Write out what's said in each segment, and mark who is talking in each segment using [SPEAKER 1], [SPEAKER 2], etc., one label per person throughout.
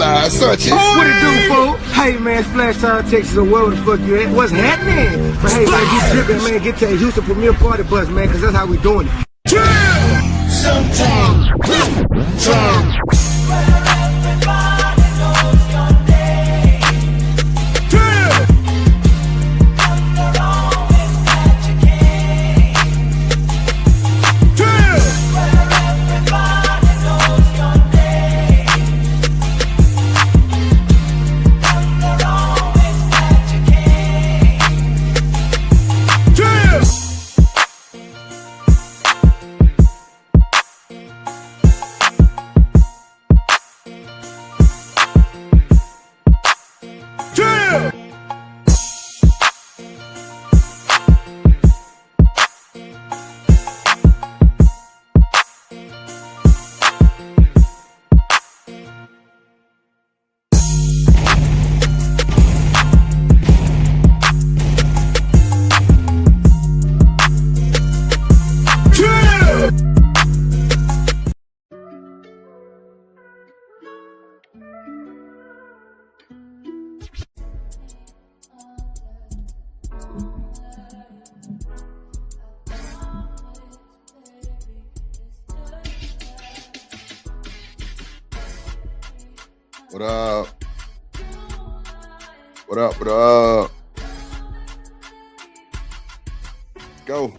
[SPEAKER 1] live, searching.
[SPEAKER 2] What it do, fool? Hey, man, Splash Town, Texas, or wherever the fuck you at. What's happening? But hey, man, you tripping, man. Get to the Houston Premier Party bus, man, because that's how we doing it.
[SPEAKER 1] What up? What up? What up? Let's go.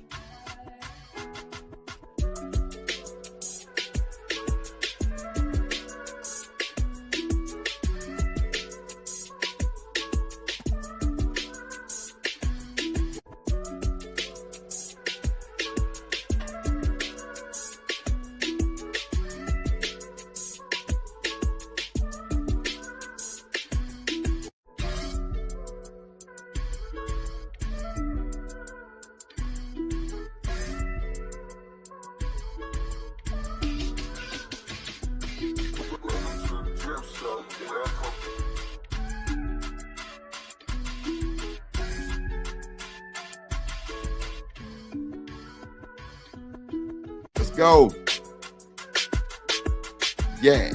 [SPEAKER 1] Let's go. Yeah.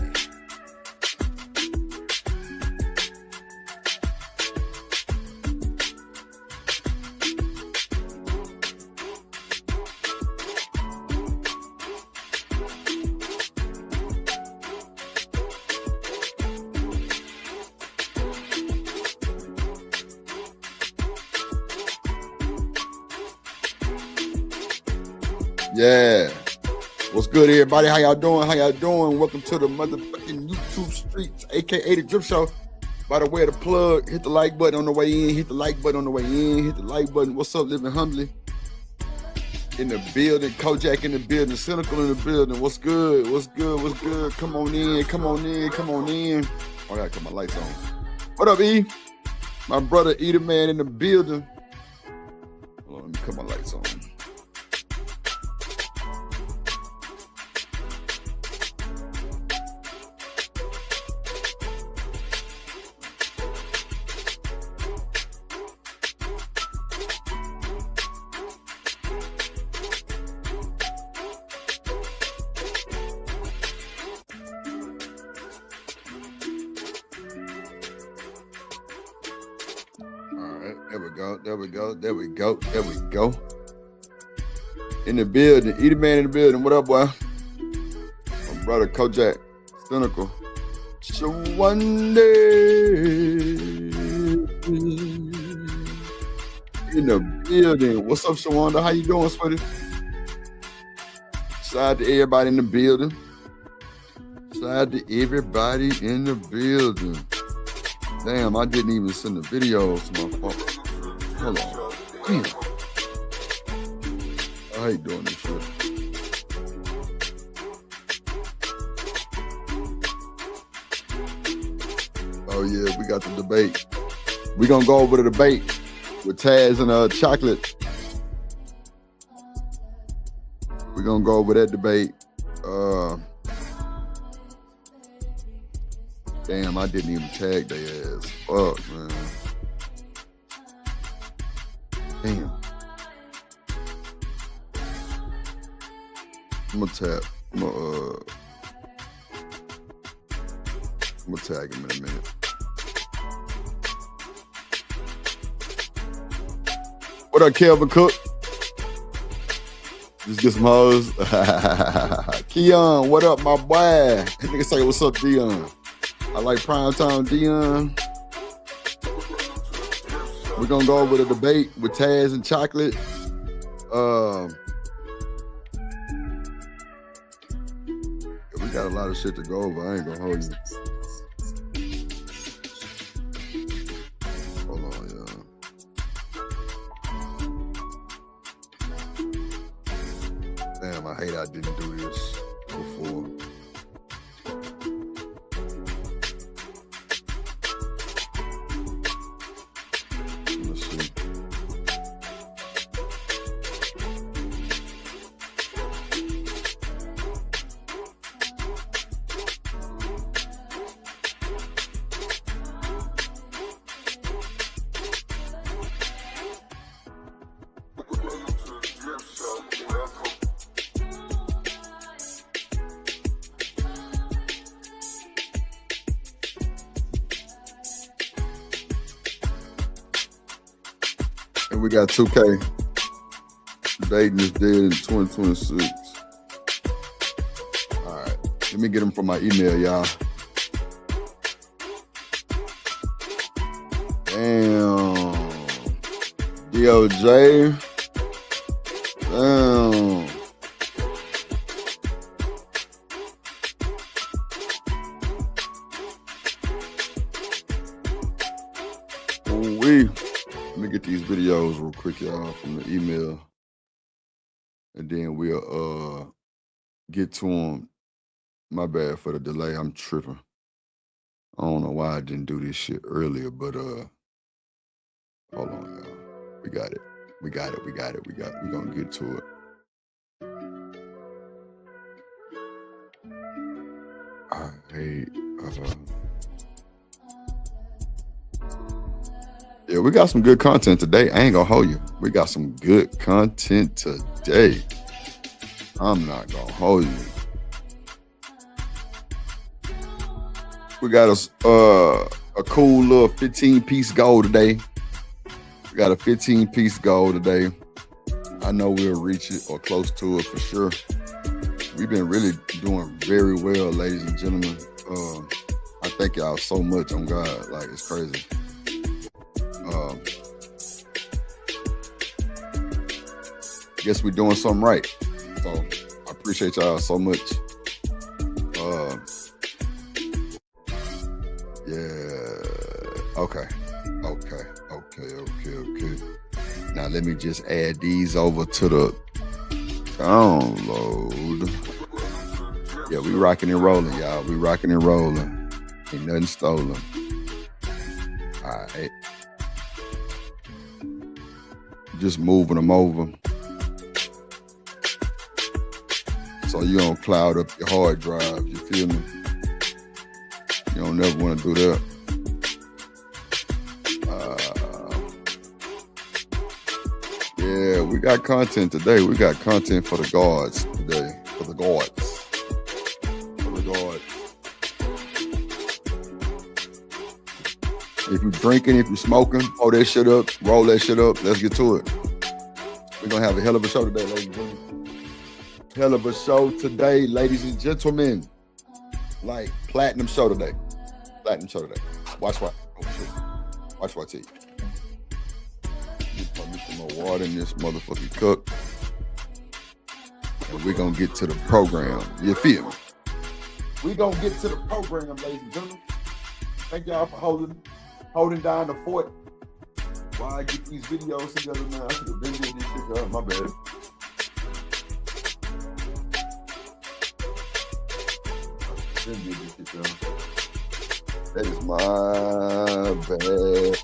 [SPEAKER 1] Yeah. What's good, everybody? How y'all doing? How y'all doing? Welcome to the motherfucking YouTube streets, aka the Drip Show. By the way, the plug, hit the like button on the way in, hit the like button on the way in, hit the like button. What's up, Living Humbly? In the building, Kojak in the building, Cynical in the building. What's good? What's good? What's good? Come on in, come on in, come on in. Oh, I gotta cut my lights on. What up, E? My brother Eater Man in the building. Hold on, let me cut my lights on. There we go, there we go, there we go, there we go. In the building, Eater Man in the building. What up, boy? My brother Kojak, Cynical. Shawande in the building. What's up, Shawanda? How you doing, sweetie? Shout out to everybody in the building. Shout out to everybody in the building. Damn, I didn't even send the videos to my phone. Hold on. Damn. I hate doing this shit. Oh yeah, we got the debate. We're gonna go over the debate with Taz and Chocolate. We're gonna go over that debate. Damn, I didn't even tag their ass. Fuck, man. Damn. I'm gonna tap. I'm gonna tag him in a minute. What up, Kelvin Cook? Just get some hoes. Keon, what up, my boy? That nigga say, what's up, Dion? I like primetime Dion. We're gonna go over the debate with Taz and Chocolate. We got a lot of shit to go over. I ain't gonna hold you. Hold on, y'all. Damn, I hate I didn't do this before. Let's see. And we got 2K. Dating is dead in 2026. All right. Let me get them from my email, y'all. Damn. DOJ. Damn. Ooh-wee. Let me get these videos real quick, y'all, from the email. And then we'll get to them. My bad for the delay. I'm tripping. I don't know why I didn't do this shit earlier, but hold on, y'all. We got it. We're gonna get to it. All right. Yeah, we got some good content today. I ain't gonna hold you. We got some good content today. I'm not gonna hold you. We got a cool little 15-piece goal today. We got a 15-piece goal today. I know we'll reach it or close to it for sure. We've been really doing very well, ladies and gentlemen. I thank y'all so much on God. Like, it's crazy. Guess we're doing something right. So I appreciate y'all so much. Yeah. Okay. Now let me just add these over to the download. Yeah, we rocking and rolling, y'all. We rocking and rolling. Ain't nothing stolen. All right. Just moving them over. So you don't cloud up your hard drive, you feel me? You don't never want to do that. Yeah, we got content today. We got content for the gods today. For the gods. If you're drinking, if you're smoking, hold that shit up, roll that shit up. Let's get to it. We're going to have a hell of a show today, ladies and gentlemen. Hell of a show today, ladies and gentlemen. Like, platinum show today. Watch what? Oh, shit. Watch what I tell you. Put me some more water in this motherfucking cup. And we're going to get to the program. You feel me? We're going to get to the program, ladies and gentlemen. Thank y'all for holding down the fort while I get these videos together, man. I should have been doing this shit, y'all. My bad. That is my bad.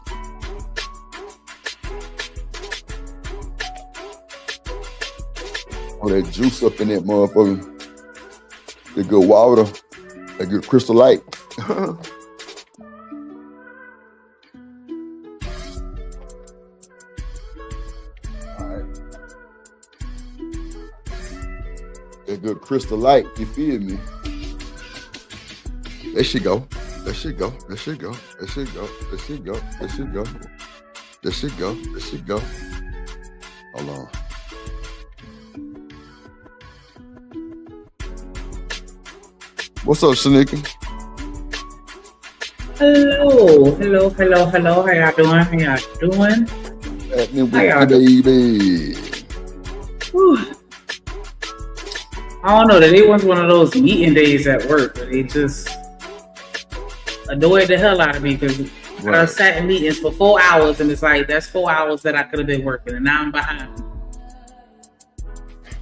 [SPEAKER 1] Oh, that juice up in that motherfucker. That good water. That good Crystal Light. All right. That good Crystal Light. You feel me? There she go. That shit go. That shit go. That shit go. That shit go. That shit go. That shit go. That shit go. Hold on. What's up, Shanika?
[SPEAKER 3] Hello. How y'all doing?
[SPEAKER 1] Happening with you, baby.
[SPEAKER 3] Whew. I don't know. Today was one of those meeting days at work where they just annoyed the hell out of me because I sat in meetings for 4 hours and it's like that's 4 hours that I could have been working and now I'm behind.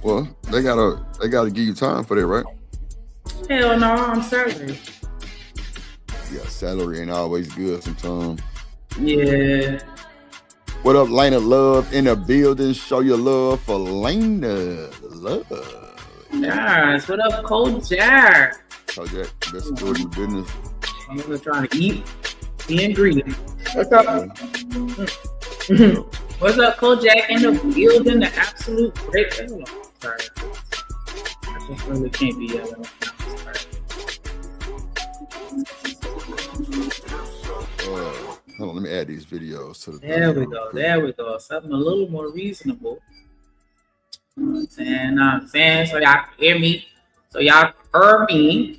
[SPEAKER 1] Well, they gotta give you time for that, right?
[SPEAKER 3] Hell no, I'm salary.
[SPEAKER 1] Yeah, salary ain't always good sometimes.
[SPEAKER 3] Yeah.
[SPEAKER 1] What up, Lena Love in the building? Show your love for Lena Love.
[SPEAKER 3] Yes, what up, Kojak?
[SPEAKER 1] Kojak, best steward in the business.
[SPEAKER 3] I'm just trying to eat, being greedy. What's up? What's up, Kojak in the building? The absolute great. Sorry, I just really can't be yelling.
[SPEAKER 1] Hold on, let me add these videos to the.
[SPEAKER 3] There we go. Something a little more reasonable. You know what I'm saying? So y'all can hear me. So y'all heard me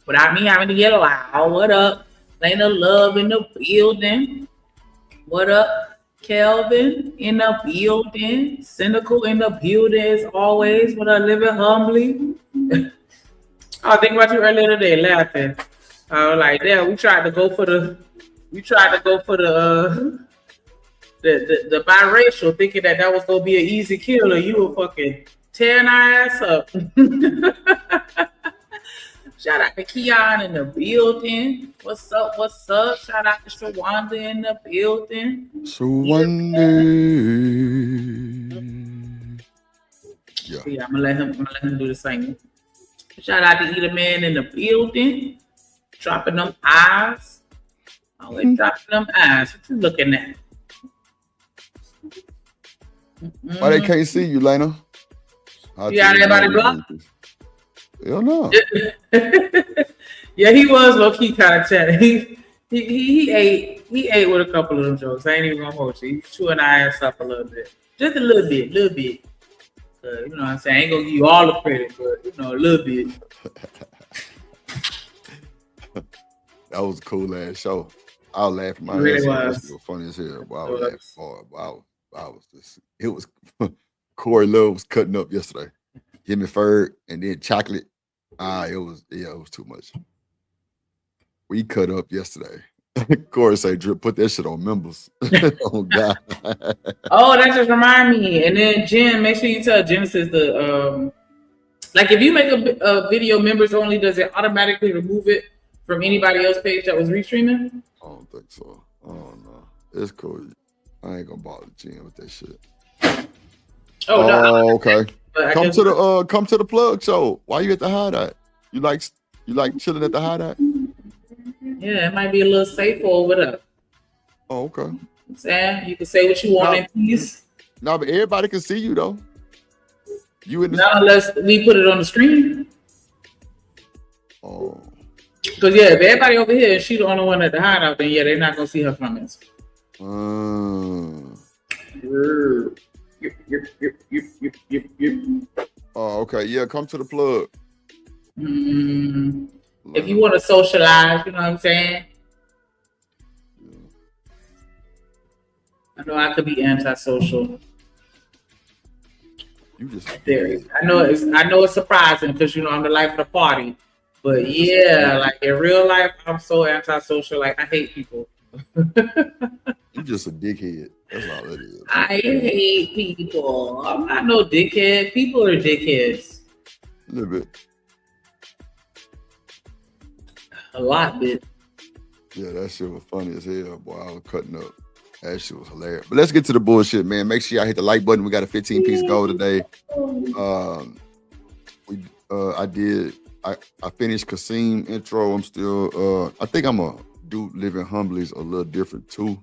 [SPEAKER 3] without me having to get loud. What up? Lena Love in the building. What up? Kelvin in the building. Cynical in the building as always. What up? Living humbly. I was thinking about you earlier today, laughing. I was like, damn, we tried to go for the biracial, thinking that was gonna be an easy kill, or you were fucking tearing our ass up. Shout out to Keon in the building. What's up? Shout out to Shawanda in the building.
[SPEAKER 1] Shawanda.
[SPEAKER 3] Yeah, I'm gonna let him do the same. Shout out to Either Man in the building. Dropping them eyes. Always dropping them eyes. What you looking at?
[SPEAKER 1] Why they can't see you, Lena?
[SPEAKER 3] You got everybody blocked?
[SPEAKER 1] Hell no.
[SPEAKER 3] Yeah, he was low key kind of chatting. He ate with a couple of them jokes. I ain't even gonna hold you. He's chewing our ass up a little bit, just a little bit. You know what I'm saying? I ain't gonna give you all the credit, but a little bit.
[SPEAKER 1] That was a cool ass show. I was laughing my
[SPEAKER 3] really
[SPEAKER 1] ass off.
[SPEAKER 3] was.
[SPEAKER 1] It was funny as hell. But I was laughing hard. I was just. It was. Corey Love was cutting up yesterday. Jimmy Ferg and then Chocolate. It was too much. We cut up yesterday. Corey say, "Drip, put that shit on members." Oh God.
[SPEAKER 3] Oh, that just remind me. And then Jim, make sure you tell Genesis like if you make a video members only, does it automatically remove it from anybody else's page that was restreaming?
[SPEAKER 1] I don't think so. I don't know. It's cool. I ain't gonna bother Jim with that shit.
[SPEAKER 3] Oh no.
[SPEAKER 1] Okay. Come to the plug show. Why you at the hideout? You like chilling at the hideout?
[SPEAKER 3] Yeah, it might be a little safer over there.
[SPEAKER 1] Oh, okay.
[SPEAKER 3] Sam, you can say what you want in peace.
[SPEAKER 1] No, but everybody can see you though. You in the
[SPEAKER 3] not unless we put it on the screen.
[SPEAKER 1] Oh.
[SPEAKER 3] Because if everybody over here, she the only one at the hideout, then they're not gonna see her comments.
[SPEAKER 1] Oh, okay. Yeah, come to the plug.
[SPEAKER 3] If you want to socialize, you know what I'm saying? Yeah. I know I could be antisocial.
[SPEAKER 1] You just
[SPEAKER 3] very. I know it's surprising because I'm the life of the party. But yeah, like in real life, I'm so antisocial. Like I hate people.
[SPEAKER 1] You just a dickhead. That's all it is.
[SPEAKER 3] I hate people. I'm not no dickhead. People are dickheads.
[SPEAKER 1] A little bit.
[SPEAKER 3] A lot bit.
[SPEAKER 1] Yeah, that shit was funny as hell, boy. I was cutting up. That shit was hilarious. But let's get to the bullshit, man. Make sure y'all hit the like button. We got a 15-piece goal today. I finished Kasim intro. I'm still I think I'm gonna do Living Humbly's a little different too.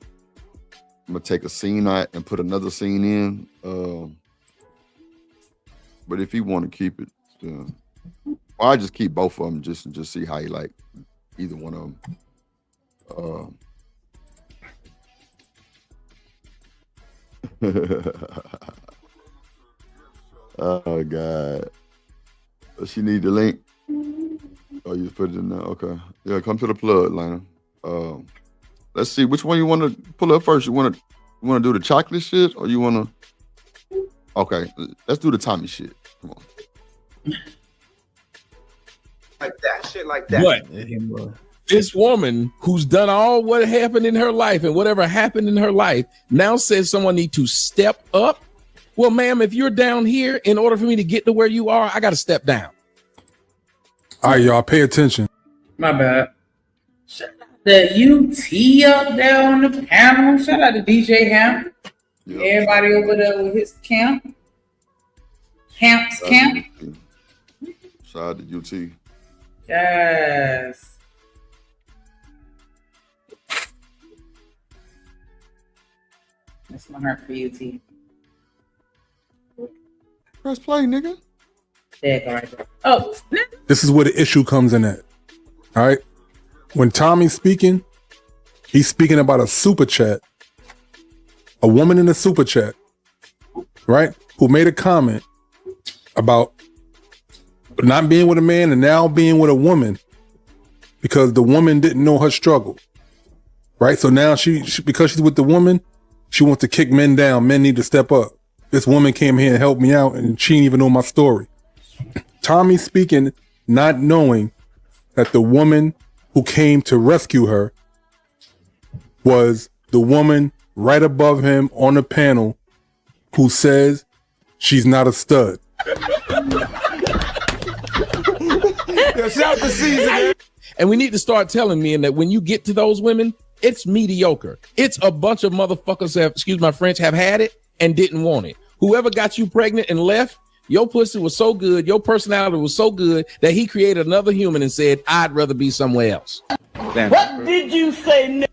[SPEAKER 1] I'm gonna take a scene out and put another scene in. But if you want to keep it, I just keep both of them just see how you like either one of them. Oh God. She need the link. Oh, you just put it in there. Okay. Yeah, come to the plug, Lena. Let's see which one you want to pull up first. You want to do the chocolate shit, or you want to? Okay, let's do the Tommy shit. Come on.
[SPEAKER 2] Like that, shit like that.
[SPEAKER 4] But this woman who's done all what happened in her life and whatever happened in her life now says someone need to step up. Well, ma'am, if you're down here, in order for me to get to where you are, I got to step down.
[SPEAKER 5] All right, y'all, pay attention.
[SPEAKER 3] My bad. Shout out to UT up there on the panel. Shout out to DJ Ham.
[SPEAKER 1] Yep.
[SPEAKER 3] Everybody over there with his camp. Camp.
[SPEAKER 1] Shout out to UT.
[SPEAKER 3] Yes. That's my heart for UT.
[SPEAKER 1] Press play, nigga.
[SPEAKER 3] There you go right there. Oh,
[SPEAKER 5] This is where the issue comes in at. All right. When Tommy's speaking, he's speaking about a super chat. A woman in a super chat, right? Who made a comment about not being with a man and now being with a woman because the woman didn't know her struggle. Right? So now she because she's with the woman, she wants to kick men down. Men need to step up. This woman came here and helped me out and she didn't even know my story. Tommy speaking, not knowing that the woman who came to rescue her was the woman right above him on the panel who says she's not a stud.
[SPEAKER 4] And we need to start telling men that when you get to those women, it's mediocre. It's a bunch of motherfuckers have, excuse my French, have had it and didn't want it. Whoever got you pregnant and left, your pussy was so good, your personality was so good that he created another human and said, I'd rather be somewhere else.
[SPEAKER 6] What did you say?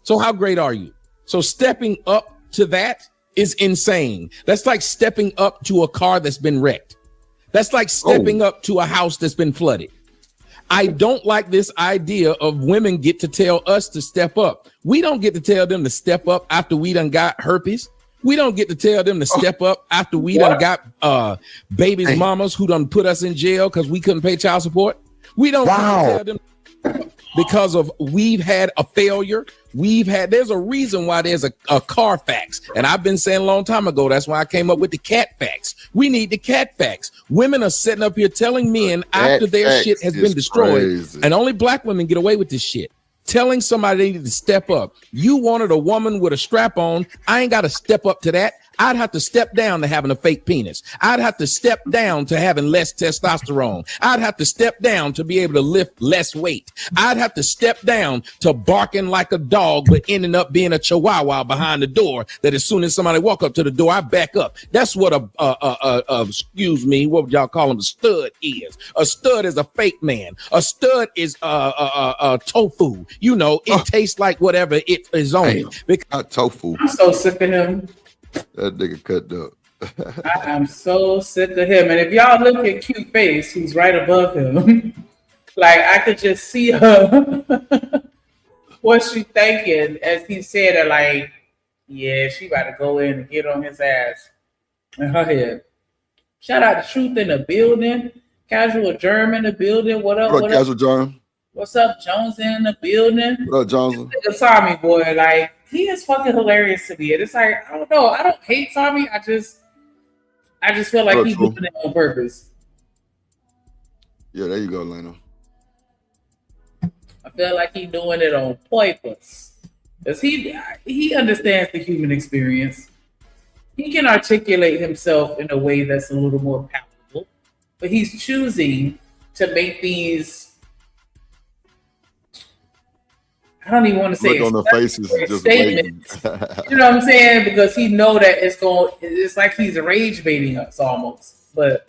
[SPEAKER 4] So how great are you? So stepping up to that is insane. That's like stepping up to a car that's been wrecked. That's like stepping up to a house that's been flooded. I don't like this idea of women get to tell us to step up. We don't get to tell them to step up after we done got herpes. We don't get to tell them to step up after we done got babies' mamas who done put us in jail because we couldn't pay child support. We don't get to tell them because of we've had a failure. There's a reason why there's a Carfax. And I've been saying a long time ago, that's why I came up with the cat facts. We need the cat facts. Women are sitting up here telling men after their shit has been destroyed, crazy. And only black women get away with this shit. Telling somebody they need to step up. You wanted a woman with a strap on. I ain't got to step up to that. I'd have to step down to having a fake penis. I'd have to step down to having less testosterone. I'd have to step down to be able to lift less weight. I'd have to step down to barking like a dog, but ending up being a chihuahua behind the door that as soon as somebody walk up to the door, I back up. That's what excuse me, what would y'all call him? A stud is. A stud is a fake man. A stud is tofu. You know, it tastes like whatever it is on.
[SPEAKER 1] Not tofu.
[SPEAKER 3] I'm so sick of him.
[SPEAKER 1] That nigga cut up.
[SPEAKER 3] I am so sick of him. And if y'all look at Cute Face, who's right above him, like I could just see her what she thinking as he said it, like, yeah, she about to go in and get on his ass in her head. Shout out to Truth in the building, Casual Germ in the building. What up?
[SPEAKER 1] What up, Casual Germ?
[SPEAKER 3] What's up, Jones in the building?
[SPEAKER 1] What up, Johnson?
[SPEAKER 3] Tommy boy, like he is fucking hilarious to me. And it's like, I don't know, I don't hate Tommy. I just feel like he's doing it on purpose.
[SPEAKER 1] Yeah, there you go, Lena.
[SPEAKER 3] I feel like he's doing it on purpose. Because he understands the human experience. He can articulate himself in a way that's a little more palatable. But he's choosing to make these, I don't even want to say
[SPEAKER 1] look on the faces, just
[SPEAKER 3] statements. You know what I'm saying? Because he know that it's like he's rage baiting us almost. But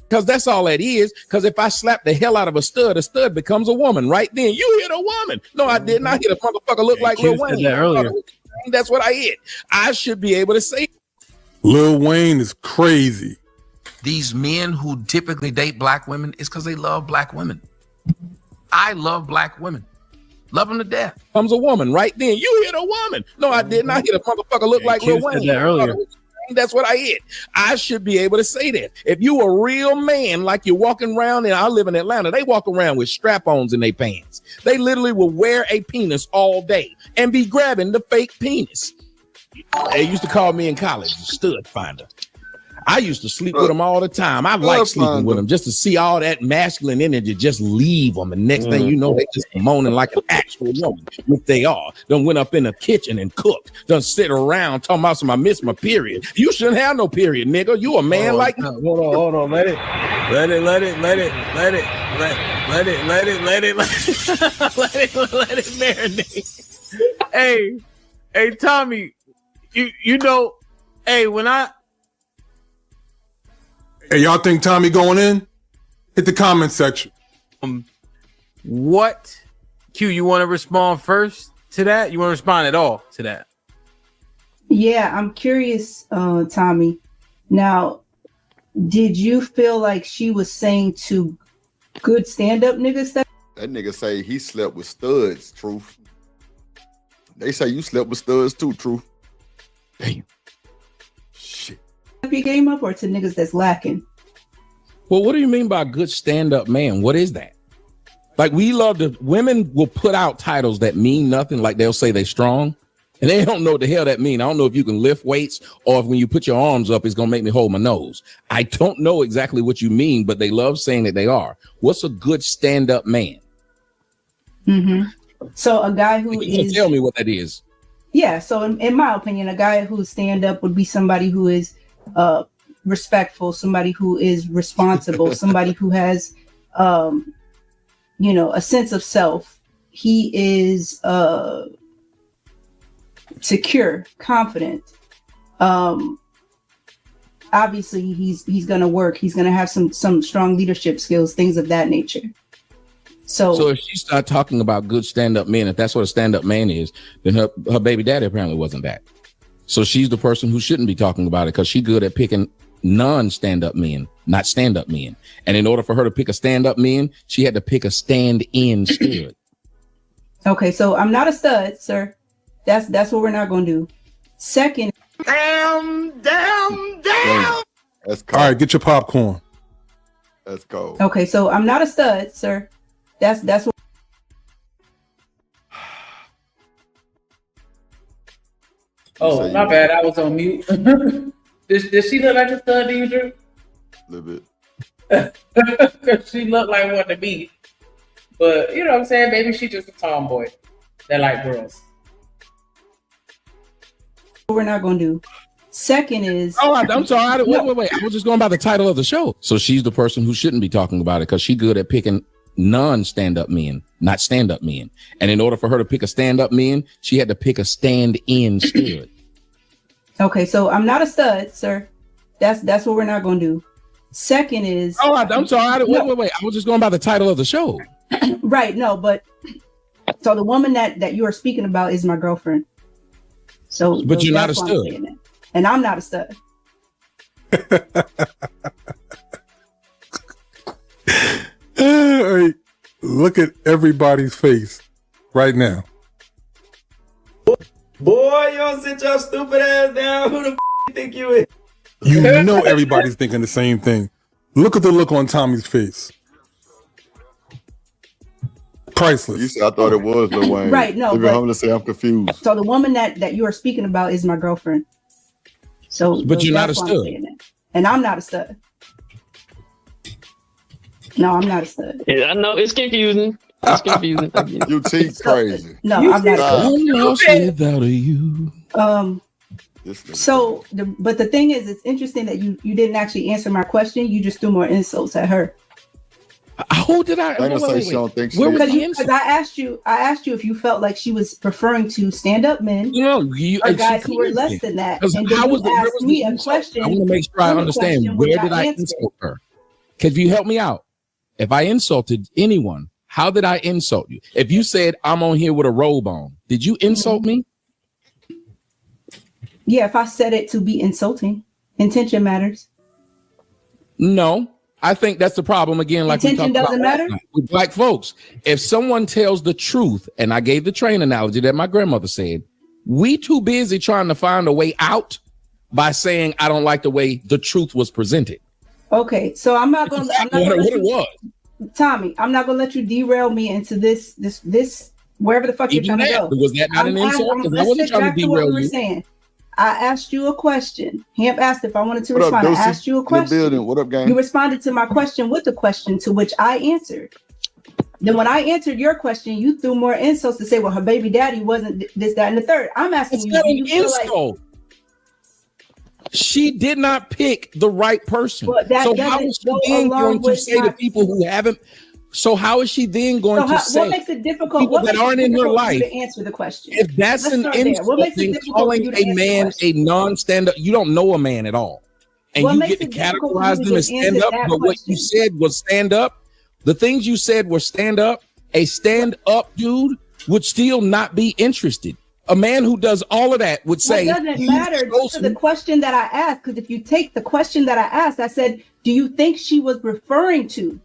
[SPEAKER 4] because that's all that is. Because if I slap the hell out of a stud becomes a woman. Right then, you hit a woman. No, I didn't. I hit a motherfucker look like Lil Wayne. Earlier. That's what I hit. I should be able to say.
[SPEAKER 5] Lil Wayne is crazy.
[SPEAKER 7] These men who typically date black women is because they love black women. I love black women. Love them to death.
[SPEAKER 4] Comes a woman right then. You hit a woman. No, I didn't. I hit a motherfucker look like Lil Wayne.
[SPEAKER 8] That earlier.
[SPEAKER 4] That's what I hit. I should be able to say that. If you a real man, like you're walking around, and I live in Atlanta, they walk around with strap-ons in their pants. They literally will wear a penis all day and be grabbing the fake penis. They used to call me in college stud finder. I used to sleep with them all the time. I like sleeping with them just to see all that masculine energy just leave them. And next thing you know, they just moaning like an actual woman, which they are. Done went up in the kitchen and cooked. Done sit around talking about some I missed my period. You shouldn't have no period, nigga. You a man like me.
[SPEAKER 8] Hold on. Let it marinate. Hey, Tommy, you know, when I.
[SPEAKER 5] Hey, y'all think Tommy going in? Hit the comment section.
[SPEAKER 8] What? Q, you want to respond first to that? You want to respond at all to that?
[SPEAKER 9] Yeah, I'm curious, Tommy. Now, did you feel like she was saying to good stand-up niggas that
[SPEAKER 1] nigga say he slept with studs, Truth? They say you slept with studs too, Truth. Damn. Shit.
[SPEAKER 9] your game up, or to niggas that's lacking?
[SPEAKER 4] Well, what do you mean by good stand-up man? What is that? Like, we love to, women will put out titles that mean nothing. Like, they'll say they strong, and they don't know what the hell that mean. I don't know if you can lift weights or if when you put your arms up, it's going to make me hold my nose. I don't know exactly what you mean, but they love saying that they are. What's a good stand-up man?
[SPEAKER 9] Mm-hmm. So a guy who
[SPEAKER 4] is... Tell me what that is.
[SPEAKER 9] Yeah, so in my opinion, a guy who's stand-up would be somebody who is respectful, somebody who is responsible, somebody who has, a sense of self. He is secure, confident. Obviously, he's going to work. He's going to have some strong leadership skills, things of that nature. So
[SPEAKER 4] if she start talking about good stand-up men, if that's what a stand-up man is, then her baby daddy apparently wasn't that. So she's the person who shouldn't be talking about it, because she's good at picking non-stand-up men, not stand-up men. And in order for her to pick a stand-up man, she had to pick a stand-in stud.
[SPEAKER 9] Okay, so I'm not a stud, sir. That's what we're not going to do. Second,
[SPEAKER 2] down.
[SPEAKER 1] That's cold.
[SPEAKER 5] All right, get your popcorn.
[SPEAKER 1] That's cold.
[SPEAKER 9] Okay, so I'm not a stud, sir. That's what.
[SPEAKER 3] Oh, my bad. I was on mute. Did she look like a stud to you, Drew?
[SPEAKER 1] A little bit.
[SPEAKER 3] Because she looked like one to me. But you know what I'm saying? Maybe she just a tomboy that like girls.
[SPEAKER 9] We're not going to do. Second is...
[SPEAKER 4] Oh, I'm sorry. Wait. I was just going by the title of the show. So she's the person who shouldn't be talking about it, because she's good at picking non-stand-up men, not stand-up men. And in order for her to pick a stand-up man, she had to pick a stand-in stud.
[SPEAKER 9] Okay, so I'm not a stud, sir. That's what we're not going to do. Second is...
[SPEAKER 4] Oh, I'm sorry. Wait. I was just going by the title of the show.
[SPEAKER 9] Right, no, but... So the woman that you are speaking about is my girlfriend. So,
[SPEAKER 4] but you're not a stud.
[SPEAKER 9] And I'm not a stud.
[SPEAKER 5] Hey, look at everybody's face right now.
[SPEAKER 10] Boy, you don't sit your stupid ass down. Who the you think you is?
[SPEAKER 5] You know everybody's thinking the same thing. Look at the look on Tommy's face. Priceless.
[SPEAKER 1] You said I thought it was Lil Wayne.
[SPEAKER 9] Right, no.
[SPEAKER 1] I'm going to say I'm confused.
[SPEAKER 9] So the woman that you are speaking about is my girlfriend. So,
[SPEAKER 4] but you're not a stud.
[SPEAKER 9] And I'm not a stud. No, I'm not a stud.
[SPEAKER 6] Yeah, I know it's confusing. It's confusing.
[SPEAKER 1] You teeth crazy.
[SPEAKER 9] No, I'm not a stud.
[SPEAKER 4] Lost without you.
[SPEAKER 9] So, but the thing is, it's interesting that you didn't actually answer my question. You just threw more insults at her.
[SPEAKER 4] Who did I?
[SPEAKER 9] Because I asked you if you felt like she was referring to stand-up men, or guys who were less than that. And then you asked me a question.
[SPEAKER 4] I want to make sure I understand. Where did I insult her? Can you help me out? If I insulted anyone, how did I insult you? If you said I'm on here with a robe on, did you insult me?
[SPEAKER 9] Yeah, if I said it to be insulting, intention matters.
[SPEAKER 4] No. I think that's the problem again. Like we
[SPEAKER 9] Intention
[SPEAKER 4] talked
[SPEAKER 9] doesn't
[SPEAKER 4] about
[SPEAKER 9] matter?
[SPEAKER 4] with black folks. If someone tells the truth, and I gave the train analogy that my grandmother said, we too busy trying to find a way out by saying I don't like the way the truth was presented.
[SPEAKER 9] Okay, so I'm not gonna. I'm not gonna
[SPEAKER 4] What
[SPEAKER 9] let
[SPEAKER 4] it
[SPEAKER 9] you,
[SPEAKER 4] was.
[SPEAKER 9] Tommy. I'm not gonna let you derail me into this wherever the fuck you're
[SPEAKER 4] Even
[SPEAKER 9] trying to
[SPEAKER 4] that,
[SPEAKER 9] go.
[SPEAKER 4] was that not an insult? Because I
[SPEAKER 9] Let's
[SPEAKER 4] wasn't
[SPEAKER 9] get
[SPEAKER 4] trying
[SPEAKER 9] back
[SPEAKER 4] to
[SPEAKER 9] to what we
[SPEAKER 4] derail
[SPEAKER 9] were
[SPEAKER 4] you.
[SPEAKER 9] saying. I asked you a question. Hemp asked if I wanted to
[SPEAKER 1] What up,
[SPEAKER 9] respond. I
[SPEAKER 1] Dosey?
[SPEAKER 9] asked you a
[SPEAKER 1] In the
[SPEAKER 9] question.
[SPEAKER 1] building. What up, gang?
[SPEAKER 9] You responded to my question with a question to which I answered. Then when I answered your question, you threw more insults to say, well, her baby daddy wasn't this, that, and the third. I'm asking
[SPEAKER 4] It's
[SPEAKER 9] you,
[SPEAKER 4] not
[SPEAKER 9] do
[SPEAKER 4] an
[SPEAKER 9] you feel like
[SPEAKER 4] insult. She did not pick the right person.
[SPEAKER 9] Well, that
[SPEAKER 4] So how
[SPEAKER 9] doesn't
[SPEAKER 4] is she
[SPEAKER 9] go
[SPEAKER 4] then
[SPEAKER 9] along
[SPEAKER 4] going to
[SPEAKER 9] with
[SPEAKER 4] say to
[SPEAKER 9] my-
[SPEAKER 4] people who haven't? So how is she then going
[SPEAKER 9] so
[SPEAKER 4] to
[SPEAKER 9] how,
[SPEAKER 4] say
[SPEAKER 9] what makes it difficult?
[SPEAKER 4] people
[SPEAKER 9] What
[SPEAKER 4] that
[SPEAKER 9] makes it
[SPEAKER 4] aren't in her
[SPEAKER 9] difficult for you
[SPEAKER 4] life?
[SPEAKER 9] to answer the question?
[SPEAKER 4] If that's
[SPEAKER 9] Let's
[SPEAKER 4] an
[SPEAKER 9] start there.
[SPEAKER 4] insult,
[SPEAKER 9] What makes it
[SPEAKER 4] then
[SPEAKER 9] difficult for
[SPEAKER 4] calling
[SPEAKER 9] you to
[SPEAKER 4] a
[SPEAKER 9] answer the
[SPEAKER 4] man
[SPEAKER 9] question?
[SPEAKER 4] a non-stand-up, you don't know a man at all. And
[SPEAKER 9] What
[SPEAKER 4] you
[SPEAKER 9] makes
[SPEAKER 4] get to
[SPEAKER 9] it difficult for
[SPEAKER 4] categorize
[SPEAKER 9] you to
[SPEAKER 4] them as
[SPEAKER 9] just answer
[SPEAKER 4] stand up,
[SPEAKER 9] that
[SPEAKER 4] but what you
[SPEAKER 9] question?
[SPEAKER 4] said was stand up. The things you said were stand up. A stand-up dude would still not be interested. A man who does all of that would say,
[SPEAKER 9] It doesn't
[SPEAKER 4] "He's
[SPEAKER 9] matter to
[SPEAKER 4] chosen."
[SPEAKER 9] the question that I asked, because if you take the question that I asked, I said, do you think she was referring to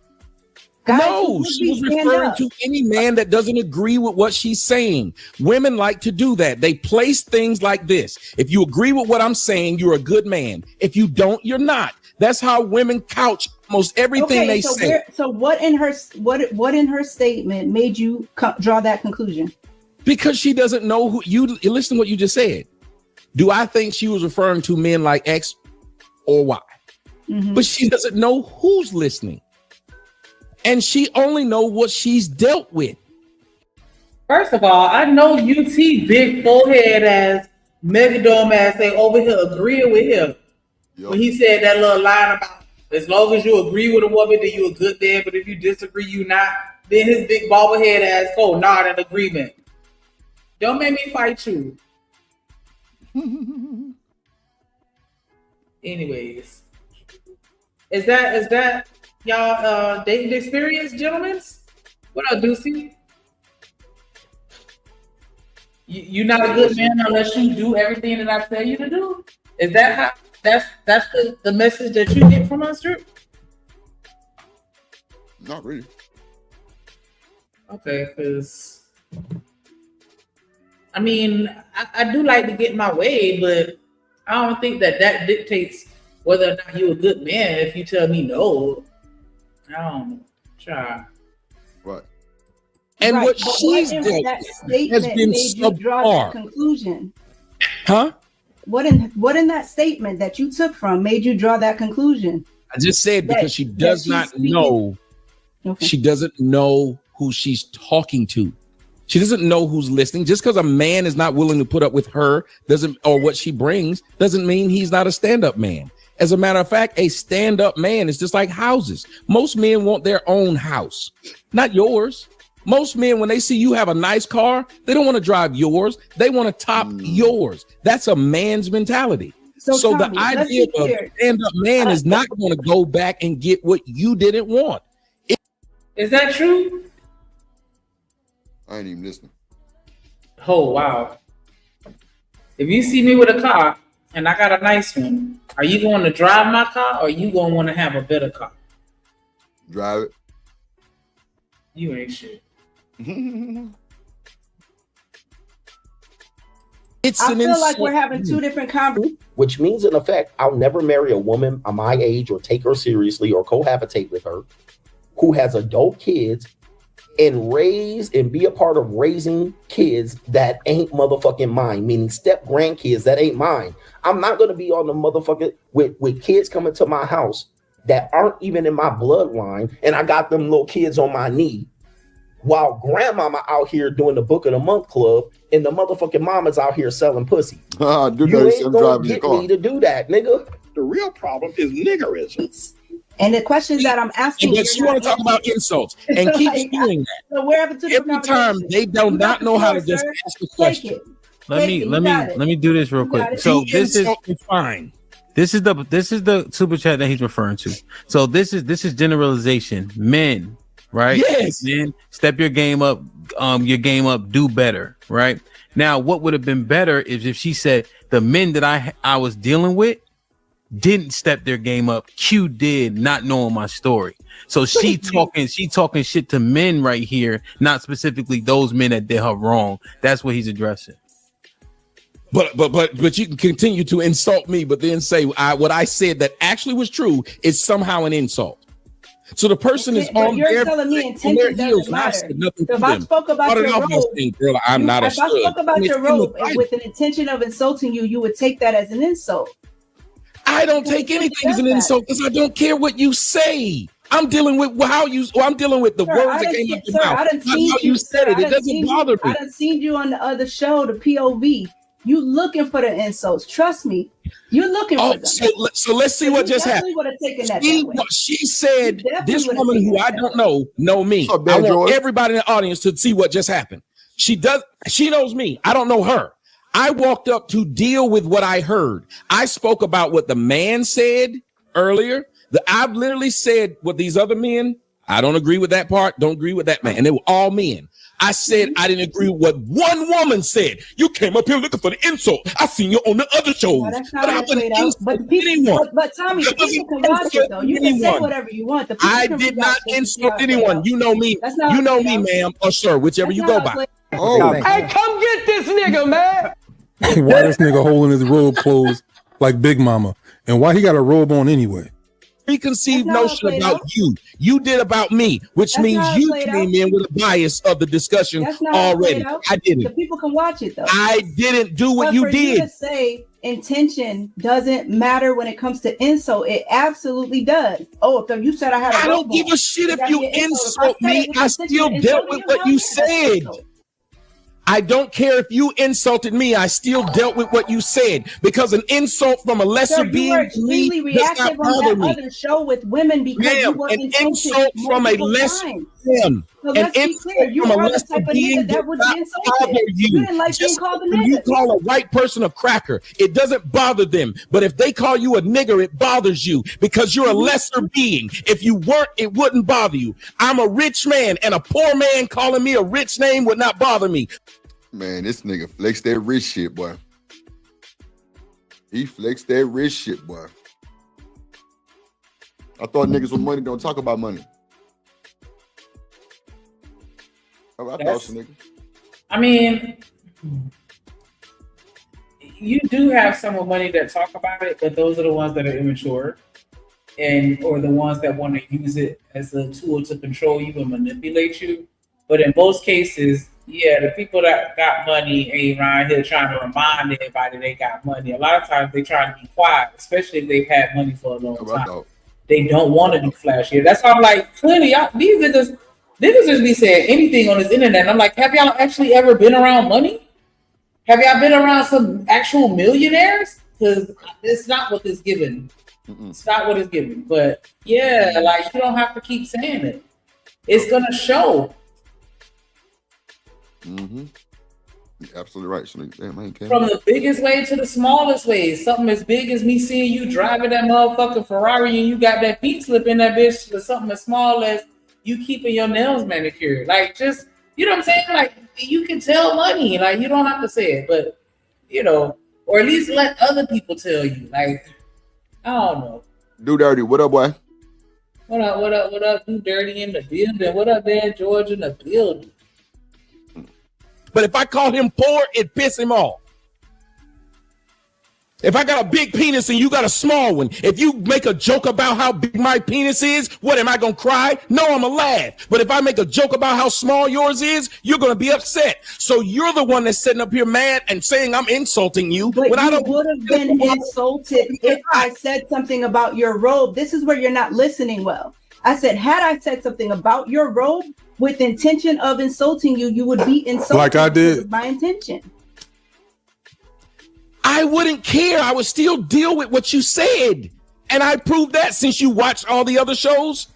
[SPEAKER 9] guys who
[SPEAKER 4] No,
[SPEAKER 9] would
[SPEAKER 4] she
[SPEAKER 9] be
[SPEAKER 4] was
[SPEAKER 9] stand
[SPEAKER 4] referring
[SPEAKER 9] up?
[SPEAKER 4] to any man that doesn't agree with what she's saying. Women like to do that. They place things like this. If you agree with what I'm saying, you're a good man. If you don't, you're not. That's how women couch almost everything they say.
[SPEAKER 9] So what in her statement made you draw that conclusion?
[SPEAKER 4] Because she doesn't know who you listen to what you just said. Do I think she was referring to men like X or Y?
[SPEAKER 9] Mhm.
[SPEAKER 4] But she doesn't know who's listening. And she only know what she's dealt with.
[SPEAKER 3] First of all, I know UT big forehead ass, megadome ass they over here agreeing with him. When he said that little line about as long as you agree with a woman, then you a good man, but if you disagree, you not. Then his big bobblehead ass go nod in agreement. Don't make me fight you. Anyways, is that y'all dating experience, gentlemen? What up, Deucey? You're not a good man unless you do everything that I tell you to do. Is that how? That's the message that you get from us, Drew?
[SPEAKER 1] Not really.
[SPEAKER 3] Okay, because I mean, I do like to get my way, but I don't think that dictates whether or not you're a good man. If you tell me no, I don't know. Try.
[SPEAKER 1] Right.
[SPEAKER 4] And
[SPEAKER 9] Right,
[SPEAKER 4] what
[SPEAKER 9] but
[SPEAKER 4] she's
[SPEAKER 9] in
[SPEAKER 4] dealt
[SPEAKER 9] that
[SPEAKER 4] with
[SPEAKER 9] statement
[SPEAKER 4] has been
[SPEAKER 9] made you draw that
[SPEAKER 4] subpar.
[SPEAKER 9] conclusion?
[SPEAKER 4] Huh?
[SPEAKER 9] What in that statement that you took from made you draw that conclusion?
[SPEAKER 4] I just said because she
[SPEAKER 9] that
[SPEAKER 4] does
[SPEAKER 9] she's
[SPEAKER 4] not
[SPEAKER 9] speaking-
[SPEAKER 4] know.
[SPEAKER 9] Okay.
[SPEAKER 4] She doesn't know who she's talking to. She doesn't know who's listening. Just because a man is not willing to put up with her or what she brings doesn't mean he's not a stand-up man. As a matter of fact, a stand-up man is just like houses. Most men want their own house, not yours. Most men, when they see you have a nice car, they don't want to drive yours. They want to top yours. That's a man's mentality. So
[SPEAKER 9] Tommy,
[SPEAKER 4] the
[SPEAKER 9] let's
[SPEAKER 4] idea
[SPEAKER 9] be
[SPEAKER 4] of a
[SPEAKER 9] clear.
[SPEAKER 4] stand-up man is not going to go back and get what you didn't want.
[SPEAKER 3] Is that true?
[SPEAKER 1] I ain't even listening.
[SPEAKER 3] Oh wow! If you see me with a car and I got a nice one, are you going to drive my car or are you going to want to have a better car?
[SPEAKER 1] Drive
[SPEAKER 3] You ain't shit.
[SPEAKER 1] it.
[SPEAKER 4] It's
[SPEAKER 9] I
[SPEAKER 4] an
[SPEAKER 9] feel like
[SPEAKER 4] insult.
[SPEAKER 9] we're having two different conversations.
[SPEAKER 11] Which means, in effect, I'll never marry a woman my age or take her seriously or cohabitate with her who has adult kids and raise and be a part of raising kids that ain't motherfucking mine, meaning step grandkids that ain't mine. I'm not going to be on the motherfucking with kids coming to my house that aren't even in my bloodline, and I got them little kids on my knee while grandmama out here doing the book of the month club and the motherfucking mama's out here selling pussy.
[SPEAKER 1] Do
[SPEAKER 11] You
[SPEAKER 1] that,
[SPEAKER 11] ain't
[SPEAKER 1] I'm
[SPEAKER 11] gonna
[SPEAKER 1] driving your
[SPEAKER 11] get
[SPEAKER 1] car.
[SPEAKER 11] me to do that, nigga. The real problem is niggerism.
[SPEAKER 9] And the questions that I'm asking,
[SPEAKER 4] But you want to talk about insults and
[SPEAKER 9] So,
[SPEAKER 4] keep
[SPEAKER 9] like,
[SPEAKER 4] doing that.
[SPEAKER 9] So we're having two different
[SPEAKER 4] Every time
[SPEAKER 9] conversations.
[SPEAKER 4] they do
[SPEAKER 9] You got
[SPEAKER 4] not
[SPEAKER 9] the
[SPEAKER 4] know how to
[SPEAKER 9] floor,
[SPEAKER 4] just
[SPEAKER 9] sir.
[SPEAKER 4] ask a
[SPEAKER 9] Take
[SPEAKER 4] question.
[SPEAKER 9] it.
[SPEAKER 8] Let
[SPEAKER 9] Take
[SPEAKER 8] me
[SPEAKER 9] it.
[SPEAKER 8] let
[SPEAKER 9] You
[SPEAKER 8] me
[SPEAKER 9] got it.
[SPEAKER 8] let me do this real
[SPEAKER 9] You got
[SPEAKER 8] quick.
[SPEAKER 9] it.
[SPEAKER 8] So
[SPEAKER 4] You
[SPEAKER 8] this is
[SPEAKER 4] insult is fine.
[SPEAKER 8] this is the super chat that he's referring to. So this is generalization. Men, right?
[SPEAKER 4] Yes.
[SPEAKER 8] Men, step your game up, do better, right? Now, what would have been better is if she said the men that I was dealing with didn't step their game up. Q did, not knowing my story. So she talking shit to men right here, not specifically those men that did her wrong. That's what he's addressing.
[SPEAKER 4] But you can continue to insult me, but then say what I said that actually was true is somehow an insult. So the person is on
[SPEAKER 9] you're telling me intention doesn't matter. So if I spoke about your robe,
[SPEAKER 4] girl, I'm not a stud.
[SPEAKER 9] If I spoke about your robe with an intention of insulting you, you would take that as an insult.
[SPEAKER 4] I don't take anything as an insult because I don't care what you say. I'm dealing with I'm dealing with the words that came out your mouth.
[SPEAKER 9] I done seen
[SPEAKER 4] you said it. It doesn't bother me.
[SPEAKER 9] I done seen you on the other show, the POV. You looking for the insults? Trust me, you're looking for them.
[SPEAKER 4] So let's see what just happened. She said, "This woman who I don't know me. I want everybody in the audience to see what just happened. She knows me. I don't know her. I walked up to deal with what I heard. I spoke about what the man said earlier. I've literally said what these other men. I don't agree with that part. Don't agree with that man. And they were all men. I said I didn't agree with what one woman said. You came up here looking for the insult. I seen you on the other shows.
[SPEAKER 9] No, that's not how it played out. But Tommy, the people can watch it though. You can say whatever you want.
[SPEAKER 4] I did not insult anyone. You know me. You know me, ma'am or sir, whichever you go by.
[SPEAKER 10] Hey, come get this nigga, man.
[SPEAKER 5] Why this nigga holding his robe closed like Big Mama? And why he got a robe on anyway?
[SPEAKER 4] Preconceived notion about you. You did about me, which means you came in with a bias of the discussion already. I didn't.
[SPEAKER 9] The people can watch it though.
[SPEAKER 4] I didn't do what you did.
[SPEAKER 9] You to say intention doesn't matter when it comes to insult. It absolutely does. Oh, if you said I had a robe on,
[SPEAKER 4] I don't give a shit if you insult me. I still dealt with what you said. I don't care if you insulted me. I still dealt with what you said because an insult from a lesser being
[SPEAKER 9] were extremely reactive on that other show with women because you were
[SPEAKER 4] an insult from a lesser being. An insult from a lesser being that would bother you. Just when you call a white person a cracker, it doesn't bother them. But if they call you a nigger, it bothers you because you're a lesser being. If you weren't, it wouldn't bother you. I'm a rich man, and a poor man calling me a rich name would not bother me.
[SPEAKER 1] Man, this nigga flexed that rich shit, boy. He flexed that rich shit, boy. I thought niggas with money don't talk about money.
[SPEAKER 3] I mean, you do have some with money that talk about it, but those are the ones that are immature or the ones that want to use it as a tool to control you and manipulate you. But in most cases, yeah, the people that got money ain't around here trying to remind everybody they got money. A lot of times they try to be quiet, especially if they've had money for a long time. They don't want to be flashy. That's why I'm like, clearly, these niggas just be saying anything on this internet. And I'm like, have y'all actually ever been around money? Have y'all been around some actual millionaires? Because it's not what it's given. It's not what it's given. But yeah, like you don't have to keep saying it. It's gonna show.
[SPEAKER 1] Mm-hmm. You're absolutely right.
[SPEAKER 3] From the biggest way to the smallest way. Something as big as me seeing you driving that motherfucking Ferrari and you got that pink slip in that bitch, to something as small as you keeping your nails manicured. Like, just, you know what I'm saying? Like, you can tell money. Like, you don't have to say it, but, you know, or at least let other people tell you. Like, I don't know.
[SPEAKER 1] Do Dirty, what up, boy?
[SPEAKER 3] What up, Do Dirty in the building? What up, there, George in the building?
[SPEAKER 4] But if I call him poor, it piss him off. If I got a big penis and you got a small one, if you make a joke about how big my penis is, what, am I going to cry? No, I'm going to laugh. But if I make a joke about how small yours is, you're going to be upset. So you're the one that's sitting up here mad and saying I'm insulting you.
[SPEAKER 9] But you would have been insulted if I said something about your robe. This is where you're not listening well. I said, had I said something about your robe with intention of insulting you, you would be insulted.
[SPEAKER 5] Like I did.
[SPEAKER 9] My intention.
[SPEAKER 4] I wouldn't care. I would still deal with what you said. And I proved that since you watched all the other shows.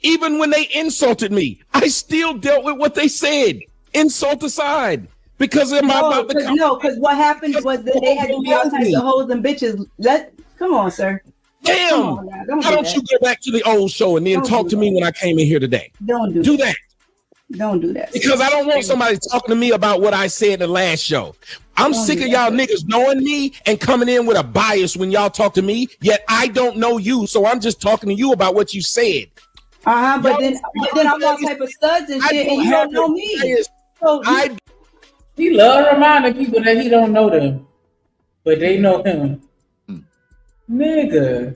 [SPEAKER 4] Even when they insulted me, I still dealt with what they said. Insult aside. Because
[SPEAKER 9] because what happened was that they had to be all types of hoes and bitches. Come on, sir.
[SPEAKER 4] Damn! Why don't you go back to the old show and then talk to me when I came in here today?
[SPEAKER 9] Don't do that. Don't do that.
[SPEAKER 4] Because I don't want somebody talking to me about what I said in the last show. I'm sick of y'all niggas knowing me and coming in with a bias when y'all talk to me, yet I don't know you, so I'm just talking to you about what you said.
[SPEAKER 9] But then I'm all type of studs and shit, and you don't know me. So
[SPEAKER 3] he love reminding people that he don't know them, but they know him. Nigga.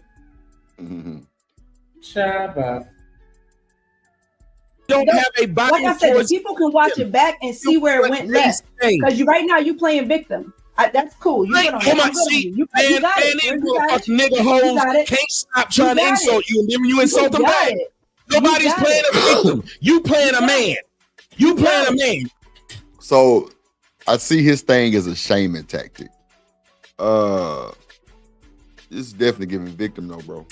[SPEAKER 3] Shabba.
[SPEAKER 4] Don't have a bias.
[SPEAKER 9] Like I said, people can watch it back and see where it went left. Because right now you playing victim. That's cool. You got it. You got it.
[SPEAKER 4] Nigga hoes can't stop trying to insult you, and then you insult them back. Nobody's playing a victim. You playing a man. You playing a man.
[SPEAKER 1] So I see his thing as a shaming tactic. This is definitely giving victim though, bro.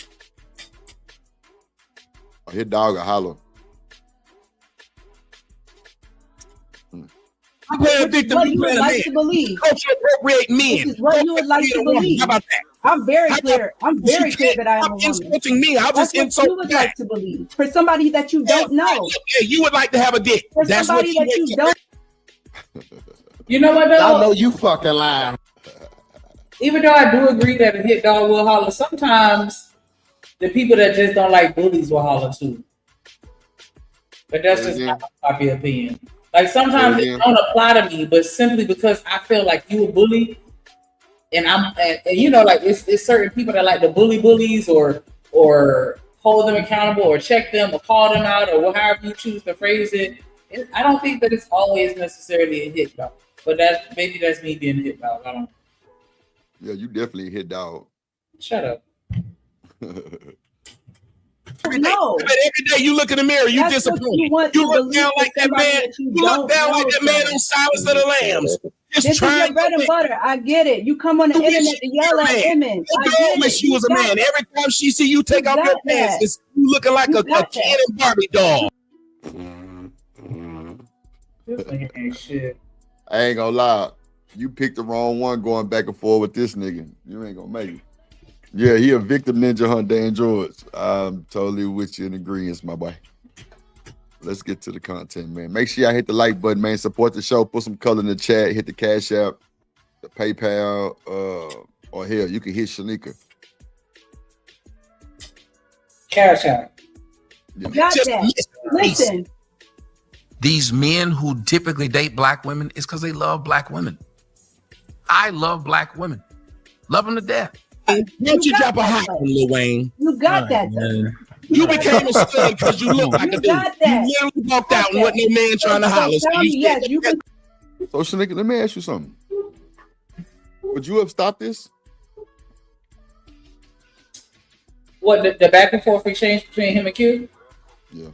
[SPEAKER 1] His dog a holler.
[SPEAKER 4] I'm playing a victim.
[SPEAKER 9] What you would like to believe.
[SPEAKER 4] Culture appropriate men.
[SPEAKER 9] This is what you would like to believe.
[SPEAKER 4] How about that?
[SPEAKER 9] I'm very clear. I'm very clear that I am a woman.
[SPEAKER 4] Insulting me. I'll just insult
[SPEAKER 9] you would like to believe. For somebody that you don't know.
[SPEAKER 4] Yeah, you would like to have a dick.
[SPEAKER 9] For somebody that you don't.
[SPEAKER 3] You know what though?
[SPEAKER 2] I know you fucking lying.
[SPEAKER 3] Even though I do agree that a hit dog will holler, sometimes the people that just don't like bullies will holler too. But that's just not my popular opinion. Like sometimes it don't apply to me, but simply because I feel like you a bully, and I'm, and you know, like it's certain people that like to bully bullies or hold them accountable or check them or call them out or however you choose to phrase it. I don't think that it's always necessarily a hit dog, but maybe that's me being a hit dog. I don't know.
[SPEAKER 1] Yeah, you definitely a hit dog.
[SPEAKER 3] Shut up.
[SPEAKER 4] Every day you look in the mirror, you disappointed. You look down like that man. You look down like that man on Silence of the Lambs.
[SPEAKER 9] This is your bread and butter. I get it. You come on the internet to yell at women.
[SPEAKER 4] I get it. She was a man. Every time she see you take off your pants, you looking like a Ken and Barbie doll.
[SPEAKER 3] This nigga ain't shit.
[SPEAKER 1] I ain't gonna lie. You picked the wrong one going back and forth with this nigga. You ain't gonna make it. Yeah, he a victim ninja hunt, Dan George. I'm totally with you in agreement, my boy. Let's get to the content, man. Make sure y'all hit the like button, man. Support the show. Put some color in the chat. Hit the Cash App, the PayPal, or hell, you can hit Shanika.
[SPEAKER 3] Cash App.
[SPEAKER 1] Yeah.
[SPEAKER 9] Got that. Listen.
[SPEAKER 7] These men who typically date black women is because they love black women. I love black women. Love them to death.
[SPEAKER 4] Don't you drop a hot one, Lil Wayne?
[SPEAKER 9] You got that. Man.
[SPEAKER 4] You became a stud because you look like a dude. You literally walked out and wasn't no man trying to holler.
[SPEAKER 1] So Shanika, let me ask you something. Would you have stopped this?
[SPEAKER 3] What, the back and forth exchange between him and Q?
[SPEAKER 1] Yeah.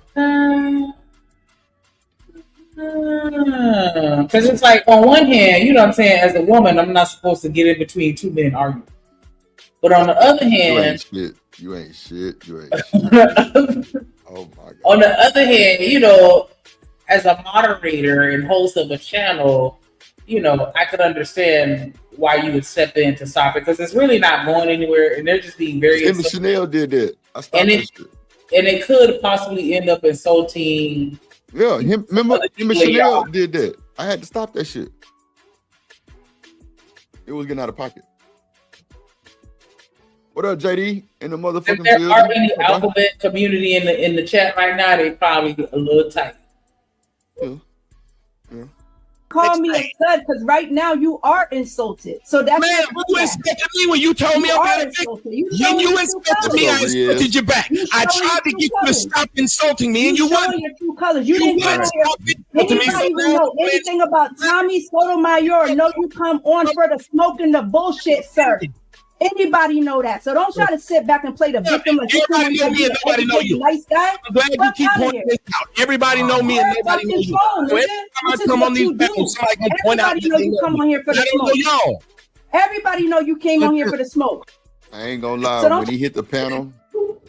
[SPEAKER 3] Because it's like, on one hand, you know what I'm saying, as a woman, I'm not supposed to get in between two men arguing. But on the other hand,
[SPEAKER 1] you ain't shit. Oh my God.
[SPEAKER 3] On the other hand, you know, as a moderator and host of a channel, you know, I could understand why you would step in to stop it because it's really not going anywhere, and they're just being very.
[SPEAKER 1] Emma Chanel did that. I stopped that shit.
[SPEAKER 3] And it could possibly end up insulting.
[SPEAKER 1] Yeah, remember Emma Chanel did that. I had to stop that shit. It was getting out of pocket. What up, JD? In the motherfucking
[SPEAKER 3] if there are any alphabet community in the chat right now, they probably a little tight.
[SPEAKER 1] Yeah.
[SPEAKER 9] Call me a stud because right now you are insulted. So that's
[SPEAKER 4] man. You insulted me when you told me about it. When you insulted me, I insulted you back. I tried to get you to stop insulting me, and you wouldn't.
[SPEAKER 9] Your true colors. You didn't come here. Anybody who know anything about Tommy Sotomayor know you come on for the smoke and the bullshit, sir. Anybody know that? So don't try to sit back and play the victim. Like
[SPEAKER 4] everybody know me and nobody know you.
[SPEAKER 9] Nice guy.
[SPEAKER 4] I'm glad you keep pointing this out. Everybody know me and nobody know you. So every time I come on these panels, somebody gonna point out.
[SPEAKER 9] Everybody know you come on here for the smoke. Everybody know you came on here for the smoke.
[SPEAKER 1] I ain't gonna lie. When he hit the panel,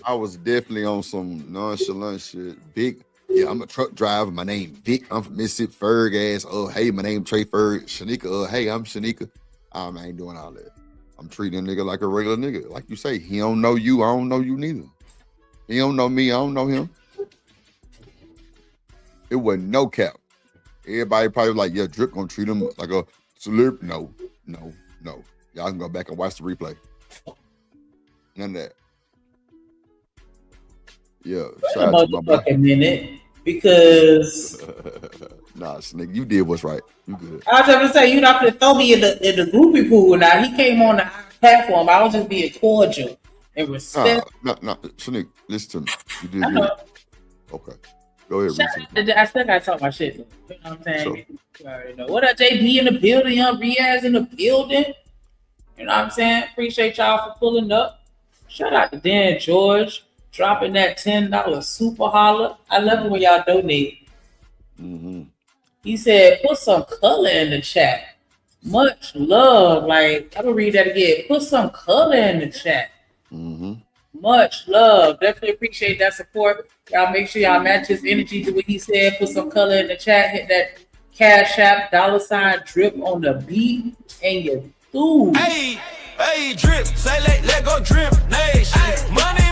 [SPEAKER 1] I was definitely on some nonchalant shit. Vic. Yeah, I'm a truck driver. My name Vic. I'm from Mississippi. Ferg ass. Oh, hey, my name Trey Ferg. Shanika. Hey, I'm Shanika. I ain't doing all that. I'm treating a nigga like a regular nigga. Like you say, he don't know you. I don't know you neither. He don't know me. I don't know him. It wasn't no cap. Everybody probably like, yeah, Drip gonna treat him like a Salute. No. Y'all can go back and watch the replay. None of that. Yeah.
[SPEAKER 3] Wait a
[SPEAKER 1] Shout out to my boy.
[SPEAKER 3] motherfucking minute, because
[SPEAKER 1] Nah, Snick, you did what's right. You good.
[SPEAKER 3] I was just gonna say, you not gonna throw me in the groupie pool now. He came on the platform. I was just being cordial and respect.
[SPEAKER 1] No, Snick, listen to me. You did good. Okay. Go ahead, Reese.
[SPEAKER 3] I still gotta talk my shit. You know what I'm saying? You already know. What up, JB in the building? Young Riaz in the building. You know what I'm saying? Appreciate y'all for pulling up. Shout out to Dan George dropping that $10 super holler. I love it when y'all donate.
[SPEAKER 1] Mm-hmm.
[SPEAKER 3] He said, put some color in the chat. Much love. Like, I'm gonna read that again. Put some color in the chat.
[SPEAKER 1] Mm-hmm.
[SPEAKER 3] Much love. Definitely appreciate that support. Y'all make sure y'all match his energy to what he said. Put some color in the chat. Hit that Cash App $ drip on the beat and you through.
[SPEAKER 10] Hey, drip. Say let go drip. Nation. Money.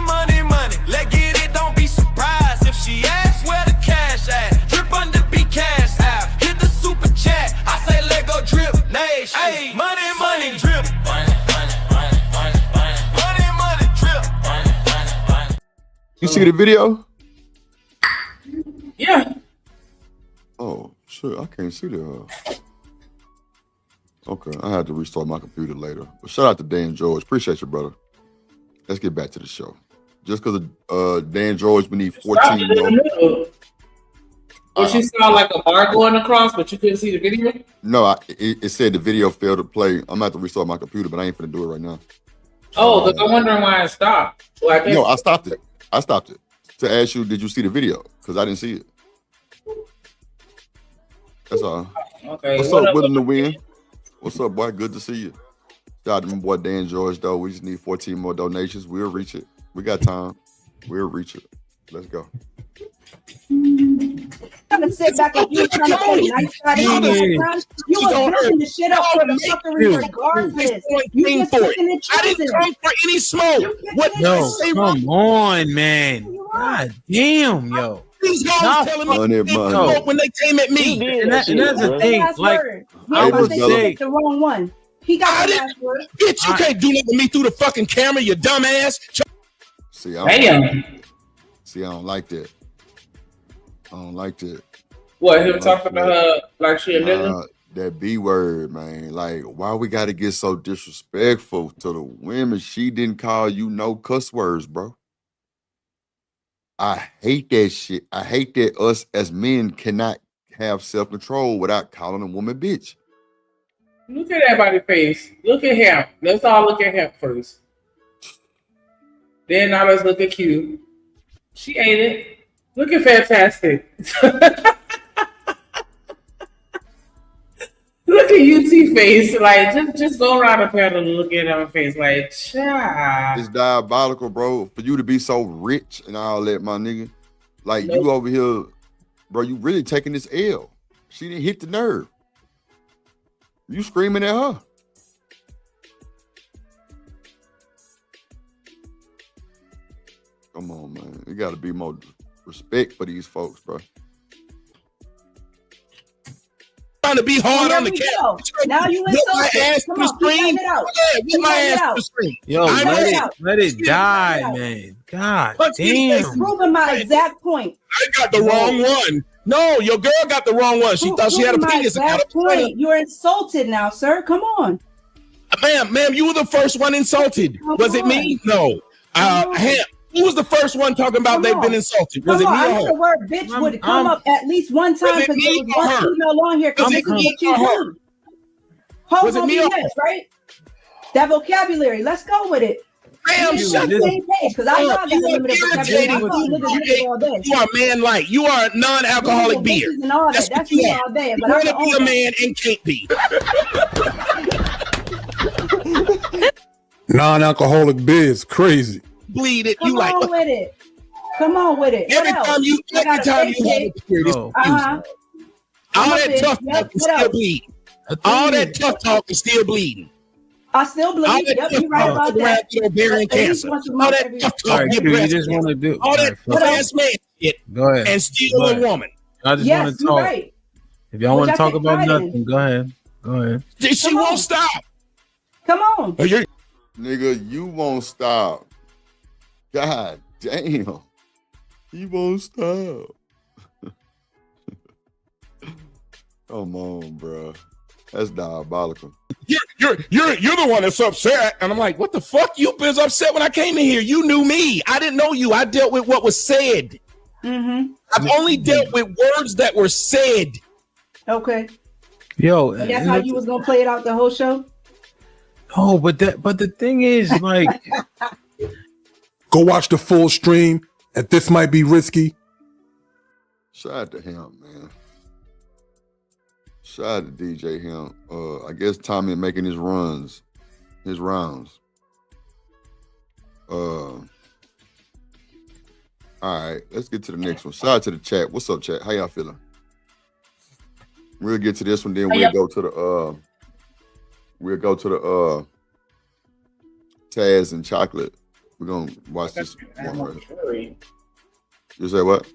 [SPEAKER 10] Let get it. Don't be surprised if she asks where the cash at. Drip on the beat cash app. Hit the super chat. I say let go drip. Nation. Hey, money, drip. Money, drip.
[SPEAKER 1] You see the video?
[SPEAKER 3] Yeah.
[SPEAKER 1] Oh, shit. I can't see the. Okay, I had to restart my computer later. But shout out to Dan George. Appreciate you, brother. Let's get back to the show. Just because of Dan George, we need 14 more.
[SPEAKER 3] But you saw like a bar going across, but you couldn't see the video?
[SPEAKER 1] No, it said the video failed to play. I'm going to have to restart my computer, but I ain't finna do it right now.
[SPEAKER 3] Oh, because I'm wondering why it stopped. Well,
[SPEAKER 1] No, I stopped it. To ask you, did you see the video? Because I didn't see it. That's all.
[SPEAKER 3] Okay.
[SPEAKER 1] What's up, Willing to Win? What's up, boy? Good to see you. Shout out to my boy Dan George, though. We just need 14 more donations. We'll reach it. We got time. We'll reach it. Let's go.
[SPEAKER 9] I'm gonna sit back and you trying to play nice shot in the background. You was building the shit up for the fuckery regardless. You just picking and
[SPEAKER 4] I didn't come for any smoke. What?
[SPEAKER 8] Yo, come on, man. God damn, yo.
[SPEAKER 4] These guys telling me
[SPEAKER 1] money.
[SPEAKER 4] When they came at me.
[SPEAKER 8] And that's the thing. Like,
[SPEAKER 9] I was saying the wrong one. He got the last word.
[SPEAKER 4] Bitch, you can't do nothing with me through the fucking camera, you dumbass.
[SPEAKER 1] See, I don't like that. I don't like that.
[SPEAKER 3] What, him talking to her like she a nigga?
[SPEAKER 1] That B word, man. Like, why we gotta get so disrespectful to the women? She didn't call you no cuss words, bro. I hate that shit. I hate that us as men cannot have self-control without calling a woman bitch.
[SPEAKER 3] Look at everybody's face. Look at him. Let's all look at him first. Then now let's look at Q. She ate it. Look at Fantastic. Look at UT face. Like, just go around the panel and look at her face. Like, child.
[SPEAKER 1] It's diabolical, bro. For you to be so rich and all that, my nigga. Like, you over here, bro, you really taking this L. She didn't hit the nerve. You screaming at her. Come on, man. You got to be more respect for these folks, bro.
[SPEAKER 4] Trying to be hard on the camera.
[SPEAKER 9] Now you insulted. Come on, get it out.
[SPEAKER 4] Get my ass to the screen.
[SPEAKER 8] Yo, let it die, man. God damn.
[SPEAKER 9] It's proving my exact point.
[SPEAKER 4] I got the wrong one. No, your girl got the wrong one. She thought she had a penis.
[SPEAKER 9] You're insulted now, sir. Come on.
[SPEAKER 4] Ma'am, you were the first one insulted. Was it me? No. Who was the first one talking about they've been insulted? Was it me or her?
[SPEAKER 9] I know the word bitch would come up at least one time because there was one female on here. Because this is what you do.
[SPEAKER 4] Was it me or her?
[SPEAKER 9] Right? That vocabulary. Let's go with it.
[SPEAKER 4] Ma'am, shut the
[SPEAKER 9] same page because I know I got limited vocabulary.
[SPEAKER 4] You are man-like. You are a non-alcoholic beer.
[SPEAKER 9] That's me all day.
[SPEAKER 4] But I'm to be a man and can't be.
[SPEAKER 5] Non-alcoholic beer is crazy.
[SPEAKER 4] Bleed it.
[SPEAKER 9] Come on with it. Come on with it.
[SPEAKER 4] Every time you have a period, all that tough talk is still bleeding. All that tough talk is still bleeding.
[SPEAKER 9] I still bleed. Yep, you're right about that.
[SPEAKER 4] Ovarian cancer. All that tough talk.
[SPEAKER 8] You just want to do
[SPEAKER 4] all that fast man shit.
[SPEAKER 8] Go ahead.
[SPEAKER 4] And steal a woman.
[SPEAKER 8] I just want to talk. If y'all want to talk about nothing, go ahead. Go ahead.
[SPEAKER 4] She won't stop.
[SPEAKER 9] Come on.
[SPEAKER 1] Nigga, you won't stop. God damn. He won't stop. Come on, bro. That's diabolical.
[SPEAKER 4] You're the one that's upset. And I'm like, what the fuck? You been upset when I came in here. You knew me. I didn't know you. I dealt with what was said.
[SPEAKER 9] Mm-hmm.
[SPEAKER 4] I've only dealt with words that were said.
[SPEAKER 9] Okay.
[SPEAKER 8] Yo,
[SPEAKER 9] And that's how you was gonna play it out the whole show?
[SPEAKER 8] Oh, but the thing is, like,
[SPEAKER 5] Go watch the full stream. And this might be risky.
[SPEAKER 1] Shout out to him, man. Shout out to DJ Him. I guess Tommy making his rounds. All right, let's get to the next one. Shout out to the chat. What's up, chat? How y'all feeling? We'll get to this one, then we'll go to the Taz and Chocolate. We're gonna watch this one right. You say what?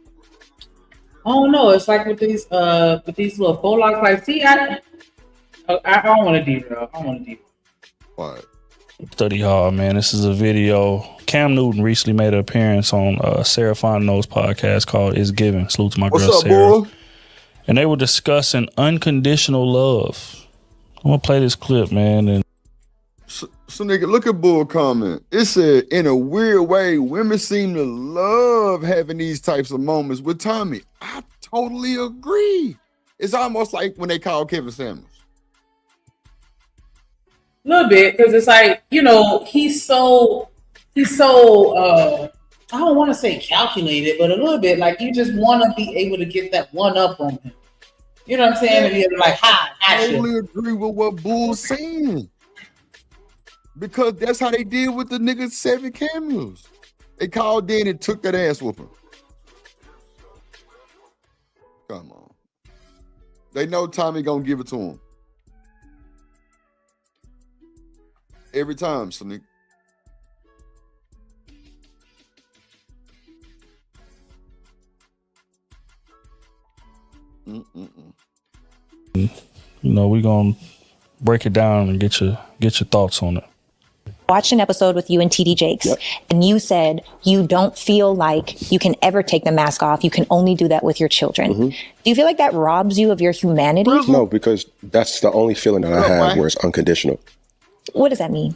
[SPEAKER 3] Oh no, it's like with these little faux locks. Like, see, I don't want to derail.
[SPEAKER 1] What?
[SPEAKER 12] Study hard, man. This is a video. Cam Newton recently made an appearance on Sarah Fontenot's podcast called It's Given. Salute to my girl Sarah. Boy? And they were discussing unconditional love. I'm gonna play this clip, man. And
[SPEAKER 1] so nigga, look at Bull comment. It said, in a weird way, women seem to love having these types of moments with Tommy. I totally agree. It's almost like when they call Kevin Samuels.
[SPEAKER 3] A little bit, because it's like, you know, he's so I don't want to say calculated, but a little bit like you just want to be able to get that one up on him. You know what I'm saying? And you're like,
[SPEAKER 1] I totally agree with what Bull's saying. Because that's how they did with the nigga 7 cameos. They called in and took that ass whooping. Come on. They know Tommy gonna give it to him. Every time, Sonic.
[SPEAKER 12] you know, we're gonna break it down and get your thoughts on it.
[SPEAKER 13] Watched an episode with you and TD Jakes, and you said you don't feel like you can ever take the mask off. You can only do that with your children. Do you feel like that robs you of your humanity?
[SPEAKER 14] No, because that's the only feeling that I have where it's unconditional.
[SPEAKER 13] What does that mean?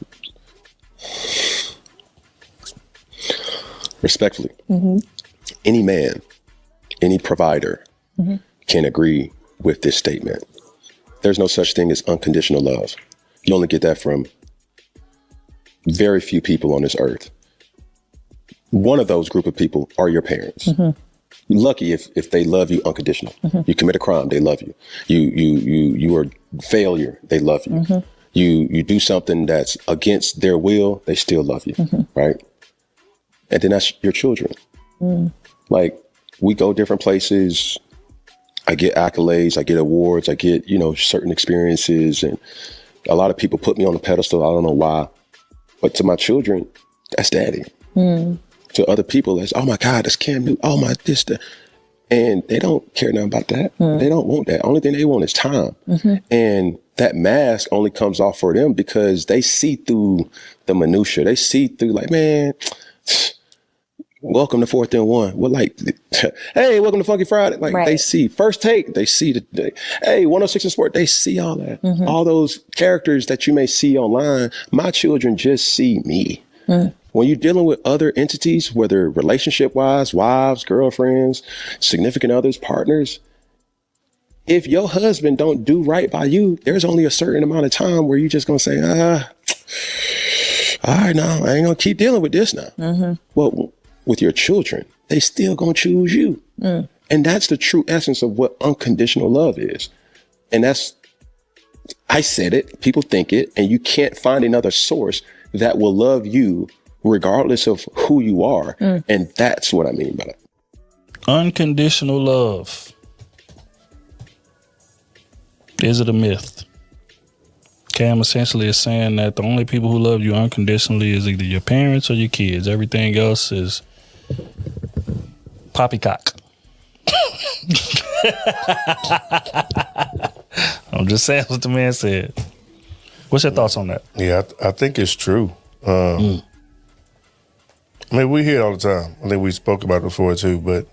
[SPEAKER 14] Respectfully, any man, any provider can agree with this statement. There's no such thing as unconditional love. You only get that from very few people on this earth. One of those group of people are your parents. Lucky if they love you unconditional. You commit a crime, they love you. You are failure, they love you. You do something that's against their will, they still love you, right? And then that's your children. Like, we go different places. I get accolades, I get awards, I get, certain experiences, and a lot of people put me on the pedestal. I don't know why. But to my children, that's daddy. To other people, that's, oh my God, that's Cam Newton. Oh my, this, that. And they don't care nothing about that. They don't want that. Only thing they want is time. And that mask only comes off for them because they see through the minutia. They see through like, man, welcome to 4th and 1. Well, like, hey, welcome to Funky Friday. Like, they see First Take. They see hey, 106 in Sport. They see all that. All those characters that you may see online. My children just see me. When you're dealing with other entities, whether relationship-wise, wives, girlfriends, significant others, partners, if your husband don't do right by you, there's only a certain amount of time where you're just going to say, all right, now I ain't going to keep dealing with this now. Well, with your children, they still going to choose you. And that's the true essence of what unconditional love is. And I said it, people think it, and you can't find another source that will love you regardless of who you are. And that's what I mean by that.
[SPEAKER 12] Unconditional love. Is it a myth? Cam essentially is saying that the only people who love you unconditionally is either your parents or your kids. Everything else is poppycock. I'm I'm just saying what the man said. What's your thoughts on that?
[SPEAKER 15] Yeah, I think it's true. I mean, we hear it all the time. I think we spoke about it before too. But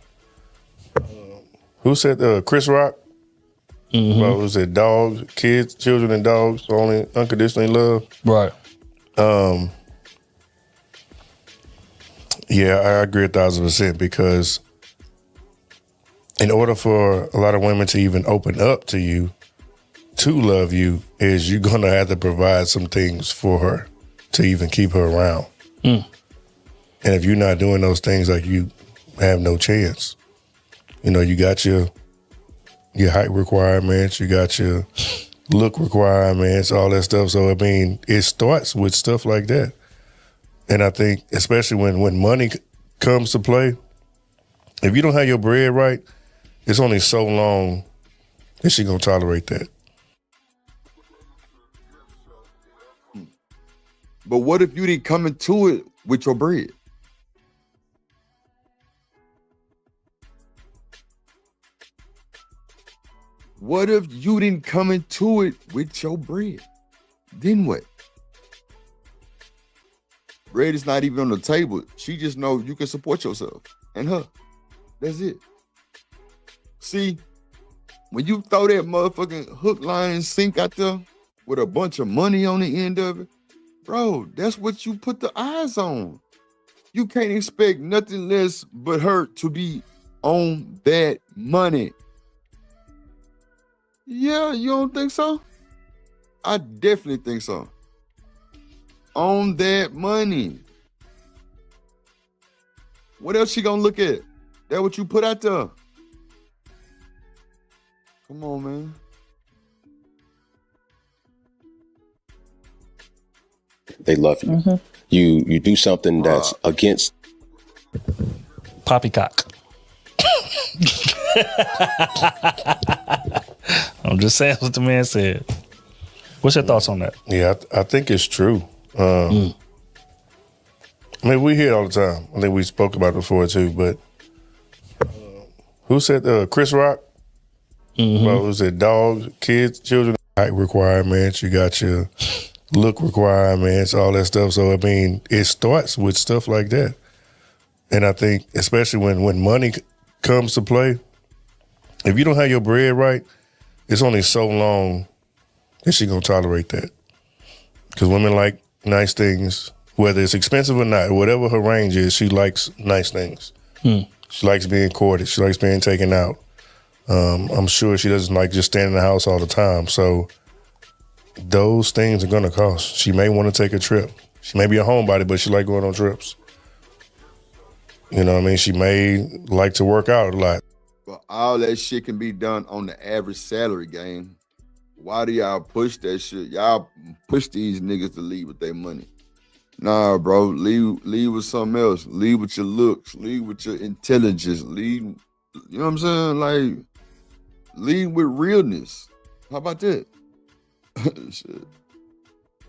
[SPEAKER 15] who said Chris Rock? Well, who said dogs, kids, children, and dogs only unconditionally love?
[SPEAKER 12] Right.
[SPEAKER 15] Yeah, I agree 1,000% because in order for a lot of women to even open up to you, to love you, is you're gonna have to provide some things for her to even keep her around. And if you're not doing those things, like, you have no chance. You know, you got your height requirements, you got your look requirements, all that stuff. So, I mean, it starts with stuff like that. And I think, especially when money comes to play, if you don't have your bread right, it's only so long that she gonna tolerate that.
[SPEAKER 1] But what if you didn't come into it with your bread? What if you didn't come into it with your bread? Then what? Bread is not even on the table. She just knows you can support yourself and her. That's it. See, when you throw that motherfucking hook, line, and sink out there with a bunch of money on the end of it, bro, that's what you put the eyes on. You can't expect nothing less but her to be on that money. Yeah, you don't think so? I definitely think so. On that money. What else she gonna look at? That what you put out there? Come on, man.
[SPEAKER 14] They love you. You do something that's against
[SPEAKER 12] poppycock. I'm just saying what the man said. What's your thoughts on that?
[SPEAKER 15] Yeah, I think it's true. I mean, we hear it all the time. I think we spoke about it before too. But who said Chris Rock? Well, who said dogs, kids, children, height requirements? You got your look requirements, all that stuff. So, I mean, it starts with stuff like that. And I think, especially when money comes to play, if you don't have your bread right, it's only so long that she gonna tolerate that. Because women like nice things, whether it's expensive or not, whatever her range is, she likes nice things. She likes being courted. She likes being taken out. I'm sure she doesn't like just staying in the house all the time. So those things are gonna cost. She may want to take a trip. She may be a homebody, but she like going on trips. You know what I mean? She may like to work out a lot.
[SPEAKER 1] But all that shit can be done on the average salary game. Why do y'all push that shit? Y'all push these niggas to leave with their money. Nah, bro, leave with something else. Leave with your looks. Leave with your intelligence. Leave, you know what I'm saying? Like, leave with realness. How about that? Shit.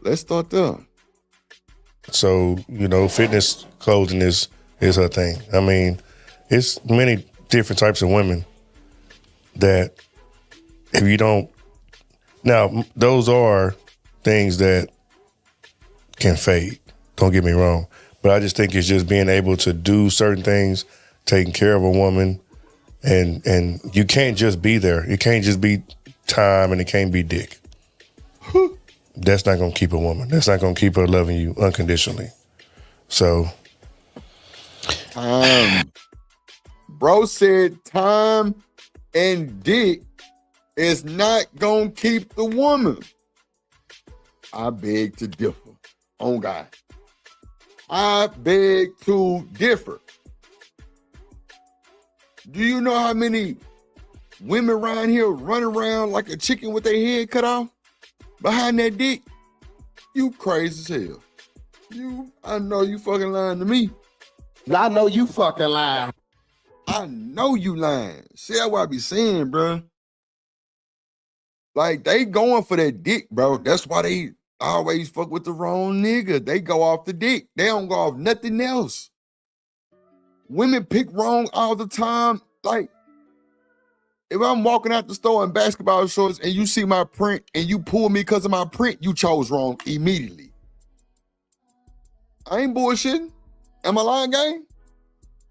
[SPEAKER 1] Let's start there.
[SPEAKER 15] So, you know, fitness clothing is her thing. I mean, it's many different types of women that if you don't, now those are things that can fade, don't get me wrong, but I just think it's just being able to do certain things, taking care of a woman, and you can't just be there. It can't just be time and it can't be dick. That's not gonna keep a woman. That's not gonna keep her loving you unconditionally. So
[SPEAKER 1] bro said time and dick is not gonna keep the woman. I beg to differ. On God. I beg to differ. Do you know how many women around here run around like a chicken with their head cut off behind that dick? You crazy as hell. I know you fucking lying to me.
[SPEAKER 2] I know you fucking lying.
[SPEAKER 1] I know you lying. See, that's what I be saying, bro. Like, they going for that dick, bro. That's why they always fuck with the wrong nigga. They go off the dick. They don't go off nothing else. Women pick wrong all the time. Like, If I'm walking out the store in basketball shorts and you see my print and you pull me because of my print, you chose wrong immediately. I ain't bullshitting. Am I lying, gang?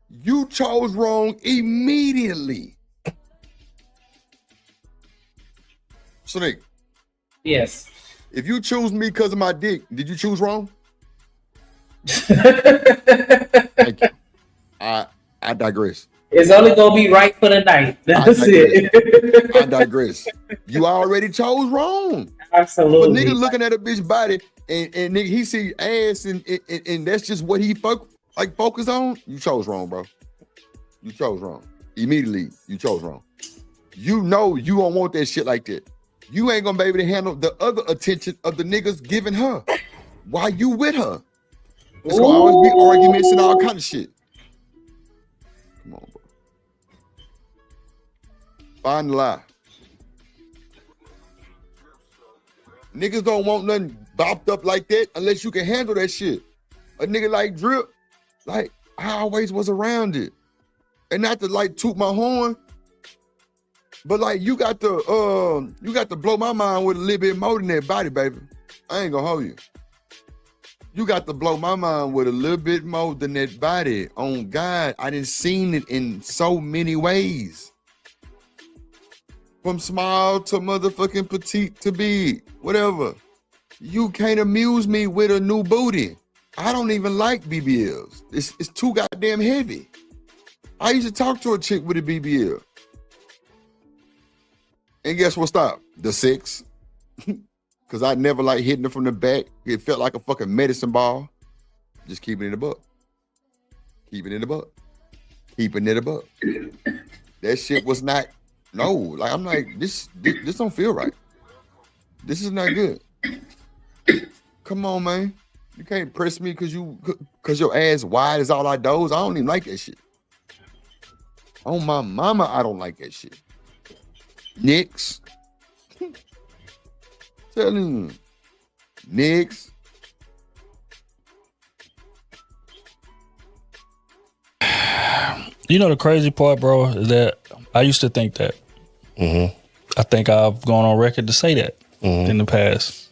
[SPEAKER 1] You chose wrong immediately. So, nigga.
[SPEAKER 3] Yes.
[SPEAKER 1] If you choose me because of my dick, did you choose wrong? Thank you. I digress.
[SPEAKER 3] It's only gonna be right for the night. That's it.
[SPEAKER 1] I digress. You already chose wrong.
[SPEAKER 3] Absolutely.
[SPEAKER 1] But nigga looking at a bitch body and nigga he see ass and that's just what he focus on. You chose wrong, bro. You chose wrong. Immediately, you chose wrong. You know you don't want that shit like that. You ain't gonna be able to handle the other attention of the niggas giving her while you with her. It's gonna always be arguments and all kind of shit. Come on, bro. Find the lie. Niggas don't want nothing bopped up like that unless you can handle that shit. A nigga like Drip, like I always was around it. And not to like toot my horn, but like you got to blow my mind with a little bit more than that body, baby. I ain't gonna hold you. You got to blow my mind with a little bit more than that body. On God, I done seen it in so many ways. From small to motherfucking petite to big, whatever. You can't amuse me with a new booty. I don't even like BBLs. It's too goddamn heavy. I used to talk to a chick with a BBL. And guess what stopped? The sex. Because I never like hitting her from the back. It felt like a fucking medicine ball. Just keeping it a buck. Keeping it a buck. Keeping it a buck. That shit was not, no. Like, I'm like, this don't feel right. This is not good. Come on, man. You can't press me because your ass wide as all I doze. I don't even like that shit. On my mama, I don't like that shit. Knicks. Telling you. Knicks.
[SPEAKER 12] You know the crazy part, bro, is that I used to think that.
[SPEAKER 15] Mm-hmm.
[SPEAKER 12] I think I've gone on record to say that in the past.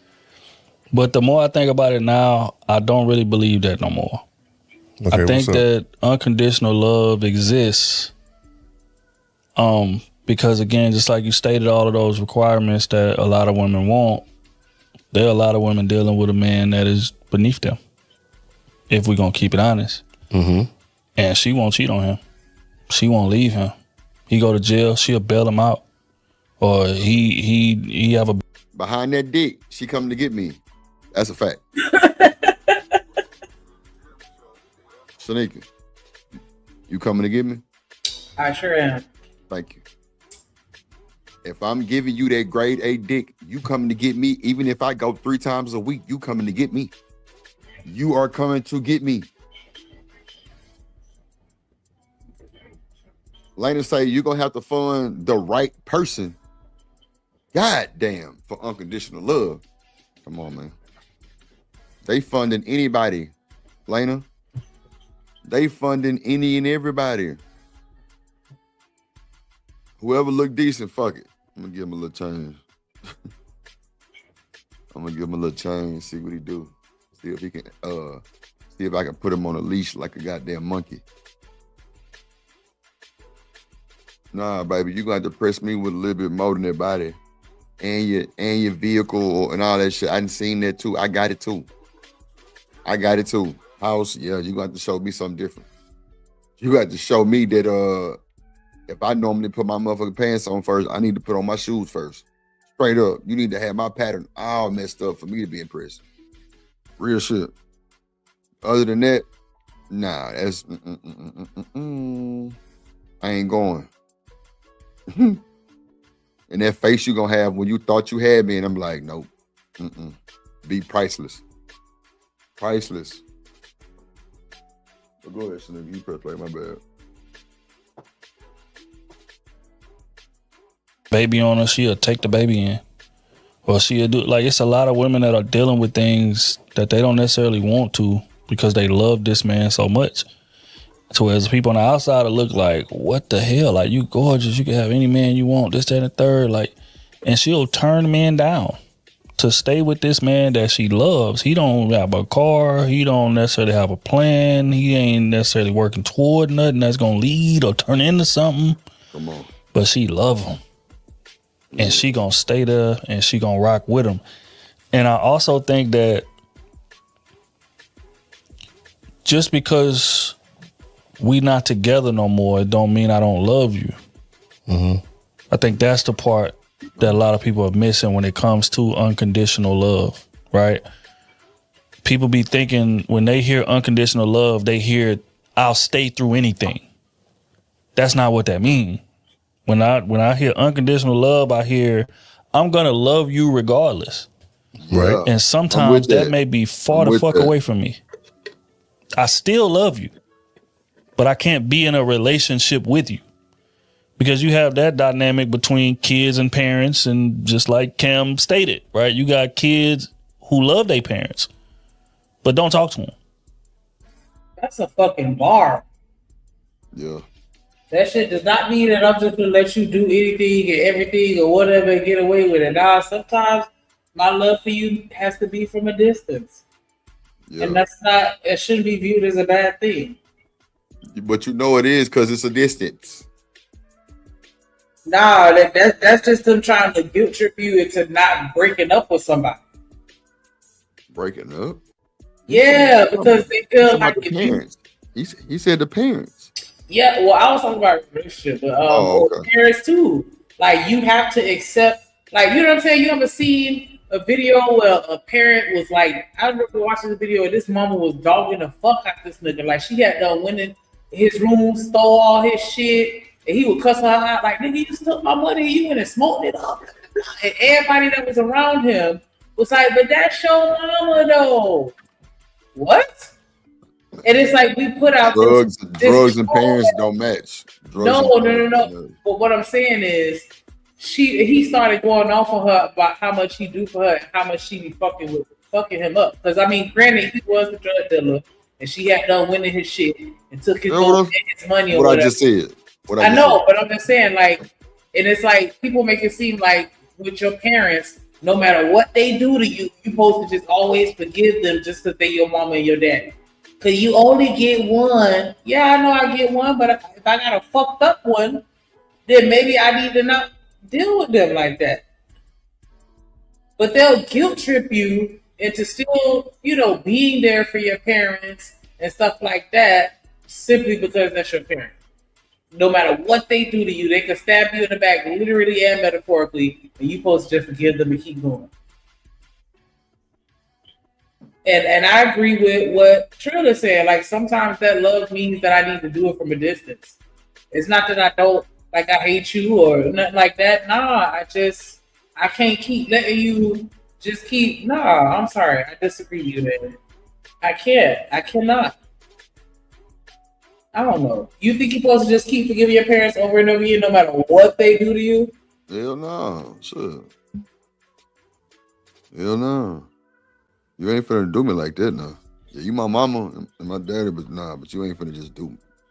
[SPEAKER 12] But the more I think about it now, I don't really believe that no more.
[SPEAKER 15] Okay,
[SPEAKER 12] I think that unconditional love exists because, again, just like you stated, all of those requirements that a lot of women want, there are a lot of women dealing with a man that is beneath them, if we're going to keep it honest.
[SPEAKER 15] Mm-hmm.
[SPEAKER 12] And she won't cheat on him. She won't leave him. He go to jail, she'll bail him out. Or he have a...
[SPEAKER 1] Behind that dick, she coming to get me. That's a fact. Shanika, you coming to get me?
[SPEAKER 3] I sure am.
[SPEAKER 1] Thank you. If I'm giving you that grade A dick, you coming to get me. Even if I go 3 times a week, you coming to get me. You are coming to get me. Lena say you're going to have to fund the right person. God damn, for unconditional love. Come on, man. They funding anybody, Lena. They funding any and everybody. Whoever look decent, fuck it. I'm gonna give him a little change. I'm gonna give him a little change, see what he do. See if he can see if I can put him on a leash like a goddamn monkey. Nah, baby, you gonna have to press me with a little bit more than that body. And your vehicle and all that shit. I done seen that too. I got it too. House, yeah, you got to show me something different. You got to show me that if I normally put my motherfucking pants on first, I need to put on my shoes first. Straight up. You need to have my pattern all messed up for me to be impressed. Real shit. Other than that, nah, that's I ain't going. And that face you gonna have when you thought you had me, and I'm like, nope. Be priceless. Priceless. But go ahead, Snoop. You press play, my bad.
[SPEAKER 12] Baby on her, she'll take the baby in. Or she'll do, like, it's a lot of women that are dealing with things that they don't necessarily want to because they love this man so much. So as people on the outside look like, what the hell? Like, you gorgeous, you can have any man you want, this, that, and the third. Like, and she'll turn men down to stay with this man that she loves. He don't have a car. He don't necessarily have a plan. He ain't necessarily working toward nothing that's gonna lead or turn into something.
[SPEAKER 1] Come on.
[SPEAKER 12] But she love him. And she gonna stay there and she gonna rock with him. And I also think that just because we not together no more, it don't mean I don't love you. I think that's the part that a lot of people are missing when it comes to unconditional love, right? People be thinking when they hear unconditional love, they hear I'll stay through anything. That's not what that means. When I hear unconditional love, I hear I'm gonna love you regardless.
[SPEAKER 15] Right.
[SPEAKER 12] And sometimes that may be far the fuck away from me. I still love you, but I can't be in a relationship with you. Because you have that dynamic between kids and parents, and just like Cam stated, right? You got kids who love their parents, but don't talk to them.
[SPEAKER 3] That's a fucking bar.
[SPEAKER 1] Yeah.
[SPEAKER 3] That shit does not mean that I'm just gonna let you do anything and everything or whatever and get away with it. Nah, sometimes my love for you has to be from a distance.
[SPEAKER 1] Yeah.
[SPEAKER 3] And it shouldn't be viewed as a bad thing.
[SPEAKER 1] But you know it is because it's a distance.
[SPEAKER 3] Nah, that's just them trying to guilt trip you into not breaking up with somebody.
[SPEAKER 1] Breaking up?
[SPEAKER 3] Yeah, because they feel like
[SPEAKER 1] the parents. He said the parents.
[SPEAKER 3] Yeah, well, I was talking about relationship, but
[SPEAKER 1] okay.
[SPEAKER 3] parents too. Like, you have to accept, like, you know what I'm saying? You ever seen a video where a parent was like, I remember watching the video and this mama was dogging the fuck out this nigga. Like, she had done went in his room, stole all his shit, and he would cuss her out like, nigga, you took my money, you went and smoked it up. And everybody that was around him was like, but that's your mama though. What? And it's like we put out
[SPEAKER 1] drugs and parents don't match.
[SPEAKER 3] No. But what I'm saying is, he started going off on her about how much he do for her and how much she be fucking him up. Because I mean, granted, he was a drug dealer and she had done winning his shit and took his money. Or whatever.
[SPEAKER 1] I just said.
[SPEAKER 3] I know, but I'm just saying, like, and it's like people make it seem like with your parents, no matter what they do to you, you supposed to just always forgive them just because they your mama and your daddy. Cause you only get one. Yeah, I know I get one, but if I got a fucked up one, then maybe I need to not deal with them like that. But they'll guilt trip you into still, being there for your parents and stuff like that, simply because that's your parent. No matter what they do to you, they can stab you in the back, literally and metaphorically, and you supposed to just forgive them and keep going. And I agree with what Trilla said. Like, sometimes that love means that I need to do it from a distance. It's not that I don't, like, I hate you or nothing like that. Nah, I can't keep letting you just keep. Nah, I'm sorry. I disagree with you, man. I cannot. I don't know. You think you're supposed to just keep forgiving your parents over and over again no matter what they do to you?
[SPEAKER 1] Hell no. Sure. Hell no. You ain't finna do me like that, nah. Yeah, you my mama and my daddy, but nah, but you ain't finna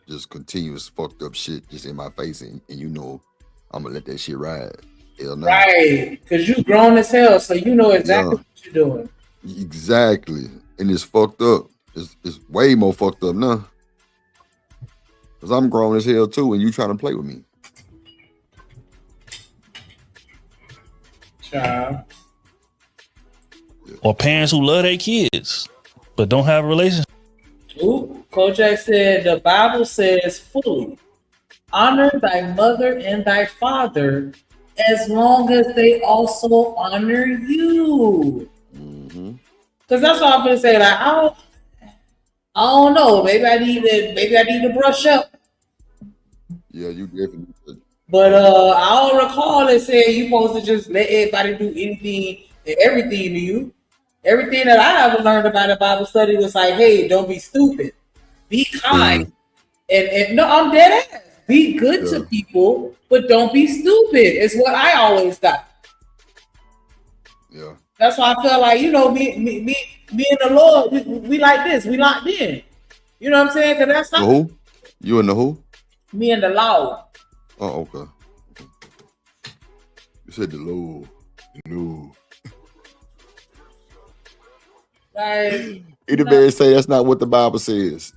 [SPEAKER 1] just continuous fucked up shit just in my face and I'm gonna let that shit ride. Hell no.
[SPEAKER 3] Right. Cause you grown as hell, so you know exactly what you're doing.
[SPEAKER 1] Exactly. And it's fucked up. It's way more fucked up now. Cause I'm grown as hell too, and you trying to play with me.
[SPEAKER 3] Child.
[SPEAKER 12] Or parents who love their kids but don't have a relationship.
[SPEAKER 3] Ooh, Kojak said the Bible says fully, honor thy mother and thy father as long as they also honor you. Cause that's what I'm gonna say. Like, I don't know. Maybe I need to brush up.
[SPEAKER 1] Yeah, you definitely should.
[SPEAKER 3] But I don't recall it saying you supposed to just let everybody do anything and everything to you. Everything that I ever learned about a Bible study was like, hey, don't be stupid. Be kind. And no, I'm dead ass. Be good to people, but don't be stupid. It's what I always got.
[SPEAKER 1] Yeah.
[SPEAKER 3] That's why I feel like, me and the Lord, we like this. We locked in. You know what I'm saying? Because that's not...
[SPEAKER 1] You and the who?
[SPEAKER 3] Me and the law.
[SPEAKER 1] Oh, okay. You said the law. No.
[SPEAKER 3] Like,
[SPEAKER 1] Either man say that's not what the Bible says.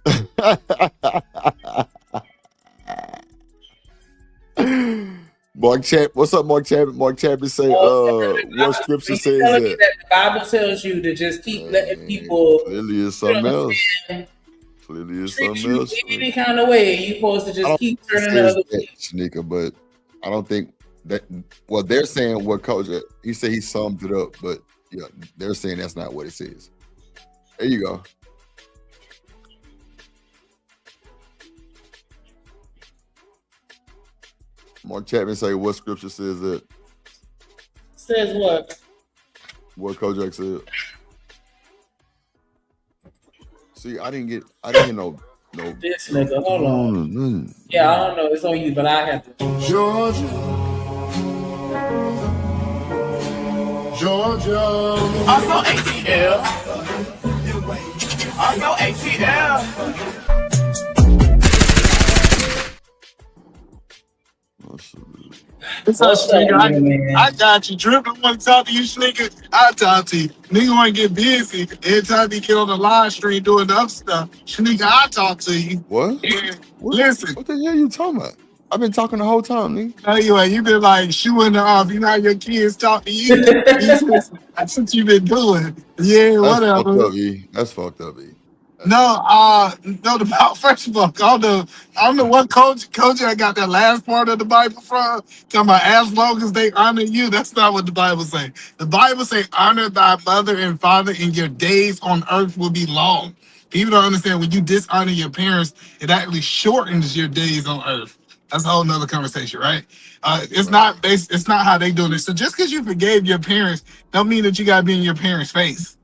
[SPEAKER 1] Mark Chap, what's up, Mark Chapman? Mark Chapman say, what scripture says
[SPEAKER 3] telling
[SPEAKER 1] that?
[SPEAKER 3] me that the Bible tells you to just keep letting people.
[SPEAKER 1] Clearly is something else. Clearly is
[SPEAKER 3] treat
[SPEAKER 1] something
[SPEAKER 3] you
[SPEAKER 1] else.
[SPEAKER 3] any kind of way. You're supposed to just keep turning the other way.
[SPEAKER 1] Shanika, but I don't think that. Well, they're saying what Coach. He said he summed it up, but yeah, they're saying that's not what it says. There you go. Mark Chapman say what scripture says that?
[SPEAKER 3] Says what?
[SPEAKER 1] What Kojak said. See, I didn't get no.
[SPEAKER 3] This nigga, hold on. Yeah, I don't know. It's on you, but I have to.
[SPEAKER 10] Georgia. Also ATL. Also ATL.
[SPEAKER 16] What's up, Sneaker? I got you. Drip, I want to talk to you, Sneaker. I'll talk to you. Nigga want to get busy. Every time he get on the live stream doing the other stuff, Sneaker, I'll talk to you.
[SPEAKER 1] What?
[SPEAKER 16] Listen.
[SPEAKER 1] What the hell you talking about? I've been talking the whole time, nigga.
[SPEAKER 16] Anyway, you been like shooing off. You know how your kids talk to you. That's what you been doing. Yeah, whatever.
[SPEAKER 1] Fucked up, E. That's fucked up, E.
[SPEAKER 16] No, first of all, I don't know what coach I got that last part of the Bible from. Talking about as long as they honor you. That's not what the Bible say. The Bible say honor thy mother and father, and your days on earth will be long. People don't understand when you dishonor your parents, it actually shortens your days on earth. That's a whole nother conversation, right? It's not how they doing it. So just because you forgave your parents, don't mean that you gotta be in your parents' face.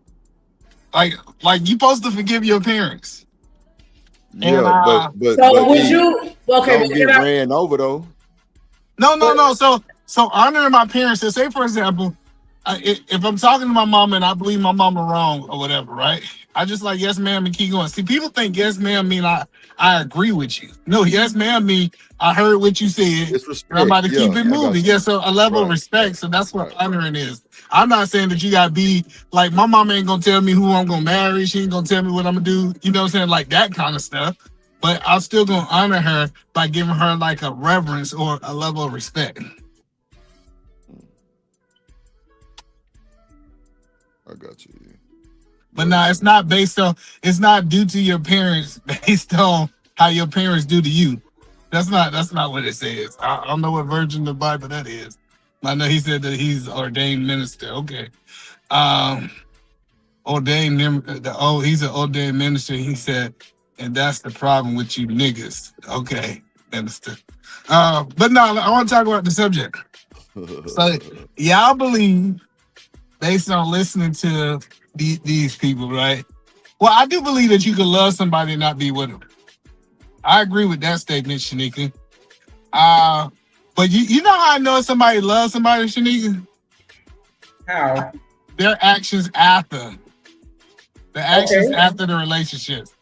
[SPEAKER 16] Like you supposed to forgive your parents.
[SPEAKER 1] Yeah,
[SPEAKER 16] and,
[SPEAKER 1] but
[SPEAKER 3] so would you? Okay,
[SPEAKER 1] don't get ran over though.
[SPEAKER 16] No. So honoring my parents. So say for example, if I'm talking to my mom and I believe my mama wrong or whatever, right? I just like yes, ma'am, and keep going. See, people think yes, ma'am mean I agree with you. No, yes, ma'am mean I heard what you said. I'm about to keep it moving. Yeah, so a level of respect. So that's what honoring is. I'm not saying that you gotta be like my mama ain't gonna tell me who I'm gonna marry. She ain't gonna tell me what I'm gonna do. You know what I'm saying? Like that kind of stuff. But I'm still gonna honor her by giving her like a reverence or a level of respect.
[SPEAKER 1] I got you.
[SPEAKER 16] But now it's not due to your parents based on how your parents do to you. That's not what it says. I don't know what version of the Bible that is. I know he said that he's ordained minister. Okay. He's an ordained minister. He said, and that's the problem with you niggas. Okay, minister. But no, I want to talk about the subject. So y'all believe, based on listening to these people, right? Well, I do believe that you can love somebody and not be with them. I agree with that statement, Shanika. But you know how I know somebody loves somebody, Shanika?
[SPEAKER 3] How?
[SPEAKER 16] Their actions after. The actions after the relationships.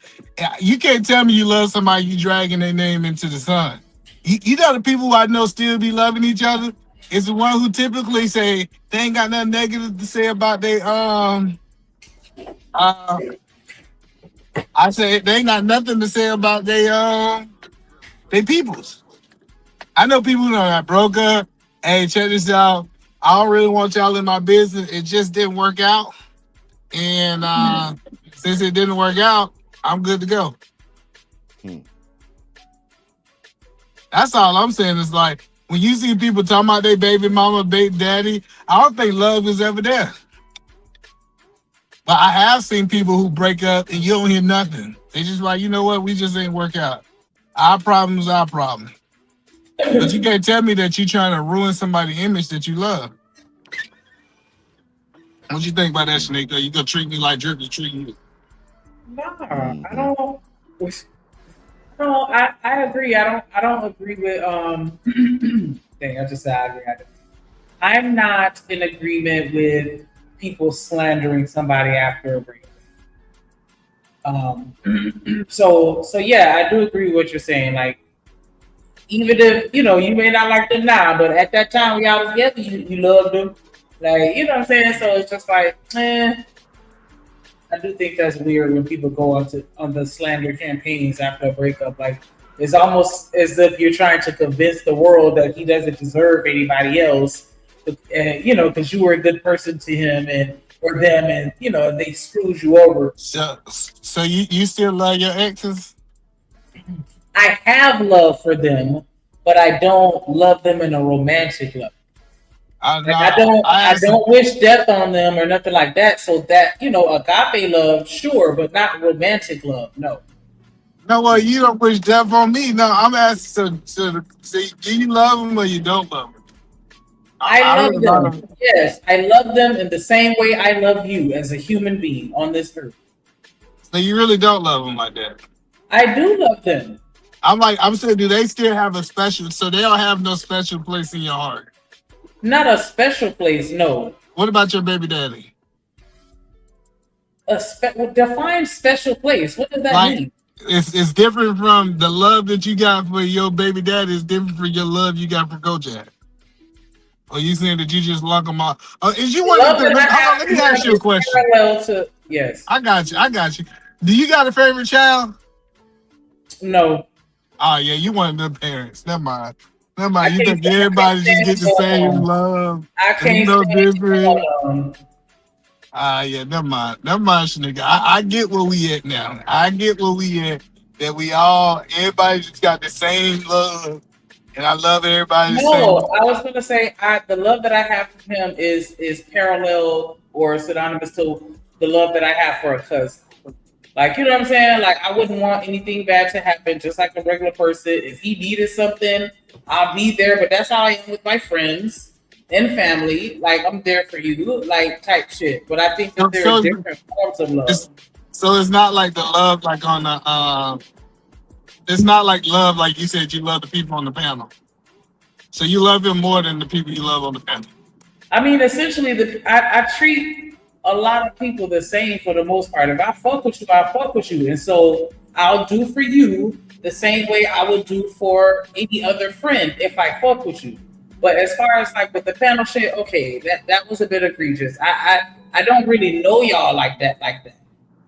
[SPEAKER 16] You can't tell me you love somebody, you dragging their name into the sun. You know the people who I know still be loving each other? It's the one who typically say they ain't got nothing negative to say about they I say they ain't got nothing to say about they peoples. I know people who got broke up. Hey, check this out. I don't really want y'all in my business. It just didn't work out. And since it didn't work out, I'm good to go. That's all I'm saying. Is like when you see people talking about their baby mama, baby daddy, I don't think love is ever there. But I have seen people who break up and you don't hear nothing. They just like, you know what? We just ain't work out. Our problem is our problem. But you can't tell me that you're trying to ruin somebody's image that you love. What you think about that, Shanika? You gonna treat me like Drip is treating you?
[SPEAKER 3] No, I don't. No, I agree. I don't agree with dang, I just said I agree. I'm not in agreement with people slandering somebody after a breakup. So yeah, I do agree with what you're saying. Like, even if you may not like them now, but at that time when y'all was together, you loved them. Like, you know what I'm saying? So it's just like, I do think that's weird when people go on the slander campaigns after a breakup. Like, it's almost as if you're trying to convince the world that he doesn't deserve anybody else, because you were a good person to him or them, and they screwed you over.
[SPEAKER 16] So you still love your exes?
[SPEAKER 3] I have love for them, but I don't love them in a romantic level. I don't wish death on them or nothing like that. So that agape love, sure, but not romantic love. No.
[SPEAKER 16] No, well, you don't wish death on me. No, I'm asking. So do you love them or you don't love them?
[SPEAKER 3] I love them. Yes, I love them in the same way I love you as a human being on this earth.
[SPEAKER 16] So you really don't love them like that?
[SPEAKER 3] I do love them.
[SPEAKER 16] I'm saying, do they still have a special? So they don't have no special place in your heart?
[SPEAKER 3] Not a special place, no.
[SPEAKER 16] What about your baby daddy?
[SPEAKER 3] Define special place. What does that mean?
[SPEAKER 16] It's different from the love that you got for your baby daddy. Is different from your love you got for Kojak. Or you saying that you just lock them off? Is you one of the? Let me ask you a question.
[SPEAKER 3] Yes,
[SPEAKER 16] I got you. Do you got a favorite child?
[SPEAKER 3] No.
[SPEAKER 16] Oh yeah, you one of them parents. Never mind. You think everybody just get the same love?
[SPEAKER 3] I can't
[SPEAKER 16] no different. Yeah, never mind, Shanika. I get where we at now. That everybody just got the same love, and I love everybody the same.
[SPEAKER 3] No, I was gonna say the love that I have for him is parallel or synonymous to the love that I have for a cousin. Like, you know what I'm saying? Like, I wouldn't want anything bad to happen, just like a regular person. If he needed something, I'll be there. But that's how I am with my friends and family. Like, I'm there for you, like, type shit. But I think that there are different forms of love.
[SPEAKER 16] So it's not like the love, like on the, it's not like love, like you said, you love the people on the panel. So you love him more than the people you love on the panel.
[SPEAKER 3] I mean, essentially, I treat a lot of people the same for the most part. If I fuck with you, I fuck with you. And so I'll do for you the same way I would do for any other friend if I fuck with you. But as far as like with the panel shit, okay, that was a bit egregious. I don't really know y'all like that.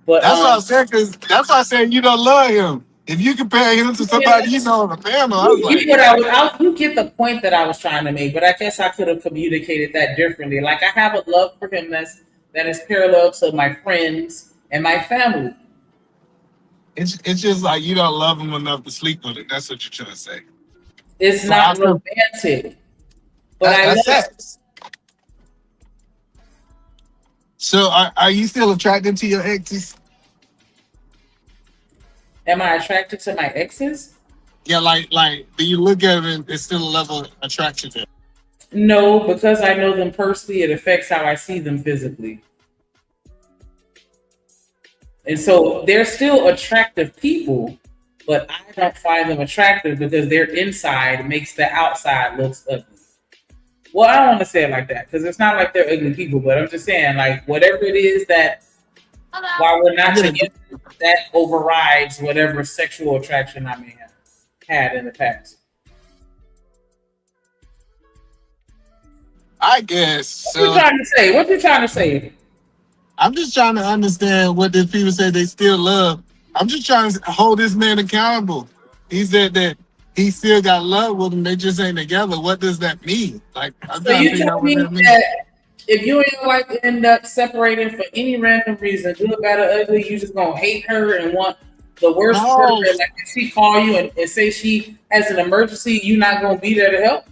[SPEAKER 3] But
[SPEAKER 16] that's what I said, because that's why I said you don't love him. If you compare him to somebody you know on the panel, I was like,
[SPEAKER 3] you get the point that I was trying to make, but I guess I could have communicated that differently. Like, I have a love for him that is parallel to my friends and my family.
[SPEAKER 16] It's just like you don't love him enough to sleep with it. That's what you're trying to say.
[SPEAKER 3] It's not romantic, but I love it.
[SPEAKER 16] So are you still attracted to your exes?
[SPEAKER 3] Am I attracted to my exes?
[SPEAKER 16] Yeah, like do you look at them and there's still a level of attraction there?
[SPEAKER 3] No, because I know them personally, it affects how I see them physically. And so they're still attractive people, but I don't find them attractive because their inside makes the outside look ugly. Well, I don't want to say it like that because it's not like they're ugly people, but I'm just saying, like, whatever it is that, while we're not together, that overrides whatever sexual attraction I may have had in the past.
[SPEAKER 16] I guess.
[SPEAKER 3] What you trying to say? What you trying to say?
[SPEAKER 16] I'm just trying to understand what these people say they still love. I'm just trying to hold this man accountable. He said that he still got love with him. They just ain't together. What does that mean? Like, I'm
[SPEAKER 3] so you tell me that if you and your wife end up separating for any random reason, good, bad, or ugly, you just gonna hate her and want the worst for her. Like, if she call you and say she has an emergency, you not gonna be there to help?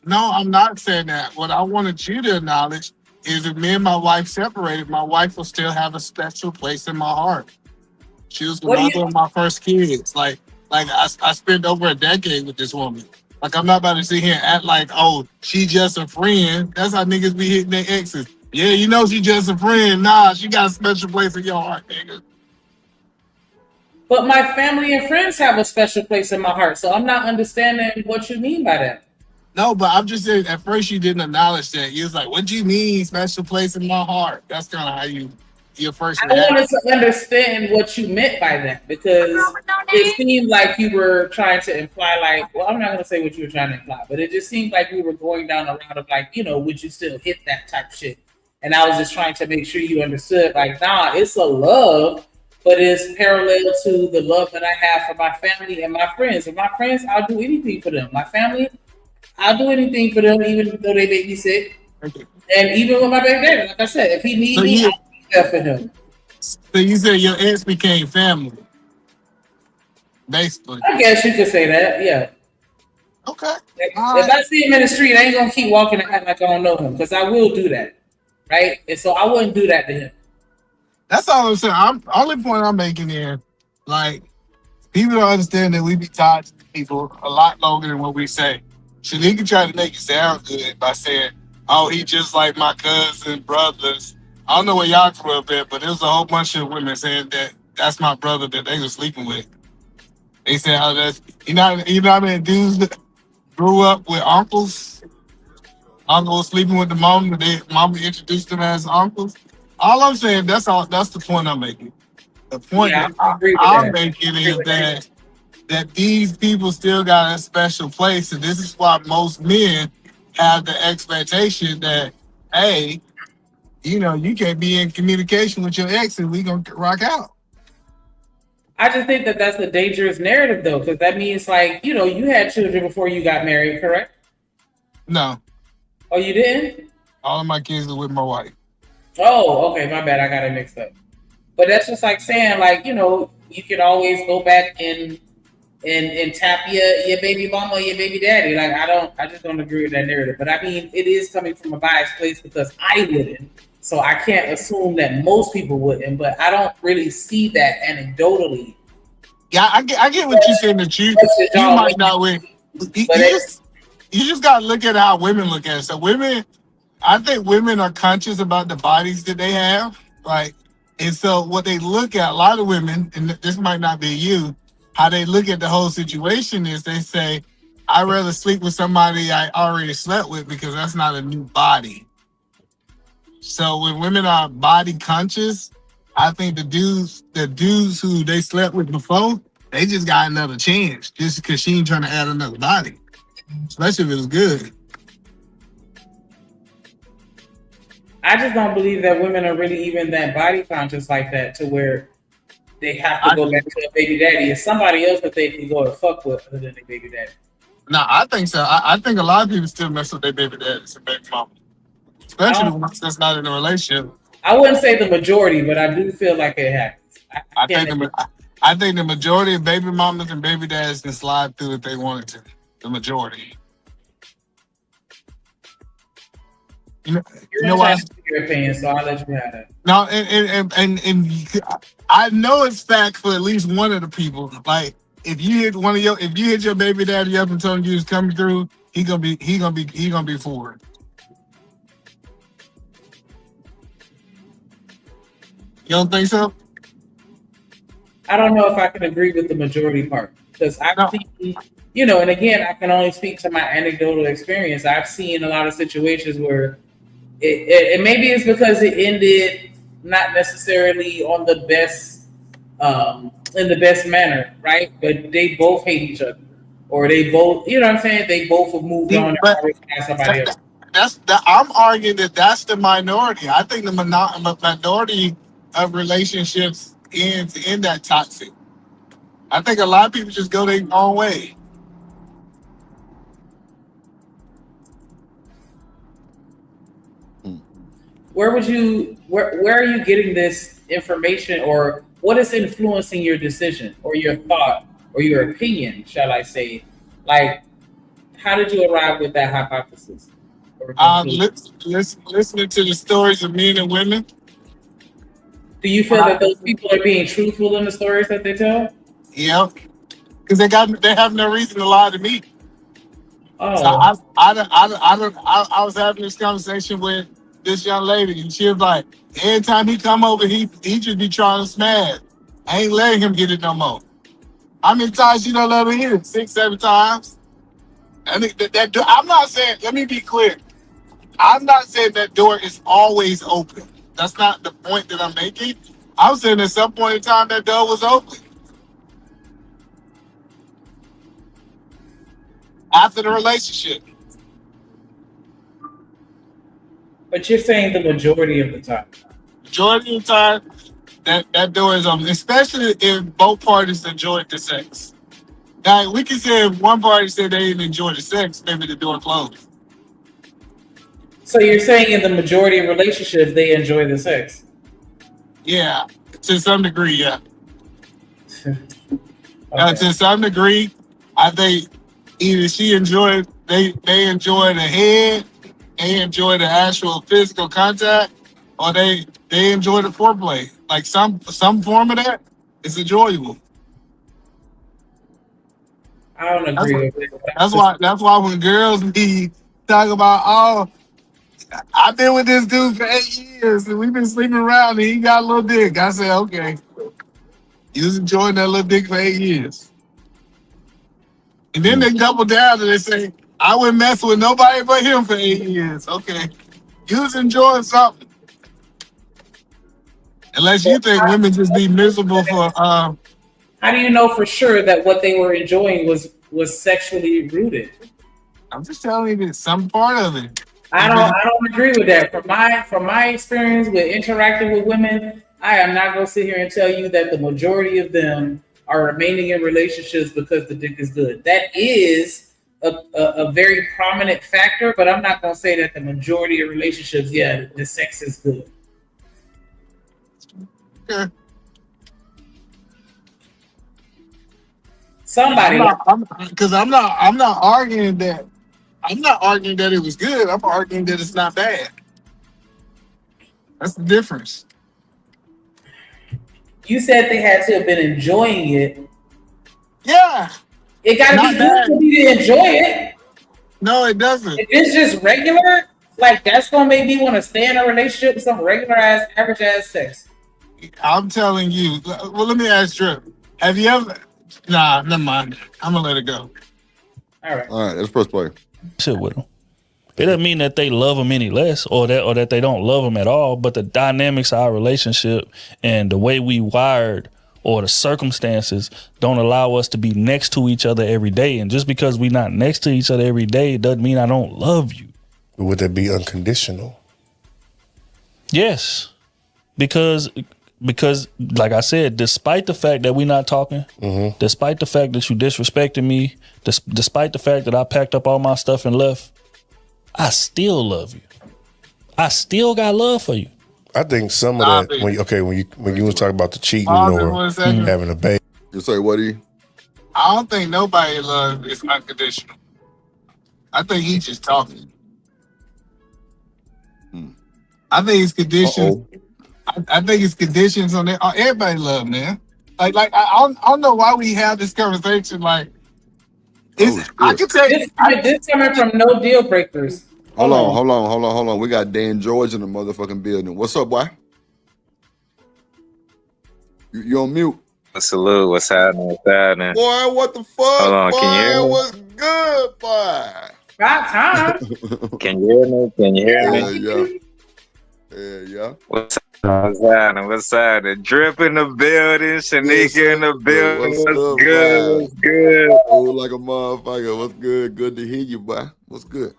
[SPEAKER 16] No, I'm not saying that. What I wanted you to acknowledge is if me and my wife separated, my wife will still have a special place in my heart. She was the mother of my first kids. Like I spent over a decade with this woman. Like, I'm not about to sit here and act like, oh, she just a friend. That's how niggas be hitting their exes. Yeah, you know she just a friend. Nah, she got a special place in your heart, nigga.
[SPEAKER 3] But my family and friends have a special place in my heart, so I'm not understanding what you mean by that.
[SPEAKER 16] No, but I'm just saying, at first you didn't acknowledge that. You was like, what do you mean special place in my heart? That's kind of how you your first
[SPEAKER 3] I
[SPEAKER 16] reaction?
[SPEAKER 3] wanted to understand what you meant by that because it seemed like you were trying to imply, like, well, I'm not going to say what you were trying to imply, but it just seemed like we were going down a route of, like, you know, would you still hit that type shit? And I was just trying to make sure you understood, like, nah, it's a love, but it's parallel to the love that I have for my family and my friends. And my friends, I'll do anything for them. My family, I'll do anything for them, even though they make me sick. And even with my baby daddy, like I said, if he needs me, I'll be there for him.
[SPEAKER 16] So you said your ex became family, basically.
[SPEAKER 3] I guess you could say that, yeah.
[SPEAKER 16] Okay.
[SPEAKER 3] If I see him in the street, I ain't gonna keep walking and act like I don't know him, because I will do that, right? And so I wouldn't do that to him.
[SPEAKER 16] That's all I'm saying. Only point I'm making here, like, people don't understand that we be tied to people a lot longer than what we say. Shanika tried to make it sound good by saying, oh, he just like my cousin, brothers. I don't know where y'all grew up at, but there was a whole bunch of women saying that that's my brother that they were sleeping with. They said how that's, you know how many dudes that grew up with uncles? Uncle was sleeping with the mom, but mama introduced them as uncles. All I'm saying, that's the point I'm making. The point that I'm making is that these people still got a special place, and this is why most men have the expectation that, hey, you know, you can't be in communication with your ex and we gonna rock out.
[SPEAKER 3] I just think that that's a dangerous narrative, though, because that means, like, you know, you had children before you got married, correct?
[SPEAKER 16] No.
[SPEAKER 3] Oh, you didn't?
[SPEAKER 16] All of my kids are with my wife.
[SPEAKER 3] Oh, okay, my bad. I got it mixed up. But that's just like saying, like, you know, you can always go back and tap your baby mama or your baby daddy. Like, I just don't agree with that narrative. But I mean, it is coming from a biased place because I wouldn't. So I can't assume that most people wouldn't, but I don't really see that anecdotally.
[SPEAKER 16] Yeah, I get what you're saying, that you might not win. You just gotta look at how women look at it. So women, I think women are conscious about the bodies that they have. Like, and so what they look at, a lot of women, and this might not be you, how they look at the whole situation is they say, I'd rather sleep with somebody I already slept with because that's not a new body. So when women are body conscious, I think the dudes who they slept with before, they just got another chance just because she ain't trying to add another body, especially if it was good.
[SPEAKER 3] I just don't believe that women are really even that body conscious like that to where they have to go back to a baby daddy. It's somebody else that they can go and fuck with other than their baby daddy.
[SPEAKER 16] No, I think so. I think a lot of people still mess with their baby daddies and baby mama, especially the ones that's not in a relationship.
[SPEAKER 3] I wouldn't say the majority, but I do feel like it happens.
[SPEAKER 16] I think the majority of baby mamas and baby dads can slide through if they wanted to. The majority. You know why?
[SPEAKER 3] Your opinion, so I'll let you have that.
[SPEAKER 16] No, and I know it's fact for at least one of the people. Like, if you hit your baby daddy up and told him you was coming through, he gonna be for it. You don't think so?
[SPEAKER 3] I don't know if I can agree with the majority part because I've seen, you know, and again, I can only speak to my anecdotal experience. I've seen a lot of situations where it maybe it's because it ended not necessarily on the best, in the best manner, right? But they both hate each other, or they both, you know what I'm saying? They both have moved on and always had somebody else.
[SPEAKER 16] I'm arguing that that's the minority. I think the minority of relationships ends in that toxic. I think a lot of people just go their own way.
[SPEAKER 3] Where are you getting this information, or what is influencing your decision or your thought or your opinion, shall I say? Like, how did you arrive with that hypothesis?
[SPEAKER 16] Listening to the stories of men and women.
[SPEAKER 3] Do you feel that those people are being truthful in the stories that they tell?
[SPEAKER 16] Yeah, because they have no reason to lie to me.
[SPEAKER 3] Oh.
[SPEAKER 16] So I was having this conversation with this young lady, and she was like, every time he come over, he just be trying to smash. I ain't letting him get it no more. How many times you don't let him hit it? 6, 7 times? I think I'm not saying, let me be clear. I'm not saying that door is always open. That's not the point that I'm making. I'm saying at some point in time that door was open. After the relationship.
[SPEAKER 3] But you're saying the majority of the time.
[SPEAKER 16] Majority of the time, that door is open, especially if both parties enjoyed the sex. Now, we can say if one party said they didn't enjoy the sex, maybe the door closed.
[SPEAKER 3] So you're saying in the majority of relationships, they enjoy the sex?
[SPEAKER 16] Yeah, to some degree, yeah. To some degree, I think either they enjoy the head, they enjoy the actual physical contact, or they enjoy the foreplay. Like some form of that is enjoyable.
[SPEAKER 3] I don't agree with it.
[SPEAKER 16] That's why when girls be talking about, oh, I've been with this dude for 8 years and we've been sleeping around and he got a little dick. I say, okay. You was enjoying that little dick for 8 years. And then they double down and they say, I wouldn't mess with nobody but him for 8 years. Okay. You was enjoying something. Unless you think women just be miserable for
[SPEAKER 3] how do you know for sure that what they were enjoying was sexually rooted?
[SPEAKER 16] I'm just telling you that some part of it.
[SPEAKER 3] I don't agree with that. From my experience with interacting with women, I am not gonna sit here and tell you that the majority of them are remaining in relationships because the dick is good. That is a very prominent factor, but I'm not gonna say that the majority of relationships, yeah, the sex is good.
[SPEAKER 16] Okay.
[SPEAKER 3] Somebody,
[SPEAKER 16] because I'm not arguing that. I'm not arguing that it was good. I'm arguing that it's not bad. That's the difference.
[SPEAKER 3] You said they had to have been enjoying it.
[SPEAKER 16] Yeah.
[SPEAKER 3] It gotta be good for you to enjoy it.
[SPEAKER 16] No, it doesn't.
[SPEAKER 3] If it's just regular, like that's gonna make me want to stay in a relationship with some regular ass, average ass sex.
[SPEAKER 16] I'm telling you. Well, let me ask Drip. Have you ever? Nah, never mind. I'm gonna let it go.
[SPEAKER 3] All right.
[SPEAKER 1] All right, let's press play.
[SPEAKER 12] Shit with them. It doesn't mean that they love them any less or that they don't love them at all, but the dynamics of our relationship and the way we wired or the circumstances don't allow us to be next to each other every day. And just because we're not next to each other every day, it doesn't mean I don't love you.
[SPEAKER 15] Would that be unconditional?
[SPEAKER 12] Yes. Because like I said, despite the fact that we're not talking, despite the fact that you disrespected me, despite the fact that I packed up all my stuff and left, I still love you. I still got love for you.
[SPEAKER 15] I think some of that when you was talking about the cheating or having a baby.
[SPEAKER 1] You say what?
[SPEAKER 16] I don't think nobody love is unconditional. I think he's just talking. I think it's conditions. I think it's conditions on that. Everybody love, man. Like I don't know why we have this conversation. Like, I can tell you
[SPEAKER 3] this coming from no deal breakers.
[SPEAKER 1] Hold on. We got Dan George in the motherfucking building. What's up, boy? You on mute?
[SPEAKER 17] Salute. What's happening?
[SPEAKER 1] Boy, what the fuck?
[SPEAKER 17] Hold on,
[SPEAKER 1] boy?
[SPEAKER 17] can you hear me?
[SPEAKER 1] What's good, boy?
[SPEAKER 3] About time.
[SPEAKER 17] Can you hear me? Can you hear me?
[SPEAKER 1] Yeah.
[SPEAKER 17] What's happening? What's happening? Drip in the building, Shanika in the building. What's good? What's good?
[SPEAKER 1] Oh, like a motherfucker. What's good? Good to hear you, boy. What's good?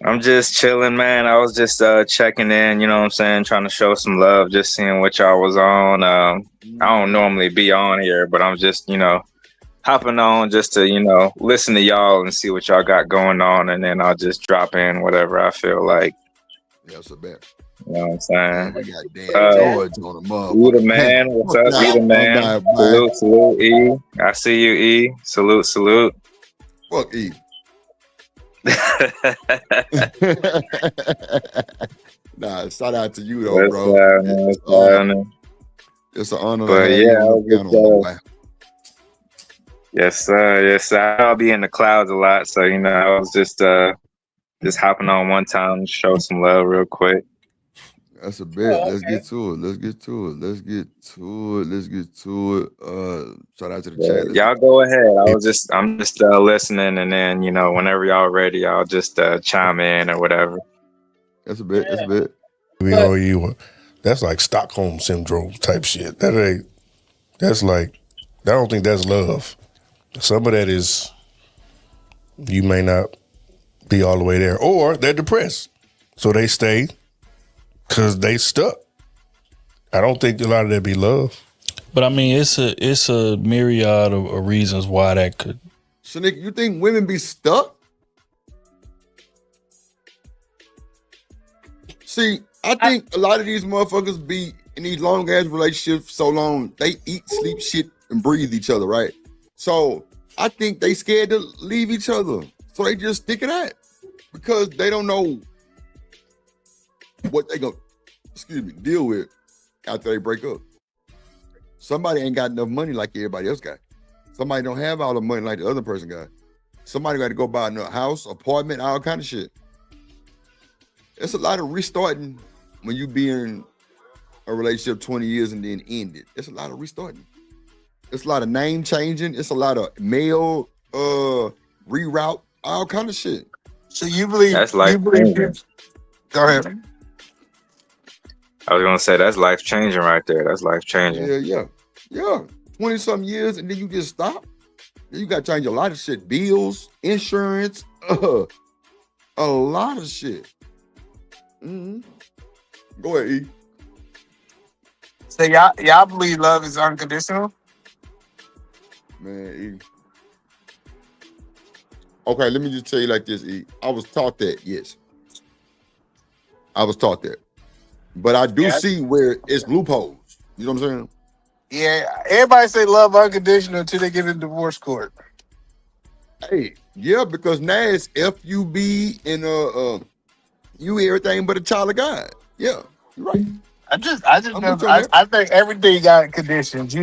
[SPEAKER 17] I'm just chilling, man. I was just checking in, you know what I'm saying? Trying to show some love, just seeing what y'all was on. I don't normally be on here, but I'm just, hopping on just to, listen to y'all and see what y'all got going on. And then I'll just drop in whatever I feel like.
[SPEAKER 1] Yeah, that's a bet.
[SPEAKER 17] You know what I'm saying?
[SPEAKER 1] We got Dan George on the mug.
[SPEAKER 17] You the man. What's up, you the man? Salute, E. I see you, E. Salute.
[SPEAKER 1] Fuck E. Nah, shout out to you though, bro. It's an honor.
[SPEAKER 17] But yeah, yes, sir. I'll be in the clouds a lot, so I was just hopping on one time to show some love real quick.
[SPEAKER 1] That's a bet. Let's get to it. Shout out to the chat.
[SPEAKER 17] Y'all go ahead. I'm just listening, and then whenever y'all ready, I'll just chime in or whatever.
[SPEAKER 1] That's a bet.
[SPEAKER 15] We owe you. That's like Stockholm syndrome type shit. That's like, I don't think that's love. Some of that is, you may not be all the way there, or they're depressed, so they stay because they stuck. I don't think a lot of that be love.
[SPEAKER 12] But I mean, it's a myriad of reasons why that could.
[SPEAKER 1] Shanique, you think women be stuck? See, I think a lot of these motherfuckers be in these long ass relationships so long, they eat, sleep, shit, and breathe each other, right? So I think they scared to leave each other. So they just stick it out because they don't know what they gonna, deal with after they break up. Somebody ain't got enough money like everybody else got. Somebody don't have all the money like the other person got. Somebody got to go buy a house, apartment, all kind of shit. It's a lot of restarting when you be in a relationship 20 years and then end it. It's a lot of restarting. It's a lot of name changing. It's a lot of mail reroute, all kind of shit.
[SPEAKER 16] So you believe
[SPEAKER 17] that's life changing.
[SPEAKER 16] Go ahead.
[SPEAKER 17] I was gonna say that's life changing right there. That's life changing.
[SPEAKER 1] Yeah. 20-something years and then you just stop. Then you got to change a lot of shit. Bills, insurance, a lot of shit. Mm-hmm. Go ahead, E.
[SPEAKER 16] So y'all believe love is unconditional?
[SPEAKER 1] Man, E. Okay, let me just tell you like this, E. I was taught that, yes. I was taught that. But I do see where it's loopholes. You know what I'm saying?
[SPEAKER 16] Yeah, everybody say love unconditional until they get in divorce court.
[SPEAKER 1] Hey, yeah, because now it's FUB and you everything but a child of God. Yeah, you're right.
[SPEAKER 16] I think everything got conditions.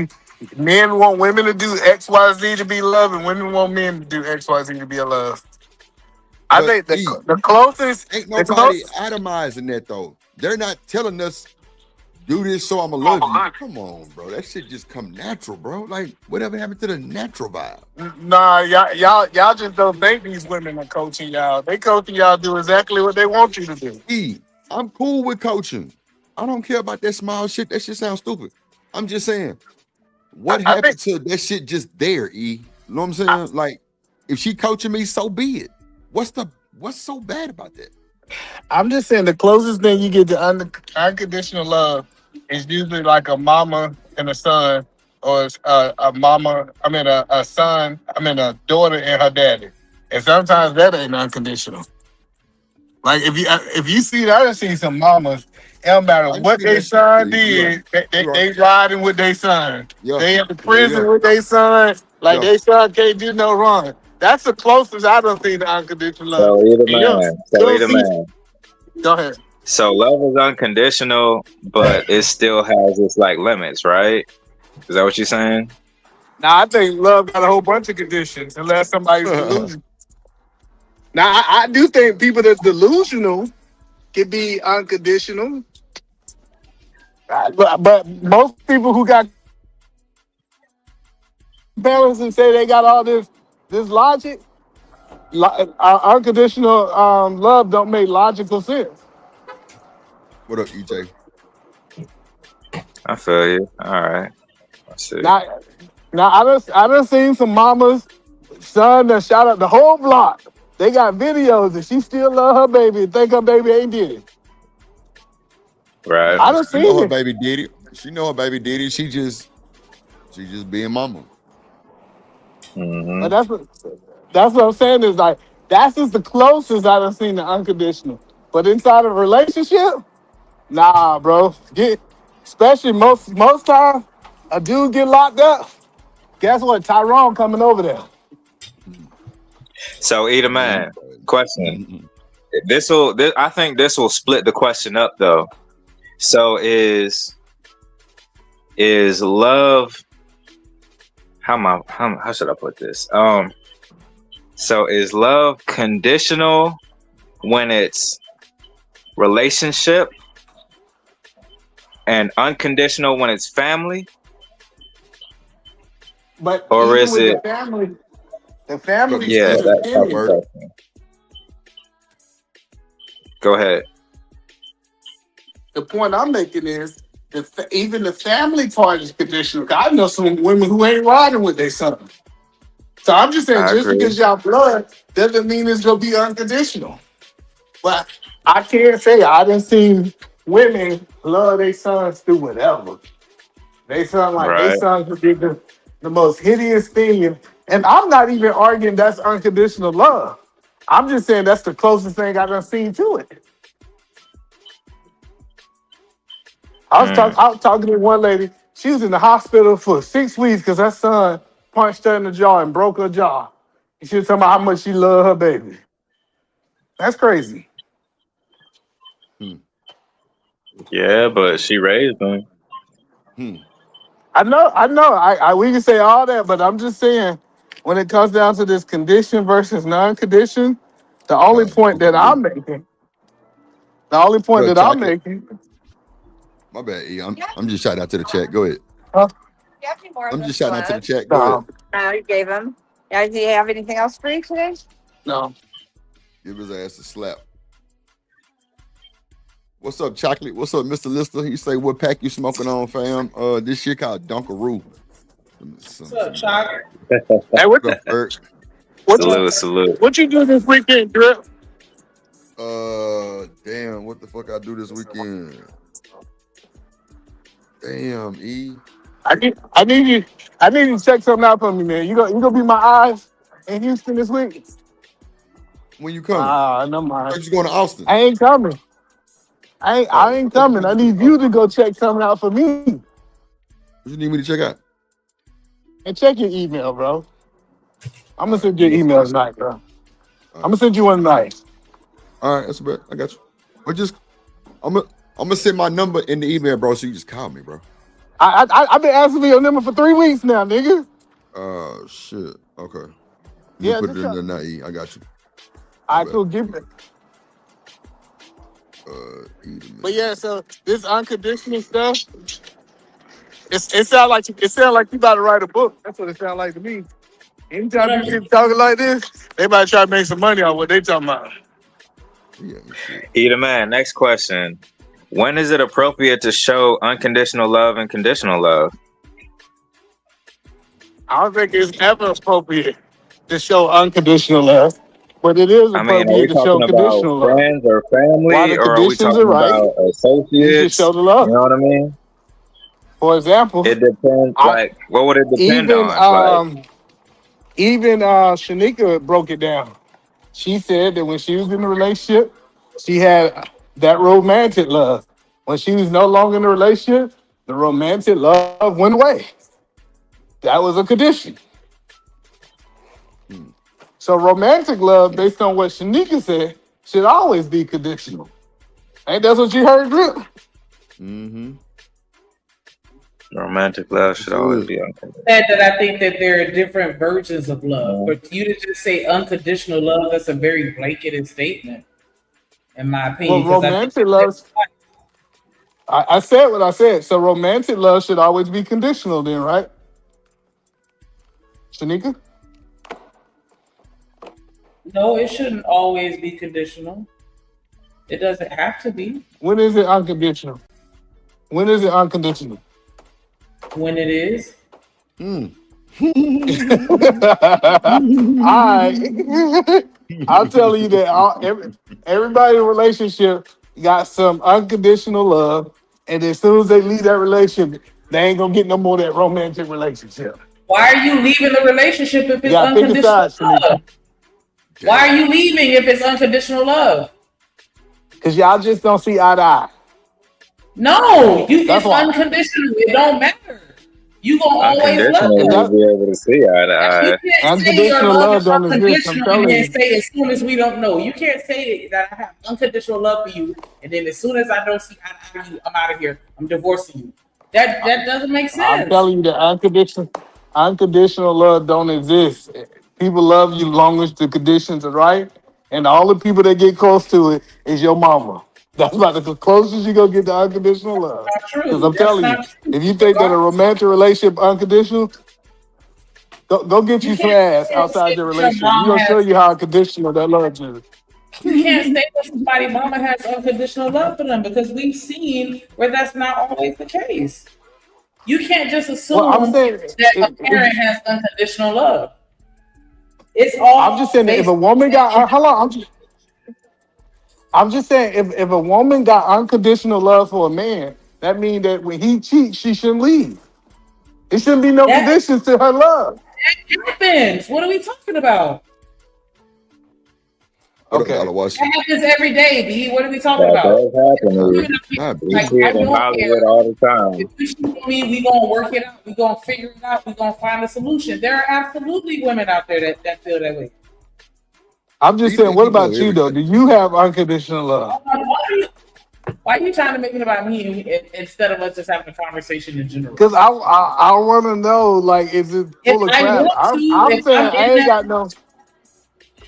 [SPEAKER 16] Men want women to do XYZ to be loved, and women want men to do XYZ to be loved. I think the closest
[SPEAKER 1] ain't nobody itemizing that though. They're not telling us do this so I'ma love you. Come on, bro. That shit just come natural, bro. Like whatever happened to the natural vibe?
[SPEAKER 16] Nah, y'all just don't think these women are coaching y'all. They coaching y'all do exactly what they want you to do.
[SPEAKER 1] E, I'm cool with coaching. I don't care about that small shit. That shit sounds stupid. I'm just saying, what happened to that shit just there, E? You know what I'm saying? Like, if she coaching me, so be it. What's so bad about that?
[SPEAKER 16] I'm just saying the closest thing you get to unconditional love is usually like a mama and a son, or a daughter and her daddy. And sometimes that ain't unconditional. Like if you see that, I done seen some mamas, it don't matter what their son did, they riding with their son. Yeah. They in the prison with their son, like their son can't do no wrong. That's the closest I don't see to unconditional love.
[SPEAKER 17] So either man.
[SPEAKER 16] Go ahead.
[SPEAKER 17] So love is unconditional, but it still has its like limits, right? Is that what you're saying?
[SPEAKER 16] Now I think love got a whole bunch of conditions, unless somebody's delusional. Now I do think people that's delusional can be unconditional, but most people who got balance and say they got all this logic, unconditional love don't make logical sense.
[SPEAKER 1] What up, EJ?
[SPEAKER 17] I feel you. All right. I see.
[SPEAKER 16] Now I done seen some mamas, son that shout out the whole block. They got videos and she still love her baby and think her baby ain't did it.
[SPEAKER 17] Right.
[SPEAKER 16] I done seen
[SPEAKER 1] her
[SPEAKER 16] it.
[SPEAKER 1] baby did it. She know her baby did it. She just being mama.
[SPEAKER 17] Mm-hmm.
[SPEAKER 16] But that's what I'm saying is like that's just the closest I done seen to unconditional. But inside of a relationship, nah, bro. Especially most time, a dude get locked up. Guess what? Tyrone coming over there.
[SPEAKER 17] So either man, question. I think this will split the question up though. So is love, how should I put this? So is love conditional when it's relationship and unconditional when it's family?
[SPEAKER 16] But
[SPEAKER 17] or is it
[SPEAKER 16] the family?
[SPEAKER 17] Yeah, that's how we're. Go ahead.
[SPEAKER 16] the point I'm making is that even the family part is conditional. 'Cause I know some women who ain't riding with their son. So I'm just saying,
[SPEAKER 17] I
[SPEAKER 16] just
[SPEAKER 17] agree.
[SPEAKER 16] because y'all blood doesn't mean it's gonna be unconditional. But I can't say I done seen women love their sons through whatever. They son like they
[SPEAKER 17] Right.
[SPEAKER 16] sons would be the most hideous thing. And I'm not even arguing that's unconditional love. I'm just saying that's the closest thing I done seen to it. I was talking to one lady. She was in the hospital for 6 weeks because her son punched her in the jaw and broke her jaw. And she was talking about how much she loved her baby. That's crazy.
[SPEAKER 17] Yeah, but she raised them.
[SPEAKER 16] I know. I we can say all that, but I'm just saying when it comes down to this condition versus non-condition, the only point that I'm making,
[SPEAKER 1] My bad, E. I'm just shouting out to the chat. Go ahead.
[SPEAKER 16] Huh?
[SPEAKER 1] I'm just shouting out to the chat. Go ahead.
[SPEAKER 18] You gave him. Do you have anything else for you today?
[SPEAKER 16] No.
[SPEAKER 1] Give his ass a slap. What's up, Chocolate? What's up, Mr. Lister? He say, what pack you smoking on, fam? This shit called Dunkaroo.
[SPEAKER 3] What's up, Chocolate?
[SPEAKER 16] Hey, what
[SPEAKER 1] What's up, Bert?
[SPEAKER 17] Salute.
[SPEAKER 16] What you do this weekend, Drip?
[SPEAKER 1] Damn, what the fuck I do this weekend? Damn, E.
[SPEAKER 16] I need you to check something out for me, man. You gonna be my eyes in Houston this week?
[SPEAKER 1] When you coming?
[SPEAKER 16] No mind.
[SPEAKER 1] You going to Austin?
[SPEAKER 16] I ain't coming. I ain't coming. I need you to go check something out for me.
[SPEAKER 1] What you need me to check out?
[SPEAKER 16] And check your email, bro. I'm gonna send you an email tonight, bro. I'm gonna send you one tonight.
[SPEAKER 1] All right, that's about. I got you. But just, I'm gonna send my number in the email, bro. So you just call me, bro.
[SPEAKER 16] I've been asking for your number for 3 weeks now, nigga.
[SPEAKER 1] Shit. Okay.
[SPEAKER 16] Yeah,
[SPEAKER 1] Put it
[SPEAKER 16] just
[SPEAKER 1] in there now, E. I got you.
[SPEAKER 16] All right, cool. Give it. But yeah, so this unconditional stuff, it sound like you about to write a book. That's what it sounds like to me. Anytime you keep talking like this, they about to try to make some money on what they talking about.
[SPEAKER 17] Either man. Next question. When is it appropriate to show unconditional love and conditional love?
[SPEAKER 16] I don't think it's ever appropriate to show unconditional love, but it is
[SPEAKER 17] I mean, are
[SPEAKER 16] appropriate
[SPEAKER 17] we
[SPEAKER 16] to show
[SPEAKER 17] talking
[SPEAKER 16] conditional
[SPEAKER 17] about
[SPEAKER 16] love.
[SPEAKER 17] friends or family,
[SPEAKER 16] While the
[SPEAKER 17] or are we
[SPEAKER 16] conditions
[SPEAKER 17] talking
[SPEAKER 16] are right,
[SPEAKER 17] about
[SPEAKER 16] you
[SPEAKER 17] associates?
[SPEAKER 16] should show the love.
[SPEAKER 17] You know what I mean?
[SPEAKER 16] For example,
[SPEAKER 17] It depends. Like, what would it depend
[SPEAKER 16] even
[SPEAKER 17] on? Like,
[SPEAKER 16] Shanika broke it down. She said that when she was in a relationship, she had that romantic love. When she was no longer in a relationship, the romantic love went away. That was a condition. So romantic love, based on what Shanika said, should always be conditional. Ain't that what you heard, Drip?
[SPEAKER 1] Mm-hmm.
[SPEAKER 17] romantic love should always be unconditional.
[SPEAKER 3] That I think that there are different versions of love. But you to just say unconditional love, that's a very blanketed statement, in my opinion.
[SPEAKER 16] Well,
[SPEAKER 3] 'cause I think
[SPEAKER 16] romantic love, I said what I said. So romantic love should always be conditional then, right? Shanika?
[SPEAKER 3] no, it shouldn't always be conditional. It doesn't have to be.
[SPEAKER 16] When is it unconditional? When is it unconditional?
[SPEAKER 3] When it is.
[SPEAKER 16] All right. I'll tell you that everybody in a relationship got some unconditional love, and as soon as they leave that relationship, they ain't gonna get no more of that romantic relationship.
[SPEAKER 3] Why are you leaving the relationship if it's
[SPEAKER 16] You gotta pick a
[SPEAKER 3] unconditional
[SPEAKER 16] side,
[SPEAKER 3] love? Why are you leaving if it's unconditional love?
[SPEAKER 16] Because y'all just don't see eye to eye.
[SPEAKER 3] No, it's
[SPEAKER 16] That's why.
[SPEAKER 3] unconditional. It don't matter. You gonna always love
[SPEAKER 17] Unconditional,
[SPEAKER 3] them.
[SPEAKER 17] we'll be able to see eye to eye.
[SPEAKER 3] You can't say your
[SPEAKER 16] Unconditional
[SPEAKER 3] love
[SPEAKER 16] love
[SPEAKER 3] is
[SPEAKER 16] don't exist. I'm
[SPEAKER 3] unconditional and
[SPEAKER 16] telling
[SPEAKER 3] then
[SPEAKER 16] you.
[SPEAKER 3] say as soon as we don't know. You can't say that I have unconditional love for you, and then as soon as I don't see eye to eye with you, I'm out of here. I'm divorcing you. That doesn't make sense.
[SPEAKER 16] I'm telling you that unconditional love don't exist. People love you long as the conditions are right, and the only people that get close to it is your mama. That's about the closest you gonna get to unconditional love.
[SPEAKER 3] Not true.
[SPEAKER 16] Because I'm
[SPEAKER 3] That's
[SPEAKER 16] telling you,
[SPEAKER 3] not true.
[SPEAKER 16] if you think that a romantic relationship unconditional, go get you some ass outside the relationship.
[SPEAKER 3] mom
[SPEAKER 16] We're gonna show
[SPEAKER 3] has-
[SPEAKER 16] you how unconditional that love is.
[SPEAKER 3] You can't say that somebody mama has unconditional love for them because we've seen where that's not always the case. You can't just assume that a parent has unconditional love. It's all.
[SPEAKER 16] I'm just saying that if a woman got I'm just saying if a woman got unconditional love for a man, that means that when he cheats, she shouldn't leave. It shouldn't be no conditions to her love.
[SPEAKER 3] That happens. What are we talking about?
[SPEAKER 1] Okay.
[SPEAKER 3] That happens every day, B. What are we talking
[SPEAKER 17] That
[SPEAKER 3] about?
[SPEAKER 17] does happen. We see it in Hollywood all the time.
[SPEAKER 3] If you cheat on me, we gonna work it out. We gonna figure it out. We gonna find a solution. There are absolutely women out there that feel that way.
[SPEAKER 16] I'm just saying, what about you though? Do you have unconditional love?
[SPEAKER 3] Why are you trying to make it about me instead of us just having a conversation in general?
[SPEAKER 16] Because I want to know, like, is it full of crap? I'm saying I ain't got no.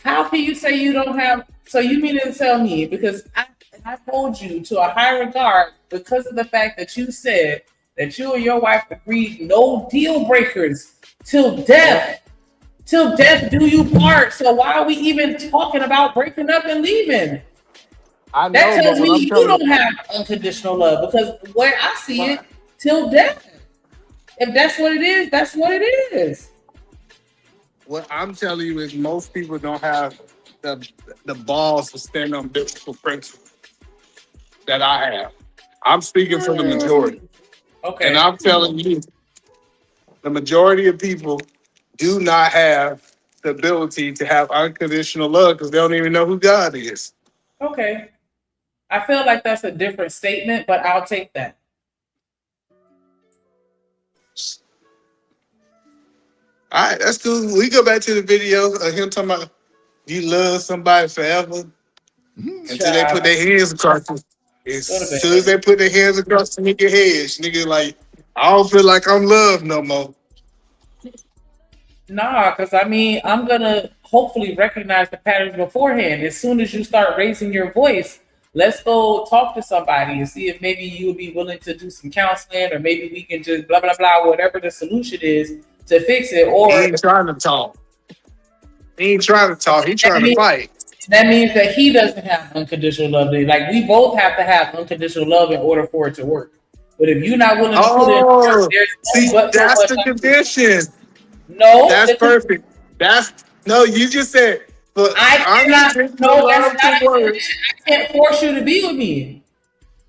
[SPEAKER 3] How can you say you don't have? So you mean to tell me because I hold you to a high regard because of the fact that you said that you and your wife agreed no deal breakers till death. Till death do you part. So why are we even talking about breaking up and leaving?
[SPEAKER 16] I know,
[SPEAKER 3] that tells
[SPEAKER 16] but
[SPEAKER 3] me
[SPEAKER 16] what I'm
[SPEAKER 3] you
[SPEAKER 16] telling
[SPEAKER 3] don't have unconditional love because where I see it, till death. If that's what it is, that's what it is.
[SPEAKER 16] What I'm telling you is most people don't have the balls to stand on biblical principles that I have. I'm speaking for the majority.
[SPEAKER 3] Okay.
[SPEAKER 16] And I'm telling you, the majority of people do not have the ability to have unconditional love because they don't even know who God is.
[SPEAKER 3] Okay. I feel like that's a different statement, but I'll take that.
[SPEAKER 16] All right, that's cool. We go back to the video of him talking about you love somebody forever until they put their hands across you. As soon as they put their hands across the nigga head, nigga like, I don't feel like I'm loved no more.
[SPEAKER 3] Nah, because I mean, I'm going to hopefully recognize the patterns beforehand. As soon as you start raising your voice, let's go talk to somebody and see if maybe you would be willing to do some counseling or maybe we can just blah, blah, blah, whatever the solution is to fix it. Or
[SPEAKER 16] he ain't trying to talk. He ain't trying to talk. He trying to fight.
[SPEAKER 3] That means that he doesn't have unconditional love. Like we both have to have unconditional love in order for it to work. But if you're not willing to put in work, there's
[SPEAKER 16] see, that's the condition.
[SPEAKER 3] No,
[SPEAKER 16] that's perfect. You just said. But
[SPEAKER 3] I cannot. No, that's not a condition. I can't force you to be with me.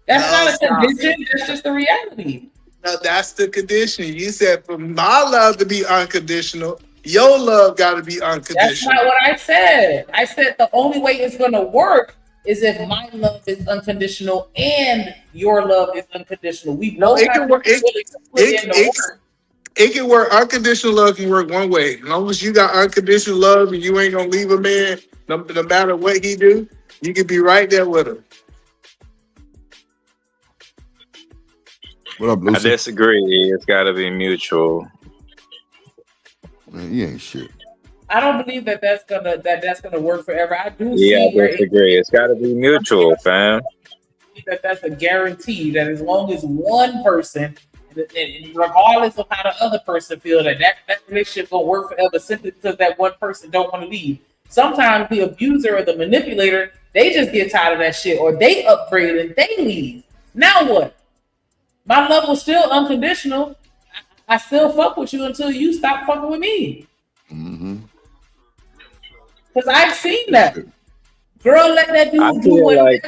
[SPEAKER 3] That's not a condition. That's just the reality.
[SPEAKER 16] No, that's the condition. You said for my love to be unconditional, your love got to be unconditional.
[SPEAKER 3] That's not what I said. I said the only way it's going to work is if my love is unconditional and your love is unconditional. We both have to put in the work.
[SPEAKER 16] It can work. Unconditional love can work one way. As long as you got unconditional love and you ain't gonna leave a man, no matter what he do, you can be right there with him.
[SPEAKER 1] What up, Lucy?
[SPEAKER 17] I disagree. It's got to be mutual.
[SPEAKER 1] Man, you ain't shit.
[SPEAKER 3] I don't believe that's gonna work forever. I do
[SPEAKER 17] Yeah,
[SPEAKER 3] see
[SPEAKER 17] I disagree. It's got to be mutual, fam.
[SPEAKER 3] That's a guarantee that as long as one person, and regardless of how the other person feels, that relationship gonna work forever simply because that one person don't want to leave. Sometimes the abuser or the manipulator, they just get tired of that shit, or they upgrade and they leave. Now what? My love was still unconditional. I still fuck with you until you stop fucking with me. Because I've seen that. Girl, let that dude do what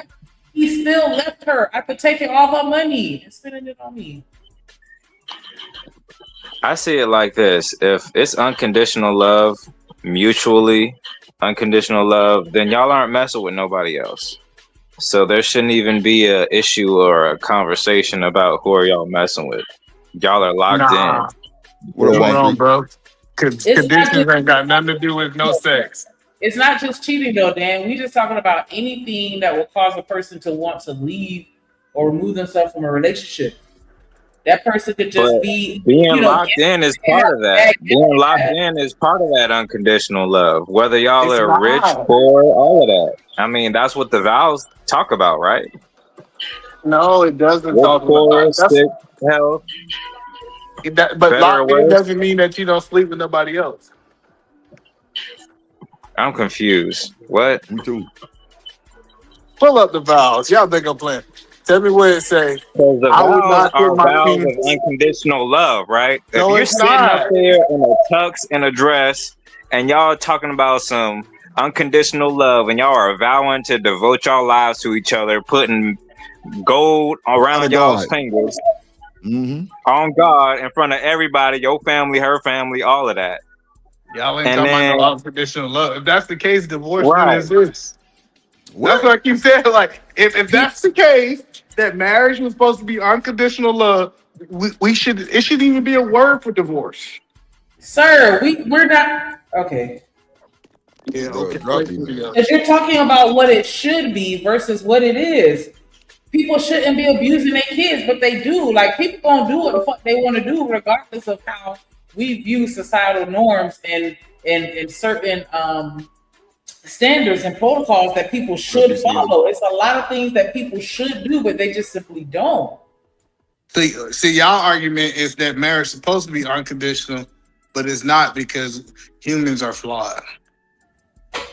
[SPEAKER 3] he still left her after taking all her money and spending it on me.
[SPEAKER 17] I see it like this. If it's unconditional love, mutually unconditional love, then y'all aren't messing with nobody else. So there shouldn't even be a issue or a conversation about who are y'all messing with. Y'all are locked in.
[SPEAKER 16] What's going on, bro? Conditions ain't got nothing to do with no sex.
[SPEAKER 3] It's not just cheating though, Dan. We just talking about anything that will cause a person to want to leave or remove themselves from a relationship. That person could just be
[SPEAKER 17] being locked in is part of that. Being locked in is part of that unconditional love. Whether y'all are rich, poor, all of that. I mean, that's what the vows talk about, right?
[SPEAKER 16] No, it doesn't
[SPEAKER 17] talk about sick, health.
[SPEAKER 16] But locked in doesn't mean that you don't sleep with nobody else.
[SPEAKER 17] I'm confused. What?
[SPEAKER 1] Me too.
[SPEAKER 16] Pull up the vows. Y'all think I'm playing? Tell me what it say.
[SPEAKER 17] Because the
[SPEAKER 16] I would
[SPEAKER 17] vows
[SPEAKER 16] not
[SPEAKER 17] are
[SPEAKER 16] put my
[SPEAKER 17] vows
[SPEAKER 16] penis.
[SPEAKER 17] of unconditional love, right?
[SPEAKER 16] No,
[SPEAKER 17] if you're
[SPEAKER 16] it's
[SPEAKER 17] sitting
[SPEAKER 16] not.
[SPEAKER 17] up there in a tux and a dress and y'all talking about some unconditional love and y'all are vowing to devote your lives to each other, putting gold around y'all's fingers on God in front of everybody, your family, her family, all of that.
[SPEAKER 16] Y'all ain't
[SPEAKER 17] And
[SPEAKER 16] talking
[SPEAKER 17] then-
[SPEAKER 16] about no unconditional love. If that's the case, divorce
[SPEAKER 17] Right.
[SPEAKER 16] really exists. That's what I keep saying. Like, if that's the case, that marriage was supposed to be unconditional love, it shouldn't even be a word for divorce.
[SPEAKER 3] Sir, we're not okay.
[SPEAKER 16] Yeah, okay.
[SPEAKER 3] If you're talking about what it should be versus what it is, people shouldn't be abusing their kids, but they do. Like, people gonna do what the fuck they want to do, regardless of how we view societal norms and certain standards and protocols that people should follow. It's a lot of things that people should do, but they just simply don't.
[SPEAKER 16] See, y'all argument is that marriage is supposed to be unconditional, but it's not because humans are flawed.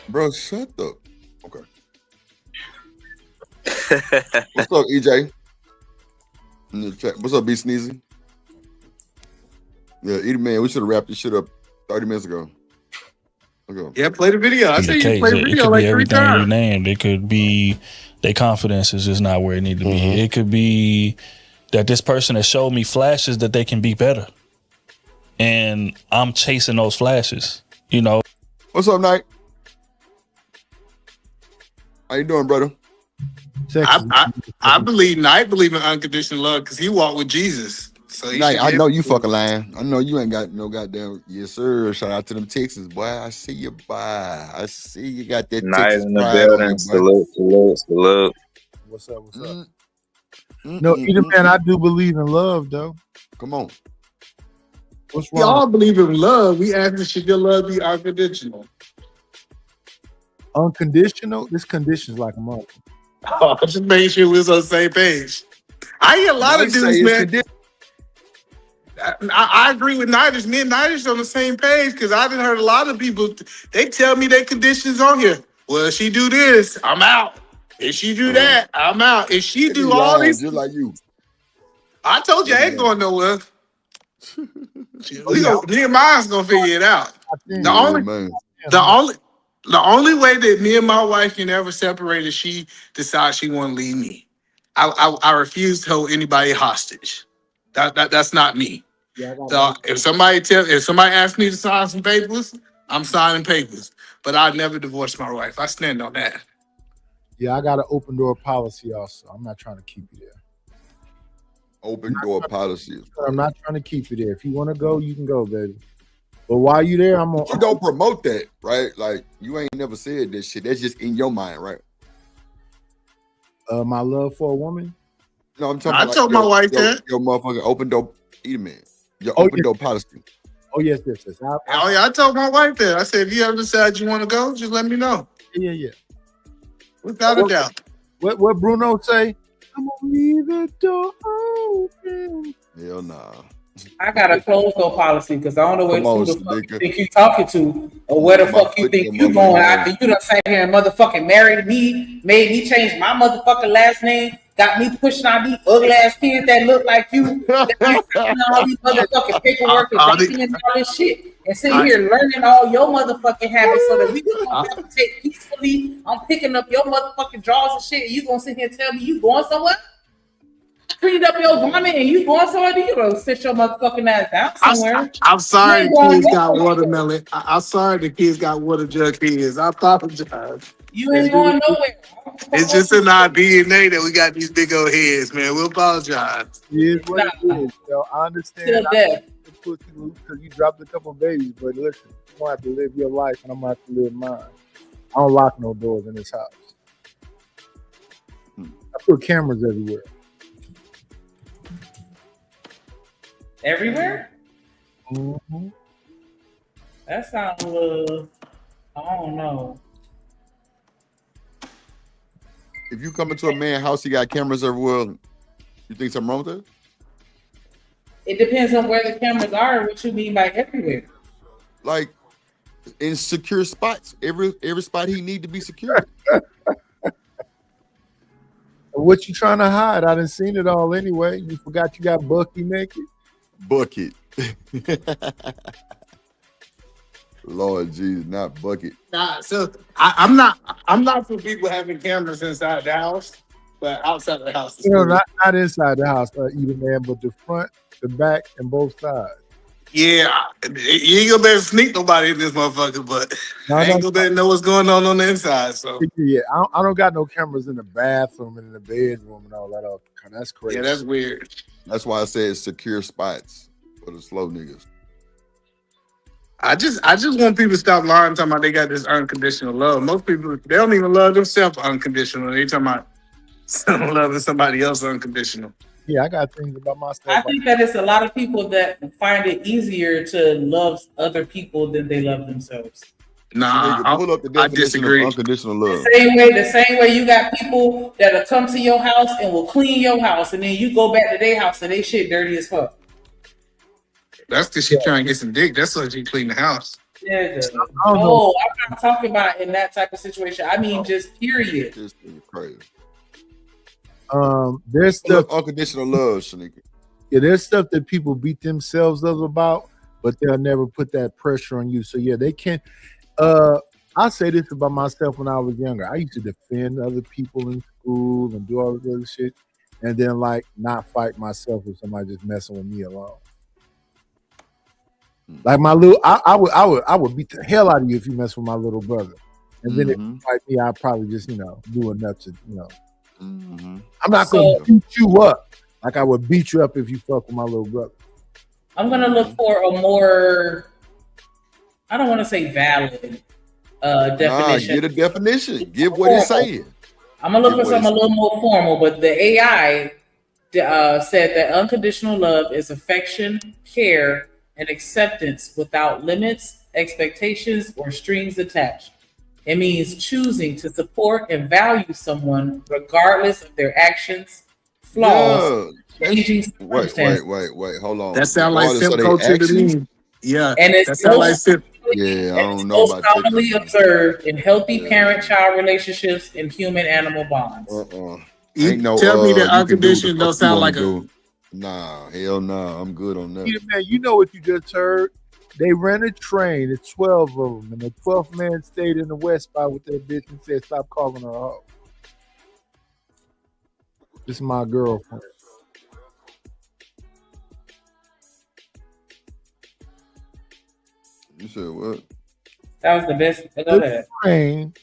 [SPEAKER 1] Bro, shut up. Okay. What's up, EJ? In the chat. What's up, B Sneezy? Yeah, Edie, man, we should have wrapped this shit up 30 minutes ago. Okay.
[SPEAKER 16] Yeah, play the video. I
[SPEAKER 12] In
[SPEAKER 16] see
[SPEAKER 12] the
[SPEAKER 16] you
[SPEAKER 12] case,
[SPEAKER 16] play the
[SPEAKER 12] it
[SPEAKER 16] video
[SPEAKER 12] could
[SPEAKER 16] like
[SPEAKER 12] be
[SPEAKER 16] 3
[SPEAKER 12] everything you
[SPEAKER 16] times.
[SPEAKER 12] named. It could be their confidence is just not where it need to be. It could be that this person has showed me flashes that they can be better, and I'm chasing those flashes. You know.
[SPEAKER 1] What's up, Knight? How you doing, brother?
[SPEAKER 16] I believe in unconditional love because he walked with Jesus. So he
[SPEAKER 1] Knight,
[SPEAKER 16] should
[SPEAKER 1] I
[SPEAKER 16] be
[SPEAKER 1] know
[SPEAKER 16] able
[SPEAKER 1] you
[SPEAKER 16] to.
[SPEAKER 1] fucking lying. I know you ain't got no goddamn. Yes, sir. Shout out to them Texans, boy. I see you, boy. I see you got that
[SPEAKER 17] Night
[SPEAKER 1] Texas
[SPEAKER 17] in the
[SPEAKER 1] pride on you,
[SPEAKER 17] building.
[SPEAKER 1] boy.
[SPEAKER 17] Salute.
[SPEAKER 19] What's up? What's up? No, either man, I do believe in love, though.
[SPEAKER 1] Come on.
[SPEAKER 19] What's
[SPEAKER 16] We all believe in love. We asking, should your love be unconditional?
[SPEAKER 19] Unconditional? This condition's like a mother.
[SPEAKER 16] Oh, just making sure we was on the same page. I hear a lot of dudes, man. I agree with Nighters. Me and Nighters on the same page because I've heard a lot of people. They tell me their conditions on here. Well, if she do this, I'm out. If she do that, I'm out. If she do all
[SPEAKER 1] lying,
[SPEAKER 16] this,
[SPEAKER 1] just like you.
[SPEAKER 16] I told you I ain't going nowhere. Me and mine's gonna the it out. The only way that me and my wife can ever separate is she decides she want to leave me. I refuse to hold anybody hostage. That's not me. So if somebody asks me to sign some papers, I'm signing papers. But I'd never divorce my wife. I stand on that.
[SPEAKER 19] Yeah, I got an open door policy also. I'm not trying to keep you there.
[SPEAKER 1] Open door policy.
[SPEAKER 19] I'm not trying to keep you there. If you want to go, you can go, baby. But while you there, I'm
[SPEAKER 1] You don't promote that, right? Like you ain't never said this shit. That's just in your mind, right?
[SPEAKER 19] My love for a woman.
[SPEAKER 1] No, I'm talking.
[SPEAKER 16] I
[SPEAKER 1] about
[SPEAKER 16] told my wife that.
[SPEAKER 1] Your motherfucking open door, man. Your open door policy.
[SPEAKER 19] Oh yes.
[SPEAKER 16] I told my wife that. I said, if you ever decide you want to go, just let me know.
[SPEAKER 19] Yeah.
[SPEAKER 16] Without a doubt.
[SPEAKER 19] What Bruno say? I'm gonna leave the door open.
[SPEAKER 1] Hell nah.
[SPEAKER 3] I got a closed door policy because I don't know
[SPEAKER 1] Come on,
[SPEAKER 3] who the fuck you
[SPEAKER 1] Sneaker.
[SPEAKER 3] think you talking to or where the fuck you think you going after you done sat here and motherfucking married me, made me change my motherfucking last name, got me pushing out these ugly ass kids that look like you, that you all these motherfucking paperwork and documents and all this shit, and sitting here learning all your motherfucking habits so that we can take peacefully. I'm picking up your motherfucking drawers and shit, and you gonna sit here and tell me you going somewhere? Cleaned up your vomit and you going somewhere? You gonna sit your motherfucking ass down somewhere?
[SPEAKER 16] I'm sorry
[SPEAKER 3] You
[SPEAKER 16] the
[SPEAKER 3] ain't
[SPEAKER 16] kids
[SPEAKER 3] going
[SPEAKER 16] got
[SPEAKER 3] nowhere.
[SPEAKER 16] watermelon. I'm sorry the kids got water jug kids. I apologize.
[SPEAKER 3] You ain't going nowhere.
[SPEAKER 16] It's just in our DNA that we got these big old heads, man. We'll apologize.
[SPEAKER 19] It is what it is. Yo, I understand.
[SPEAKER 3] Till
[SPEAKER 19] I
[SPEAKER 3] death.
[SPEAKER 19] the pussy loose because you dropped a couple babies, but listen, you're gonna have to live your life and I'm gonna have to live mine. I don't lock no doors in this house. I put cameras everywhere.
[SPEAKER 3] Everywhere?
[SPEAKER 19] Mm-hmm.
[SPEAKER 3] That sounds a little, I don't know.
[SPEAKER 1] If you come into a man's house, he got cameras everywhere. You think something wrong with that?
[SPEAKER 3] It depends on where the cameras are. What you mean by everywhere?
[SPEAKER 1] Like in secure spots, every spot he need to be secure.
[SPEAKER 19] What you trying to hide? I done seen it all anyway. You forgot you got Bucky naked?
[SPEAKER 1] Bucket. Lord Jesus, not bucket.
[SPEAKER 16] Nah, so I'm not for people having cameras inside the house, but outside the house.
[SPEAKER 19] You know, not inside the house, either man, but the front, the back, and both sides.
[SPEAKER 16] Yeah, you ain't gonna better sneak nobody in this motherfucker, but I ain't gonna better know what's going on the inside. So
[SPEAKER 19] yeah, I don't got no cameras in the bathroom and in the bedroom and all that. That's crazy.
[SPEAKER 16] yeah, that's weird.
[SPEAKER 1] That's why I said secure spots for the slow niggas.
[SPEAKER 16] I just want people to stop lying, talking about they got this unconditional love. Most people, they don't even love themselves unconditional. They talking about loving somebody else unconditional.
[SPEAKER 19] Yeah, I got things about myself.
[SPEAKER 3] I think that it's a lot of people that find it easier to love other people than they love themselves.
[SPEAKER 16] Nah,
[SPEAKER 1] pull up the definition of unconditional love.
[SPEAKER 3] The same way you got people that'll come to your house and will clean your house, and then you go back to their house and they shit dirty as fuck.
[SPEAKER 16] That's because she trying to get some dick. That's why she clean the house.
[SPEAKER 3] Yeah, no, I'm not talking about in that type of situation. I mean, just period.
[SPEAKER 1] This is crazy.
[SPEAKER 19] There's stuff
[SPEAKER 1] unconditional love, Shanika.
[SPEAKER 19] Yeah, there's stuff that people beat themselves up about, but they'll never put that pressure on you. So yeah, they can't. I say this about myself when I was younger. I used to defend other people in school and do all this other shit, and then like not fight myself if somebody just messing with me alone. Like my little, I would beat the hell out of you if you mess with my little brother, and then if you fight me, I'd probably just do enough to I'm not gonna beat you up like I would beat you up if you fuck with my little brother.
[SPEAKER 3] I'm gonna look for a more, I don't want to say valid definition.
[SPEAKER 1] Get a definition. Give what it's saying.
[SPEAKER 3] I'm gonna look for something a little more formal, but the AI said that unconditional love is affection, care, and acceptance without limits, expectations, or strings attached. It means choosing to support and value someone regardless of their actions, flaws, changing circumstances.
[SPEAKER 1] Wait, hold on.
[SPEAKER 16] That sounds like simp culture to me. Yeah,
[SPEAKER 3] and it's
[SPEAKER 16] that sounds like simp.
[SPEAKER 1] Yeah, I don't know about
[SPEAKER 3] commonly observed in healthy parent-child relationships and human-animal bonds.
[SPEAKER 16] Tell me that unconditional don't sound like a.
[SPEAKER 1] Nah, hell nah. I'm good on that.
[SPEAKER 19] Yeah, man, you know what you just heard? They ran a train. It's 12 of them, and the 12th man stayed in the west spot with that bitch and said, "Stop calling her a hoe." This is my girlfriend.
[SPEAKER 1] You said what?
[SPEAKER 3] That was the best. Go ahead.
[SPEAKER 19] Train,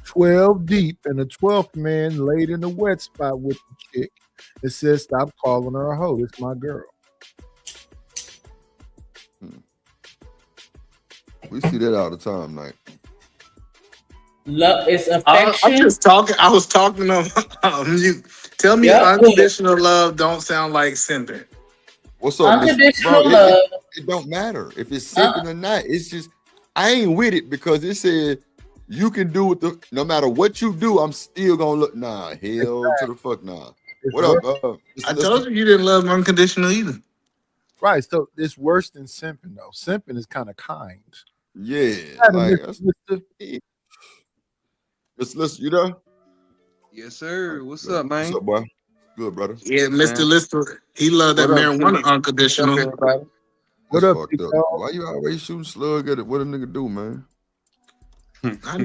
[SPEAKER 19] 12 deep, and the 12th man laid in the wet spot with the chick. It says, "Stop calling her a hoe. It's my girl."
[SPEAKER 1] We see that all the time, Mike.
[SPEAKER 3] Love is affection.
[SPEAKER 16] I'm just talking. I was talking to you. Tell me unconditional love don't sound like simping.
[SPEAKER 1] What's up?
[SPEAKER 3] Unconditional love.
[SPEAKER 1] It don't matter if it's simping or not. It's just I ain't with it because it said you can do it. No matter what you do, I'm still gonna look. Nah, hell to the fuck nah. What up?
[SPEAKER 16] I told you didn't love unconditional either.
[SPEAKER 19] Right. So it's worse than simping though. Simping is kind of kind.
[SPEAKER 1] Yeah. Like, Mr. You there?
[SPEAKER 20] Yes, sir. What's up, man?
[SPEAKER 1] What's up, boy? Good, brother.
[SPEAKER 16] Yeah, Mr. Lister, he loved that marijuana unconditional.
[SPEAKER 1] What up? Why you always shooting slug at it? What a nigga do, man?
[SPEAKER 16] I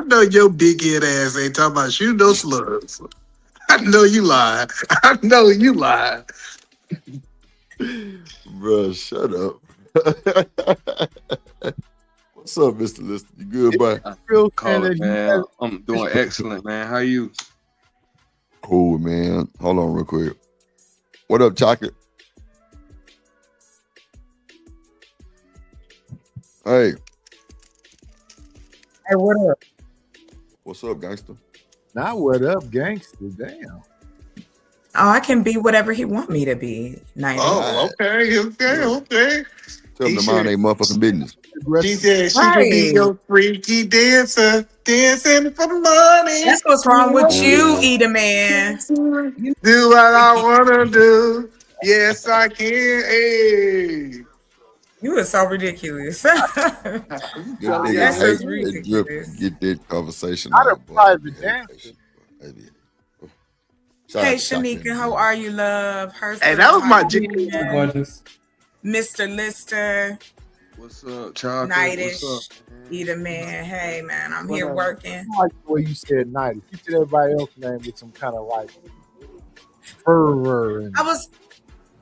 [SPEAKER 16] know your big head ass ain't talking about shooting those slugs. I know you lied. I know you lied.
[SPEAKER 1] Bro, shut up. What's up, Mr. Lister? You good, boy?
[SPEAKER 20] Call it, man. I'm doing excellent, man. How you?
[SPEAKER 1] Cool, man. Hold on real quick. What up, Chocolate? Hey.
[SPEAKER 21] Hey, what up?
[SPEAKER 1] What's up, gangster?
[SPEAKER 19] Now what up, gangster? Damn.
[SPEAKER 21] Oh, I can be whatever he want me to be. Nice.
[SPEAKER 16] Oh, okay.
[SPEAKER 1] Tell them to mind their motherfucking business.
[SPEAKER 16] She said she could be your freaky dancer, dancing for money.
[SPEAKER 21] That's what's wrong with you, Eda man.
[SPEAKER 16] Do what I wanna do. Yes, I can. Hey.
[SPEAKER 21] You are so ridiculous.
[SPEAKER 1] That's ridiculous. Get that conversation.
[SPEAKER 19] Not a private dancer.
[SPEAKER 1] Shout
[SPEAKER 21] Hey
[SPEAKER 1] out to Chocolate.
[SPEAKER 21] Shanika, how are you, love? Her
[SPEAKER 16] Hey, that was my
[SPEAKER 3] Gorgeous.
[SPEAKER 21] Mr. Lister,
[SPEAKER 20] What's up, Chocolate?
[SPEAKER 21] Nightish,
[SPEAKER 20] What's up?
[SPEAKER 21] Eater Man. Hey man, I'm here
[SPEAKER 19] Whatever.
[SPEAKER 21] working.
[SPEAKER 19] I like the way you said night. You said everybody else's name with some kind of like fervor. And
[SPEAKER 21] I was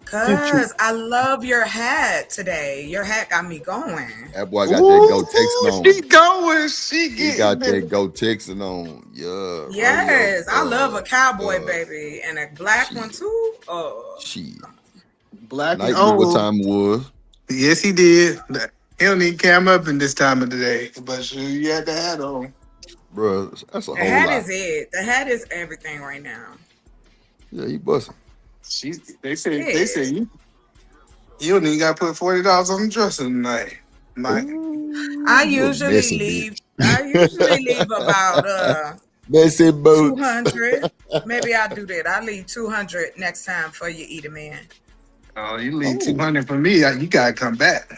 [SPEAKER 21] cause I love your hat today. Your hat got me going.
[SPEAKER 1] That boy got that Go Texan on.
[SPEAKER 16] She going. She
[SPEAKER 1] He
[SPEAKER 16] getting
[SPEAKER 1] got
[SPEAKER 16] it.
[SPEAKER 1] that Go Texan on. Yeah.
[SPEAKER 21] Yes, I
[SPEAKER 1] radio,
[SPEAKER 21] love a cowboy baby and a black one too. Oh,
[SPEAKER 1] Shit.
[SPEAKER 16] Black
[SPEAKER 1] Night
[SPEAKER 16] and
[SPEAKER 1] knew what
[SPEAKER 16] old.
[SPEAKER 1] time it was.
[SPEAKER 16] Yes, he did. He don't need cam up in this time of the day, but sure, you had the hat on.
[SPEAKER 1] Bro, that's a
[SPEAKER 21] the
[SPEAKER 1] whole
[SPEAKER 21] hat
[SPEAKER 1] lot.
[SPEAKER 21] is it. The hat is everything right now.
[SPEAKER 1] Yeah, he busting.
[SPEAKER 16] They said you don't even got to put $40 on the dresser tonight. Like,
[SPEAKER 21] I
[SPEAKER 1] You a
[SPEAKER 21] usually
[SPEAKER 1] messy
[SPEAKER 21] leave. I usually leave about
[SPEAKER 1] Messy boots.
[SPEAKER 21] 200. Maybe I'll do that. I'll leave 200 next time for you, Eater Man.
[SPEAKER 16] oh, you leave 200 for me. You gotta come back.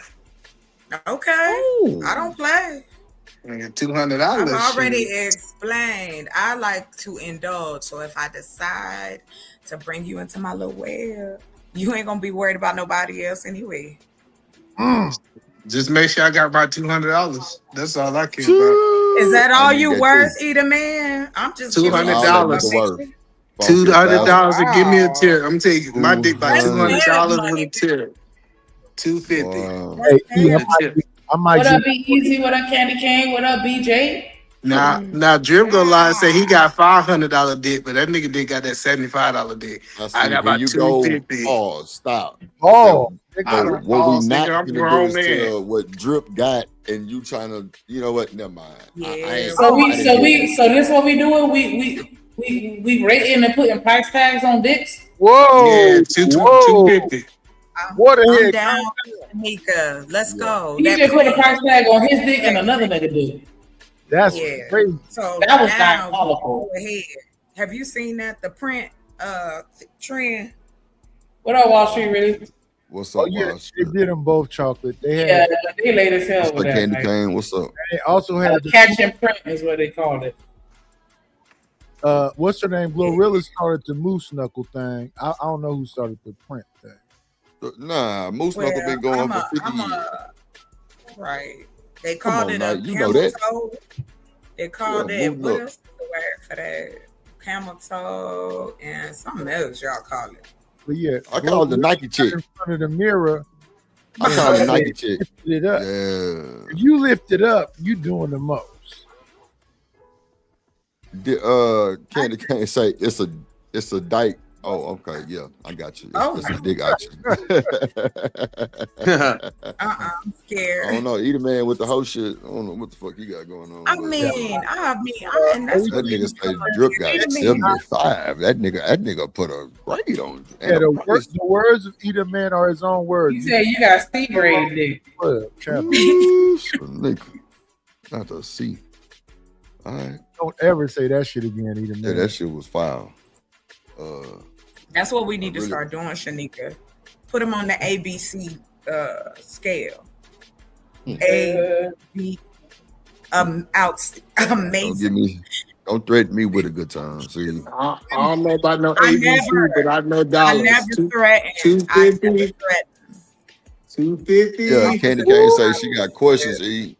[SPEAKER 21] Okay. I don't play.
[SPEAKER 16] $200.
[SPEAKER 21] I've
[SPEAKER 16] shit.
[SPEAKER 21] already explained. I like to indulge. So if I decide to bring you into my little web, you ain't gonna be worried about nobody else anyway.
[SPEAKER 16] Just make sure I got my $200. That's all I care about.
[SPEAKER 21] Is that all you
[SPEAKER 1] that
[SPEAKER 21] worth, Eater Man? I'm just giving you
[SPEAKER 16] $200.
[SPEAKER 21] some
[SPEAKER 16] $200 to give me a tip. I'm taking my dick by
[SPEAKER 21] $200.
[SPEAKER 16] $200 with a tip. $250.
[SPEAKER 19] hey, E, I might
[SPEAKER 3] What up,
[SPEAKER 19] just,
[SPEAKER 3] Be Easy? What up, Candy Cane? What up, BJ?
[SPEAKER 16] Now Drip gonna lie and say he got $500 dick, but that nigga dick got that $75 dick. I got about
[SPEAKER 1] you go.
[SPEAKER 16] $250.
[SPEAKER 1] Oh, stop.
[SPEAKER 19] oh,
[SPEAKER 16] I don't
[SPEAKER 1] What we
[SPEAKER 16] pause,
[SPEAKER 1] not
[SPEAKER 16] nigga, I'm
[SPEAKER 1] gonna
[SPEAKER 16] grown
[SPEAKER 1] do is
[SPEAKER 16] man.
[SPEAKER 1] tell what Drip got, and you trying to, you know what? Never mind. I ain't-
[SPEAKER 3] So
[SPEAKER 1] I didn't do it.
[SPEAKER 3] so this what we doing? We rating and putting price tags on dicks.
[SPEAKER 19] whoa,
[SPEAKER 16] Yeah,
[SPEAKER 19] whoa.
[SPEAKER 16] 250.
[SPEAKER 19] What the
[SPEAKER 21] I'm
[SPEAKER 19] heck?
[SPEAKER 21] down, Mika. Let's go.
[SPEAKER 3] He
[SPEAKER 21] That
[SPEAKER 3] just put a
[SPEAKER 21] print-
[SPEAKER 3] price tag on his dick and another nigga dick.
[SPEAKER 19] That's
[SPEAKER 21] Yeah.
[SPEAKER 19] crazy.
[SPEAKER 21] So
[SPEAKER 3] That was
[SPEAKER 21] now
[SPEAKER 3] diabolical.
[SPEAKER 21] go ahead. Have you seen that? The print trend.
[SPEAKER 3] What up, Wall Street? Really?
[SPEAKER 1] What's up,
[SPEAKER 19] Oh yeah,
[SPEAKER 1] Ross?
[SPEAKER 19] they did them both chocolate. They had.
[SPEAKER 3] Yeah, they late as hell
[SPEAKER 1] What's
[SPEAKER 3] with
[SPEAKER 1] up,
[SPEAKER 3] that.
[SPEAKER 1] Candy
[SPEAKER 3] Like,
[SPEAKER 1] Cane? What's up?
[SPEAKER 19] They also had the,
[SPEAKER 3] catch and print is what they called it.
[SPEAKER 19] what's her name? Glorilla started the moose knuckle thing. I don't know who started the print thing.
[SPEAKER 1] Nah, Moose Knuckle been going for 50 years.
[SPEAKER 21] Right. They
[SPEAKER 1] Come
[SPEAKER 21] called
[SPEAKER 1] on
[SPEAKER 21] it
[SPEAKER 1] now,
[SPEAKER 21] a
[SPEAKER 1] you know
[SPEAKER 21] camel
[SPEAKER 1] that.
[SPEAKER 21] toe. They called
[SPEAKER 1] Yeah,
[SPEAKER 21] it,
[SPEAKER 1] move
[SPEAKER 21] what
[SPEAKER 1] up.
[SPEAKER 21] else is the word for that? Camel toe and something else y'all call it.
[SPEAKER 19] But yeah,
[SPEAKER 1] I call it the Nike chick.
[SPEAKER 19] in front of the mirror.
[SPEAKER 1] I call it the Nike chick.
[SPEAKER 19] Lift it up.
[SPEAKER 1] Yeah.
[SPEAKER 19] If you lift it up, you doing the most.
[SPEAKER 1] Candy Cane say it's a dyke. Oh, okay, yeah, I got you.
[SPEAKER 21] Oh.
[SPEAKER 1] It's a dig action.
[SPEAKER 21] I'm scared.
[SPEAKER 1] I don't know. Eat a man with the whole shit. I don't know what the fuck he got going on.
[SPEAKER 21] I
[SPEAKER 1] with
[SPEAKER 21] mean, and that's
[SPEAKER 1] that
[SPEAKER 21] what
[SPEAKER 1] nigga say Drip got 75. That nigga put a grade on it.
[SPEAKER 19] Yeah, the words of either man are his own words.
[SPEAKER 3] You said you got C grade dick.
[SPEAKER 1] Nigga, not the C. All right.
[SPEAKER 19] Don't ever say that shit again, either
[SPEAKER 1] Yeah,
[SPEAKER 19] man.
[SPEAKER 1] that shit was foul.
[SPEAKER 21] That's what we need to
[SPEAKER 1] Really?
[SPEAKER 21] start doing, Shanika. Put them on the ABC scale. A, B, amazing.
[SPEAKER 1] Don't threaten me with a good time. See,
[SPEAKER 16] I don't know about no
[SPEAKER 21] I
[SPEAKER 16] ABC,
[SPEAKER 21] never-
[SPEAKER 16] but I know
[SPEAKER 21] I
[SPEAKER 16] dollars.
[SPEAKER 21] never threatened. I
[SPEAKER 16] 250.
[SPEAKER 21] never threatened.
[SPEAKER 16] 250.
[SPEAKER 1] yeah, Candy Cane say she got questions. E,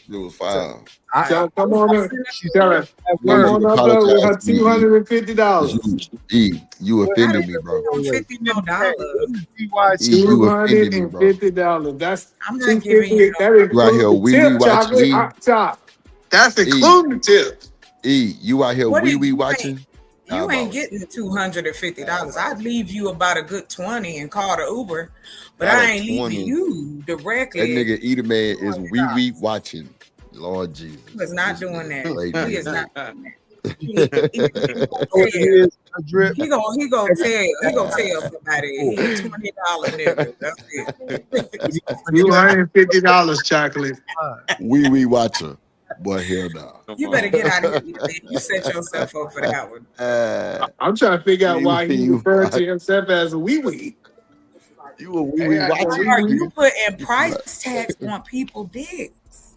[SPEAKER 1] it was foul.
[SPEAKER 16] So come on up. Tell her. Come
[SPEAKER 1] You
[SPEAKER 16] on up there with her $250.
[SPEAKER 1] E, you offended me, bro.
[SPEAKER 21] $50 million.
[SPEAKER 1] E, you offended me, bro.
[SPEAKER 16] $250. That's
[SPEAKER 21] I'm not giving you
[SPEAKER 16] that
[SPEAKER 1] You out here wee wee watching.
[SPEAKER 16] That's including the tip.
[SPEAKER 1] E, you out here
[SPEAKER 21] What
[SPEAKER 1] wee
[SPEAKER 21] do
[SPEAKER 1] wee
[SPEAKER 21] you
[SPEAKER 1] watching.
[SPEAKER 21] You ain't getting $250. I'd leave you about a good 20 and call the Uber, but
[SPEAKER 1] About
[SPEAKER 21] I
[SPEAKER 1] a
[SPEAKER 21] ain't
[SPEAKER 1] 20.
[SPEAKER 21] leaving you directly.
[SPEAKER 1] That nigga Eater Man is wee wee watching. Lord Jesus.
[SPEAKER 21] He was not doing that.
[SPEAKER 1] Lady.
[SPEAKER 21] He is not doing that.
[SPEAKER 19] Drip.
[SPEAKER 21] He gonna tell somebody he a $20 nigga. That's it.
[SPEAKER 16] $250 chocolate.
[SPEAKER 1] Wee wee watcher. Boy, hell no.
[SPEAKER 21] You better get out of here. You set yourself up for that one.
[SPEAKER 16] I'm trying to figure out why he
[SPEAKER 1] Wee-wee
[SPEAKER 16] referred to himself as a wee wee.
[SPEAKER 1] You a wee wee
[SPEAKER 21] Are
[SPEAKER 1] watcher?
[SPEAKER 21] you putting price tags on people dicks?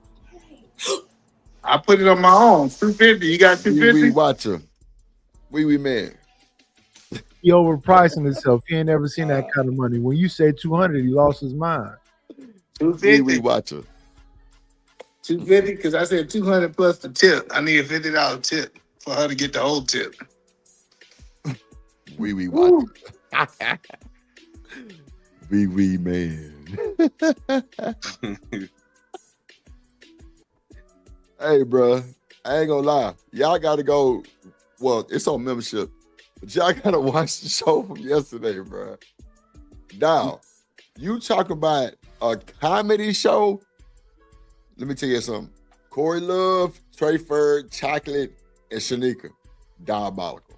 [SPEAKER 16] I put it on my own. $250. You got
[SPEAKER 1] Wee wee
[SPEAKER 16] $250?
[SPEAKER 1] watcher. Wee wee man.
[SPEAKER 19] He overpricing himself. He ain't never seen that kind of money. When you say 200, he lost his mind.
[SPEAKER 16] 250.
[SPEAKER 1] Watcher.
[SPEAKER 16] 250 because I said 200 plus the tip. I need a $50 tip for her to get the whole tip.
[SPEAKER 1] Wee watcher. Wee man. Hey, bro, I ain't gonna lie. Y'all gotta go. Well, it's on membership, but y'all gotta watch the show from yesterday, bro. Now, you talk about a comedy show. Let me tell you something. Corey Love, Trey Ferd, Chocolate, and Shanika. Diabolical.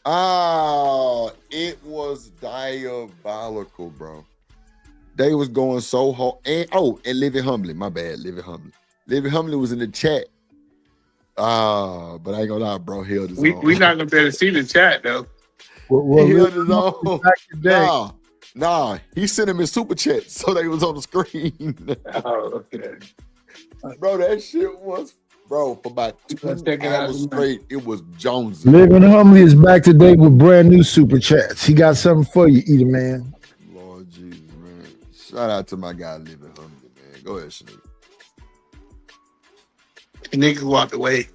[SPEAKER 1] Oh, it was diabolical, bro. They was going so hard. And Livy Humbly. My bad, Livy Humbly. Livy Humbly was in the chat. But I ain't gonna lie, bro. Held his own.
[SPEAKER 16] We not gonna be able to see the chat though.
[SPEAKER 1] He held his own. Nah. He sent him his super chat, so they was on the screen.
[SPEAKER 16] Oh, okay.
[SPEAKER 1] Bro, that shit was, for about 2 hours straight, it was Jones.
[SPEAKER 19] Living Humbly is back to date with brand new super chats. He got something for you, Eater Man.
[SPEAKER 1] Lord Jesus, man. Shout out to my guy, Living Humbly, man. Go ahead, Shanique.
[SPEAKER 16] Niggas walked away.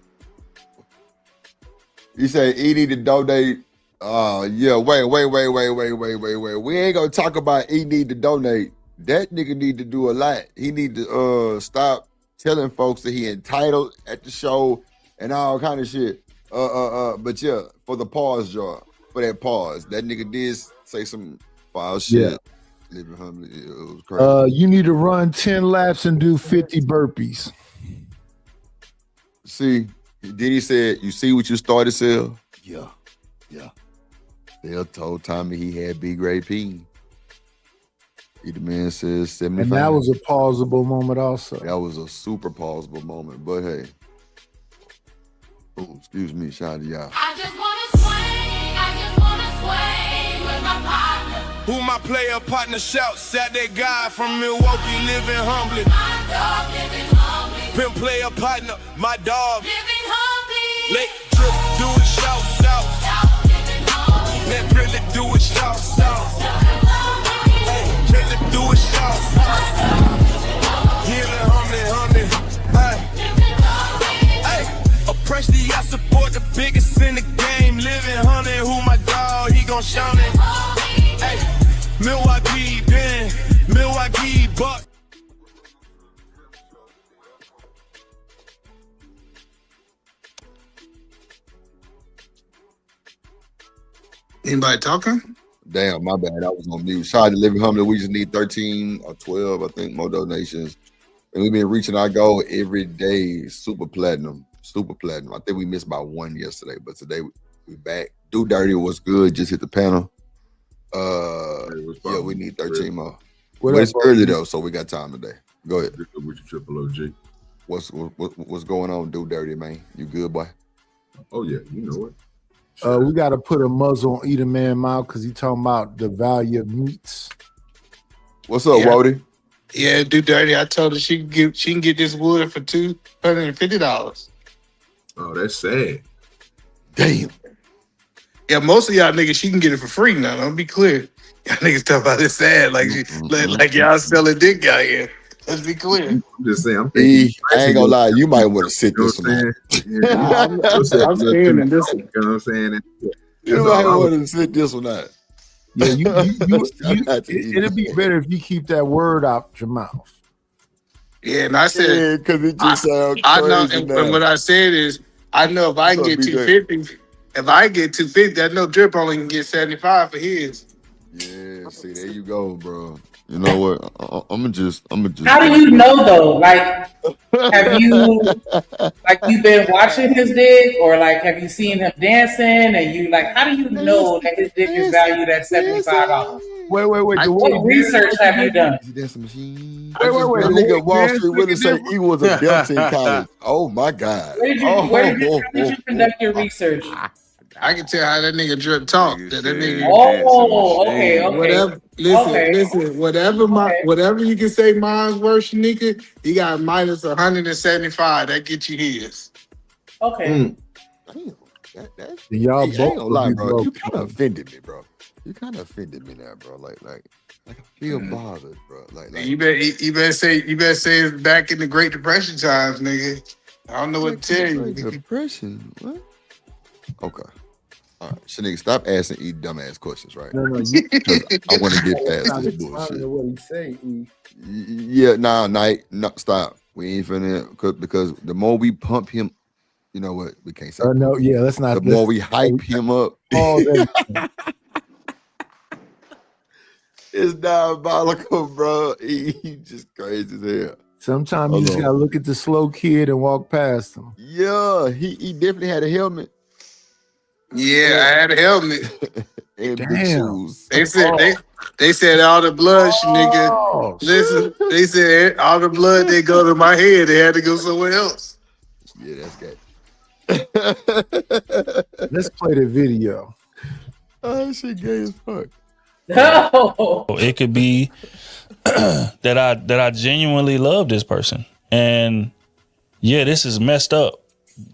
[SPEAKER 1] You say he need to donate. Yeah, wait. We ain't gonna talk about he need to donate. That nigga need to do a lot. He need to stop telling folks that he entitled at the show and all kind of shit. But yeah, for the pause jar, for that pause, that nigga did say some foul shit.
[SPEAKER 19] Yeah.
[SPEAKER 1] Living Humbly, it was crazy.
[SPEAKER 19] You need to run 10 laps and do 50 burpees.
[SPEAKER 1] See, then he said, "You see what you started, Sel?" Yeah. Sel told Tommy he had B-grade P. The man says 75.
[SPEAKER 19] And that was a pausable moment also.
[SPEAKER 1] That was a super pausable moment, but hey. Oh, excuse me, shout out to y'all.
[SPEAKER 10] I just wanna sway with my partner. Who my player partner shouts, sat that guy from Milwaukee, living humbly. My dog living humbly. Pimp player partner, my dog. Living humbly. Let drip do it, shout. Living humbly. Let really do it, shout. Hey, Kelly do it, shout. Living humbly. Hey, oppressed, I support the biggest in the game. Living humbly, who my dog, he gon' shout it. Hey, Milwaukee, Buck.
[SPEAKER 16] Anybody talking?
[SPEAKER 1] Damn, my bad. I was on mute. Shout out to Living Humbly. We just need 13 or 12, I think, more donations. And we've been reaching our goal every day. Super platinum. I think we missed by one yesterday, but today we back. Do Dirty was good. Just hit the panel. Yeah, we need 13 more. But it's early though, so we got time today. Go ahead.
[SPEAKER 6] With your triple OG.
[SPEAKER 1] What's going on, Do Dirty, man? You good, boy?
[SPEAKER 6] Oh yeah, you know it.
[SPEAKER 19] We got to put a muzzle on Eater Man mouth because he talking about the value of meats.
[SPEAKER 1] What's up, Wody?
[SPEAKER 16] Yeah, Do Dirty. I told her she can get this wood for $250.
[SPEAKER 6] Oh, that's sad.
[SPEAKER 1] Damn.
[SPEAKER 16] Yeah, most of y'all niggas, she can get it for free now. Don't be clear. Y'all niggas talk about it sad like y'all selling dick out here. Let's be clear.
[SPEAKER 6] I'm just saying.
[SPEAKER 1] I ain't gonna lie. You might want to sit this one out.
[SPEAKER 16] I'm staying in this one.
[SPEAKER 6] You know what I'm saying?
[SPEAKER 1] You might want to sit this one out.
[SPEAKER 19] Yeah, it'd be better if you keep that word out your mouth.
[SPEAKER 16] Yeah, and I said,
[SPEAKER 1] because it just sounds
[SPEAKER 16] I know,
[SPEAKER 1] crazy
[SPEAKER 16] and
[SPEAKER 1] now.
[SPEAKER 16] what I said is, I know if I can get 250, I know Drip only can get 75 for his.
[SPEAKER 1] Yeah, see, there you go, bro. You know what? I'm just.
[SPEAKER 3] How do you know though? Like, have you been watching his dick, or like have you seen him dancing? And you like, how do you know that his dick is valued at $75?
[SPEAKER 19] Wait.
[SPEAKER 3] What research have you done?
[SPEAKER 19] Wait.
[SPEAKER 1] That nigga Wall Street really say he was a Delta in college. Oh my God.
[SPEAKER 3] Where did you conduct your research?
[SPEAKER 16] I can tell how that nigga Drip talk. That nigga.
[SPEAKER 3] Oh, okay.
[SPEAKER 16] Whatever. Listen. Whatever you can say, mine's worse, nigga. He got minus 175. That get you his.
[SPEAKER 3] Okay.
[SPEAKER 19] Y'all
[SPEAKER 1] I ain't
[SPEAKER 19] both
[SPEAKER 1] gonna lie,
[SPEAKER 19] be
[SPEAKER 1] bro.
[SPEAKER 19] broke.
[SPEAKER 1] You kind of offended me, bro. You kind of offended me now, bro. Like I feel bothered, bro. Like
[SPEAKER 16] You better say it's back in the Great Depression times, nigga. I don't know what to tell you.
[SPEAKER 1] Depression. What? Okay. All right, so nigga, stop asking E dumbass questions, right?
[SPEAKER 19] No,
[SPEAKER 1] I want to get past this bullshit.
[SPEAKER 19] What he say?
[SPEAKER 1] Yeah, no, stop. We ain't finna because the more we pump him, you know what? We can't say.
[SPEAKER 19] No, yeah, let's not.
[SPEAKER 1] The more we hype him up, it's diabolical, bro. He just crazy as hell.
[SPEAKER 19] Sometimes you just gotta look at the slow kid and walk past him.
[SPEAKER 1] Yeah, he definitely had a helmet.
[SPEAKER 16] Yeah, I had a helmet.
[SPEAKER 1] And big
[SPEAKER 19] Damn.
[SPEAKER 1] shoes.
[SPEAKER 16] They said all the blood, nigga. Listen, they said all the blood they go to my head. They had to go somewhere else.
[SPEAKER 1] Yeah, that's good.
[SPEAKER 19] Let's play the video.
[SPEAKER 1] Oh, shit gay as fuck.
[SPEAKER 3] No.
[SPEAKER 12] It could be that I genuinely love this person, and yeah, this is messed up.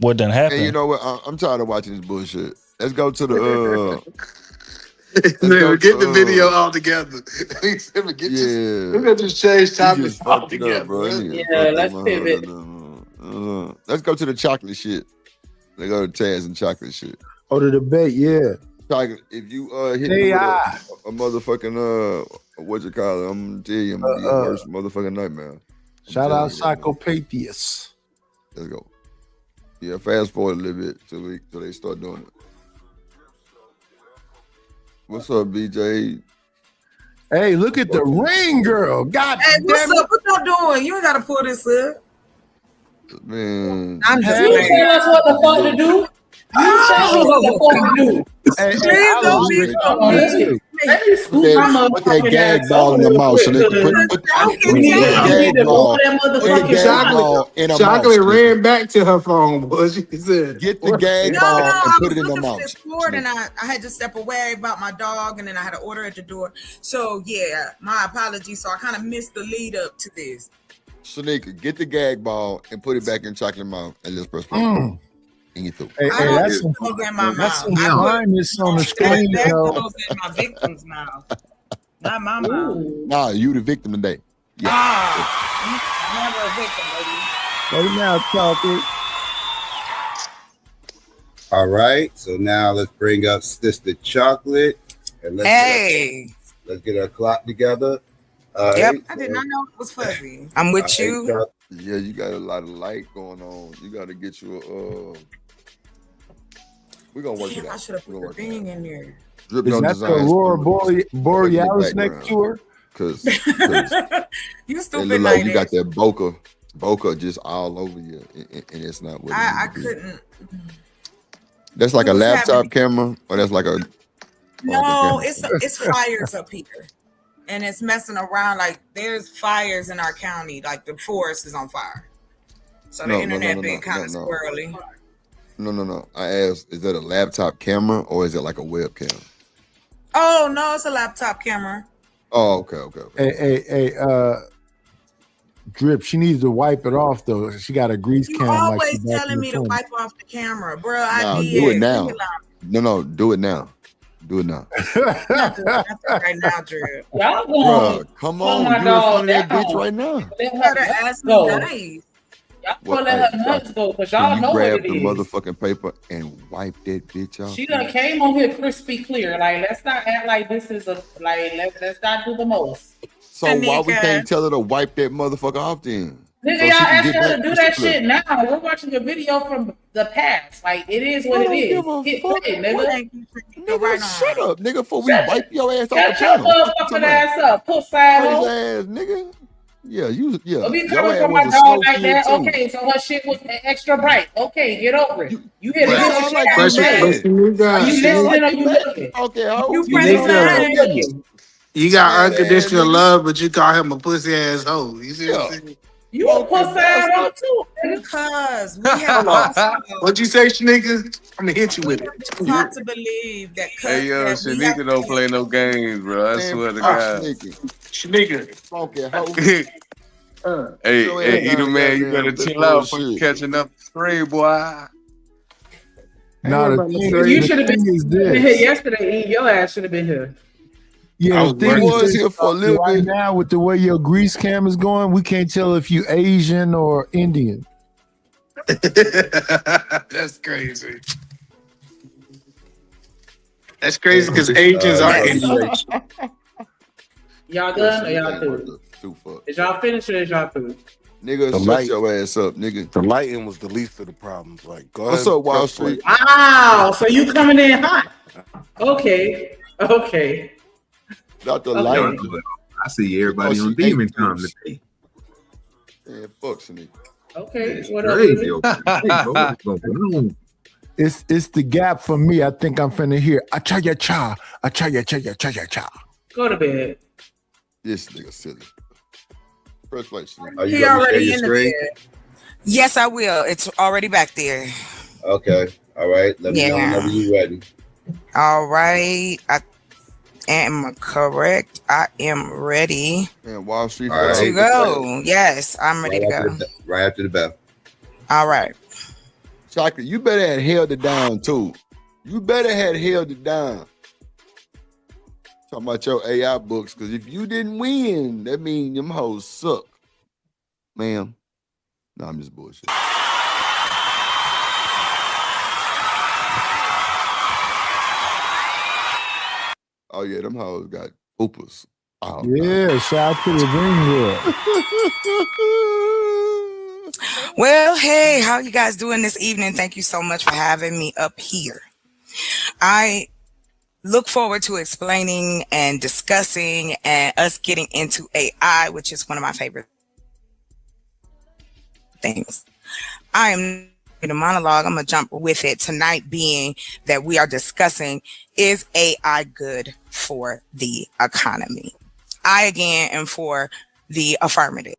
[SPEAKER 12] What done happened?
[SPEAKER 1] Hey, you know what? I'm tired of watching this bullshit. Let's go to the
[SPEAKER 16] Get the video all together. Let's just change topics altogether.
[SPEAKER 3] Yeah, let's pivot.
[SPEAKER 1] Let's go to the chocolate shit. They go to Taz and chocolate shit.
[SPEAKER 19] Oh, the debate, yeah.
[SPEAKER 1] Chocolate, if you hit me with a motherfucking what you call it, I'm gonna tell you, I'm gonna be your worst motherfucking nightmare.
[SPEAKER 19] Shout out Psychopatheus.
[SPEAKER 1] Let's go. Yeah, fast forward a little bit till they start doing it. What's up, BJ?
[SPEAKER 19] Hey, look at the ring, girl. God
[SPEAKER 21] Hey,
[SPEAKER 19] damn
[SPEAKER 21] what's
[SPEAKER 19] it.
[SPEAKER 21] up? What y'all doing? You ain't gotta pull this up.
[SPEAKER 1] Man,
[SPEAKER 21] I'm just
[SPEAKER 3] You tell us what the fuck to do. You tell me what the fuck to do.
[SPEAKER 19] Hey,
[SPEAKER 21] Please don't be so mean.
[SPEAKER 3] Let me scoop my
[SPEAKER 1] put that
[SPEAKER 3] motherfucking
[SPEAKER 1] gag
[SPEAKER 3] ass
[SPEAKER 1] ball in the
[SPEAKER 3] over
[SPEAKER 1] mouth. So they
[SPEAKER 3] real
[SPEAKER 1] can
[SPEAKER 3] quick,
[SPEAKER 1] put that gag ball in a
[SPEAKER 16] Chocolate
[SPEAKER 1] mouth.
[SPEAKER 16] ran back to her phone, boy. She said,
[SPEAKER 1] Get the gag
[SPEAKER 21] No,
[SPEAKER 1] ball
[SPEAKER 21] I
[SPEAKER 1] and put
[SPEAKER 21] was
[SPEAKER 1] it in the
[SPEAKER 21] looking for
[SPEAKER 1] mouth.
[SPEAKER 21] this cord and I had to step away about my dog and then I had to order at the door. So yeah, my apologies. So I kind of missed the lead up to this.
[SPEAKER 1] Shanika, get the gag ball and put it back in chocolate mouth and let's press play. And you through.
[SPEAKER 19] Hey,
[SPEAKER 21] I don't
[SPEAKER 19] that's
[SPEAKER 21] put those in my
[SPEAKER 19] that's
[SPEAKER 21] mouth.
[SPEAKER 19] some kindness on the screen,
[SPEAKER 21] That
[SPEAKER 19] though.
[SPEAKER 21] goes in my victim's mouth, not my mouth.
[SPEAKER 1] Nah, you the victim today. Yeah.
[SPEAKER 21] Never a victim, baby.
[SPEAKER 19] Right now, Chocolate.
[SPEAKER 11] All right, so now let's bring up Sister Chocolate and let's get our clock together.
[SPEAKER 21] Yep, I did not know it was fuzzy. I'm with you.
[SPEAKER 1] Yeah, you got a lot of light going on. You got to get you a. We're gonna work it out.
[SPEAKER 21] I should have put the thing in there.
[SPEAKER 1] Drip
[SPEAKER 19] Is
[SPEAKER 1] Young
[SPEAKER 19] that the
[SPEAKER 1] Designs
[SPEAKER 19] Aurora
[SPEAKER 1] Studio.
[SPEAKER 19] Borealis next to her?
[SPEAKER 1] Cause
[SPEAKER 21] You
[SPEAKER 1] it
[SPEAKER 21] stupid
[SPEAKER 1] look
[SPEAKER 21] like
[SPEAKER 1] like you got that bokeh just all over you, and it's not what it
[SPEAKER 21] I
[SPEAKER 1] needs to be.
[SPEAKER 21] couldn't.
[SPEAKER 1] That's like a
[SPEAKER 21] Who's
[SPEAKER 1] laptop
[SPEAKER 21] having-
[SPEAKER 1] camera, or that's like a.
[SPEAKER 21] No, it's fires up here, and it's messing around. Like there's fires in our county. Like the forest is on fire, so the internet been kind of squirrely.
[SPEAKER 1] No. I asked, is that a laptop camera or is it like a webcam?
[SPEAKER 21] Oh no, it's a laptop camera.
[SPEAKER 1] Oh, okay.
[SPEAKER 19] Hey, Drip, she needs to wipe it off though. She got a grease
[SPEAKER 21] You
[SPEAKER 19] can. like
[SPEAKER 21] always
[SPEAKER 19] she back
[SPEAKER 21] telling
[SPEAKER 19] in
[SPEAKER 21] me
[SPEAKER 19] the
[SPEAKER 21] to
[SPEAKER 19] 20s.
[SPEAKER 21] wipe off the camera, bro.
[SPEAKER 1] No,
[SPEAKER 21] I did.
[SPEAKER 1] do it now.
[SPEAKER 21] Leave it
[SPEAKER 1] No, do it now. Do it now.
[SPEAKER 21] alone. Not doing nothing right now, Drip.
[SPEAKER 3] Y'all
[SPEAKER 1] Bruh,
[SPEAKER 3] going
[SPEAKER 1] come
[SPEAKER 3] pull
[SPEAKER 1] on,
[SPEAKER 3] my
[SPEAKER 1] you in
[SPEAKER 3] dog
[SPEAKER 1] front of that
[SPEAKER 3] down.
[SPEAKER 1] bitch right now.
[SPEAKER 3] Let
[SPEAKER 21] You
[SPEAKER 3] her
[SPEAKER 21] better
[SPEAKER 3] nuts
[SPEAKER 21] ask me
[SPEAKER 3] go.
[SPEAKER 21] nice.
[SPEAKER 3] Y'all
[SPEAKER 1] What,
[SPEAKER 3] let her
[SPEAKER 1] hey,
[SPEAKER 3] nuts go, because
[SPEAKER 1] Can
[SPEAKER 3] y'all
[SPEAKER 1] you
[SPEAKER 3] know what
[SPEAKER 1] grab
[SPEAKER 3] it
[SPEAKER 1] the
[SPEAKER 3] is.
[SPEAKER 1] motherfucking paper and wipe that bitch off?
[SPEAKER 3] She done came on here crispy clear. Like, let's not act like this is a let's not do the most.
[SPEAKER 1] So why we
[SPEAKER 21] Anika.
[SPEAKER 1] can't tell her to wipe that motherfucker off then?
[SPEAKER 3] Nigga,
[SPEAKER 1] So
[SPEAKER 3] y'all
[SPEAKER 1] she can
[SPEAKER 3] asking
[SPEAKER 1] get
[SPEAKER 3] her to
[SPEAKER 1] back
[SPEAKER 3] do
[SPEAKER 1] to
[SPEAKER 3] that
[SPEAKER 1] split.
[SPEAKER 3] shit now. We're watching a video from the past. Like, it is what
[SPEAKER 1] I
[SPEAKER 3] it
[SPEAKER 1] don't
[SPEAKER 3] is.
[SPEAKER 1] give a
[SPEAKER 3] Hit
[SPEAKER 1] fuck.
[SPEAKER 3] play, nigga.
[SPEAKER 21] Thank you for getting
[SPEAKER 1] Nigga,
[SPEAKER 21] right
[SPEAKER 1] shut
[SPEAKER 21] on.
[SPEAKER 1] up, nigga, before we
[SPEAKER 3] Shut-
[SPEAKER 1] wipe your ass off the
[SPEAKER 3] Shut your
[SPEAKER 1] channel. Fuck you talking
[SPEAKER 3] motherfucking
[SPEAKER 1] about?
[SPEAKER 3] ass up, puss side
[SPEAKER 1] Crazy
[SPEAKER 3] hoe.
[SPEAKER 1] ass nigga. Yeah,
[SPEAKER 3] Don't be
[SPEAKER 1] your
[SPEAKER 3] coming
[SPEAKER 1] ass
[SPEAKER 3] for my
[SPEAKER 1] was a slow
[SPEAKER 3] dog like
[SPEAKER 1] kid
[SPEAKER 3] that.
[SPEAKER 1] too.
[SPEAKER 3] Okay, so her shit was extra bright. Okay, get over it. You hit
[SPEAKER 1] You
[SPEAKER 3] a
[SPEAKER 1] sound
[SPEAKER 3] shit
[SPEAKER 1] like
[SPEAKER 3] out
[SPEAKER 1] you
[SPEAKER 3] of
[SPEAKER 1] mad.
[SPEAKER 3] Are you
[SPEAKER 1] You sound
[SPEAKER 3] listening
[SPEAKER 1] like
[SPEAKER 3] or
[SPEAKER 1] you
[SPEAKER 3] you
[SPEAKER 1] mad.
[SPEAKER 3] looking?
[SPEAKER 1] Okay, ho.
[SPEAKER 21] You
[SPEAKER 3] You
[SPEAKER 21] press
[SPEAKER 3] listening or
[SPEAKER 21] mine.
[SPEAKER 3] you looking?
[SPEAKER 16] You got
[SPEAKER 1] Mad ass
[SPEAKER 16] unconditional
[SPEAKER 1] nigga.
[SPEAKER 16] love, but you call him a pussy ass hoe. You see what I'm
[SPEAKER 1] Yeah.
[SPEAKER 16] saying?
[SPEAKER 3] You a puss side hoe too, nigga.
[SPEAKER 21] Because we have
[SPEAKER 16] Hold on.
[SPEAKER 21] also
[SPEAKER 16] What'd you say, Shanika? I'm gonna hit you with it.
[SPEAKER 21] been taught to believe that
[SPEAKER 20] Hey yo,
[SPEAKER 21] that we have
[SPEAKER 20] Shanika don't play no games, bro. I
[SPEAKER 1] Man,
[SPEAKER 20] swear to
[SPEAKER 1] fuck
[SPEAKER 20] God.
[SPEAKER 1] Shanika.
[SPEAKER 16] Shanika.
[SPEAKER 1] Funky hoe.
[SPEAKER 20] Hey,
[SPEAKER 1] Your ass
[SPEAKER 20] hey,
[SPEAKER 1] down
[SPEAKER 20] Edom, man, you
[SPEAKER 1] goddamn
[SPEAKER 20] better
[SPEAKER 1] this
[SPEAKER 20] chill out for
[SPEAKER 1] bullshit.
[SPEAKER 20] catching up the spray, boy.
[SPEAKER 19] Now the thing,
[SPEAKER 3] You
[SPEAKER 19] the
[SPEAKER 3] should have
[SPEAKER 19] thing is
[SPEAKER 3] been here
[SPEAKER 19] this.
[SPEAKER 3] yesterday. E. Your ass should have been here.
[SPEAKER 19] Yeah, the thing
[SPEAKER 1] was
[SPEAKER 19] is
[SPEAKER 1] here
[SPEAKER 19] this,
[SPEAKER 1] for a little
[SPEAKER 19] right
[SPEAKER 1] bit.
[SPEAKER 19] now with the way your grease cam is going, we can't tell if you Asian or Indian.
[SPEAKER 16] That's crazy. That's crazy because Asians are Indian.
[SPEAKER 3] Y'all done or y'all through? Is y'all finished or is y'all through?
[SPEAKER 1] Nigga,
[SPEAKER 7] The
[SPEAKER 1] shut
[SPEAKER 7] light-
[SPEAKER 1] your ass up, nigga.
[SPEAKER 7] The lighting was the least of the problems. Like, go
[SPEAKER 1] What's
[SPEAKER 7] ahead,
[SPEAKER 1] up, Wall
[SPEAKER 7] press
[SPEAKER 1] Street?
[SPEAKER 7] play.
[SPEAKER 3] Wow, so you coming in hot? Okay.
[SPEAKER 1] Not the
[SPEAKER 3] Okay.
[SPEAKER 1] light.
[SPEAKER 6] I see everybody
[SPEAKER 1] Oh,
[SPEAKER 6] on
[SPEAKER 1] she
[SPEAKER 6] demon
[SPEAKER 1] ate
[SPEAKER 6] time
[SPEAKER 1] juice.
[SPEAKER 6] today.
[SPEAKER 1] Man, fuck Sneak.
[SPEAKER 3] Okay.
[SPEAKER 6] It's
[SPEAKER 3] What up?
[SPEAKER 6] crazy.
[SPEAKER 3] Willie?
[SPEAKER 6] over there. What's going on?
[SPEAKER 19] It's the gap for me. I think I'm finna hear acha ya cha, acha ya cha ya cha ya cha.
[SPEAKER 3] Go to bed.
[SPEAKER 1] This nigga silly. First place. Sneak.
[SPEAKER 11] Are you
[SPEAKER 21] He
[SPEAKER 11] gonna share
[SPEAKER 21] already
[SPEAKER 11] your
[SPEAKER 21] in the
[SPEAKER 11] screen?
[SPEAKER 21] bed. Yes, I will. It's already back there.
[SPEAKER 11] Okay. All right. Let me know
[SPEAKER 21] Yeah.
[SPEAKER 11] whenever you're ready.
[SPEAKER 21] All right. I am correct. I am ready
[SPEAKER 1] Man, Wall Street.
[SPEAKER 11] All right.
[SPEAKER 21] to go. Yes, I'm ready to
[SPEAKER 11] Right after
[SPEAKER 21] go.
[SPEAKER 11] the- right after the bell.
[SPEAKER 21] All right.
[SPEAKER 1] Chocolate, you better have held it down too. You better have held it down. Talking about your AI books, because if you didn't win, that means them hoes suck. Ma'am. No, I'm just bullshit. Oh yeah, them hoes got oopers. Oh,
[SPEAKER 19] Yeah, shout out to the Greenwood.
[SPEAKER 21] Well, hey, how you guys doing this evening? Thank you so much for having me up here. I look forward to explaining and discussing and us getting into AI, which is one of my favorite things. I am in a monologue. I'm going to jump with it tonight, being that we are discussing, is AI good for the economy? I, again, am for the affirmative.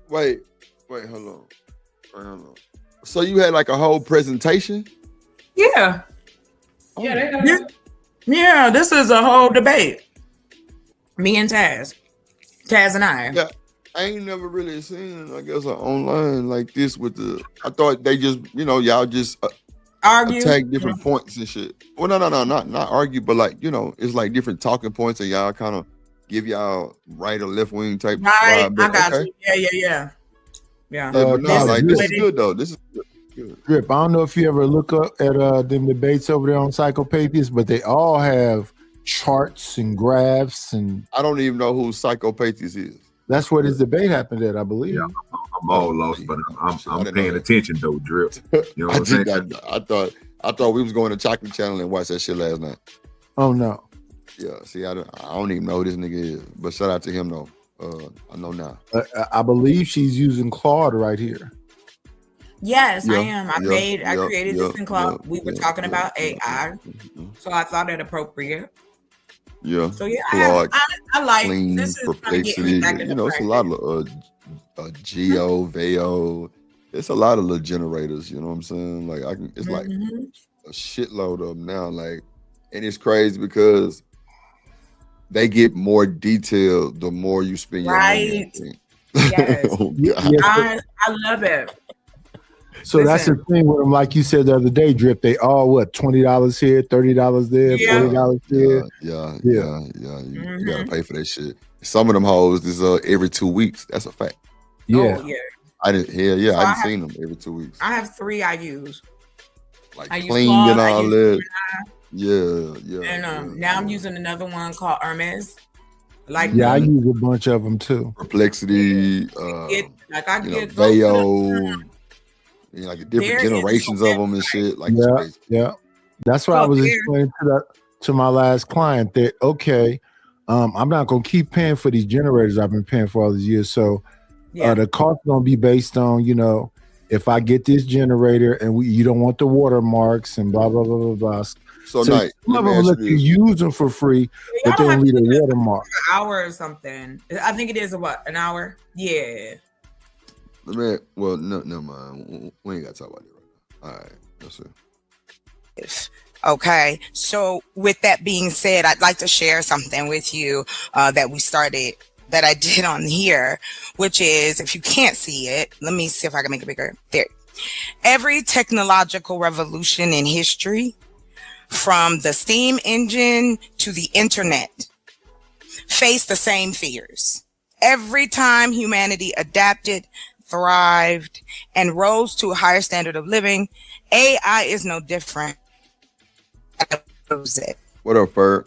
[SPEAKER 1] Wait, hold on. So you had like a whole presentation?
[SPEAKER 21] Yeah.
[SPEAKER 3] Yeah, they got
[SPEAKER 21] Yeah, this is a whole debate. Me and Taz. Taz and I.
[SPEAKER 1] Yeah, I ain't never really seen, I guess, online like this with the. I thought they just, y'all just
[SPEAKER 21] Argue.
[SPEAKER 1] attack different points and shit. Well, no, not argue, but like, it's like different talking points, and y'all kind of give y'all right or left wing type.
[SPEAKER 21] Right,
[SPEAKER 1] vibe, but
[SPEAKER 21] I got
[SPEAKER 1] okay.
[SPEAKER 21] you. Yeah.
[SPEAKER 1] Yeah, but no, like this is good though. This is good.
[SPEAKER 19] Drip, I don't know if you ever look up at them debates over there on Psychopathia, but they all have charts and graphs, and
[SPEAKER 1] I don't even know who Psychopathia is.
[SPEAKER 19] that's where this debate happened at, I believe.
[SPEAKER 6] Yeah, I'm all lost, but I'm paying attention though, Drip. You know what I'm saying?
[SPEAKER 1] I thought we was going to Chocolate Channel and watch that shit last night.
[SPEAKER 19] Oh no.
[SPEAKER 1] Yeah, see, I don't even know who this nigga is, but shout out to him though. I know now.
[SPEAKER 19] I believe she's using Claude right here.
[SPEAKER 21] Yes, I
[SPEAKER 1] Yeah,
[SPEAKER 21] am. I
[SPEAKER 1] yeah,
[SPEAKER 21] created
[SPEAKER 1] yeah,
[SPEAKER 21] this in Claude.
[SPEAKER 1] yeah,
[SPEAKER 21] We were
[SPEAKER 1] yeah,
[SPEAKER 21] talking
[SPEAKER 1] yeah,
[SPEAKER 21] about
[SPEAKER 1] yeah,
[SPEAKER 21] AI. So I thought it appropriate.
[SPEAKER 1] Yeah.
[SPEAKER 21] So yeah,
[SPEAKER 1] Claude,
[SPEAKER 21] I like
[SPEAKER 1] Clean,
[SPEAKER 21] this. Is trying to get
[SPEAKER 1] Perplexity.
[SPEAKER 21] me back in the
[SPEAKER 1] It's a lot of Geo, Veo. It's a lot of little generators. You know what I'm saying? Like it's like a shitload of them now. Like, and it's crazy because they get more detailed the more you spend your money.
[SPEAKER 21] Right. Yes.
[SPEAKER 1] Oh, God.
[SPEAKER 21] I love it.
[SPEAKER 19] So that's the thing with them, like you said the other day, Drip. They all $20 here, $30 there,
[SPEAKER 21] Yeah.
[SPEAKER 19] $40 there.
[SPEAKER 1] Yeah. You gotta
[SPEAKER 21] Mm-hmm.
[SPEAKER 1] pay for that shit. Some of them hoes is every 2 weeks. That's a fact.
[SPEAKER 19] Yeah.
[SPEAKER 21] Oh, yeah.
[SPEAKER 1] I didn't. Yeah,
[SPEAKER 21] So
[SPEAKER 1] I didn't seen them every 2 weeks.
[SPEAKER 21] I have 3 I use.
[SPEAKER 1] Like
[SPEAKER 21] I use
[SPEAKER 1] clean
[SPEAKER 21] Claude,
[SPEAKER 1] and
[SPEAKER 21] I
[SPEAKER 1] all
[SPEAKER 21] use
[SPEAKER 1] that.
[SPEAKER 21] Gemini,
[SPEAKER 1] Yeah.
[SPEAKER 21] and now I'm using another one called Hermes. Like
[SPEAKER 19] Yeah, I
[SPEAKER 21] them.
[SPEAKER 19] use a bunch of them too.
[SPEAKER 1] Perplexity.
[SPEAKER 21] I get
[SPEAKER 1] Veo. Like the different
[SPEAKER 21] There is
[SPEAKER 1] generations of them and shit. Like it's
[SPEAKER 19] Yeah,
[SPEAKER 1] crazy.
[SPEAKER 19] yeah. That's why I was explaining to my last client that I'm not gonna keep paying for these generators I've been paying for all these years. So the cost is gonna be based on, if I get this generator and you don't want the watermarks and blah blah blah blah blah.
[SPEAKER 1] So
[SPEAKER 19] some
[SPEAKER 1] Knight,
[SPEAKER 19] of
[SPEAKER 1] let me
[SPEAKER 19] them
[SPEAKER 1] ask
[SPEAKER 19] let
[SPEAKER 1] you
[SPEAKER 19] you
[SPEAKER 1] this.
[SPEAKER 19] use them for free, but
[SPEAKER 21] Y'all
[SPEAKER 19] they
[SPEAKER 21] don't
[SPEAKER 19] don't
[SPEAKER 21] have
[SPEAKER 19] need
[SPEAKER 21] to
[SPEAKER 19] a
[SPEAKER 21] do it
[SPEAKER 19] watermark.
[SPEAKER 21] an hour or something. I think it is an hour. Yeah.
[SPEAKER 1] Let me. Well, no, never mind. We ain't got to talk about it right now. All right, that's it.
[SPEAKER 21] Okay, so with that being said, I'd like to share something with you that I did on here, which is, if you can't see it, let me see if I can make it bigger. There.
[SPEAKER 4] Every technological revolution in history, from the steam engine to the internet, faced the same fears. Every time humanity adapted, thrived, and rose to a higher standard of living, AI is no different.
[SPEAKER 1] What up, Ferg?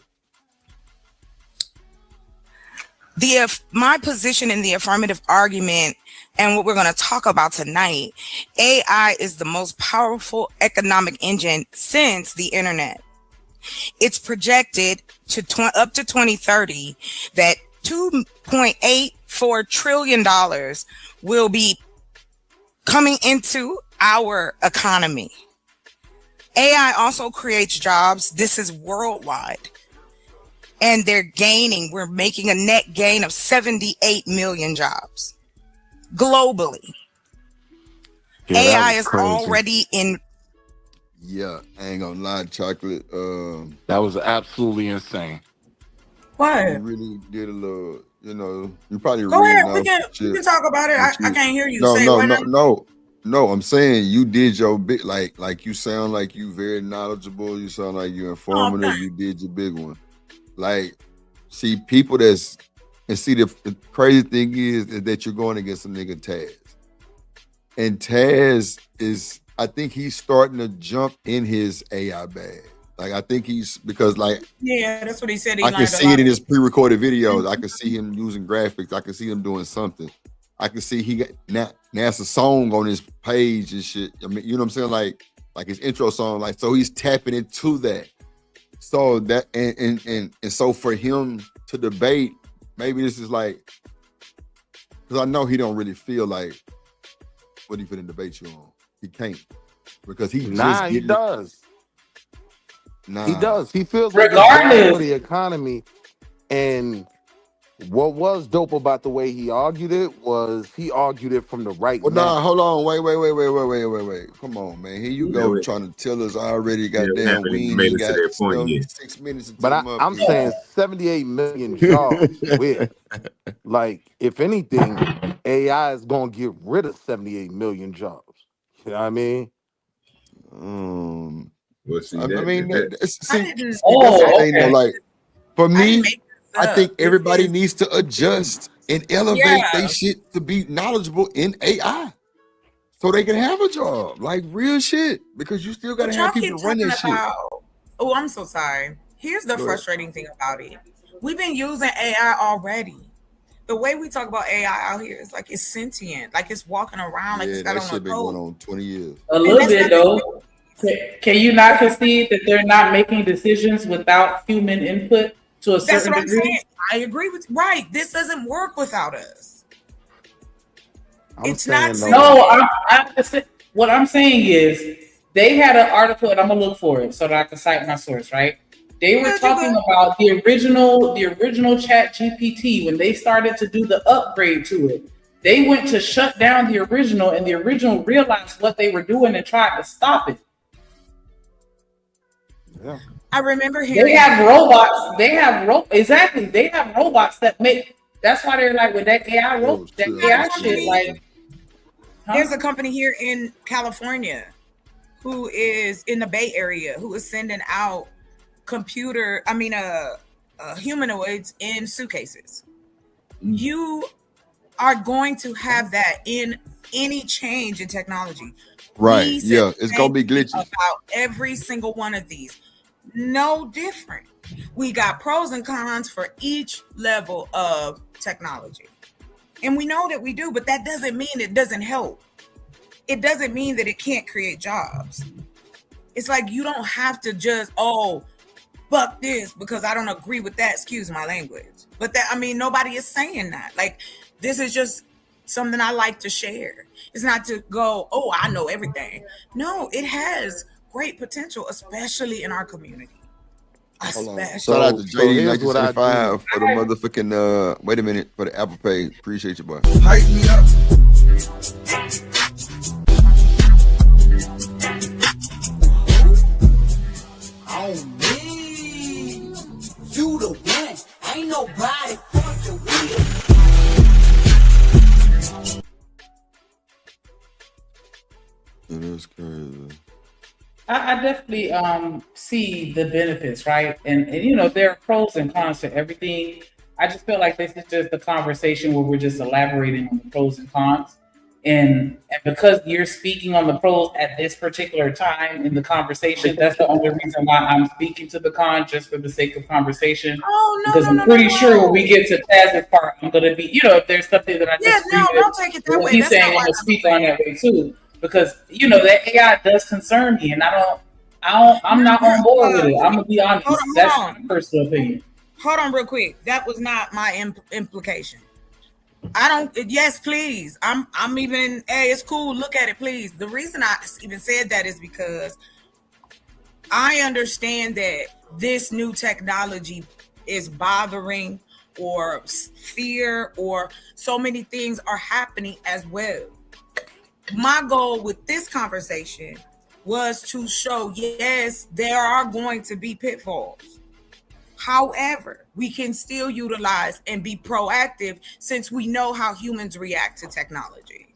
[SPEAKER 4] My position in the affirmative argument and what we're going to talk about tonight, AI is the most powerful economic engine since the internet. It's projected to up to 2030 that $2.84 trillion will be coming into our economy. AI also creates jobs. This is worldwide. And we're making a net gain of 78 million jobs globally.
[SPEAKER 7] Yeah,
[SPEAKER 4] AI is
[SPEAKER 7] crazy.
[SPEAKER 4] already in.
[SPEAKER 1] Yeah, I ain't gonna lie, Chocolate.
[SPEAKER 7] That was absolutely insane.
[SPEAKER 4] What?
[SPEAKER 1] You really did a little, you probably
[SPEAKER 4] Go
[SPEAKER 1] reading
[SPEAKER 4] ahead.
[SPEAKER 1] off
[SPEAKER 4] We can talk about it. I can't hear you. Say what now?
[SPEAKER 1] No, I'm saying you did your big, like you sound like you very knowledgeable. You sound like you're informative.
[SPEAKER 4] Okay.
[SPEAKER 1] You did your big one. Like, see, people the crazy thing is that you're going against a nigga Taz. And Taz I think he's starting to jump in his AI bag. Like, I think because
[SPEAKER 4] Yeah, that's what he said.
[SPEAKER 1] I can see it in his pre-recorded videos. I can see him using graphics. I can see him doing something. I can see he got now it's a song on his page and shit. I mean, you know what I'm saying? Like his intro song. Like, so he's tapping into that. So that and so for him to debate, maybe this is like, because I know he don't really feel like what he finna debate you on. He can't, because he
[SPEAKER 7] does.
[SPEAKER 1] Nah,
[SPEAKER 7] He does. He feels
[SPEAKER 3] Regardless.
[SPEAKER 7] like it's for the economy. And what was dope about the way he argued it was he argued it from the right.
[SPEAKER 1] Well, nah,
[SPEAKER 7] manner.
[SPEAKER 1] hold on, wait. Come on, man. Here you go, trying to tell us I already got damn. We ain't even got 6 minutes.
[SPEAKER 7] But I'm saying 78 million jobs with, like, if anything, AI is gonna get rid of 78 million jobs. You know what I mean?
[SPEAKER 6] Well, see,
[SPEAKER 1] I
[SPEAKER 6] that-
[SPEAKER 1] mean,
[SPEAKER 6] that-
[SPEAKER 1] that's the thing,
[SPEAKER 3] okay.
[SPEAKER 1] though, like, for me, I
[SPEAKER 4] up.
[SPEAKER 1] think everybody needs to adjust and elevate
[SPEAKER 4] Yeah.
[SPEAKER 1] their shit to be knowledgeable in AI, so they can have a job, like real shit. Because you still gotta
[SPEAKER 4] But
[SPEAKER 1] have
[SPEAKER 4] y'all
[SPEAKER 1] people
[SPEAKER 4] keep
[SPEAKER 1] to run that
[SPEAKER 4] talking
[SPEAKER 1] shit.
[SPEAKER 4] about. Oh, I'm so sorry. Here's the
[SPEAKER 1] Go ahead.
[SPEAKER 4] frustrating thing about it. We've been using AI already. The way we talk about AI out here is like it's sentient, like it's walking around, like
[SPEAKER 1] Yeah,
[SPEAKER 4] it's got
[SPEAKER 1] that
[SPEAKER 4] on a
[SPEAKER 1] shit been going
[SPEAKER 4] code.
[SPEAKER 1] on 20 years.
[SPEAKER 3] A little bit though. Can you not concede that they're not making decisions without human input to a
[SPEAKER 4] That's
[SPEAKER 3] certain
[SPEAKER 4] what I'm
[SPEAKER 3] degree?
[SPEAKER 4] saying. I agree with right. This doesn't work without us. It's not
[SPEAKER 7] saying,
[SPEAKER 3] No, what I'm saying is they had an article, and I'm gonna look for it so that I can cite my source. Right? They were talking about the original Chat GPT when they started to do the upgrade to it. They went to shut down the original, and the original realized what they were doing and tried to stop it.
[SPEAKER 7] Yeah.
[SPEAKER 4] I remember hearing
[SPEAKER 3] They have robots. They have exactly. They have robots that make. That's why they're like with that AI AI shit. Like,
[SPEAKER 4] There's a company here in California who is in the Bay Area who is sending out humanoids in suitcases. You are going to have that in any change in technology.
[SPEAKER 1] Right?
[SPEAKER 4] We said
[SPEAKER 1] Yeah,
[SPEAKER 4] the
[SPEAKER 1] it's
[SPEAKER 4] same
[SPEAKER 1] gonna be
[SPEAKER 4] thing
[SPEAKER 1] glitchy.
[SPEAKER 4] about every single one of these. No different. We got pros and cons for each level of technology. And we know that we do, but that doesn't mean it doesn't help. It doesn't mean that it can't create jobs. It's like you don't have to just, fuck this because I don't agree with that. Excuse my language. But nobody is saying that. Like, this is just something I like to share. It's not to go, I know everything. No, it has great potential, especially in our community.
[SPEAKER 1] Hold on.
[SPEAKER 4] Especially.
[SPEAKER 1] Shout out to
[SPEAKER 7] So
[SPEAKER 1] JD
[SPEAKER 7] here's what I do.
[SPEAKER 1] 1975 for the motherfucking wait a minute, for the Apple Pay. Appreciate you, boy.
[SPEAKER 10] Hype me up.
[SPEAKER 22] On me, you the one. Ain't nobody fucking with.
[SPEAKER 1] That's crazy.
[SPEAKER 3] I definitely see the benefits, right? And you know, there are pros and cons to everything. I just feel like this is just a conversation where we're just elaborating on the pros and cons. And because you're speaking on the pros at this particular time in the conversation, that's the only reason why I'm speaking to the con, just for the sake of conversation.
[SPEAKER 21] Oh, no,
[SPEAKER 3] because
[SPEAKER 21] no,
[SPEAKER 3] I'm
[SPEAKER 21] no,
[SPEAKER 3] pretty
[SPEAKER 21] no,
[SPEAKER 3] sure
[SPEAKER 21] no.
[SPEAKER 3] when we get to Taz's part, I'm gonna be, you know, if there's something that I
[SPEAKER 21] Yeah,
[SPEAKER 3] disagree
[SPEAKER 21] no,
[SPEAKER 3] with,
[SPEAKER 21] don't take it that
[SPEAKER 3] what
[SPEAKER 21] way.
[SPEAKER 3] he's
[SPEAKER 21] That's
[SPEAKER 3] saying,
[SPEAKER 21] not
[SPEAKER 3] I'm
[SPEAKER 21] why
[SPEAKER 3] gonna
[SPEAKER 21] I'm
[SPEAKER 3] speak on that way too. Because you know that AI does concern me, and I'm not on board with it. I'm gonna be honest.
[SPEAKER 21] Hold
[SPEAKER 3] That's
[SPEAKER 21] on.
[SPEAKER 3] my personal opinion.
[SPEAKER 21] Hold on real quick. That was not my implication. I don't. Yes, please. I'm even. Hey, it's cool. Look at it, please. The reason I even said that is because I understand that this new technology is bothering or fear or so many things are happening as well. My goal with this conversation was to show, yes, there are going to be pitfalls. However, we can still utilize and be proactive since we know how humans react to technology.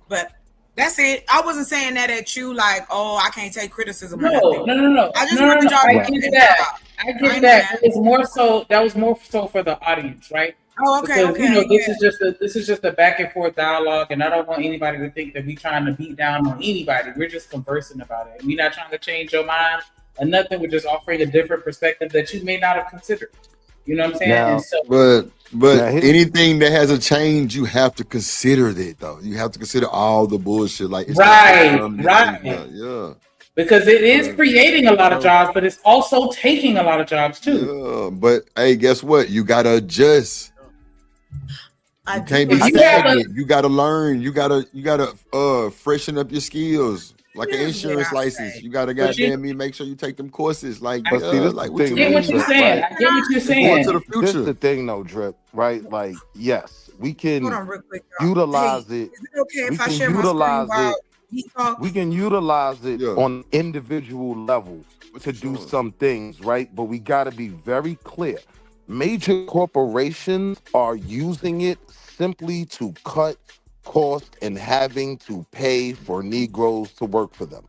[SPEAKER 21] But that's it. I wasn't saying that at you like, oh, I can't take criticism or nothing.
[SPEAKER 3] No.
[SPEAKER 21] I just
[SPEAKER 3] No.
[SPEAKER 21] wanted y'all
[SPEAKER 3] I
[SPEAKER 21] to
[SPEAKER 3] get that. I get that. It was more so. That was more so for the audience, right?
[SPEAKER 21] Oh, okay,
[SPEAKER 3] Because you know,
[SPEAKER 21] okay.
[SPEAKER 3] this is just a back and forth dialogue, and I don't want anybody to think that we trying to beat down on anybody. We're just conversing about it. We're not trying to change your mind or nothing. We're just offering a different perspective that you may not have considered. You know what I'm saying?
[SPEAKER 1] Now,
[SPEAKER 3] And so,
[SPEAKER 1] but
[SPEAKER 3] Now, here's-
[SPEAKER 1] anything that has a change, you have to consider that though. You have to consider all the bullshit. Like it's
[SPEAKER 3] Right.
[SPEAKER 1] yeah.
[SPEAKER 3] Because it is creating a lot of jobs, but it's also taking a lot of jobs too.
[SPEAKER 1] Yeah, but hey, guess what? You gotta adjust. You can't be
[SPEAKER 3] You gotta-
[SPEAKER 1] stagnant. You gotta learn. You gotta freshen up your skills. Like an insurance license. You gotta
[SPEAKER 3] But you-
[SPEAKER 1] goddamn me make sure you take them courses. Like,
[SPEAKER 7] But see, this
[SPEAKER 1] like
[SPEAKER 7] the
[SPEAKER 1] what you
[SPEAKER 7] thing,
[SPEAKER 1] mean?
[SPEAKER 7] Drip,
[SPEAKER 3] saying. I get what you're saying.
[SPEAKER 1] Going to the
[SPEAKER 7] This
[SPEAKER 1] future.
[SPEAKER 7] the thing, though, Drip. Right? Like, yes, we can
[SPEAKER 21] Hold on real quick, y'all.
[SPEAKER 7] utilize
[SPEAKER 21] Hey,
[SPEAKER 7] it.
[SPEAKER 21] is it okay
[SPEAKER 7] We
[SPEAKER 21] if I
[SPEAKER 7] can
[SPEAKER 21] share my screen
[SPEAKER 7] utilize
[SPEAKER 21] while
[SPEAKER 7] it.
[SPEAKER 21] he talks?
[SPEAKER 7] We can utilize it on individual levels to do some things, right? But we got to be very clear. Major corporations are using it simply to cut cost and having to pay for Negroes to work for them,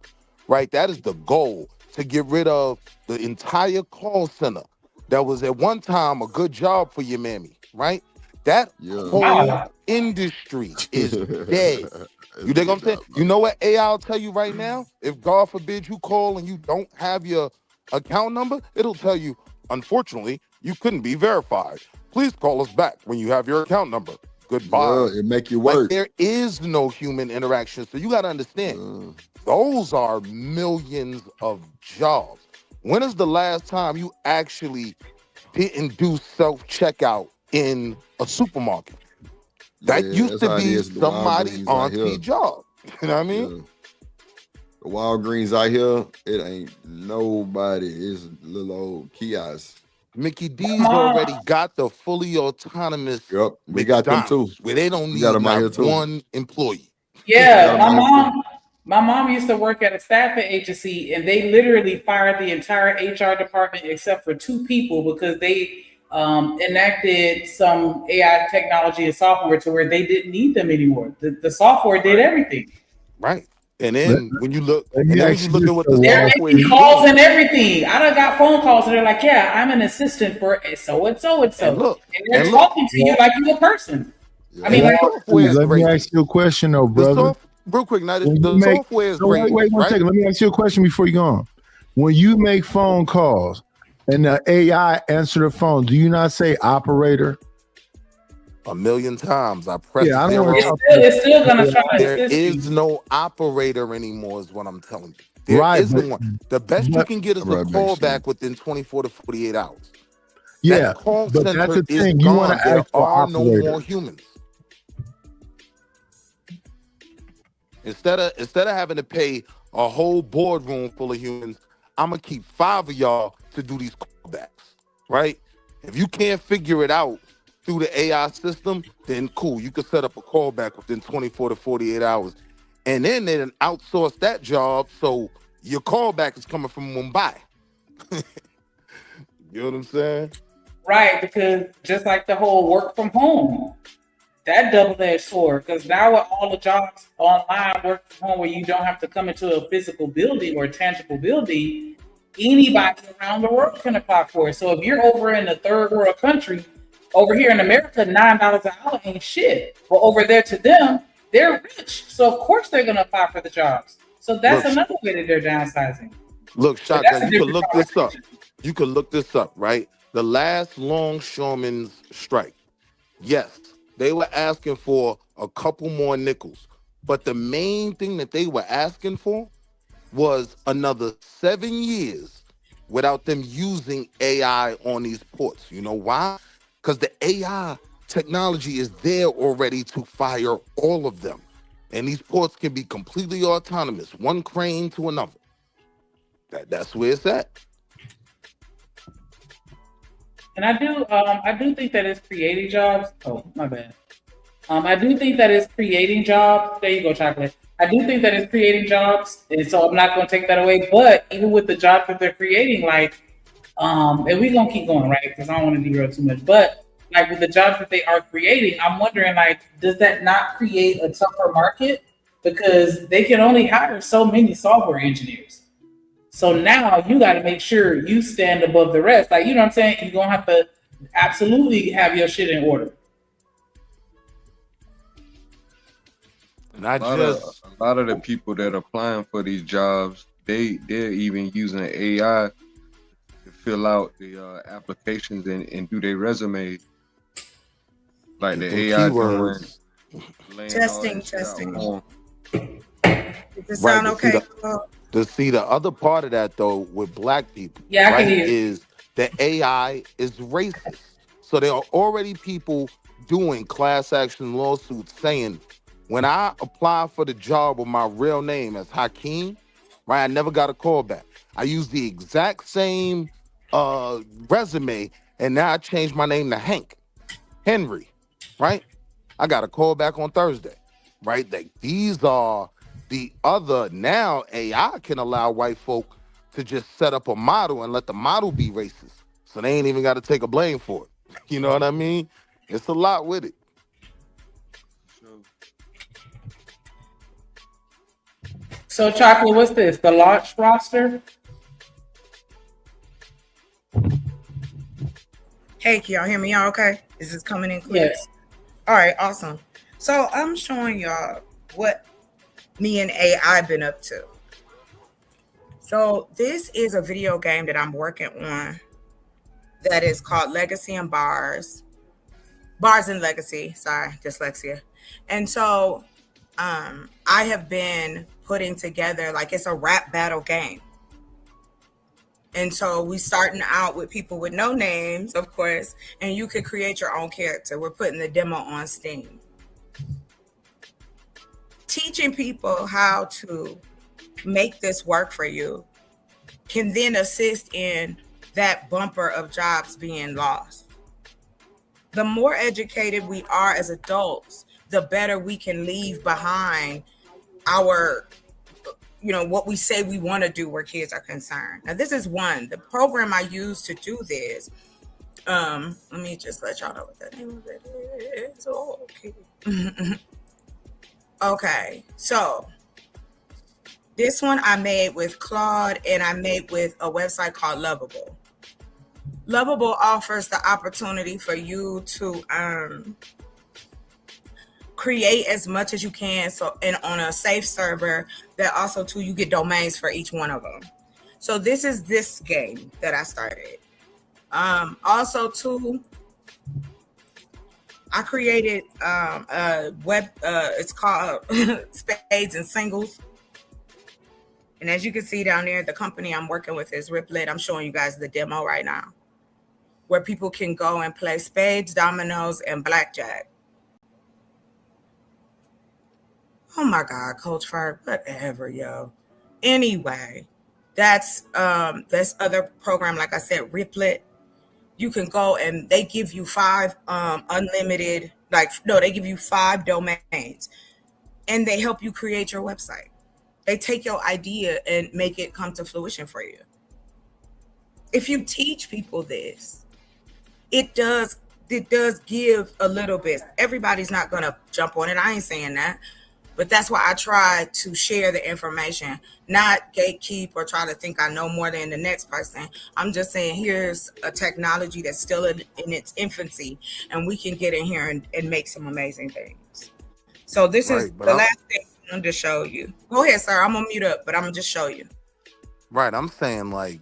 [SPEAKER 7] right? That is the goal, to get rid of the entire call center that was at one time a good job for your mammy, right? That whole
[SPEAKER 1] Wow.
[SPEAKER 7] industry is dead. You dig what I'm saying? You know what AI will tell you right now? If God forbid you call and you don't have your account number, it'll tell you, unfortunately, you couldn't be verified. Please call us back when you have your account number. Goodbye.
[SPEAKER 1] Yeah, it make you
[SPEAKER 7] Like,
[SPEAKER 1] work.
[SPEAKER 7] there is no human interaction. So you got to understand, those are millions of jobs. When is the last time you actually didn't do self-checkout in a supermarket? That
[SPEAKER 1] Yeah,
[SPEAKER 7] used
[SPEAKER 1] that's
[SPEAKER 7] to
[SPEAKER 1] how it
[SPEAKER 7] be
[SPEAKER 1] is. The
[SPEAKER 7] somebody
[SPEAKER 1] Walgreens out
[SPEAKER 7] auntie
[SPEAKER 1] here.
[SPEAKER 7] job. You know what I mean?
[SPEAKER 1] The Walgreens out here, it ain't nobody. It's little old kiosks.
[SPEAKER 7] Mickey D's already got the fully autonomous
[SPEAKER 1] We got them too.
[SPEAKER 7] McDonald's, where they don't
[SPEAKER 1] We
[SPEAKER 7] need
[SPEAKER 1] got them out here
[SPEAKER 7] not
[SPEAKER 1] too.
[SPEAKER 7] one employee.
[SPEAKER 3] Yeah, my mom used to work at a staffing agency, and they literally fired the entire HR department except for 2 people because they enacted some AI technology and software to where they didn't need them anymore. The software did everything.
[SPEAKER 7] Right. And then when you look,
[SPEAKER 19] Let
[SPEAKER 7] and
[SPEAKER 19] me
[SPEAKER 7] then when
[SPEAKER 19] ask
[SPEAKER 7] you
[SPEAKER 19] you
[SPEAKER 7] look
[SPEAKER 19] this,
[SPEAKER 7] at what the
[SPEAKER 19] though,
[SPEAKER 3] They're
[SPEAKER 7] software
[SPEAKER 3] making
[SPEAKER 7] is
[SPEAKER 3] calls
[SPEAKER 7] doing,
[SPEAKER 3] and everything. I done got phone calls, and they're like, "Yeah, I'm an assistant for so and so and so,"
[SPEAKER 7] And look,
[SPEAKER 3] and they're
[SPEAKER 7] and look.
[SPEAKER 3] talking to you like you're a person. I mean, like,
[SPEAKER 19] Let me ask you a question, though, brother.
[SPEAKER 7] Real quick, now
[SPEAKER 19] When
[SPEAKER 7] the
[SPEAKER 19] you make-
[SPEAKER 7] software is
[SPEAKER 19] no,
[SPEAKER 7] great.
[SPEAKER 19] wait one
[SPEAKER 7] right?
[SPEAKER 19] second. Let me ask you a question before you go on. When you make phone calls and the AI answer the phone, do you not say operator?
[SPEAKER 7] A million times. I press
[SPEAKER 19] Yeah, I don't
[SPEAKER 7] zero.
[SPEAKER 19] wanna talk
[SPEAKER 3] it's still gonna try to
[SPEAKER 7] There
[SPEAKER 3] assist
[SPEAKER 7] is no operator anymore, is what I'm telling you. There
[SPEAKER 19] Right,
[SPEAKER 7] isn't
[SPEAKER 19] but-
[SPEAKER 7] one. The best you
[SPEAKER 19] but-
[SPEAKER 7] can get is a
[SPEAKER 1] Right,
[SPEAKER 7] call
[SPEAKER 1] makes
[SPEAKER 7] back within 24 to 48 hours.
[SPEAKER 19] Yeah,
[SPEAKER 7] That call
[SPEAKER 19] but
[SPEAKER 7] center
[SPEAKER 19] that's the
[SPEAKER 7] is
[SPEAKER 19] thing. You
[SPEAKER 7] gone.
[SPEAKER 19] want to
[SPEAKER 7] There
[SPEAKER 19] ask for
[SPEAKER 7] are no
[SPEAKER 19] operator.
[SPEAKER 7] more humans. Instead of having to pay a whole boardroom full of humans, I'm gonna keep 5 of y'all to do these callbacks, right? If you can't figure it out through the AI system, then cool, you can set up a callback within 24 to 48 hours. And then they done outsource that job, so your callback is coming from Mumbai. You know what I'm saying?
[SPEAKER 3] right, because just like the whole work from home, that double-edged sword, because now with all the jobs online, work from home, where you don't have to come into a physical building or a tangible building, anybody around the world can apply for it. So if you're over in a third world country, over here in America, $9 an hour ain't shit. But over there to them, they're rich. So of course they're gonna apply for the jobs. So that's another way that they're downsizing.
[SPEAKER 7] Look,
[SPEAKER 3] So
[SPEAKER 7] Shotgun,
[SPEAKER 3] that's a
[SPEAKER 7] you can
[SPEAKER 3] different
[SPEAKER 7] look this up.
[SPEAKER 3] conversation.
[SPEAKER 7] You can look this up, right? The last longshoremen's strike. Yes, they were asking for a couple more nickels. But the main thing that they were asking for was another 7 years without them using AI on these ports. You know why? Because the AI technology is there already to fire all of them. And these ports can be completely autonomous, one crane to another. That's where it's at.
[SPEAKER 3] And I do think that it's creating jobs. Oh, my bad. I do think that it's creating jobs. There you go, Chocolate. I do think that it's creating jobs, and so I'm not going to take that away. But even with the jobs that they're creating, like, and we're going to keep going, right? Because I don't want to derail too much. But like with the jobs that they are creating, I'm wondering, like, does that not create a tougher market? Because they can only hire so many software engineers. So now you got to make sure you stand above the rest. Like, you know what I'm saying? You're going to have to absolutely have your shit in order.
[SPEAKER 7] Not
[SPEAKER 20] a lot of the people that are applying for these jobs, they're even using AI to fill out the applications and do their resume. Like the AI doing
[SPEAKER 4] Testing. Does it
[SPEAKER 7] Right,
[SPEAKER 4] sound okay?
[SPEAKER 7] To see the other part of that though with black people,
[SPEAKER 3] Yeah, I can
[SPEAKER 7] right,
[SPEAKER 3] hear you.
[SPEAKER 7] is that AI is racist. So there are already people doing class action lawsuits saying, when I apply for the job with my real name as Hakeem, right, I never got a call back. I used the exact same resume, and now I changed my name to Henry, right? I got a call back on Thursday, right? Like, these are the other, now AI can allow white folk to just set up a model and let the model be racist. So they ain't even got to take a blame for it. You know what I mean? It's a lot with it.
[SPEAKER 3] So, Chocolate, what's this? The launch roster?
[SPEAKER 4] Hey, can y'all hear me? Y'all okay? Is this coming in clear?
[SPEAKER 3] Yes.
[SPEAKER 4] All right, awesome. So I'm showing y'all what me and AI been up to. So this is a video game that I'm working on that is called Legacy and Bars. Bars and Legacy, sorry, dyslexia. And so I have been putting together, like, it's a rap battle game. And so we starting out with people with no names, of course, and you could create your own character. We're putting the demo on Steam. Teaching people how to make this work for you can then assist in that bumper of jobs being lost. The more educated we are as adults, the better we can leave behind our, what we say we want to do where kids are concerned. Now, this is one. The program I use to do this, let me just let y'all know what the name of it is. Oh, okay. Okay, so this one I made with Claude, and I made with a website called Lovable. Lovable offers the opportunity for you to create as much as you can, so, and on a safe server that also too you get domains for each one of them. So this is this game that I started. Also too, I created a web, it's called Spades and Singles. And as you can see down there, the company I'm working with is Riplet. I'm showing you guys the demo right now, where people can go and play spades, dominoes, and blackjack. Oh my God, Coach Ferg, whatever, yo. Anyway, that's other program, like I said, Riplet. You can go and they give you 5 unlimited, they give you 5 domains, and they help you create your website. They take your idea and make it come to fruition for you. If you teach people this, it does it does give a little bit. Everybody's not gonna jump on it. I ain't saying that. But that's why I try to share the information, not gatekeep or try to think I know more than the next person. I'm just saying here's a technology that's still in its infancy, and we can get in here and make some amazing things. So this is the last thing I wanted to show you. Go ahead, sir. I'm going to mute up, but I'm going to just show you.
[SPEAKER 7] Right. I'm saying like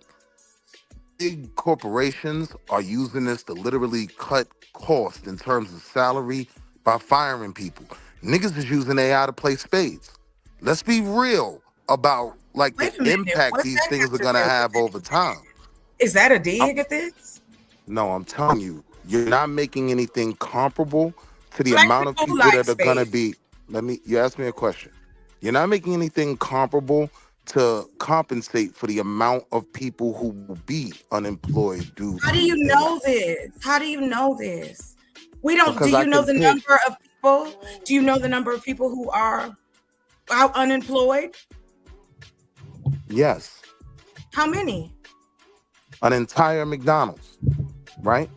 [SPEAKER 7] big corporations are using this to literally cut costs in terms of salary by firing people. Niggas is using AI to play spades. Let's be real about like the impact these things are gonna have over time.
[SPEAKER 4] Is that a dig at this?
[SPEAKER 7] No, I'm telling you, you're not making anything comparable to the amount of people that are gonna be. You asked me a question. You're not making anything comparable to compensate for the amount of people who will be unemployed due.
[SPEAKER 4] How do you know this? How do you know this? We don't. Do you know the number of people? Do you know the number of people who are out unemployed?
[SPEAKER 7] Yes.
[SPEAKER 4] How many?
[SPEAKER 7] An entire McDonald's, right?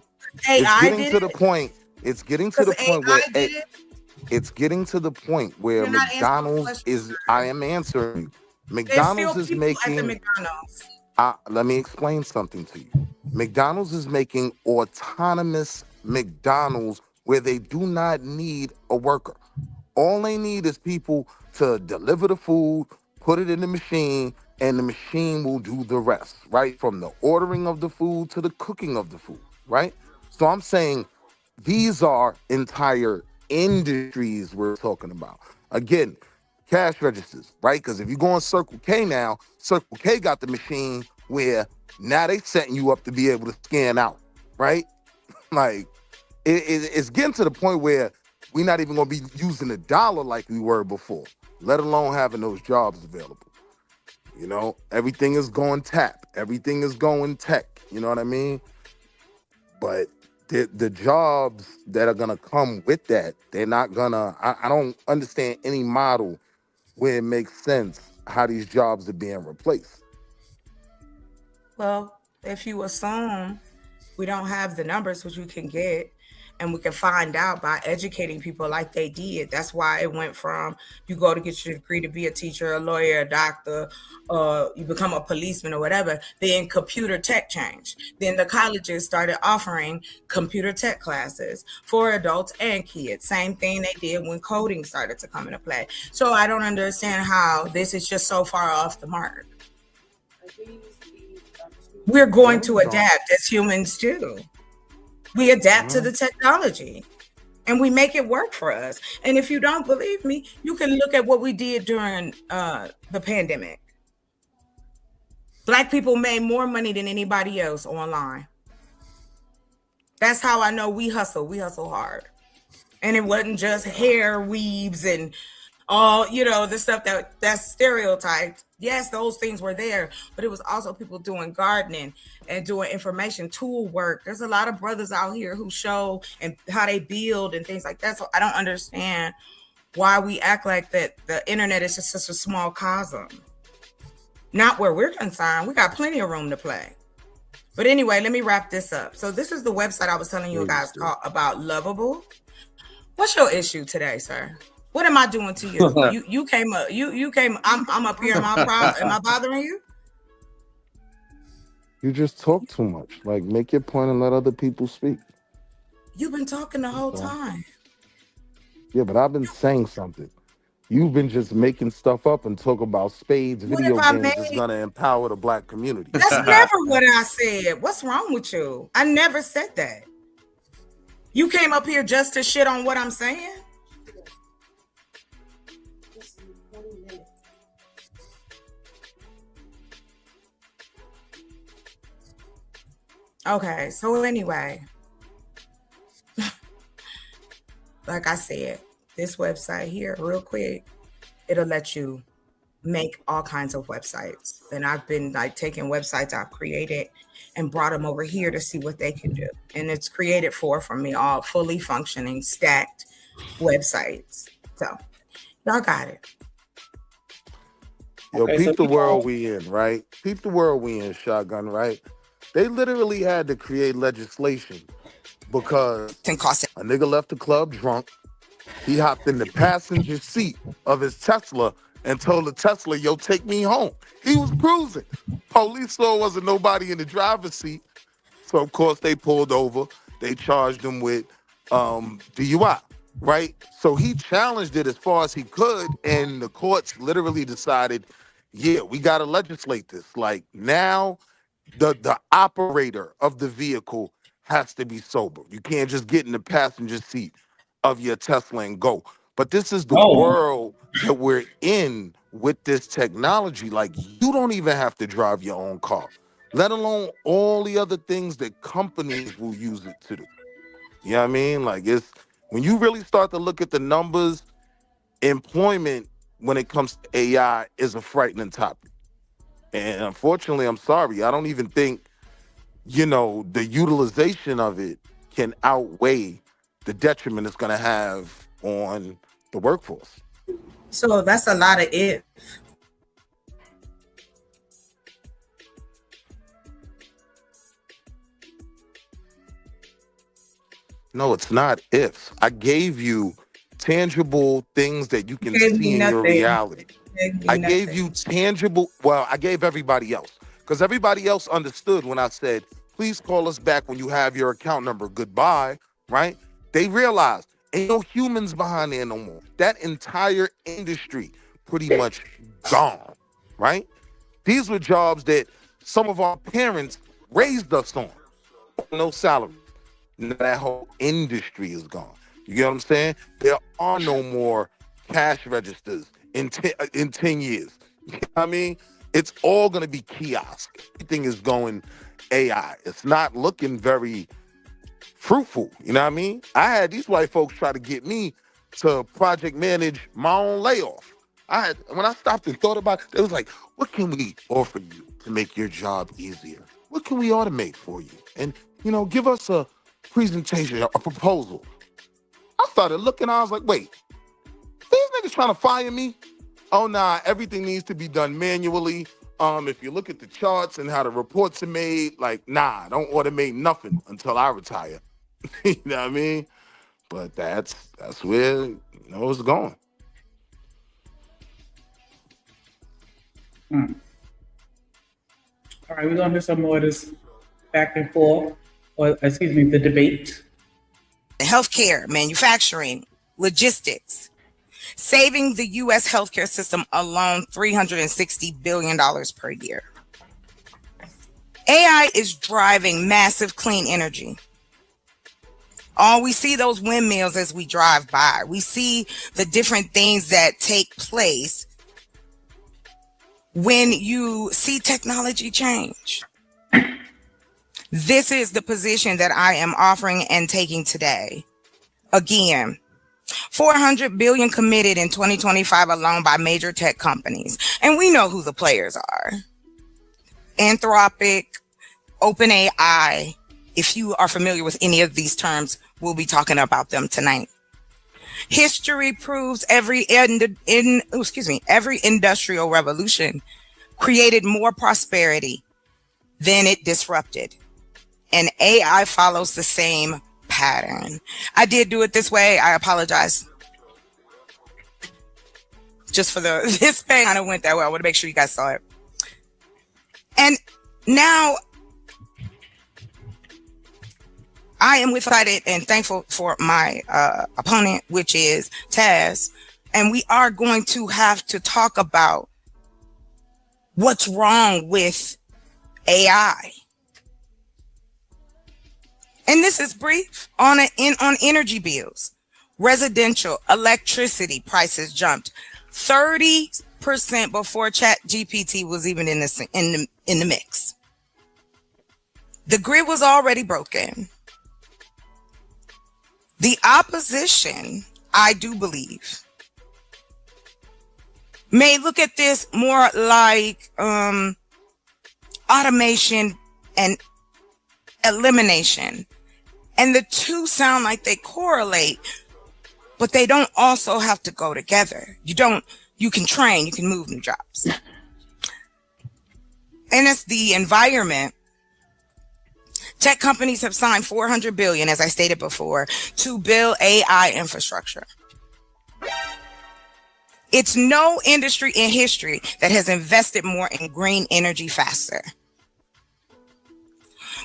[SPEAKER 4] AI
[SPEAKER 7] it's getting to the point. It's getting to the point where it's getting to the point where McDonald's is. I am answering you. McDonald's is making.
[SPEAKER 4] McDonald's.
[SPEAKER 7] Let me explain something to you. McDonald's is making autonomous McDonald's where they do not need a worker. All they need is people to deliver the food, put it in the machine, and the machine will do the rest, right? From the ordering of the food to the cooking of the food, right? So I'm saying these are entire industries we're talking about. Again, cash registers, right? Because if you go on Circle K now, Circle K got the machine where now they setting you up to be able to scan out, right? Like, it's getting to the point where we're not even going to be using a dollar like we were before, let alone having those jobs available. You know, everything is going tap. Everything is going tech. You know what I mean? But the jobs that are going to come with that, they're not going to, I don't understand any model where it makes sense how these jobs are being replaced.
[SPEAKER 4] Well, if you assume we don't have the numbers which we can get, and we can find out by educating people like they did. That's why it went from you go to get your degree to be a teacher, a lawyer, a doctor, you become a policeman or whatever. Then computer tech changed. Then the colleges started offering computer tech classes for adults and kids. Same thing they did when coding started to come into play. So I don't understand how this is just so far off the mark. We're going to adapt as humans too. We adapt to the technology and we make it work for us. And if you don't believe me, you can look at what we did during the pandemic. Black people made more money than anybody else online. That's how I know we hustle. We hustle hard. And it wasn't just hair weaves and all, you know, the stuff that's stereotyped. Yes, those things were there, but it was also people doing gardening and doing information tool work. There's a lot of brothers out here who show and how they build and things like that. So I don't understand why we act like that the internet is just such a small cosm. Not where we're concerned. We got plenty of room to play. But anyway, let me wrap this up. So this is the website I was telling you guys about Lovable. What's your issue today, sir? What am I doing to you? You came up. You came. I'm up here. Am I bothering you?
[SPEAKER 7] You just talk too much. Like, make your point and let other people speak.
[SPEAKER 4] You've been talking the whole time.
[SPEAKER 7] Yeah, but I've been saying something. You've been just making stuff up and talk about spades, video games is gonna empower the Black community.
[SPEAKER 4] That's never what I said. What's wrong with you? I never said that. You came up here just to shit on what I'm saying? Okay, so anyway, like I said, this website here, real quick, it'll let you make all kinds of websites. And I've been like taking websites I've created and brought them over here to see what they can do. And it's created from me, all fully functioning, stacked websites. So y'all got it.
[SPEAKER 7] Yo, peep the world we in, right? Peep the world we in, Shotgun, right? They literally had to create legislation because a nigga left the club drunk. He hopped in the passenger seat of his Tesla and told the Tesla, yo, take me home. He was cruising. Police saw wasn't nobody in the driver's seat. So, of course, they pulled over. They charged him with DUI, right? So he challenged it as far as he could, and the courts literally decided, yeah, we got to legislate this. Like, now the operator of the vehicle has to be sober. You can't just get in the passenger seat of your Tesla and go. But this is the world that we're in with this technology. Like, you don't even have to drive your own car, let alone all the other things that companies will use it to do. You know what I mean? Like, it's when you really start to look at the numbers, employment when it comes to AI is a frightening topic. And unfortunately, I'm sorry, I don't even think, the utilization of it can outweigh the detriment it's going to have on the workforce.
[SPEAKER 4] So that's a lot of if.
[SPEAKER 7] No, it's not ifs. I gave you tangible things that you can see in your reality. I gave you tangible, I gave everybody else. Because everybody else understood when I said, please call us back when you have your account number. Goodbye, right? They realized ain't no humans behind there no more. That entire industry pretty much gone, right? These were jobs that some of our parents raised us on. No salary. Now that whole industry is gone. You get what I'm saying? There are no more cash registers in 10 years. You know what I mean? It's all going to be kiosk. Everything is going AI. It's not looking very fruitful. You know what I mean? I had these white folks try to get me to project manage my own layoff. When I stopped and thought about it, it was like, what can we offer you to make your job easier? What can we automate for you? And, give us a presentation, a proposal. I started looking, I was like, wait, these niggas trying to fire me? Oh, nah, everything needs to be done manually. If you look at the charts and how the reports are made, like, nah, don't automate nothing until I retire. You know what I mean? But that's where, it's going.
[SPEAKER 3] All right, we're going to hear some more of this back and forth, the debate.
[SPEAKER 4] Healthcare, manufacturing, logistics, saving the U.S. healthcare system alone $360 billion per year. AI is driving massive clean energy. We see those windmills as we drive by. We see the different things that take place when you see technology change. This is the position that I am offering and taking today. Again, $400 billion committed in 2025 alone by major tech companies. And we know who the players are. Anthropic, OpenAI. If you are familiar with any of these terms, we'll be talking about them tonight. History proves every industrial revolution created more prosperity than it disrupted. And AI follows the same pattern. I did do it this way. I apologize. Just for this thing kind of went that way. I want to make sure you guys saw it. And now I am excited and thankful for my opponent, which is Taz. And we are going to have to talk about what's wrong with AI. And this is brief on energy bills. Residential electricity prices jumped 30% before ChatGPT was even in the mix. The grid was already broken. The opposition, I do believe, may look at this more like automation and elimination. And the two sound like they correlate, but they don't also have to go together. You can train, you can move new jobs. And it's the environment Tech companies have signed $400 billion, as I stated before, to build AI infrastructure. It's no industry in history that has invested more in green energy faster.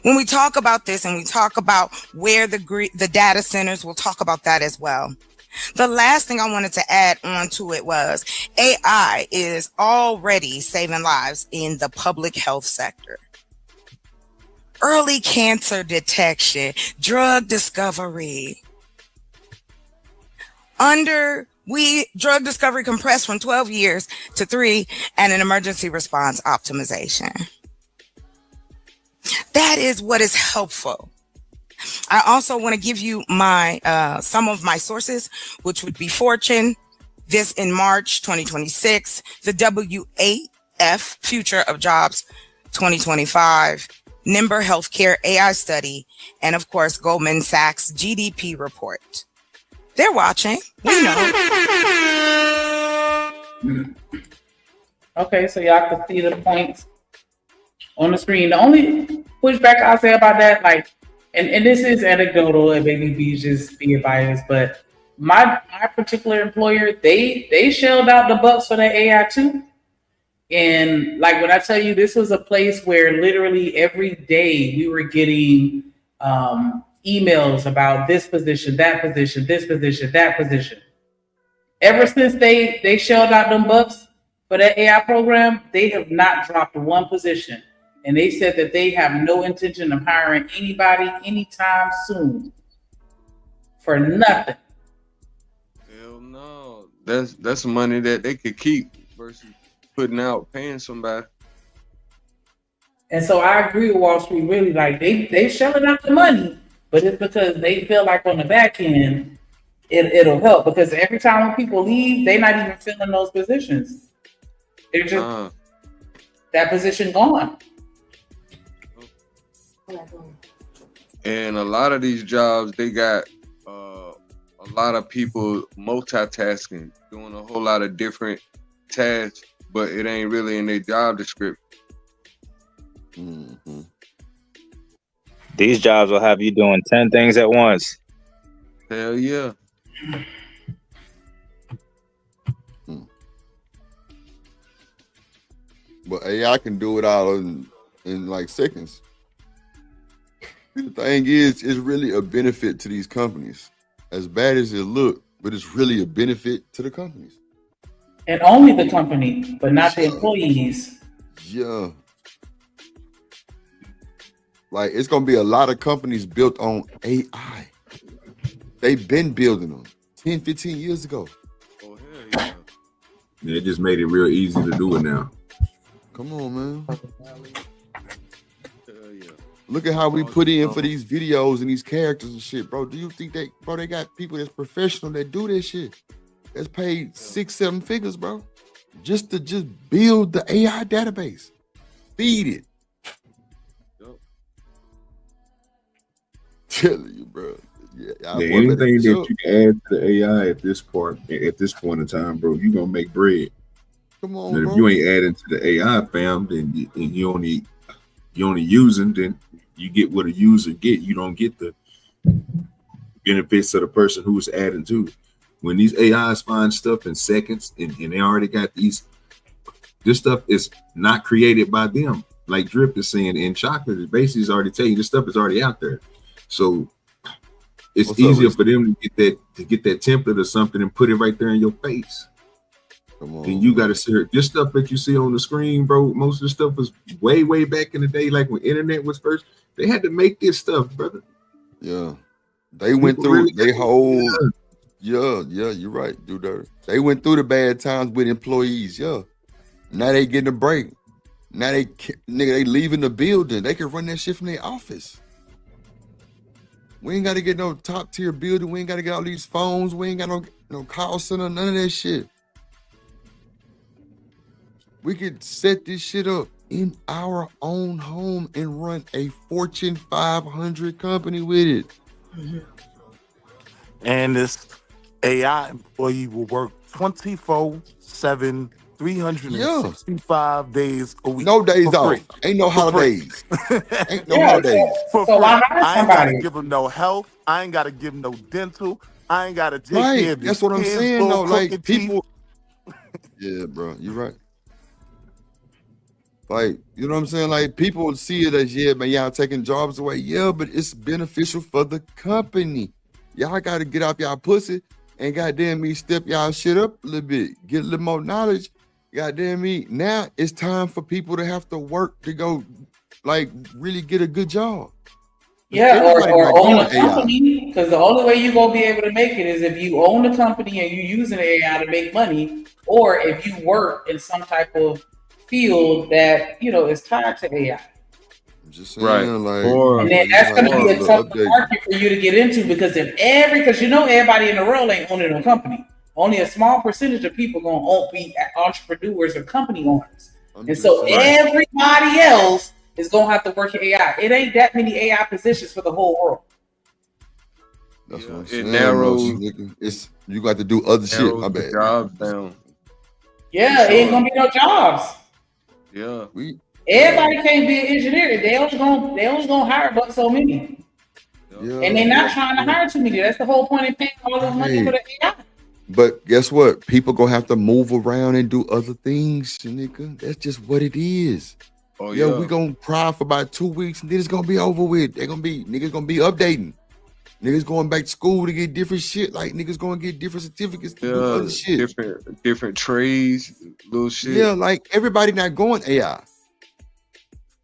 [SPEAKER 4] When we talk about this and we talk about where the data centers, we'll talk about that as well. The last thing I wanted to add on to it was AI is already saving lives in the public health sector. Early cancer detection, drug discovery. Drug discovery compressed from 12 years to 3, and an emergency response optimization. That is what is helpful. I also want to give you my some of my sources, which would be Fortune, this in March 2026, the WAF, Future of Jobs 2025, Nimber Healthcare AI Study, and of course, Goldman Sachs GDP report. They're watching. We know.
[SPEAKER 3] Okay, so y'all can see the points on the screen. The only pushback I'll say about that, like, and this is anecdotal and maybe be just being biased, but my particular employer, they shelled out the bucks for that AI too. And like when I tell you, this was a place where literally every day we were getting emails about this position, that position, this position, that position. Ever since they shelled out them bucks for that AI program, they have not dropped one position. And they said that they have no intention of hiring anybody anytime soon for nothing.
[SPEAKER 20] Hell no. That's money that they could keep versus putting out, paying somebody.
[SPEAKER 3] And so I agree with Wall Street, really, like they shelling out the money, but it's because they feel like on the back end, it'll help, because every time when people leave, they're not even filling those positions. They're just that position gone.
[SPEAKER 20] And a lot of these jobs, they got a lot of people multitasking, doing a whole lot of different tasks, but it ain't really in their job description.
[SPEAKER 17] Mm-hmm. These jobs will have you doing 10 things at once.
[SPEAKER 20] Hell yeah.
[SPEAKER 1] But AI can do it all in like seconds. The thing is, it's really a benefit to these companies. As bad as it look, but it's really a benefit to the companies.
[SPEAKER 3] And only the company, but not the employees.
[SPEAKER 1] Yeah. Like, it's going to be a lot of companies built on AI. They've been building them 10, 15 years ago.
[SPEAKER 20] Oh, hell
[SPEAKER 6] yeah. It just made it real easy to do it now.
[SPEAKER 1] Come on, man. Look at how we put in for these videos and these characters and shit, bro. Do you think they got people that's professional that do this shit? That's paid 6-7 figures, bro. Just to build the AI database. Feed it. Telling you, bro. Yeah,
[SPEAKER 6] anything that you can add to the AI at this point in time, bro, you gonna make bread.
[SPEAKER 1] Come on,
[SPEAKER 6] and
[SPEAKER 1] bro.
[SPEAKER 6] If you ain't adding to the AI, fam, then you only using, then you get what a user get. You don't get the benefits of the person who's adding to it. When these AIs find stuff in seconds, and they already got this stuff is not created by them. Like Drip is saying, in chocolate, it basically is already telling you this stuff is already out there. So it's easier for them to get that template or something and put it right there in your face.
[SPEAKER 1] Come on.
[SPEAKER 6] Then you got to see this stuff that you see on the screen, bro. Most of the stuff was way back in the day, like when internet was first. They had to make this stuff, brother.
[SPEAKER 1] Yeah, they went through they whole. Yeah, you're right, dude. They went through the bad times with employees. Yeah, now they getting a break. Now they leaving the building. They can run that shit from their office. We ain't got to get no top tier building. We ain't got to get all these phones. We ain't got no call center. None of that shit. We could set this shit up in our own home and run a Fortune 500 company with it.
[SPEAKER 7] Mm-hmm. And this AI employee will work 24/7, 365 days a week.
[SPEAKER 1] No days
[SPEAKER 7] for
[SPEAKER 1] off.
[SPEAKER 7] free.
[SPEAKER 1] Ain't no
[SPEAKER 7] For free.
[SPEAKER 1] holidays. Ain't no holidays.
[SPEAKER 7] For
[SPEAKER 3] So
[SPEAKER 7] free.
[SPEAKER 3] why hire
[SPEAKER 7] I ain't got to
[SPEAKER 3] somebody?
[SPEAKER 7] give them no health. I ain't got to give them no dental. I ain't got to take
[SPEAKER 1] Right.
[SPEAKER 7] care of
[SPEAKER 1] That's
[SPEAKER 7] these
[SPEAKER 1] what I'm
[SPEAKER 7] kids,
[SPEAKER 1] saying
[SPEAKER 7] little
[SPEAKER 1] though. Like
[SPEAKER 7] crooked teeth.
[SPEAKER 1] people. Yeah, bro. You're right. Like, you know what I'm saying? Like people see it as, yeah, man, y'all taking jobs away. Yeah, but it's beneficial for the company. Y'all gotta get off y'all pussy and goddamn me step y'all shit up a little bit. Get a little more knowledge. Goddamn me. Now it's time for people to have to work to go like really get a good job.
[SPEAKER 3] Yeah,
[SPEAKER 1] Everybody
[SPEAKER 3] or
[SPEAKER 1] not
[SPEAKER 3] own
[SPEAKER 1] doing
[SPEAKER 3] a
[SPEAKER 1] AI.
[SPEAKER 3] company, because the only way you're gonna be able to make it is if you own the company and you using AI to make money, or if you work in some type of field that is tied to AI.
[SPEAKER 1] I'm just saying,
[SPEAKER 6] Right.
[SPEAKER 1] like,
[SPEAKER 6] Or
[SPEAKER 3] And then that's going to be a
[SPEAKER 1] the
[SPEAKER 3] tough
[SPEAKER 1] update.
[SPEAKER 3] market for you to get into because because everybody in the world ain't owning a company. Only a small percentage of people gonna be entrepreneurs or company owners, and so everybody else is gonna have to work in AI. It ain't that many AI positions for the whole world.
[SPEAKER 1] That's what I'm
[SPEAKER 20] It
[SPEAKER 1] saying.
[SPEAKER 20] narrows
[SPEAKER 1] Nigga. It's you got to do other shit.
[SPEAKER 20] narrows
[SPEAKER 1] My
[SPEAKER 20] the
[SPEAKER 1] bad.
[SPEAKER 20] jobs down.
[SPEAKER 3] Yeah,
[SPEAKER 20] For
[SPEAKER 3] it ain't
[SPEAKER 20] sure.
[SPEAKER 3] gonna be no jobs.
[SPEAKER 20] Yeah.
[SPEAKER 3] Everybody can't be an engineer. They only gonna hire but so many, and they're not trying to hire too many. That's the whole point in paying all this money for the AI.
[SPEAKER 1] But guess what? People gonna have to move around and do other things, nigga. That's just what it is.
[SPEAKER 20] Oh
[SPEAKER 1] Yo,
[SPEAKER 20] yeah.
[SPEAKER 1] we gonna cry for about 2 weeks and then it's gonna be over with. Niggas gonna be updating. Niggas going back to school to get different shit. Like niggas gonna get different certificates to do other shit.
[SPEAKER 20] Different trades, little shit.
[SPEAKER 1] Yeah, like everybody not going AI.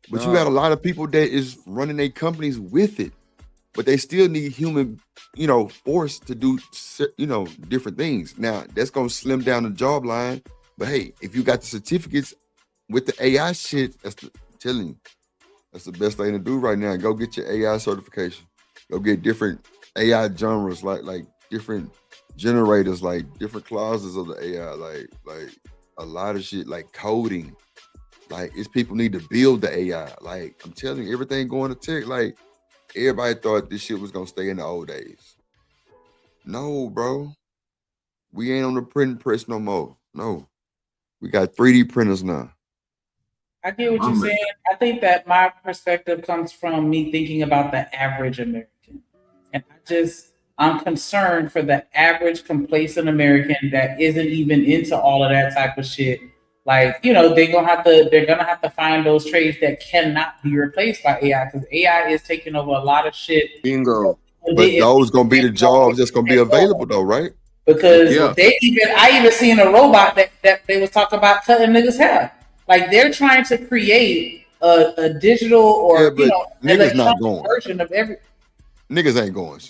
[SPEAKER 1] But you
[SPEAKER 20] Nah.
[SPEAKER 1] got a lot of people that is running their companies with it, but they still need human, force to do, different things. Now that's gonna slim down the job line. But hey, if you got the certificates with the AI shit, I'm telling you, that's the best thing to do right now. Go get your AI certification. Go get different AI genres, like different generators, like different clauses of the AI, like a lot of shit, like coding. Like it's people need to build the AI. Like I'm telling you, everything going to tech. Like everybody thought this shit was gonna stay in the old days. No, bro. We ain't on the printing press no more. No. We got 3D printers now.
[SPEAKER 3] I get what you're saying. I think that my perspective comes from me thinking about the average American. And I'm concerned for the average complacent American that isn't even into all of that type of shit. Like, they're gonna have to find those trades that cannot be replaced by AI because AI is taking over a lot of shit.
[SPEAKER 20] Bingo.
[SPEAKER 1] But those gonna be the jobs that's gonna be available though, right?
[SPEAKER 3] Because I even seen a robot that they was talking about cutting niggas' hair. Like they're trying to create a digital or
[SPEAKER 1] niggas not
[SPEAKER 3] electronic
[SPEAKER 1] going.
[SPEAKER 3] version of every.
[SPEAKER 1] Niggas ain't going.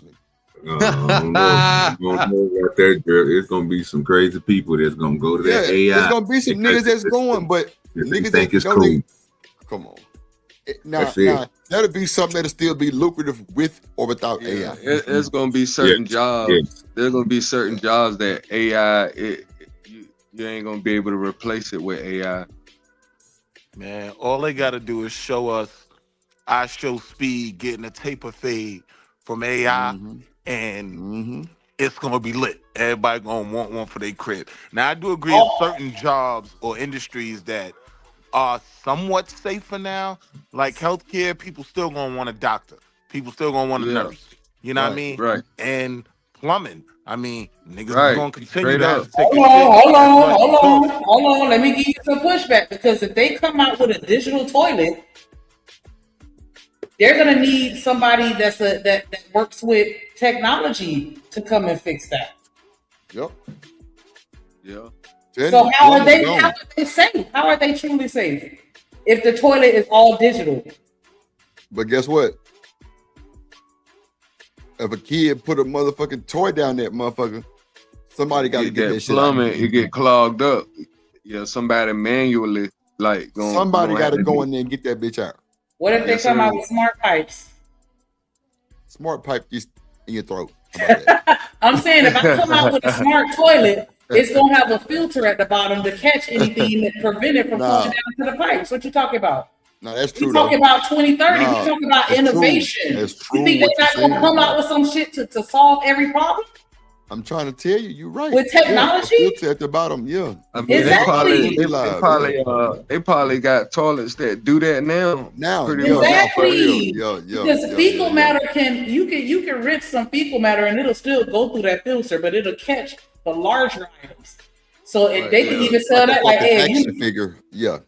[SPEAKER 6] I don't know about that, girl. It's gonna be some crazy people that's gonna go to that AI.
[SPEAKER 1] There's gonna be some niggas that's going, but niggas
[SPEAKER 6] think it's
[SPEAKER 1] that
[SPEAKER 6] cool.
[SPEAKER 1] Come on. Now, that'll be something that'll still be lucrative with or without AI.
[SPEAKER 20] It's gonna be certain jobs. There's gonna be certain jobs that AI you ain't gonna be able to replace it with AI.
[SPEAKER 7] Man, all they got to do is show us I show speed getting a taper fade from AI, and it's gonna be lit. Everybody gonna want one for their crib. Now I do agree with certain jobs or industries that are somewhat safer now, like healthcare. People still gonna want a doctor. People still gonna want a nurse. You know what I mean?
[SPEAKER 20] Right.
[SPEAKER 7] And plumbing. I mean, niggas is
[SPEAKER 20] Right.
[SPEAKER 7] gonna continue
[SPEAKER 20] Straight
[SPEAKER 7] to have
[SPEAKER 20] up.
[SPEAKER 7] to take
[SPEAKER 3] Hold on. Let me give you some pushback because if they come out with a digital toilet, they're gonna need somebody that works with technology to come and fix that.
[SPEAKER 1] Yep.
[SPEAKER 20] Yeah.
[SPEAKER 3] So how are they safe? How are they truly safe if the toilet is all digital?
[SPEAKER 1] But guess what? If a kid put a motherfucking toy down that motherfucker, somebody got to get that shit out.
[SPEAKER 20] Plumbing, it get clogged up. Yeah, somebody manually
[SPEAKER 1] Somebody got to go in there and get that bitch out.
[SPEAKER 3] What if they come out with smart pipes?
[SPEAKER 1] Smart pipe just in your throat.
[SPEAKER 3] I'm saying if I come out with a smart toilet, it's gonna have a filter at the bottom to catch anything that prevent it from coming down to the pipes. What you talking about?
[SPEAKER 1] No, that's true.
[SPEAKER 3] We talking about 2030.
[SPEAKER 1] Nah,
[SPEAKER 3] We talking about
[SPEAKER 1] that's
[SPEAKER 3] innovation.
[SPEAKER 1] true. That's true.
[SPEAKER 3] You think they're not gonna come out with some shit to solve every problem?
[SPEAKER 1] I'm trying to tell you, you're right.
[SPEAKER 3] With technology?
[SPEAKER 1] Yeah, filter at the bottom, yeah.
[SPEAKER 20] I mean,
[SPEAKER 3] Exactly.
[SPEAKER 20] they probably got toilets that do that now. Pretty much.
[SPEAKER 3] Exactly.
[SPEAKER 1] Yeah,
[SPEAKER 3] Because fecal matter you can rinse some fecal matter and it'll still go through that filter, but it'll catch the larger items. So if they can even sell that like, hey,
[SPEAKER 1] action figure. Yeah,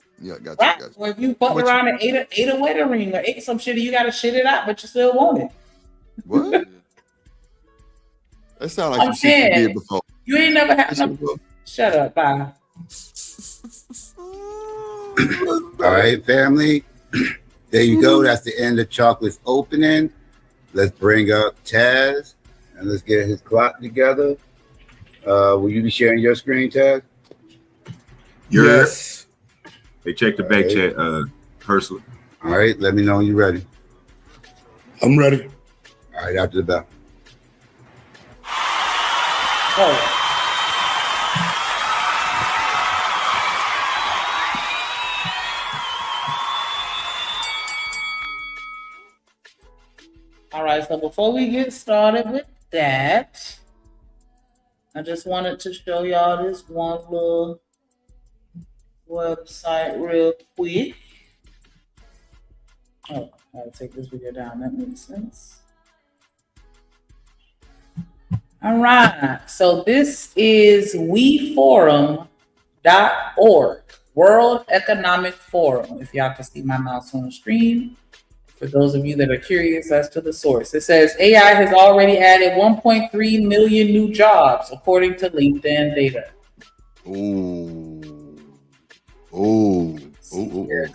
[SPEAKER 1] got
[SPEAKER 3] right?
[SPEAKER 1] you.
[SPEAKER 3] Or if you fucked around and ate a wedding ring or ate some shit, you gotta shit it out, but you still want it.
[SPEAKER 1] What? That sounds like
[SPEAKER 3] I'm
[SPEAKER 1] some shit you
[SPEAKER 3] saying,
[SPEAKER 1] did before.
[SPEAKER 3] You ain't never had no. Shut up, bye.
[SPEAKER 11] All right, family. There you go. That's the end of Chocolate's opening. Let's bring up Taz and let's get his clock together. Will you be sharing your screen, Taz?
[SPEAKER 6] Yes. They check the back chat, Herschel.
[SPEAKER 11] All right, let me know when you're ready.
[SPEAKER 2] I'm ready.
[SPEAKER 11] All right, after the bell.
[SPEAKER 3] Oh. All right, so before we get started with that, I just wanted to show y'all this one little website real quick. Oh, I gotta take this video down. That makes sense. All right, so this is weforum.org, World Economic Forum. If y'all can see my mouse on the screen. For those of you that are curious as to the source, it says AI has already added 1.3 million new jobs, according to LinkedIn data.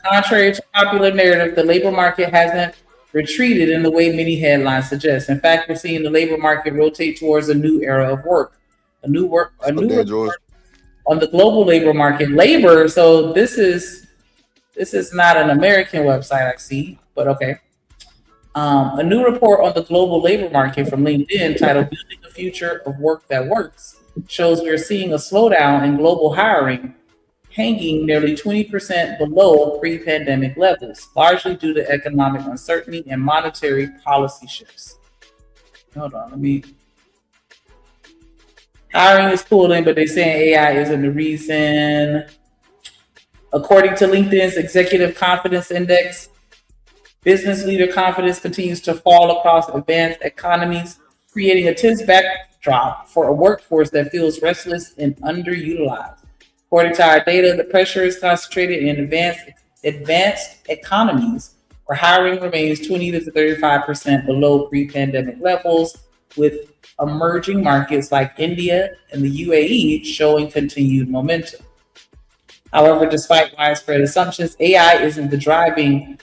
[SPEAKER 3] Contrary to popular narrative, the labor market hasn't retreated in the way many headlines suggest. In fact, we're seeing the labor market rotate towards a new era of work, a new report on the global labor market. Labor. So this is not an American website, I see, but okay. A new report on the global labor market from LinkedIn titled "Building a Future of Work That Works" shows we're seeing a slowdown in global hiring, hanging nearly 20% below pre-pandemic levels, largely due to economic uncertainty and monetary policy shifts. Hold on, hiring is cooling, but they're saying AI isn't the reason. According to LinkedIn's Executive Confidence Index, business leader confidence continues to fall across advanced economies, creating a tense backdrop for a workforce that feels restless and underutilized. According to our data, the pressure is concentrated in advanced economies, where hiring remains 20 to 35% below pre-pandemic levels, with emerging markets like India and the UAE showing continued momentum. However, despite widespread assumptions, AI isn't driving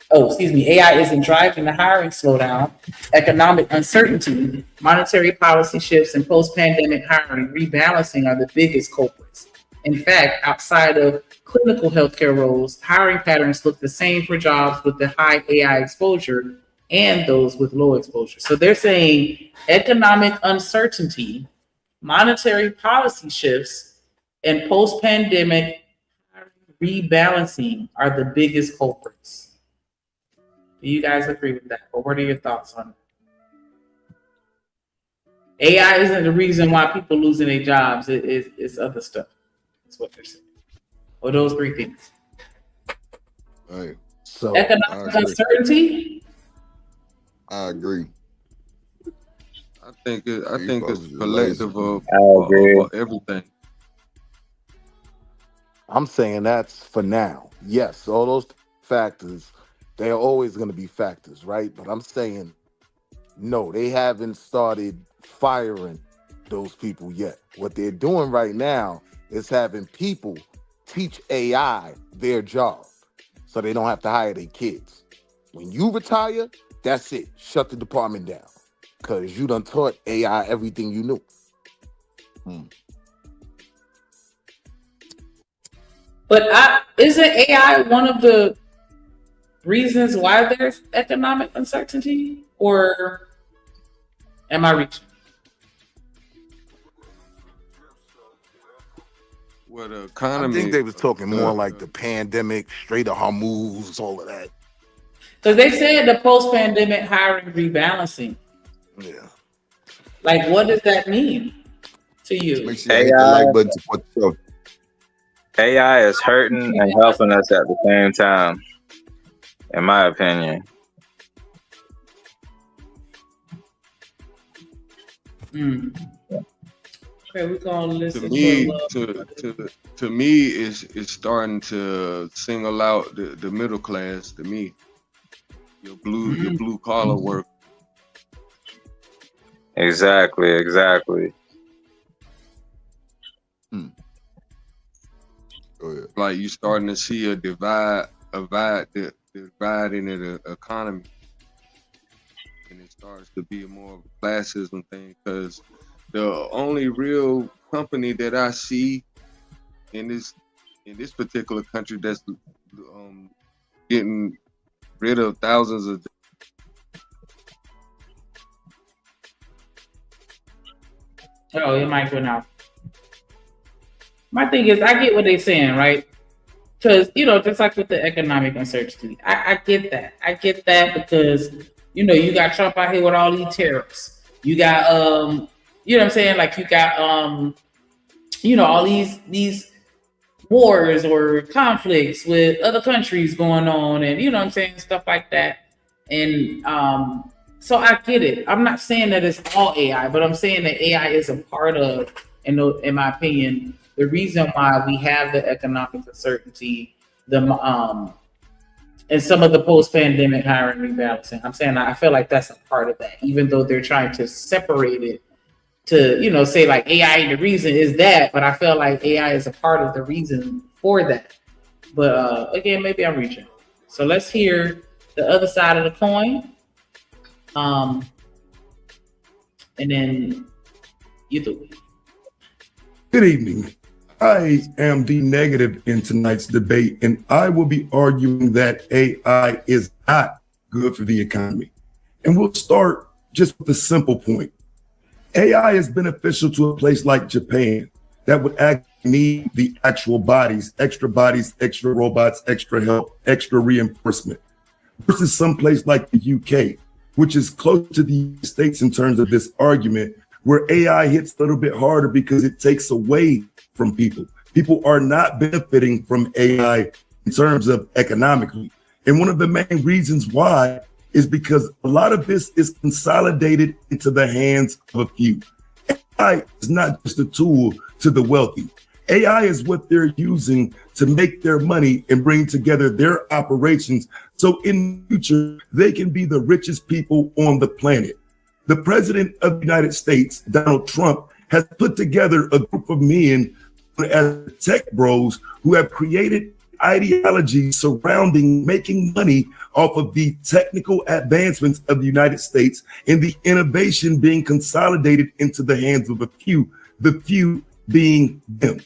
[SPEAKER 3] the hiring slowdown. Economic uncertainty, monetary policy shifts, and post-pandemic hiring rebalancing are the biggest culprits. In fact, outside of clinical healthcare roles, hiring patterns look the same for jobs with the high AI exposure and those with low exposure. So they're saying economic uncertainty, monetary policy shifts, and post-pandemic rebalancing are the biggest culprits. Do you guys agree with that? Or what are your thoughts on it? AI isn't the reason why people losing their jobs. It's other stuff. That's what they're saying. Or those three things.
[SPEAKER 1] Hey,
[SPEAKER 11] so
[SPEAKER 3] economic uncertainty.
[SPEAKER 1] I agree.
[SPEAKER 20] I think it's collective of everything.
[SPEAKER 7] I'm saying that's for now. Yes, all those factors, they're always going to be factors, right? But I'm saying, no, they haven't started firing those people yet. What they're doing right now is having people teach AI their job so they don't have to hire their kids. When you retire, that's it. Shut the department down because you done taught AI everything you knew.
[SPEAKER 3] But isn't AI one of the reasons why there's economic uncertainty? Or am I reaching?
[SPEAKER 20] Well, the economy.
[SPEAKER 7] I think they was talking more like the pandemic, Strait of Hormuz, all of that.
[SPEAKER 3] Because they said the post-pandemic hiring rebalancing.
[SPEAKER 7] Yeah.
[SPEAKER 3] Like, what does that mean to you?
[SPEAKER 1] Make sure you hit the like button to support the show.
[SPEAKER 17] AI is hurting and helping us at the same time, in my opinion.
[SPEAKER 3] Okay, we're gonna listen
[SPEAKER 20] To me,
[SPEAKER 3] to
[SPEAKER 20] to me, it's starting to single out the middle class. To me, your blue collar work.
[SPEAKER 17] Exactly.
[SPEAKER 20] Like you starting to see a divide in the economy, and it starts to be more of a classism thing. Because the only real company that I see in this particular country that's getting rid of thousands of
[SPEAKER 3] your mic went out. My thing is, I get what they're saying, right? Because, just like with the economic uncertainty, I get that. I get that because, you got Trump out here with all these tariffs. You got, you know what I'm saying? Like, you got, all these wars or conflicts with other countries going on and, you know what I'm saying? Stuff like that. And so I get it. I'm not saying that it's all AI, but I'm saying that AI is a part of, in my opinion, the reason why we have the economic uncertainty, and some of the post-pandemic hiring rebalancing. I'm saying I feel like that's a part of that, even though they're trying to separate it to, say like AI, the reason is that, but I feel like AI is a part of the reason for that. But again, maybe I'm reaching. So let's hear the other side of the coin. And then you do it.
[SPEAKER 8] Good evening. I am the negative in tonight's debate, and I will be arguing that AI is not good for the economy. And we'll start just with a simple point. AI is beneficial to a place like Japan that would need the actual bodies, extra robots, extra help, extra reinforcement, versus some place like the UK, which is close to the United States in terms of this argument, where AI hits a little bit harder because it takes away from people. People are not benefiting from AI in terms of economically. And one of the main reasons why is because a lot of this is consolidated into the hands of a few. AI is not just a tool to the wealthy. AI is what they're using to make their money and bring together their operations so in the future, they can be the richest people on the planet. The president of the United States, Donald Trump, has put together a group of men as tech bros who have created ideology surrounding making money off of the technical advancements of the United States and the innovation being consolidated into the hands of a few, the few being them.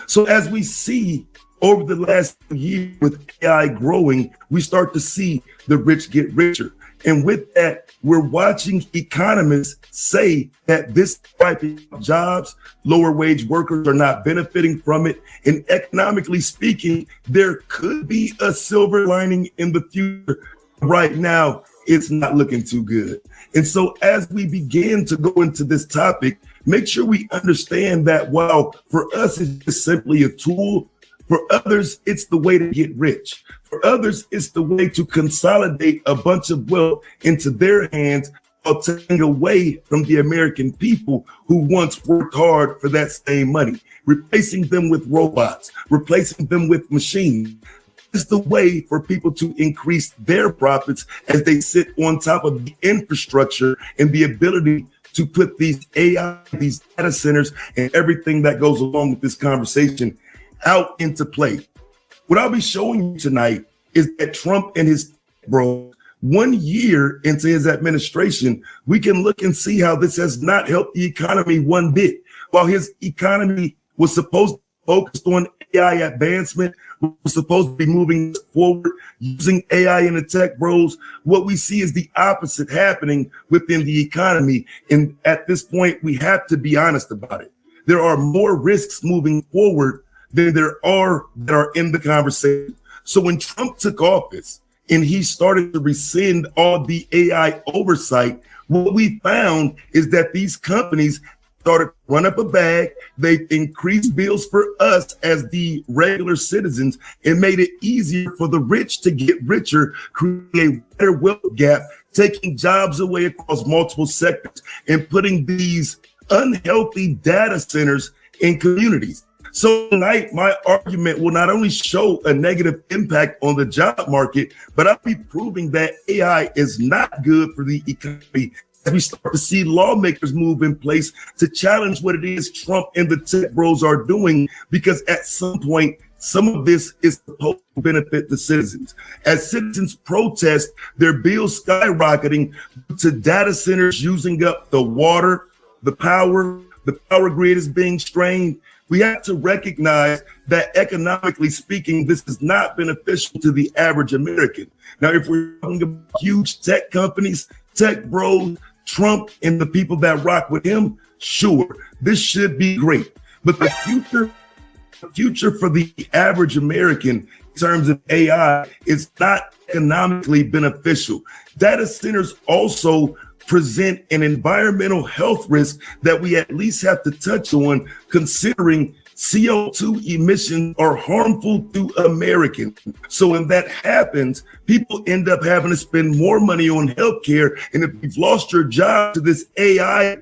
[SPEAKER 8] So as we see over the last year with AI growing, we start to see the rich get richer. And with that, we're watching economists say that this type of jobs, lower wage workers are not benefiting from it. And economically speaking, there could be a silver lining in the future. Right now, it's not looking too good. And so as we begin to go into this topic, make sure we understand that while for us, it's just simply a tool, for others, it's the way to get rich. For others, it's the way to consolidate a bunch of wealth into their hands while taking away from the American people who once worked hard for that same money, replacing them with robots, replacing them with machines. It's the way for people to increase their profits as they sit on top of the infrastructure and the ability to put these AI, these data centers, and everything that goes along with this conversation out into play. What I'll be showing you tonight is that Trump and his bro, 1 year into his administration, we can look and see how this has not helped the economy one bit. While his economy was supposed to focus on AI advancement, we're supposed to be moving forward using AI in the tech bros, what we see is the opposite happening within the economy. And at this point, we have to be honest about it. There are more risks moving forward than there are that are in the conversation. So when Trump took office, and he started to rescind all the AI oversight, what we found is that these companies started to run up a bag. They increased bills for us as the regular citizens and made it easier for the rich to get richer, create a better wealth gap, taking jobs away across multiple sectors and putting these unhealthy data centers in communities. So tonight, my argument will not only show a negative impact on the job market, but I'll be proving that AI is not good for the economy. As we start to see lawmakers move in place to challenge what it is Trump and the tech bros are doing, because at some point, some of this is supposed to benefit the citizens. As citizens protest their bills skyrocketing to data centers using up the water, the power grid is being strained. We have to recognize that economically speaking, this is not beneficial to the average American. Now, if we're talking about huge tech companies, tech bros, Trump and the people that rock with him, sure, this should be great. But the future for the average American in terms of AI is not economically beneficial. Data centers also present an environmental health risk that we at least have to touch on, considering CO2 emissions are harmful to Americans. So when that happens, people end up having to spend more money on healthcare. And if you've lost your job to this AI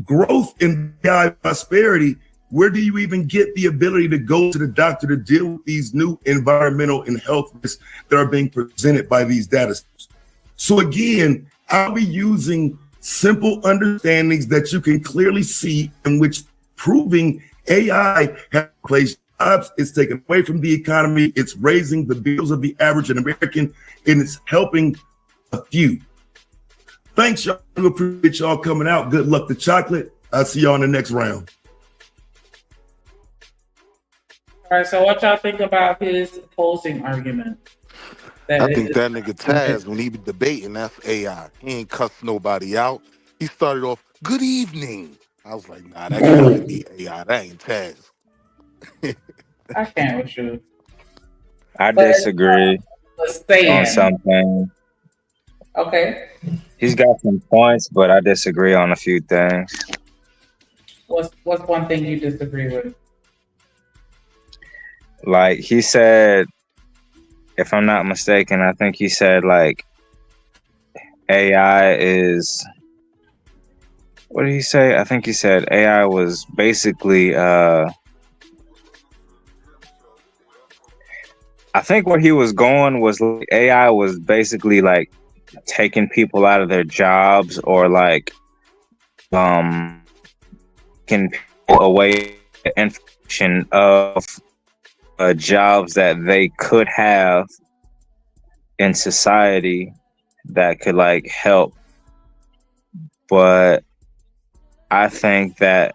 [SPEAKER 8] growth and AI prosperity, where do you even get the ability to go to the doctor to deal with these new environmental and health risks that are being presented by these data sets? So again, I'll be using simple understandings that you can clearly see, in which proving AI has replaced jobs, it's taken away from the economy, it's raising the bills of the average American, and it's helping a few. Thanks, y'all. I appreciate y'all coming out. Good luck to Chocolate. I'll see y'all in the next round.
[SPEAKER 3] All right, so what y'all think about his opposing argument?
[SPEAKER 7] I think that nigga Taz, when he be debating, that's AI. He ain't cuss nobody out. He started off, good evening. I was like, nah, that can't be AI. That ain't Taz.
[SPEAKER 3] I can't with you.
[SPEAKER 17] I disagree on something.
[SPEAKER 3] Okay.
[SPEAKER 17] He's got some points, but I disagree on a few things.
[SPEAKER 3] What's one thing you disagree with?
[SPEAKER 17] Like he said, if I'm not mistaken, I think he said like AI is, what did he say? I think he said AI was basically I think where he was going was like AI was basically like taking people out of their jobs, or like taking people away the information of jobs that they could have in society that could like help. But I think that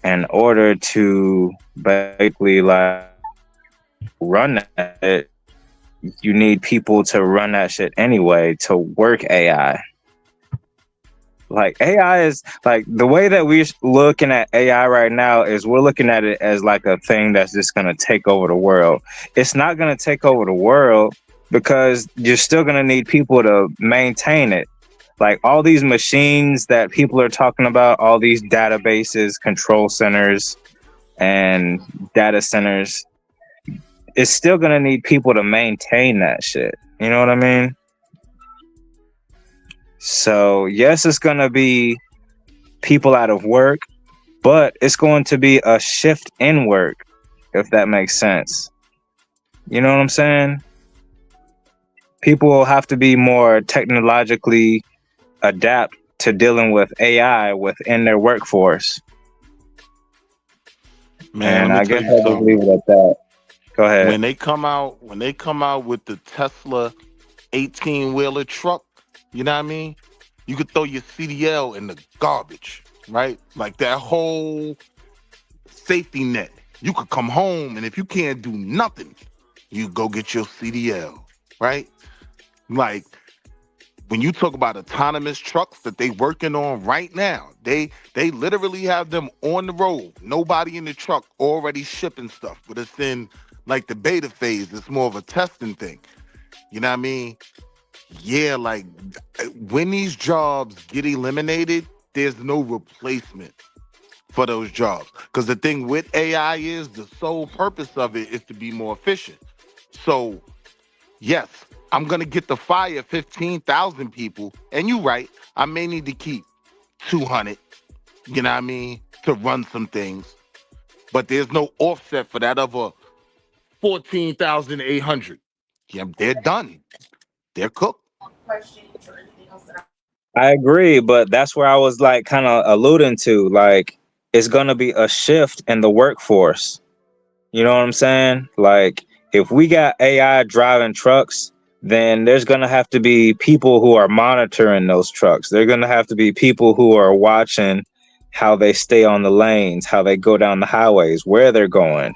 [SPEAKER 17] in order to basically like run that, you need people to run that shit anyway to work AI. Like AI is like, the way that we're looking at AI right now is we're looking at it as like a thing that's just going to take over the world. It's not going to take over the world because you're still going to need people to maintain it. Like all these machines that people are talking about, all these databases, control centers, and data centers, it's still going to need people to maintain that shit. You know what I mean? So yes, it's going to be people out of work, but it's going to be a shift in work, if that makes sense. You know what I'm saying? People will have to be more technologically adapt to dealing with AI within their workforce.
[SPEAKER 7] Man,
[SPEAKER 17] and I guess I'll just leave it at that. Go ahead.
[SPEAKER 7] When they come out with the Tesla 18-wheeler truck, you know what I mean? You could throw your CDL in the garbage, right? Like that whole safety net. You could come home, and if you can't do nothing, you go get your CDL, right? Like when you talk about autonomous trucks that they working on right now, they literally have them on the road. Nobody in the truck, already shipping stuff, but it's in like the beta phase. It's more of a testing thing. You know what I mean? Yeah, like when these jobs get eliminated, there's no replacement for those jobs. Because the thing with AI is the sole purpose of it is to be more efficient. So, yes, I'm going to get to fire 15,000 people. And you're right, I may need to keep 200, you know what I mean, to run some things. But there's no offset for that other 14,800. Yeah, they're done. They're cooked.
[SPEAKER 17] I agree, but that's where I was like kind of alluding to, like it's gonna be a shift in the workforce. You know what I'm saying? Like if we got AI driving trucks, then there's gonna have to be people who are monitoring those trucks. There're gonna have to be people who are watching how they stay on the lanes, how they go down the highways, where they're going,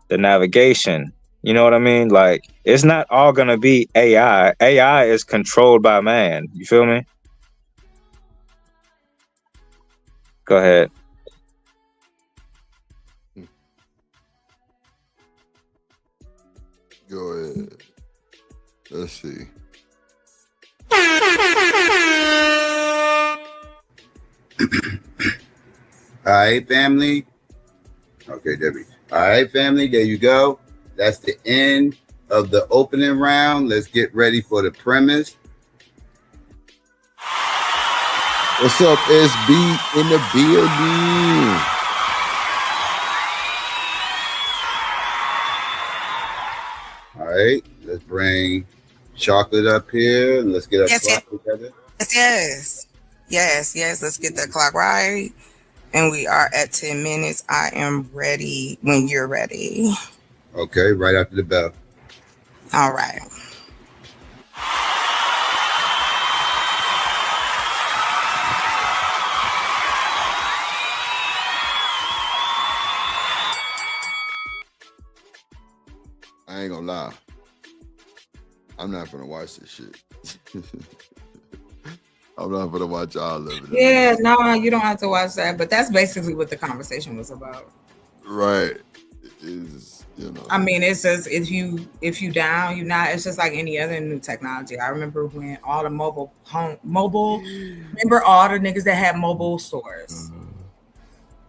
[SPEAKER 17] the navigation. You know what I mean? Like it's not all gonna be AI. AI is controlled by man. You feel me? Go ahead.
[SPEAKER 1] Go ahead. Let's see.
[SPEAKER 11] All right, family. Okay, Debbie. All right, family. There you go. That's the end of the opening round. Let's get ready for the premise.
[SPEAKER 1] What's up, SB in the building?
[SPEAKER 11] All right, let's bring Chocolate up here and let's get our clock together.
[SPEAKER 4] Yes. Let's get that clock right. And we are at 10 minutes. I am ready when you're ready.
[SPEAKER 11] Okay, right after the bell.
[SPEAKER 4] All right.
[SPEAKER 1] I ain't gonna lie. I'm not gonna watch this shit. I'm not gonna watch all of it.
[SPEAKER 4] Yeah, no, you don't have to watch that. But that's basically what the conversation was about.
[SPEAKER 1] Right. It is, you know.
[SPEAKER 4] I mean, it's just if you down, you not. It's just like any other new technology. I remember when all the mobile, remember all the niggas that had mobile stores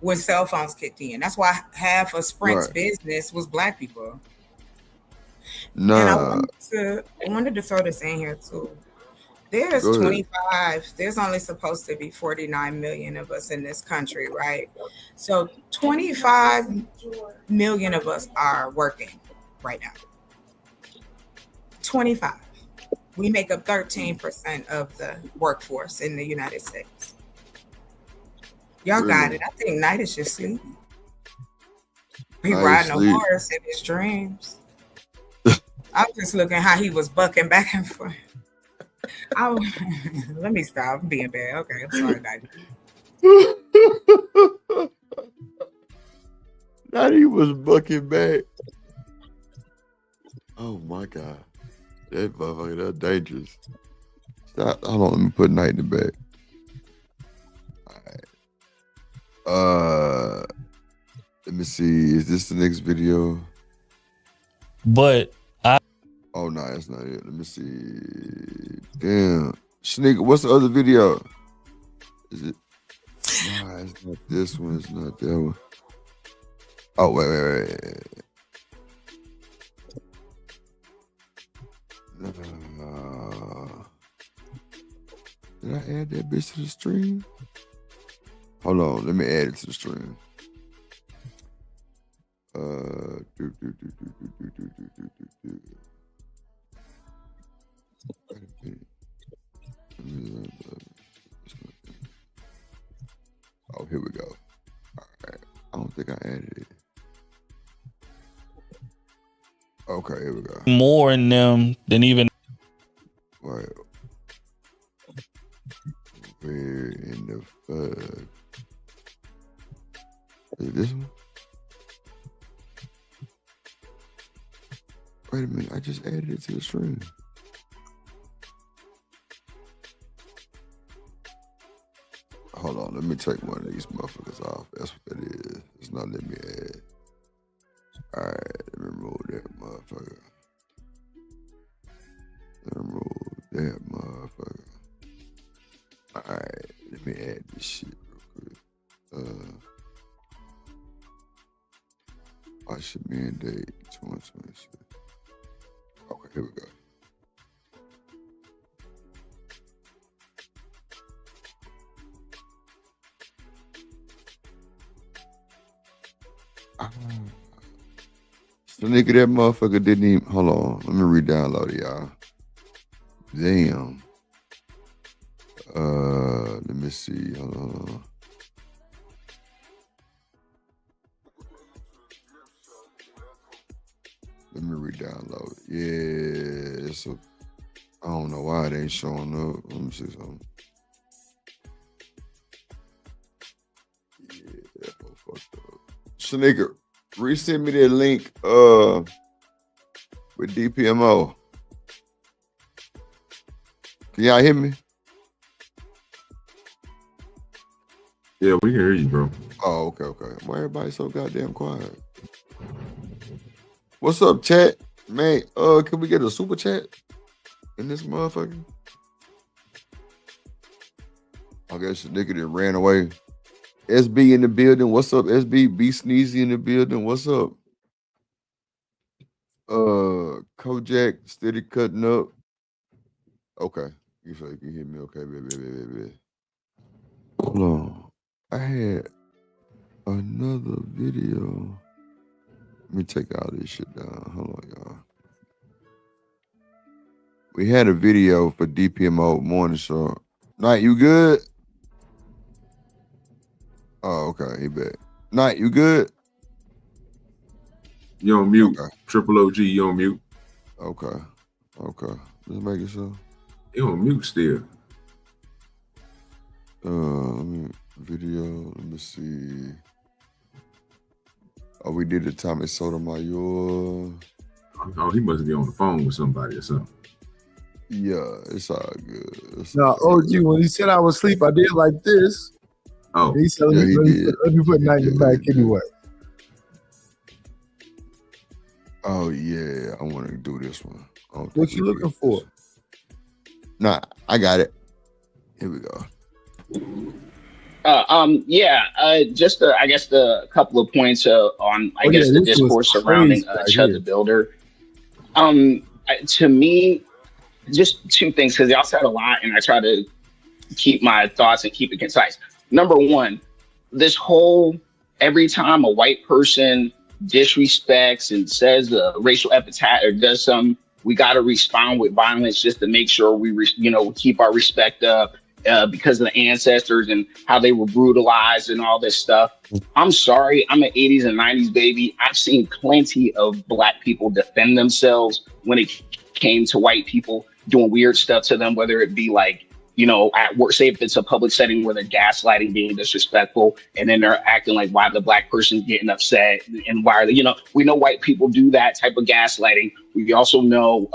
[SPEAKER 4] when cell phones kicked in. That's why half of Sprint's business was black people.
[SPEAKER 1] Nah.
[SPEAKER 4] And I wanted to throw this in here too. There's 25, there's only supposed to be 49 million of us in this country, right? So 25 million of us are working right now. 25. We make up 13% of the workforce in the United States. Y'all got it. I think Knight is just sleeping. He riding a horse in his dreams. I was just looking how he was bucking back and forth. Let me stop. I'm being bad. Okay, I'm sorry, Daddy.
[SPEAKER 1] Daddy was bucking back. Oh my god, that motherfucker, that's dangerous. Stop. Hold on, let me put Night in the back. All right. Let me see. Is this the next video?
[SPEAKER 12] But
[SPEAKER 1] oh no, that's not it. Let me see. Damn. Sneaker, what's the other video? Is it? Nah, it's not this one. It's not that one. Oh, wait. Did I add that bitch to the stream? Hold on, let me add it to the stream. Oh, here we go. All right. I don't think I added it. Okay, here we go.
[SPEAKER 12] More in them than even.
[SPEAKER 1] Right. Where in the fuck? Is it this one? Wait a minute, I just added it to the stream. Hold on, let me take one of these motherfuckers off. That's what that is. It's not letting me add. All right, let me remove that motherfucker. Why should men date 2026? Okay, here we go. The nigga, that motherfucker didn't even. Hold on, let me re-download it, y'all. Damn. Let me see. Hold on. Let me re-download it. Yeah, it's a. I don't know why it ain't showing up. Let me see something. Yeah, that fucked up. Sneaker, resend me that link. With DPMO. Can y'all hear me?
[SPEAKER 6] Yeah, we can hear you, bro.
[SPEAKER 1] Oh, okay. Why everybody so goddamn quiet? What's up, chat? Man, can we get a super chat in this motherfucker? I guess the nigga that ran away. SB in the building. What's up, SB? B Sneezy in the building. What's up? Kojak steady cutting up. Okay. You feel like you hear me? Okay, baby. Hold on. I had another video. Let me take all this shit down. Hold on, y'all. We had a video for DPMO morning show. Night, you good? Oh, okay. He back. Night, you good?
[SPEAKER 6] You on mute. Okay. Triple OG, you on mute.
[SPEAKER 1] Okay. Just making sure.
[SPEAKER 6] You on mute still.
[SPEAKER 1] Video. Let me see. Oh, we did the Tommy Sotomayor.
[SPEAKER 6] Oh, he must be on the phone with somebody or something.
[SPEAKER 1] Yeah, it's all good.
[SPEAKER 19] Now, OG, when he said I was asleep, I did like this.
[SPEAKER 6] Oh,
[SPEAKER 19] he said,
[SPEAKER 1] yeah,
[SPEAKER 19] let me put night back anyway.
[SPEAKER 1] Oh yeah, I want to do this one.
[SPEAKER 19] What you looking for?
[SPEAKER 1] Nah, I got it. Here we go.
[SPEAKER 5] Just I guess the couple of points on the discourse surrounding Chud the Builder. To me, just two things, because y'all said a lot, and I try to keep my thoughts and keep it concise. Number one, this whole every time a white person disrespects and says a racial epithet or does something, we got to respond with violence just to make sure we keep our respect up. Because of the ancestors and how they were brutalized and all this stuff. I'm sorry, I'm an 80s and 90s baby. I've seen plenty of Black people defend themselves when it came to white people doing weird stuff to them, whether it be like, at work, say if it's a public setting where they're gaslighting, being disrespectful, and then they're acting like why the Black person's getting upset and why are they, we know white people do that type of gaslighting. We also know,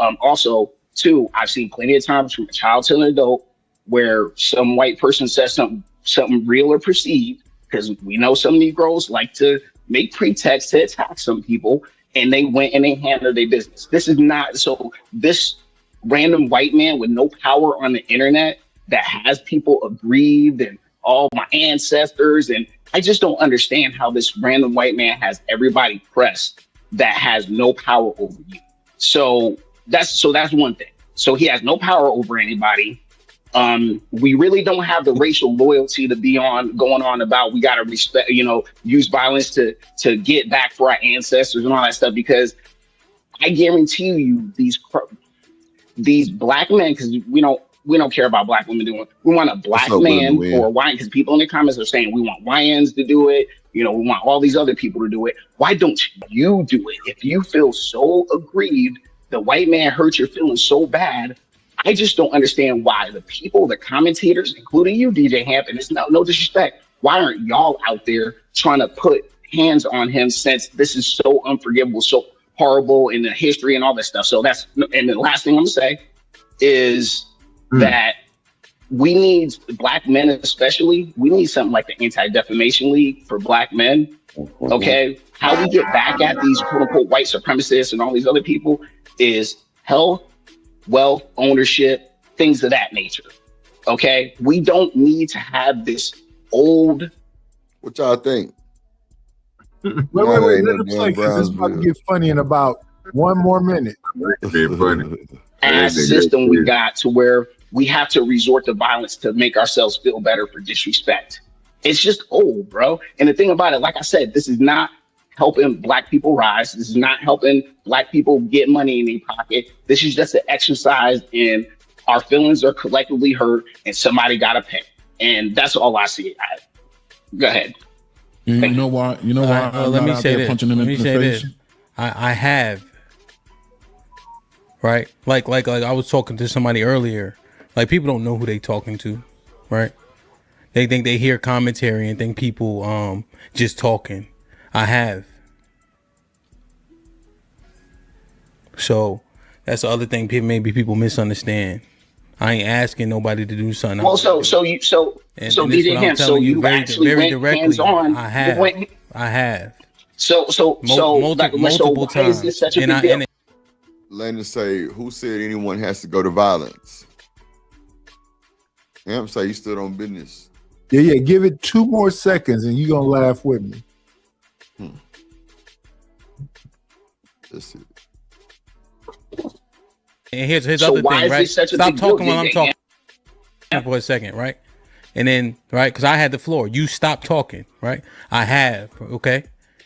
[SPEAKER 5] too, I've seen plenty of times from a child to an adult where some white person says something real or perceived, because we know some Negroes like to make pretexts to attack some people, and they went and they handled their business. This is not, so this random white man with no power on the internet that has people aggrieved and all my ancestors, and I just don't understand how this random white man has everybody pressed that has no power over you. So that's one thing. So he has no power over anybody. We really don't have the racial loyalty to be going on about we got to respect, use violence to get back for our ancestors and all that stuff, because I guarantee you these Black men, because we don't care about Black women doing it. We want a Black man or a YN, because people in the comments are saying we want YNs to do it. We want all these other people to do it. Why don't you do it? If you feel so aggrieved, the white man hurt your feelings so bad, I just don't understand why the people, the commentators, including you, DJ Hamp, and it's no disrespect, why aren't y'all out there trying to put hands on him, since this is so unforgivable, so horrible in the history and all this stuff? So and the last thing I'm gonna say is that we need, Black men especially, we need something like the Anti-Defamation League for Black men. Okay, how we get back at these quote unquote white supremacists and all these other people is health, wealth, ownership, things of that nature. Okay, we don't need to have this old.
[SPEAKER 1] What y'all think?
[SPEAKER 19] Wait. Let it play because it's about to get funny in about 1 more minute.
[SPEAKER 5] As system we got to where we have to resort to violence to make ourselves feel better for disrespect. It's just old, bro. And the thing about it, like I said, this is not helping Black people rise. This is not helping Black people get money in their pocket. This is just an exercise in our feelings are collectively hurt and somebody got to pay. And that's all I see. Go ahead.
[SPEAKER 9] You know why?
[SPEAKER 13] Let me say this. Let me say this. I have. Right? Like I was talking to somebody earlier. Like, people don't know who they talking to, right? They think they hear commentary and think people just talking. I have. So that's the other thing maybe people misunderstand. I ain't asking nobody to do something.
[SPEAKER 5] Well, so DJ Ham, so you actually went hands on.
[SPEAKER 13] I have.
[SPEAKER 5] So
[SPEAKER 13] multiple
[SPEAKER 5] why is this such a big deal?
[SPEAKER 1] Lena say, who said anyone has to go to violence? Ham say you stood on business.
[SPEAKER 19] Yeah. Give it 2 more seconds and you're gonna laugh with me.
[SPEAKER 1] That's it.
[SPEAKER 13] And here's other thing, right? Stop talking while I'm talking for a second, right? And then, right, because I had the floor. You stop talking, right? I have, okay?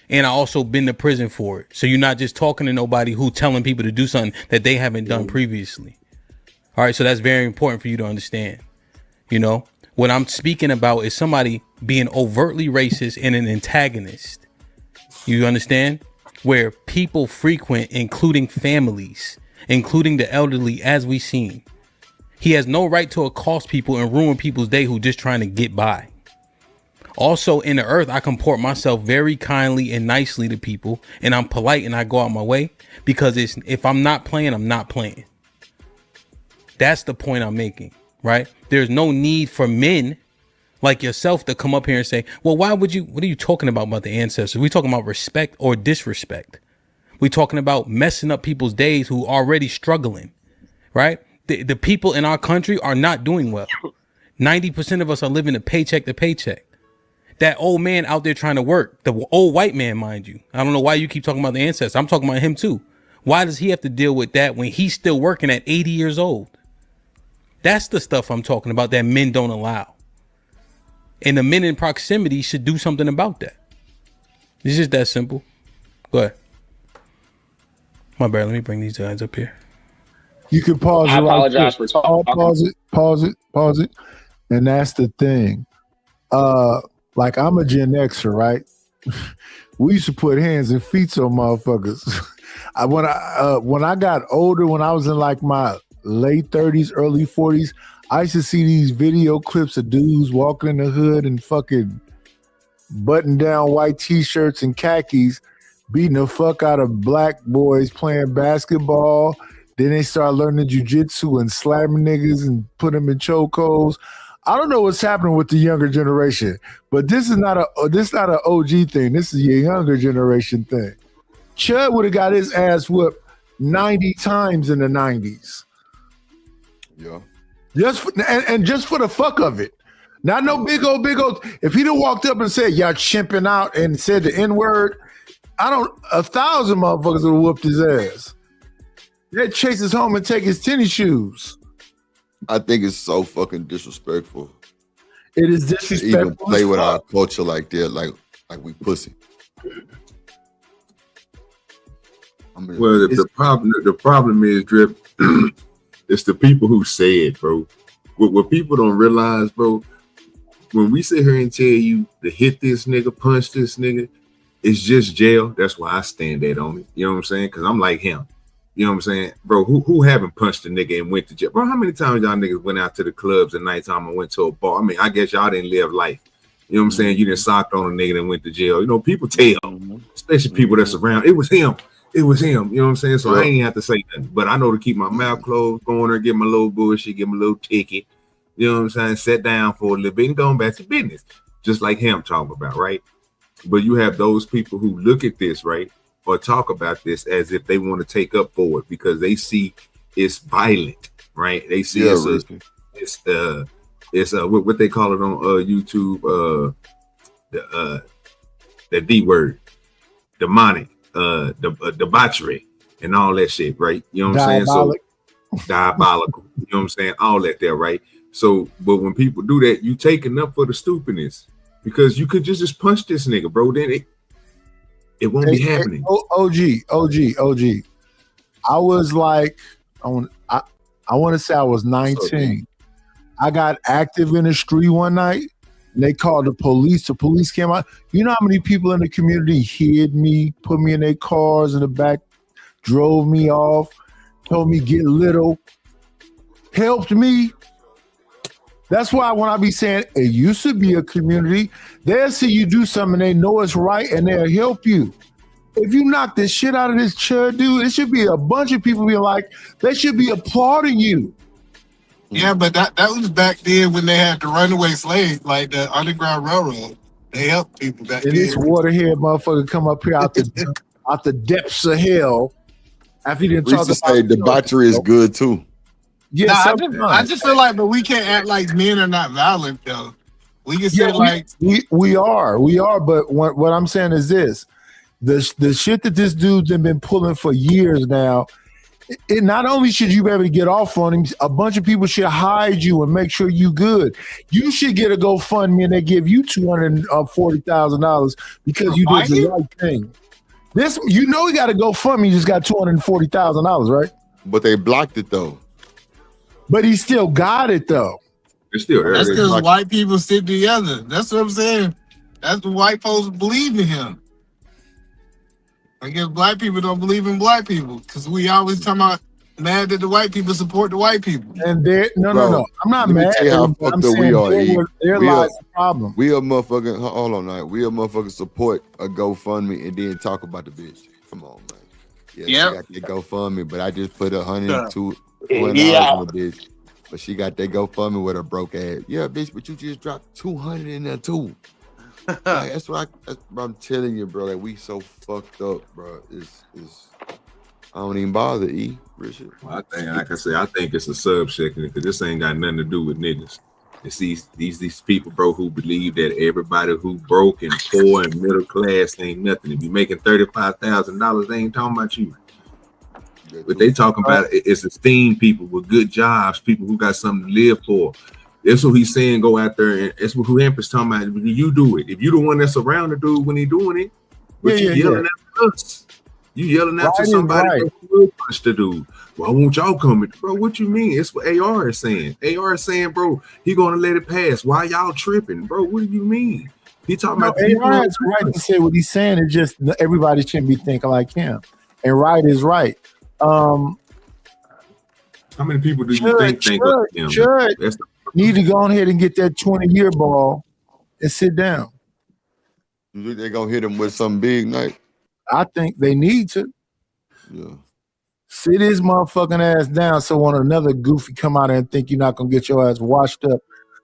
[SPEAKER 13] And I also been to prison for it. So you're not just talking to nobody who telling people to do something that they haven't done previously. All right, so that's very important for you to understand. You know, what I'm speaking about is somebody being overtly racist and an antagonist. You understand? Where people frequent, including families, including the elderly, as we seen. He has no right to accost people and ruin people's day who just trying to get by. Also, in the earth, I comport myself very kindly and nicely to people, and I'm polite and I go out my way because if I'm not playing, I'm not playing. That's the point I'm making, right? There's no need for men like yourself to come up here and say, well, what are you talking about the ancestors? We talking about respect or disrespect? We talking about messing up people's days who are already struggling, right? The people in our country are not doing well. 90% of us are living a paycheck to paycheck. That old man out there trying to work, the old white man, mind you. I don't know why you keep talking about the ancestors. I'm talking about him too. Why does he have to deal with that when he's still working at 80 years old? That's the stuff I'm talking about that men don't allow. And the men in proximity should do something about that. It's just that simple. Go ahead. My bad. Let me bring these guys up here.
[SPEAKER 19] You can pause it.
[SPEAKER 5] I apologize for talking.
[SPEAKER 19] Pause it. And that's the thing. Like, I'm a Gen Xer, right? We used to put hands and feet on motherfuckers. When I got older, when I was in like my late 30s, early 40s, I used to see these video clips of dudes walking in the hood and fucking button down white t-shirts and khakis, beating the fuck out of black boys playing basketball. Then they start learning jujitsu and slamming niggas and put them in chokeholds. I don't know what's happening with the younger generation, but this is not an OG thing. This is a younger generation thing. Chud would have got his ass whooped 90 times in the 90s.
[SPEAKER 1] Yeah.
[SPEAKER 19] Just for the fuck of it. Not no big old. If he'd have walked up and said, y'all chimping out and said the N-word, 1,000 motherfuckers would have whooped his ass. They'd chase us home and take his tennis shoes.
[SPEAKER 1] I think it's so fucking disrespectful.
[SPEAKER 19] It is disrespectful.
[SPEAKER 1] To even play with our culture like that, like we pussy.
[SPEAKER 6] Well, the problem is, Drip, it's the people who say it, bro. What people don't realize, bro, when we sit here and tell you to hit this nigga, punch this nigga, it's just jail. That's why I stand that on it. You know what I'm saying? Because I'm like him. You know what I'm saying? Bro, who haven't punched a nigga and went to jail? Bro, how many times y'all niggas went out to the clubs at nighttime and went to a bar? I mean, I guess y'all didn't live life. You know what I'm saying? You didn't sock on a nigga and went to jail. You know, people tell, especially people that's around. It was him. You know what I'm saying? So I ain't have to say nothing. But I know to keep my mouth closed, go in there, get my little bullshit, get my little ticket. You know what I'm saying? Sit down for a little bit and go back to business. Just like him talking about, right? But you have those people who look at this, right? Or talk about this as if they want to take up for it because they see it's violent, right? They see it's what they call it on YouTube, the D word. demonic, debauchery, and all that shit, right? You know what I'm saying? So diabolical. You know what I'm saying? All that there, right? So, but when people do that, you taking up for the stupidness because you could just punch this nigga, bro. Then it won't be happening.
[SPEAKER 19] OG. I was like, I want to say I was 19. I got active in the street one night. And they called the police. The police came out. You know how many people in the community hid me, put me in their cars in the back, drove me off, told me get little, helped me. That's why when I be saying it used to be a community, they'll see you do something, they know it's right, and they'll help you. If you knock this shit out of this chud, dude, it should be a bunch of people being like, they should be applauding you.
[SPEAKER 16] Yeah, but that was back then when they had the runaway slaves, like the Underground Railroad. They helped people back then.
[SPEAKER 19] And this waterhead motherfucker come up here out the depths of hell after he didn't talk about
[SPEAKER 1] say debauchery is good too.
[SPEAKER 19] Yeah,
[SPEAKER 16] I just feel like, but we can't act like men are not violent though. We can say
[SPEAKER 19] we are, but what I'm saying is this: the shit that this dude's been pulling for years now. It not only should you be able to get off on him, a bunch of people should hide you and make sure you good. You should get a GoFundMe and they give you $240,000 because you did the right thing. This, you know, he got a GoFundMe. He just got $240,000, right?
[SPEAKER 1] But they blocked it though.
[SPEAKER 19] But he still got it though.
[SPEAKER 6] It's still
[SPEAKER 16] That's because white people stick together. That's what I'm saying. That's the white folks believe in him. I guess black people don't believe in black people because we always talking about mad that the white people support the white people.
[SPEAKER 19] And no. I'm not mad.
[SPEAKER 1] How fucked up we are.
[SPEAKER 19] There lies the problem.
[SPEAKER 1] We a motherfucking hold on now. We a motherfucking support a GoFundMe and then talk about the bitch. Come on, man. Yeah, she got that GoFundMe, but I just put $102 on the bitch. But she got that GoFundMe with her broke ass. Yeah, bitch, but you just dropped 200 in there too. Like, that's what I'm telling you, bro. Like we so fucked up, bro. It's I don't even bother, Richard.
[SPEAKER 6] Well, I think, like I said, I think it's a subsection because this ain't got nothing to do with niggas. It's these people, bro, who believe that everybody who broke and poor and middle class ain't nothing. If you making $35,000, they ain't talking about you. What they talking about is esteemed people with good jobs, people who got something to live for. That's what he's saying. Go out there, and that's what Empress talking about. You do it. If you the one that's around the dude when he doing it, but you yelling at us. You yelling out to somebody who will punch the dude. Why won't y'all come? Bro, what you mean? It's what AR is saying. AR is saying, bro, he gonna let it pass. Why y'all tripping, bro? What do you mean? He talking about
[SPEAKER 19] AR is right to say what he's saying. It's just everybody shouldn't be thinking like him. And right is right.
[SPEAKER 6] How many people do you think like him?
[SPEAKER 19] Need to go ahead and get that 20-year ball and sit down.
[SPEAKER 1] You think they're gonna hit him with something big, Night?
[SPEAKER 19] I think they need to.
[SPEAKER 1] Yeah.
[SPEAKER 19] Sit his motherfucking ass down so when another goofy come out and think you're not gonna get your ass washed up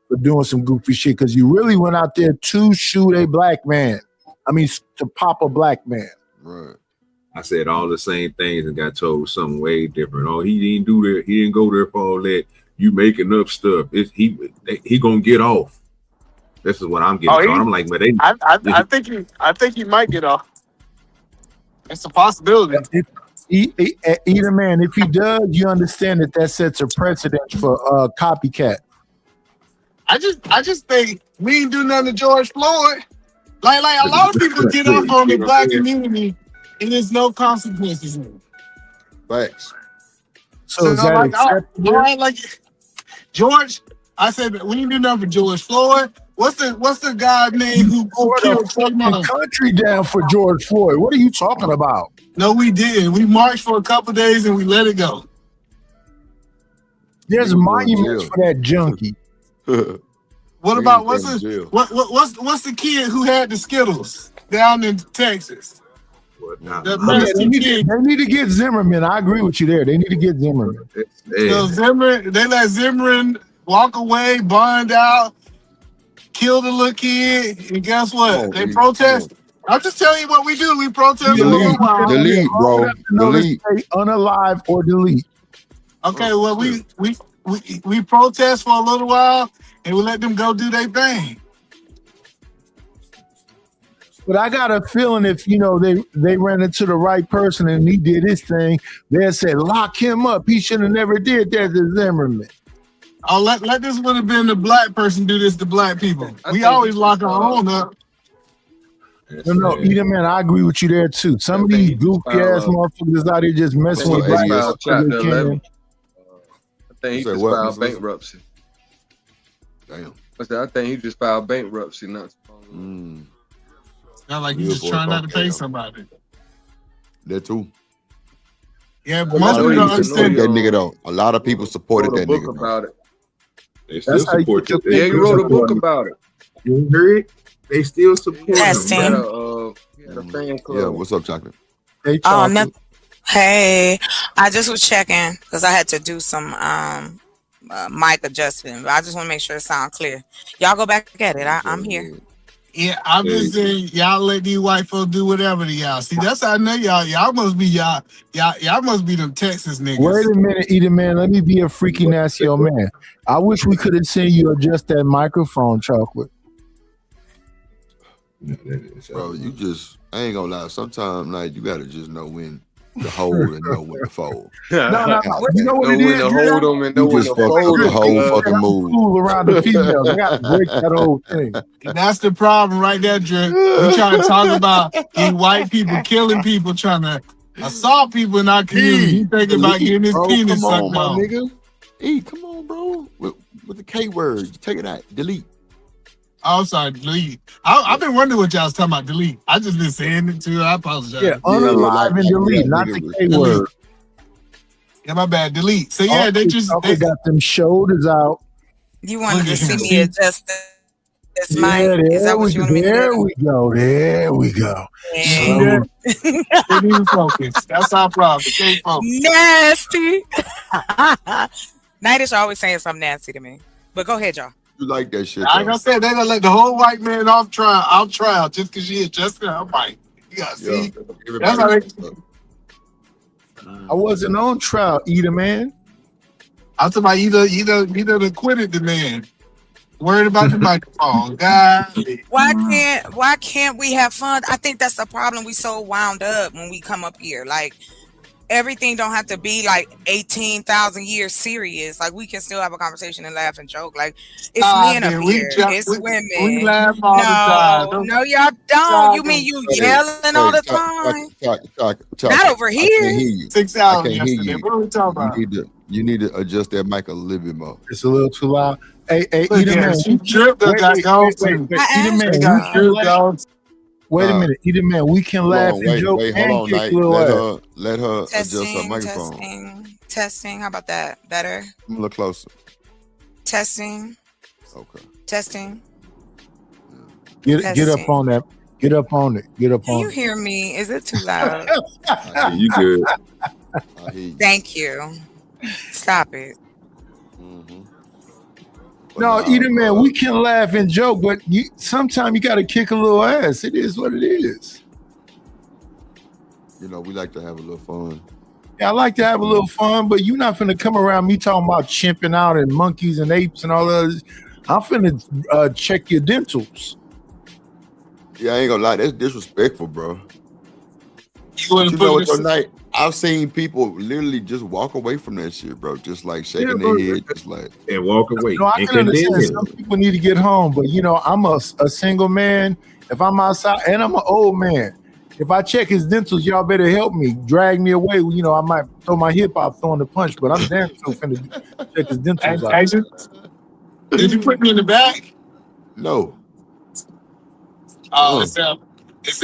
[SPEAKER 19] for doing some goofy shit because you really went out there to shoot a black man. I mean, to pop a black man.
[SPEAKER 1] Right.
[SPEAKER 6] I said all the same things and got told something way different. Oh, he didn't do that. He didn't go there for all that. You making up stuff. He gonna get off. This is what I'm getting. I'm like, but
[SPEAKER 16] I think he might get off. It's a possibility.
[SPEAKER 19] Either man, if he does, you understand that sets a precedent for copycat.
[SPEAKER 16] I just think we ain't do nothing to George Floyd. Like a lot of people get off on the black community, and there's no consequences.
[SPEAKER 1] Thanks.
[SPEAKER 19] So is that acceptable?
[SPEAKER 16] Like George, I said we ain't do nothing for George Floyd. What's the guy name who killed
[SPEAKER 19] the country down for George Floyd? What are you talking about?
[SPEAKER 16] No, we didn't. We marched for a couple of days and we let it go.
[SPEAKER 19] There's monuments for that junkie.
[SPEAKER 16] What about what's the kid who had the Skittles down in Texas?
[SPEAKER 19] They need to get Zimmerman. I agree with you there. They need to get Zimmerman.
[SPEAKER 16] So they let Zimmerman walk away, bond out, kill the little kid, and guess what? They protest. I'm just telling you what we do. We protest.
[SPEAKER 1] Delete, bro. Delete.
[SPEAKER 19] Unalive or delete.
[SPEAKER 16] Okay, well we protest for a little while and we let them go do their thing.
[SPEAKER 19] But I got a feeling if they ran into the right person and he did his thing, they'd say lock him up. He should have never did that to Zimmerman.
[SPEAKER 16] Oh, let this would have been the black person do this to black people. We always lock our own up.
[SPEAKER 19] No, Edom, man, I agree with you there too. Some of these goofy ass motherfuckers out here just messing with black people.
[SPEAKER 20] I think he just filed bankruptcy.
[SPEAKER 1] Damn.
[SPEAKER 20] I think he just filed bankruptcy not too long ago.
[SPEAKER 16] Not like you just trying not to pay somebody.
[SPEAKER 1] That too.
[SPEAKER 16] Yeah, but most people don't understand
[SPEAKER 1] that nigga though. A lot of people supported that nigga
[SPEAKER 20] about it.
[SPEAKER 6] They still support you.
[SPEAKER 20] Yeah, he wrote a book about it.
[SPEAKER 6] You heard it? They still support him.
[SPEAKER 1] Yeah, what's up, Chocolate?
[SPEAKER 19] Hey,
[SPEAKER 4] Hey, I just was checking because I had to do some mic adjustment. I just want to make sure it sounds clear. Y'all go back at it. I'm here.
[SPEAKER 16] Yeah, I'm just saying, y'all let these white folks do whatever to y'all. See, that's how I know y'all. Y'all must be y'all must be them Texas niggas.
[SPEAKER 19] Wait a minute, Edom, man. Let me be a freaky nasty old man. I wish we could have seen you adjust that microphone, Chocolate.
[SPEAKER 1] Bro, I ain't gonna lie. Sometimes like you gotta just know when to hold and know when to fold.
[SPEAKER 19] No. You know what it is?
[SPEAKER 20] Know when to hold them and know
[SPEAKER 1] You
[SPEAKER 20] when
[SPEAKER 1] just
[SPEAKER 20] to
[SPEAKER 1] fucked
[SPEAKER 20] fold
[SPEAKER 1] up the
[SPEAKER 20] them.
[SPEAKER 1] whole fucking move.
[SPEAKER 19] Fool around the females. I got to break that whole thing.
[SPEAKER 16] That's the problem right there, Drip. You trying to talk about these white people killing people, trying to assault people in our community. You thinking about getting his penis
[SPEAKER 1] come
[SPEAKER 16] sucked
[SPEAKER 1] on, my
[SPEAKER 16] off.
[SPEAKER 1] nigga. Hey, come on, bro. With the K word, take it out. Delete.
[SPEAKER 16] Oh, I'm sorry, delete. I've been wondering what y'all was talking about, delete. I just been saying it too. I apologize.
[SPEAKER 19] Yeah, unalive and delete, not the K word.
[SPEAKER 16] Yeah, my bad, delete. So yeah, they
[SPEAKER 19] got them shoulders out.
[SPEAKER 4] You wanted to see me adjust this mic? Is that what you want me to do?
[SPEAKER 19] There we go.
[SPEAKER 16] Can't even focus. That's our problem. Can't focus.
[SPEAKER 4] Nasty. Nightish always saying something nasty to me. But go ahead, y'all.
[SPEAKER 1] You like that shit?
[SPEAKER 16] Like I said, they gonna let the whole white man off trial just because she adjusted her mic. You gotta see. That's how they.
[SPEAKER 19] I wasn't on trial, Edom, man.
[SPEAKER 16] I'm talking about either acquitted the man. Worried about the microphone. God.
[SPEAKER 4] Why can't we have fun? I think that's the problem. We so wound up when we come up here. Like everything don't have to be like 18,000 years serious. Like we can still have a conversation and laugh and joke. Like it's men up here. It's women.
[SPEAKER 16] We laugh all the time.
[SPEAKER 4] No, y'all don't. You mean you yelling all the time? Not over here.
[SPEAKER 1] I can't hear you.
[SPEAKER 16] 6 hours yesterday. What are we talking about?
[SPEAKER 1] You need to adjust that mic a little bit more.
[SPEAKER 19] It's a little too loud. Hey,
[SPEAKER 16] Edom, man. She tripped. Edom, man.
[SPEAKER 19] Wait a minute, Edom, man. We can laugh and joke and kick little ass.
[SPEAKER 1] Let her adjust her microphone.
[SPEAKER 4] Testing. How about that? Better?
[SPEAKER 1] A little closer.
[SPEAKER 4] Testing.
[SPEAKER 1] Okay.
[SPEAKER 4] Testing.
[SPEAKER 19] Get up on that. Get up on it. Get up
[SPEAKER 4] Can
[SPEAKER 19] on
[SPEAKER 4] you
[SPEAKER 19] it.
[SPEAKER 4] hear me? Is it too loud?
[SPEAKER 1] You good. I hear you.
[SPEAKER 4] Thank you. Stop it.
[SPEAKER 19] No, Edom, man, we can laugh and joke, but sometimes you got to kick a little ass. It is what it is.
[SPEAKER 1] You know, we like to have a little fun.
[SPEAKER 19] Yeah, I like to have a little fun, but you're not finna come around me talking about chimping out and monkeys and apes and all that. I'm finna check your dentals.
[SPEAKER 1] Yeah, I ain't gonna lie. That's disrespectful, bro. You know what, tonight? I've seen people literally just walk away from that shit, bro. Just like shaking their head, just like
[SPEAKER 6] and walk away.
[SPEAKER 19] No, I can understand some people need to get home, but I'm a single man. If I'm outside and I'm an old man, if I check his dentals, y'all better help me. Drag me away. I might throw my hip out throwing the punch, but I'm damn sure finna check his dentals out.
[SPEAKER 16] Did you put me in the back?
[SPEAKER 1] No.
[SPEAKER 16] Oh, it said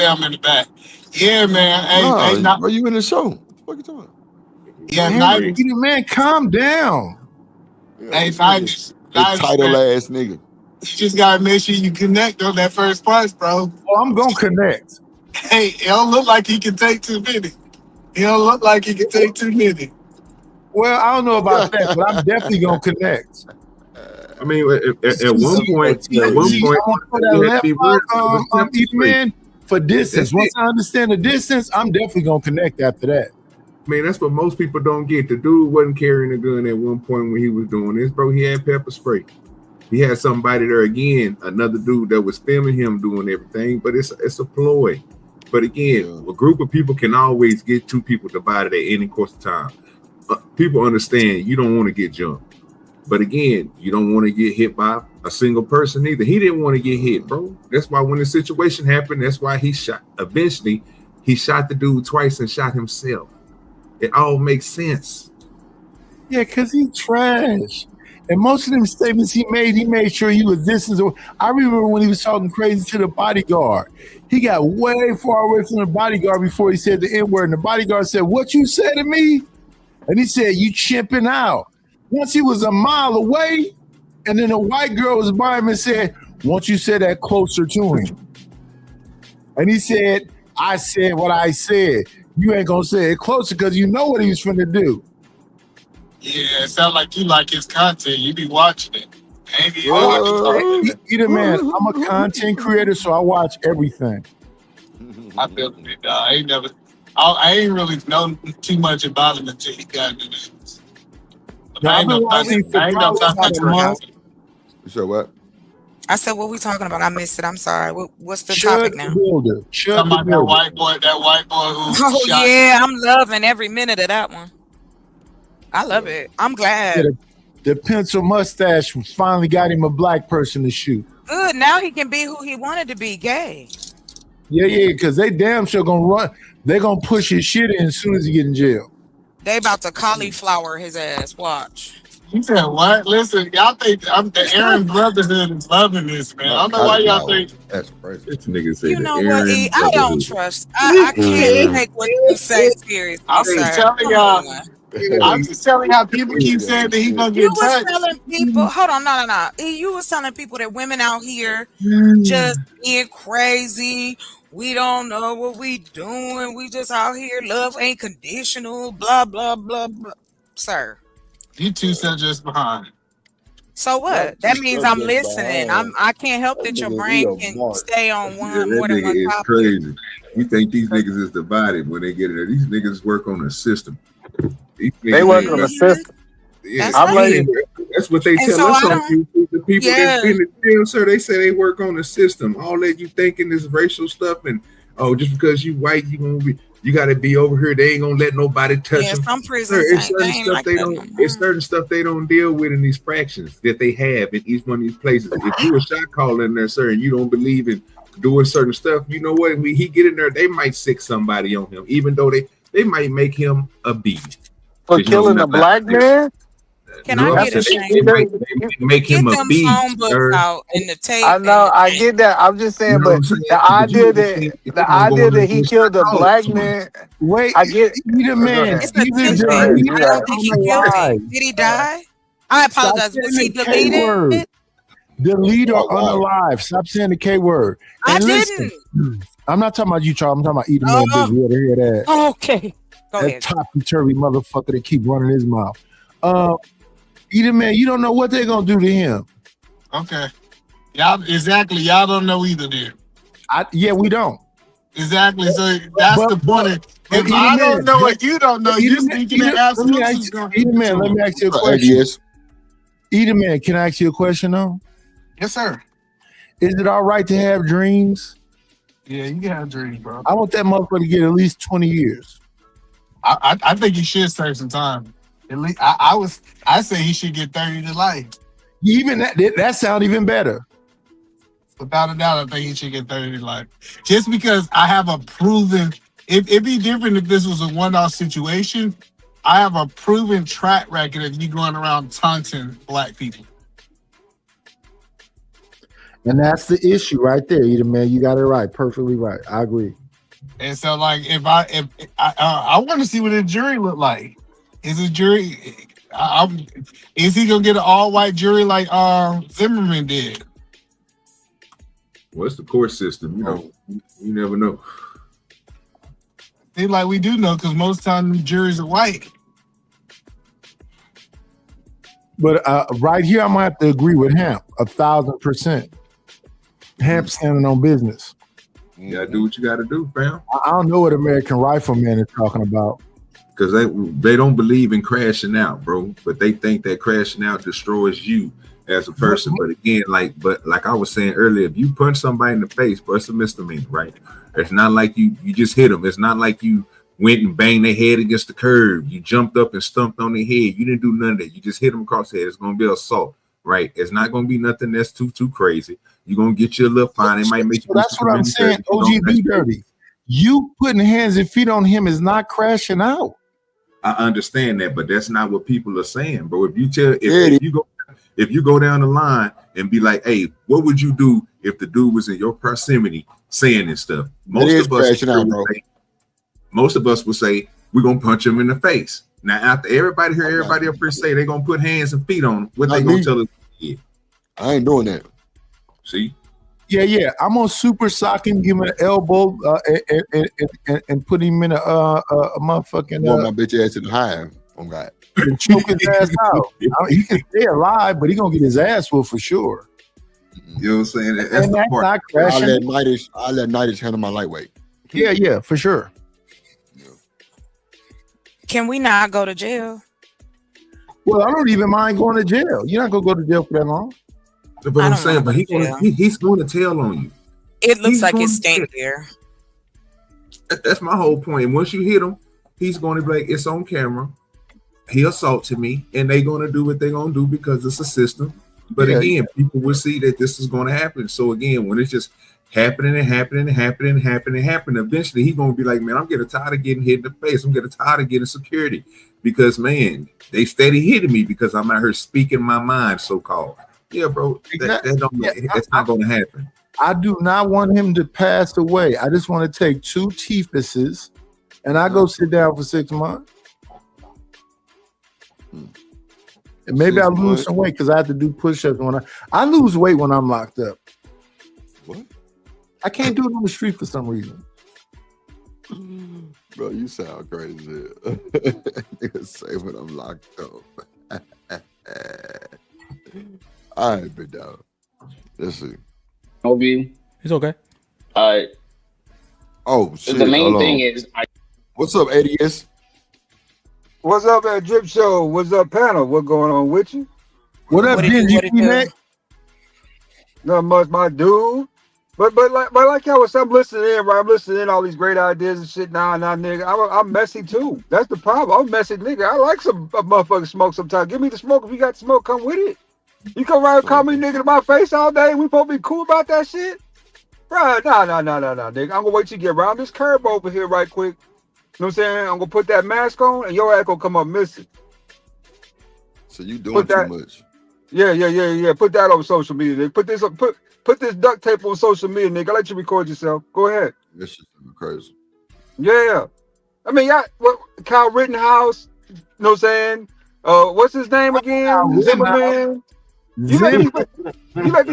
[SPEAKER 16] I'm in the back. Yeah, man. Hey,
[SPEAKER 1] are you in the show? What the fuck you talking about?
[SPEAKER 16] Yeah,
[SPEAKER 19] man, calm down.
[SPEAKER 16] Hey, nice
[SPEAKER 1] title ass nigga.
[SPEAKER 16] You just gotta make sure you connect on that first punch, bro.
[SPEAKER 19] Oh, I'm gonna connect.
[SPEAKER 16] Hey, it don't look like he can take 2 minutes. He don't look like he can take 2 minutes.
[SPEAKER 19] Well, I don't know about that, but I'm definitely gonna connect.
[SPEAKER 6] I mean, at one point,
[SPEAKER 19] man, for distance. Once I understand the distance, I'm definitely gonna connect after that.
[SPEAKER 6] Man, that's what most people don't get. The dude wasn't carrying a gun at one point when he was doing this, bro. He had pepper spray. He had somebody there again, another dude that was filming him doing everything, but it's a ploy. But again, a group of people can always get two people divided at any course of time. People understand you don't want to get jumped. But again, you don't want to get hit by a single person either. He didn't want to get hit, bro. That's why when the situation happened, that's why he shot. Eventually, he shot the dude twice and shot himself. It all makes sense.
[SPEAKER 19] Yeah, because he trash. And most of them statements he made sure he was distance. I remember when he was talking crazy to the bodyguard. He got way far away from the bodyguard before he said the N-word. And the bodyguard said, "What you said to me?" And he said, "You chimping out." Once he was a mile away, and then a white girl was by him and said, "Once you said that closer to him." And he said, "I said what I said. You ain't gonna say it closer because you know what he was finna do."
[SPEAKER 16] Yeah, it sounds like you like his content. You be watching it.
[SPEAKER 19] Either man, I'm a content creator, so I watch everything.
[SPEAKER 16] I feel it. I ain't really known too much about him until he got into this. I ain't no content.
[SPEAKER 1] You said what?
[SPEAKER 4] I said, what we talking about? I missed it. I'm sorry. What's the topic now?
[SPEAKER 16] Talking about that white boy who
[SPEAKER 4] Oh
[SPEAKER 16] shot
[SPEAKER 4] yeah, I'm loving every minute of that one. I love it. I'm glad.
[SPEAKER 19] Yeah, the pencil mustache finally got him a black person to shoot.
[SPEAKER 4] Good. Now he can be who he wanted to be, gay.
[SPEAKER 19] Yeah, because they damn sure gonna run. They're gonna push his shit in as soon as he get in jail.
[SPEAKER 4] They about to cauliflower his ass. Watch.
[SPEAKER 16] You said what? Listen, y'all think the Aaron Brotherhood is loving this, man. I don't know why y'all think.
[SPEAKER 1] That's crazy.
[SPEAKER 6] This nigga say
[SPEAKER 4] You know what, E? I don't trust. I can't take what you say serious.
[SPEAKER 16] I'm just telling y'all. I'm just telling y'all people keep saying that he's gonna get touched.
[SPEAKER 4] Telling people, hold on, no. E, you was telling people that women out here just being crazy. We don't know what we doing. We just out here. Love ain't conditional. Blah blah blah blah. Sir,
[SPEAKER 16] you two said just behind.
[SPEAKER 4] So what? That means I'm listening. I can't help that your brain can stay on one more than one topic.
[SPEAKER 6] Crazy. You think these niggas is divided when they get in there? These niggas work on a system.
[SPEAKER 16] They work on a system.
[SPEAKER 6] Yeah, that's what they tell us on YouTube. The people that's in the jail, sir, they say they work on the system. All that you thinking is racial stuff, and just because you white, you gotta be over here. They ain't gonna let nobody touch them.
[SPEAKER 4] Some prisons
[SPEAKER 6] it's certain stuff they don't deal with in these fractions that they have in each one of these places. If you a shot caller in there, sir, and you don't believe in doing certain stuff, you know what? When he get in there, they might sick somebody on him, even though they might make him a B.
[SPEAKER 16] For killing a black man?
[SPEAKER 4] Can I get a shame?
[SPEAKER 6] Make him a B.
[SPEAKER 4] Out in the tape.
[SPEAKER 16] I know, I get that. I'm just saying, but the idea that he killed a black man.
[SPEAKER 19] Wait,
[SPEAKER 16] I get
[SPEAKER 19] either man.
[SPEAKER 4] It's a thing. I don't think he killed him. Did he die? I apologize. Was he deleted?
[SPEAKER 19] Delete or unalive. Stop saying the K word.
[SPEAKER 4] I didn't.
[SPEAKER 19] I'm not talking about you, Charles. I'm talking about either man. You ever hear that?
[SPEAKER 4] Okay. Go
[SPEAKER 19] that
[SPEAKER 4] ahead.
[SPEAKER 19] topsy-turvy motherfucker that keep running his mouth. Either man, you don't know what they're gonna do to him.
[SPEAKER 16] Okay. Y'all don't know either then.
[SPEAKER 19] Yeah, we don't.
[SPEAKER 16] Exactly. So that's the point. If I don't know what you don't know, you're thinking that absolutely is gonna
[SPEAKER 19] Either man, let me ask you a question. Either man, can I ask you a question though?
[SPEAKER 16] Yes, sir.
[SPEAKER 19] Is it all right to have dreams?
[SPEAKER 16] Yeah, you can have dreams, bro.
[SPEAKER 19] I want that motherfucker to get at least 20 years.
[SPEAKER 16] I think he should serve some time. At least I say he should get 30 to life.
[SPEAKER 19] Even that sounds even better.
[SPEAKER 16] Without a doubt, I think he should get 30 to life. Just because I have a proven, it'd be different if this was a one-off situation. I have a proven track record of you going around taunting black people.
[SPEAKER 19] And that's the issue right there, either man. You got it right, perfectly right. I agree.
[SPEAKER 16] And so, like, if I want to see what a jury look like. Is a jury? Is he gonna get an all-white jury like Zimmerman did?
[SPEAKER 6] What's the court system? You never know.
[SPEAKER 16] They like we do know because most times the juries are white.
[SPEAKER 19] But right here, I'm gonna have to agree with Hamp 1,000%. Hamp standing on business.
[SPEAKER 6] You gotta do what you gotta do, fam.
[SPEAKER 19] I don't know what American Rifleman is talking about.
[SPEAKER 6] Because they don't believe in crashing out, bro. But they think that crashing out destroys you as a person. But again, like I was saying earlier, if you punch somebody in the face, bro, it's a misdemeanor, right? It's not like you just hit them. It's not like you went and banged their head against the curb. You jumped up and stumped on their head. You didn't do none of that. You just hit them across the head. It's gonna be assault, right? It's not gonna be nothing that's too crazy. You're gonna get you a little fine. It might make you.
[SPEAKER 19] That's what I'm saying. OG be dirty. You putting hands and feet on him is not crashing out.
[SPEAKER 6] I understand that, but that's not what people are saying, bro. If you go down the line and be like, hey, what would you do if the dude was in your proximity saying this stuff? Most of us will say, we're gonna punch him in the face. Now, after everybody up here say they're gonna put hands and feet on him, what they gonna tell us? Yeah.
[SPEAKER 1] I ain't doing that.
[SPEAKER 6] See?
[SPEAKER 19] Yeah. I'm gonna super sock him, give him an elbow, and put him in a motherfucking.
[SPEAKER 1] Want my bitch ass in the hive. Oh God.
[SPEAKER 19] And choke his ass out. He can stay alive, but he gonna get his ass whooped for sure.
[SPEAKER 6] You know what I'm saying? That's the part.
[SPEAKER 1] I'll let Nighters handle my lightweight.
[SPEAKER 19] Yeah, for sure.
[SPEAKER 4] Can we not go to jail?
[SPEAKER 19] Well, I don't even mind going to jail. You're not gonna go to jail for that long.
[SPEAKER 6] But I'm saying, but he's going to tell on you.
[SPEAKER 4] It looks like it's staying there.
[SPEAKER 6] That's my whole point. And once you hit him, he's going to be like, it's on camera. He assaulted me, and they're going to do what they're going to do because it's a system. But again, people will see that this is going to happen. So again, when it's just happening, eventually he's going to be like, man, I'm getting tired of getting hit in the face. I'm getting tired of getting security because, man, they steady hitting me because I'm out here speaking my mind, so-called. Yeah, bro, that's not going to happen.
[SPEAKER 19] I do not want him to pass away. I just want to take 2 teepuses and I go sit down for 6 months. And maybe I lose some weight because I have to do push-ups when I lose weight when I'm locked up.
[SPEAKER 1] What?
[SPEAKER 19] I can't do it on the street for some reason.
[SPEAKER 1] Bro, you sound crazy. Niggas say when I'm locked up. All right, big dog. Let's see.
[SPEAKER 5] Obi.
[SPEAKER 13] It's okay.
[SPEAKER 1] Oh, shit.
[SPEAKER 5] The main thing is...
[SPEAKER 1] What's up, ADS?
[SPEAKER 14] What's up at Drip Show? What's up, panel? What going on with you?
[SPEAKER 19] What up, Dingy?
[SPEAKER 14] Not much, my dude. But like I was, I'm listening in, right? I'm listening in all these great ideas and shit. Nah, nigga. I'm messy too. That's the problem. I'm a messy nigga. I like a motherfucking smoke sometimes. Give me the smoke. If you got smoke, come with it. You come right and call me nigga to my face all day. We supposed to be cool about that shit? Bro, nah, nigga. I'm gonna wait till you get around this curb over here right quick. You know what I'm saying? I'm gonna put that mask on and your ass gonna come up missing.
[SPEAKER 1] So you doing too much.
[SPEAKER 14] Yeah. Put that on social media. Nigga. Put this duct tape on social media, nigga. I'll let you record yourself. Go ahead.
[SPEAKER 1] This shit's crazy.
[SPEAKER 14] Yeah. I mean, Kyle Rittenhouse, you know what I'm saying? What's his name again? Zimmerman. You let these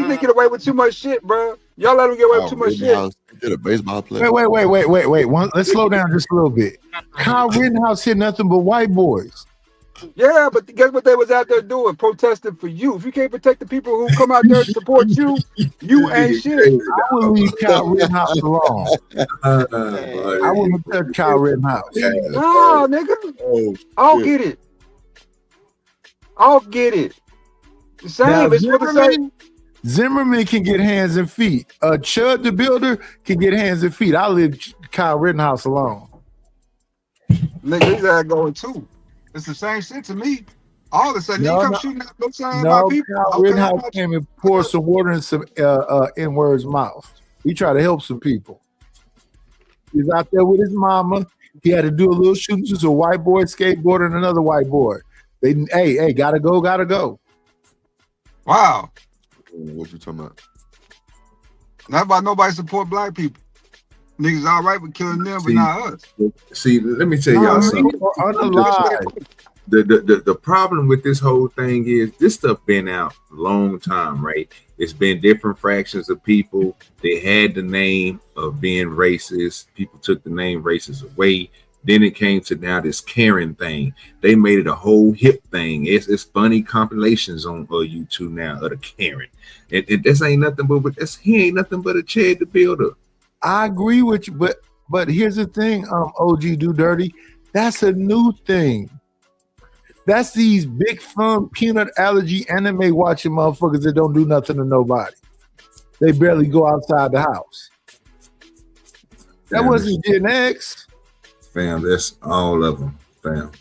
[SPEAKER 14] niggas get away with too much shit, bro. Y'all let them get away with too much shit.
[SPEAKER 1] Did a baseball player.
[SPEAKER 19] Wait. Let's slow down just a little bit. Kyle Rittenhouse hit nothing but white boys.
[SPEAKER 14] Yeah, but guess what they was out there doing? Protesting for you. If you can't protect the people who come out there to support you, you ain't shit.
[SPEAKER 19] I would leave Kyle Rittenhouse alone. I wouldn't touch Kyle Rittenhouse.
[SPEAKER 14] No, nigga. I'll get it. The same.
[SPEAKER 19] Now,
[SPEAKER 14] it's for the same.
[SPEAKER 19] Zimmerman can get hands and feet. Chud the Builder can get hands and feet. I'll leave Kyle Rittenhouse alone.
[SPEAKER 14] Nigga, he's out going too. It's the same shit to me. All of a sudden, you come shooting out no sign about people.
[SPEAKER 19] Kyle Rittenhouse came and poured some water in some N-word's mouth. He tried to help some people. He's out there with his mama. He had to do a little shooting to a white boy skateboarding another white boy. They, hey, gotta go.
[SPEAKER 14] Wow.
[SPEAKER 1] What you talking about?
[SPEAKER 14] Not about nobody support black people. Niggas all right with killing them, but not us.
[SPEAKER 6] See, let me tell y'all something. The problem with this whole thing is this stuff been out a long time, right? It's been different fractions of people. They had the name of being racist. People took the name racist away. Then it came to now this Karen thing. They made it a whole hip thing. It's funny compilations on YouTube now of the Karen. And this ain't nothing but he ain't nothing but a Chad the Builder.
[SPEAKER 19] I agree with you, but here's the thing, OG Do Dirty. That's a new thing. That's these big fun peanut allergy anime watching motherfuckers that don't do nothing to nobody. They barely go outside the house. That wasn't Gen X.
[SPEAKER 6] Fam, that's all of them, fam.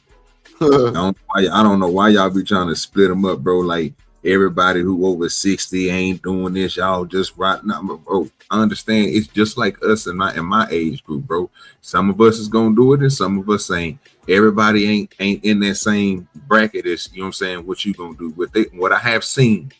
[SPEAKER 6] I don't know why y'all be trying to split them up, bro. Like everybody who over 60 ain't doing this. Y'all just right now, bro. I understand. It's just like us in my age group, bro. Some of us is gonna do it, and some of us ain't. Everybody ain't in that same bracket as, you know what I'm saying, what you gonna do with it. What I have seen,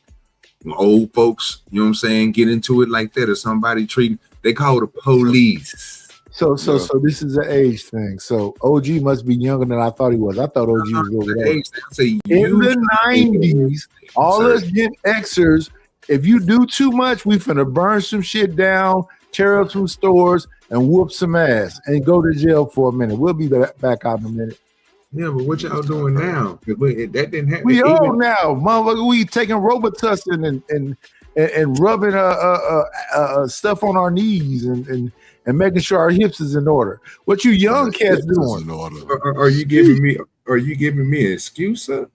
[SPEAKER 6] old folks, you know what I'm saying, get into it like that, or somebody treat, they call the police.
[SPEAKER 19] So this is an age thing. So OG must be younger than I thought he was. I thought OG was over there. In the 90s, all us Gen Xers, if you do too much, we finna burn some shit down, tear up some stores, and whoop some ass and go to jail for a minute. We'll be back out in a minute.
[SPEAKER 6] Yeah, but what y'all doing now? That didn't happen.
[SPEAKER 19] We all now, motherfucker. We taking Robitussin and rubbing stuff on our knees and making sure our hips is in order. What you young cats doing?
[SPEAKER 6] Are you giving me an excuse, sir?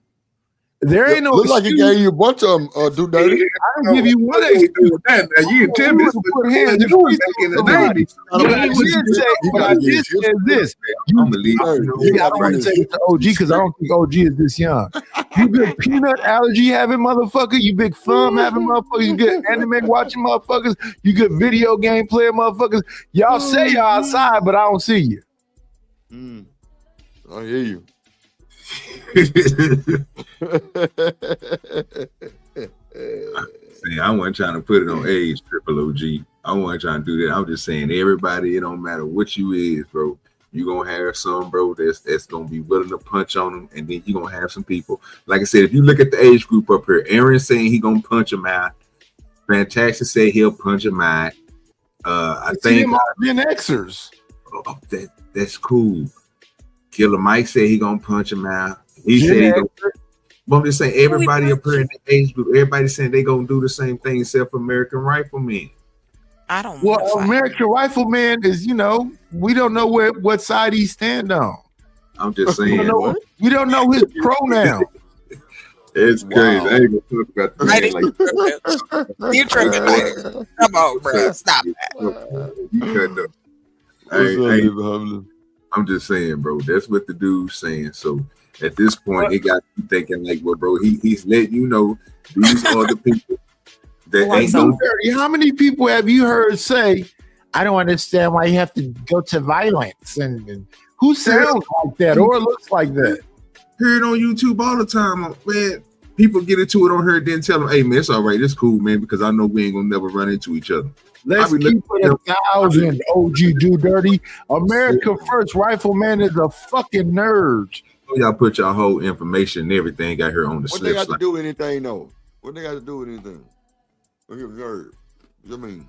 [SPEAKER 19] There ain't no.
[SPEAKER 1] Looks like he gave you a bunch of them, do dirty.
[SPEAKER 19] I don't give you one excuse.
[SPEAKER 6] Now you tell me
[SPEAKER 19] put hands in the back in the 90s. What I did say is this. I'm gonna leave. I don't want to say it to OG because I don't think OG is this young. You big peanut allergy having motherfucker. You big thumb having motherfuckers. You good anime watching motherfuckers. You good video game playing motherfuckers. Y'all say y'all outside, but I don't see you.
[SPEAKER 1] I hear you.
[SPEAKER 6] See, I wasn't trying to put it on age, Triple OG. I wasn't trying to do that. I'm just saying, everybody, it don't matter what you is, bro. You gonna have some, bro, that's gonna be willing to punch on them, and then you gonna have some people. Like I said, if you look at the age group up here, Aaron saying he gonna punch him out. Fantastic said he'll punch him out. I think
[SPEAKER 19] Gen Xers.
[SPEAKER 6] That's cool. Killer Mike said he gonna punch him out. He said he gonna. But I'm just saying, everybody up here in the age group, everybody saying they gonna do the same thing except for American Rifleman.
[SPEAKER 4] I don't.
[SPEAKER 19] Well, American Rifleman is, we don't know what side he stand on.
[SPEAKER 6] I'm just saying.
[SPEAKER 19] We don't know his pronoun.
[SPEAKER 6] It's crazy. I ain't gonna talk about the man like
[SPEAKER 4] You tripping, man. Come on, bro. Stop that.
[SPEAKER 6] You cut up. I'm just saying, bro. That's what the dude's saying. So at this point, it got you thinking like, well, bro, he's letting you know these are the people that ain't no
[SPEAKER 19] dirty. How many people have you heard say, I don't understand why you have to go to violence? And who sounds like that or looks like that?
[SPEAKER 6] Hear it on YouTube all the time, man. People get into it on her, then tell them, hey, man, it's all right. It's cool, man, because I know we ain't gonna never run into each other.
[SPEAKER 19] Let's keep it 1,000, OG Do Dirty. America First Rifleman is a fucking nerd.
[SPEAKER 6] Y'all put y'all whole information and everything out here on the
[SPEAKER 1] slip. What they got to do with anything, though? What they got to do with anything? What you observe? What you mean?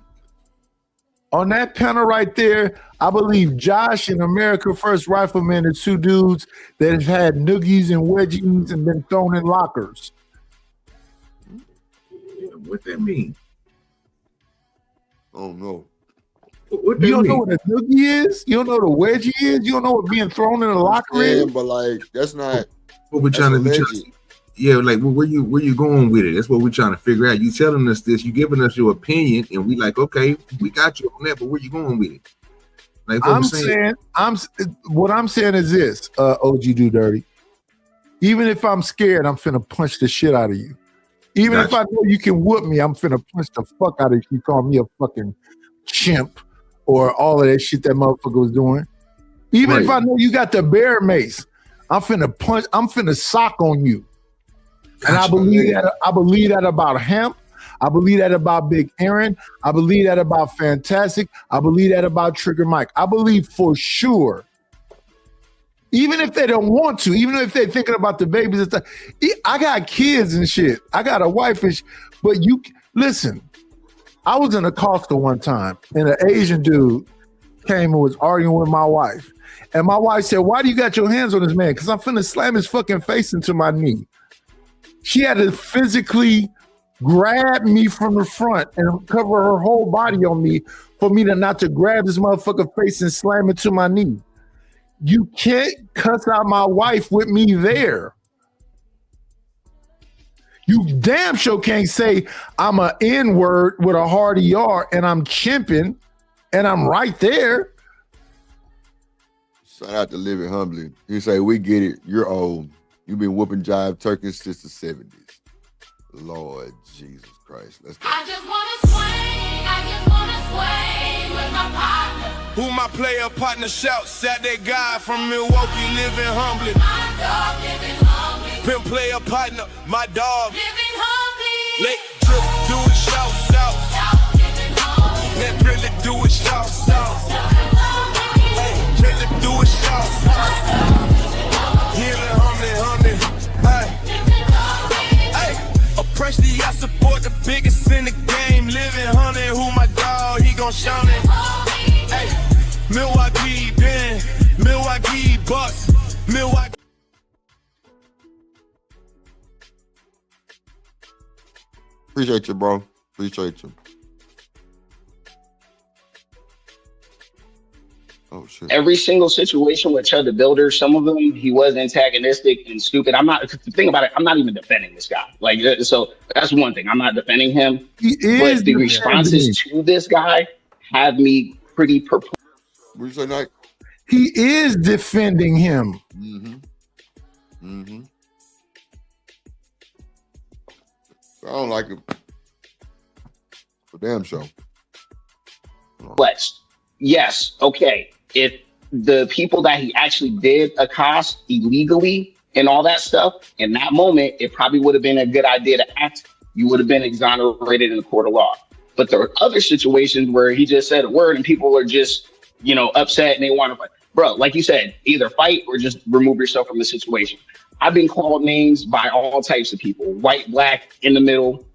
[SPEAKER 19] On that panel right there, I believe Josh and America First Rifleman are two dudes that have had noogies and wedgies and been thrown in lockers.
[SPEAKER 6] What that mean?
[SPEAKER 1] Oh no.
[SPEAKER 19] You don't know what a noogie is? You don't know what a wedgie is? You don't know what being thrown in a locker is?
[SPEAKER 1] But like that's not
[SPEAKER 6] what we're trying to do. Yeah, like where you going with it? That's what we're trying to figure out. You telling us this, you giving us your opinion, and we like, okay, we got you on that, but where you going with it? Like
[SPEAKER 19] what I'm saying is this, OG Do Dirty. Even if I'm scared, I'm finna punch the shit out of you. Even if I know you can whoop me, I'm finna punch the fuck out of you. You call me a fucking chimp or all of that shit that motherfucker was doing. Even if I know you got the bear mace, I'm finna sock on you. And I believe that about Hemp. I believe that about Big Aaron. I believe that about Fantastic. I believe that about Trigger Mike. I believe for sure, even if they don't want to, even if they're thinking about the babies and stuff. I got kids and shit. I got a wife and shit. But you listen, I was in a Costa one time and an Asian dude came and was arguing with my wife. And my wife said, why do you got your hands on this man? Because I'm finna slam his fucking face into my knee. She had to physically grab me from the front and cover her whole body on me for me not to grab this motherfucker face and slam it to my knee. You can't cuss out my wife with me there. You damn sure can't say I'm a N-word with a hard ER and I'm chimping and I'm right there.
[SPEAKER 1] Shout out to Living Humbly. He say, we get it. You're old. You've been whooping jive turkeys since the 70s. Lord Jesus Christ. Let's go.
[SPEAKER 22] I just wanna sway with my partner.
[SPEAKER 10] Who my player partner shout? Sat that guy from Milwaukee, living humbly.
[SPEAKER 22] My dog living humbly.
[SPEAKER 10] Pimp player partner, my dog.
[SPEAKER 22] Living humbly.
[SPEAKER 10] Let drip do it, shout, shout.
[SPEAKER 22] Living humbly.
[SPEAKER 10] Let really do it, shout, shout. Hey, really do it, shout, shout. Living humbly, humbly. Hey, hey. Oppression, I support the biggest in the game. Living humbly, who my dog? He gon' shout it. Hey, Milwaukee, Ben, Milwaukee Bucks, Milwaukee.
[SPEAKER 1] Appreciate you, bro. Appreciate you. Oh shit.
[SPEAKER 5] Every single situation with Chud the Builder, some of them he was antagonistic and stupid. I'm not. The thing about it, I'm not even defending this guy. Like, so that's one thing. I'm not defending him. But the responses to this guy have me pretty perplexed.
[SPEAKER 1] What you say, Nike?
[SPEAKER 19] He is defending him.
[SPEAKER 1] I don't like it. For damn show.
[SPEAKER 5] Perplexed. Yes, okay. If the people that he actually did accost illegally and all that stuff, in that moment, it probably would have been a good idea to act. You would have been exonerated in the court of law. But there are other situations where he just said a word and people are just, upset and they want to fight. Bro, like you said, either fight or just remove yourself from the situation. I've been called names by all types of people, white, black, in the middle,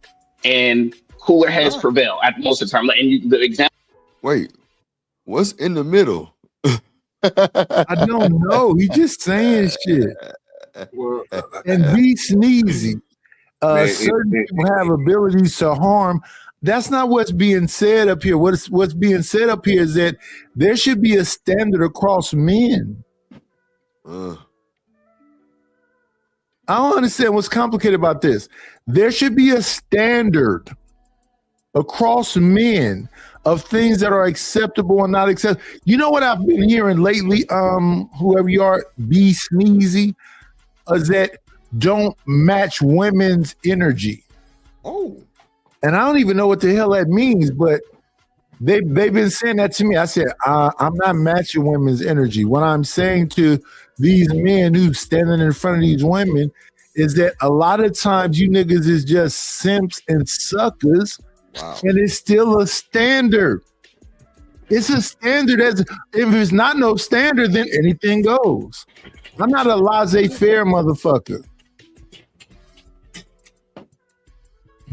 [SPEAKER 5] and cooler heads prevail at most of the time. And the example.
[SPEAKER 1] Wait, what's in the middle?
[SPEAKER 19] I don't know. He just saying shit. And be sneezy. Certain people have abilities to harm. That's not what's being said up here. What's being said up here is that there should be a standard across men. I don't understand what's complicated about this. There should be a standard across men of things that are acceptable and not acceptable. You know what I've been hearing lately, whoever you are, be sneezy, is that don't match women's energy.
[SPEAKER 1] Oh.
[SPEAKER 19] And I don't even know what the hell that means, but they've been saying that to me. I said, I'm not matching women's energy. What I'm saying to these men who's standing in front of these women is that a lot of times you niggas is just simps and suckers. Wow. And it's still a standard. It's a standard. If it's not no standard, then anything goes. I'm not a laissez-faire motherfucker.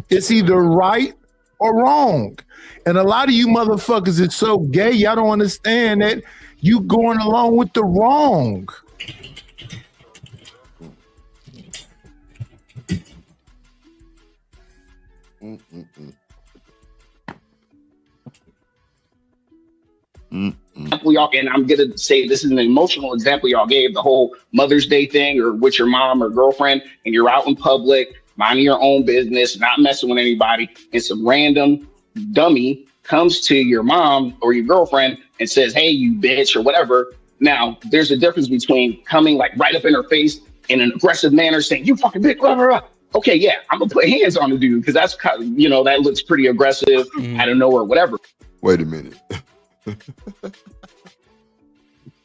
[SPEAKER 19] It's either right or wrong. And a lot of you motherfuckers is so gay, y'all don't understand that you going along with the wrong.
[SPEAKER 5] Example y'all, and I'm gonna say this is an emotional example y'all gave, the whole Mother's Day thing, or with your mom or girlfriend, and you're out in public, minding your own business, not messing with anybody, and some random dummy comes to your mom or your girlfriend and says, "Hey, you bitch," or whatever. Now, there's a difference between coming like right up in her face in an aggressive manner, saying, "You fucking bitch," blah, blah, blah. Okay, yeah, I'm gonna put hands on the dude because that's kind of, that looks pretty aggressive out of nowhere, whatever.
[SPEAKER 1] Wait a minute.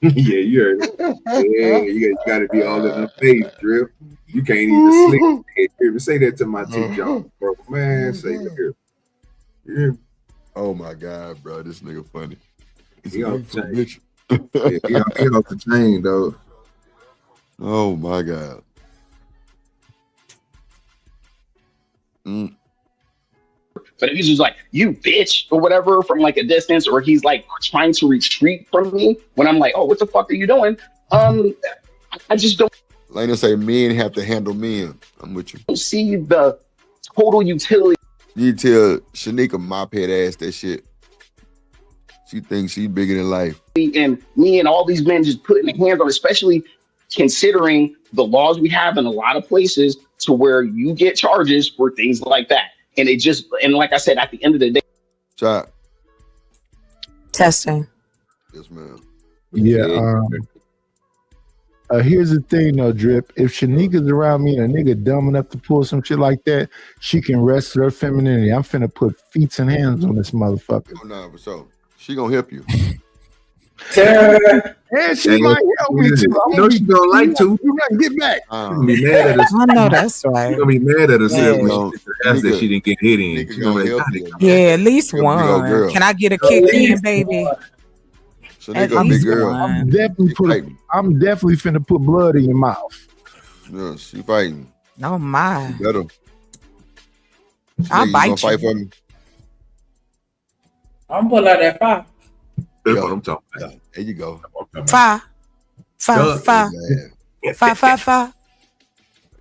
[SPEAKER 6] Yeah, you heard it. Yeah, you got to be all in the face, Drip. You can't even sleep. Hey, say that to my teacher, bro. Man, say that. Yeah.
[SPEAKER 1] Oh my God, bro, this nigga funny.
[SPEAKER 6] He off the chain. Yeah, he off the chain, though.
[SPEAKER 1] Oh my God.
[SPEAKER 5] But if he's just like, "You bitch," or whatever from like a distance, or he's like trying to retreat from me when I'm like, "Oh, what the fuck are you doing?" I just don't.
[SPEAKER 1] Lena say men have to handle men. I'm with you.
[SPEAKER 5] Don't see the total utility.
[SPEAKER 1] You tell Shanika mop head ass that shit. She thinks she's bigger than life.
[SPEAKER 5] And me and all these men just putting their hands on, especially considering the laws we have in a lot of places to where you get charges for things like that. And it just, and like I said, at the end of the day.
[SPEAKER 1] Chat.
[SPEAKER 21] Testing.
[SPEAKER 1] Yes, ma'am.
[SPEAKER 19] Yeah. Here's the thing though, Drip. If Shanika's around me and a nigga dumb enough to pull some shit like that, she can rest her femininity. I'm finna put feet and hands on this motherfucker.
[SPEAKER 1] Oh, no, for sure. She gonna help you.
[SPEAKER 19] And she might help me too.
[SPEAKER 6] You know she gonna like to.
[SPEAKER 19] You gotta get back.
[SPEAKER 6] She gonna be mad at herself.
[SPEAKER 21] I know that's right.
[SPEAKER 6] She gonna be mad at herself
[SPEAKER 21] Yeah.
[SPEAKER 6] when she asked that she didn't get hit in. She gonna be like,
[SPEAKER 21] Yeah, at least
[SPEAKER 1] You're a big old
[SPEAKER 21] one.
[SPEAKER 1] girl.
[SPEAKER 21] Can I get a kick in, baby?
[SPEAKER 1] So
[SPEAKER 21] At
[SPEAKER 1] nigga, a big
[SPEAKER 21] least
[SPEAKER 1] girl.
[SPEAKER 21] one.
[SPEAKER 19] I'm definitely finna put blood in your mouth.
[SPEAKER 1] Yeah, she fighting.
[SPEAKER 21] Oh my.
[SPEAKER 1] You better.
[SPEAKER 21] I'll
[SPEAKER 1] Nigga, you
[SPEAKER 21] bite
[SPEAKER 1] gonna fight
[SPEAKER 21] you.
[SPEAKER 1] for me?
[SPEAKER 3] I'm pulling out that fire.
[SPEAKER 6] That's what I'm talking about.
[SPEAKER 1] There you go.
[SPEAKER 21] Five.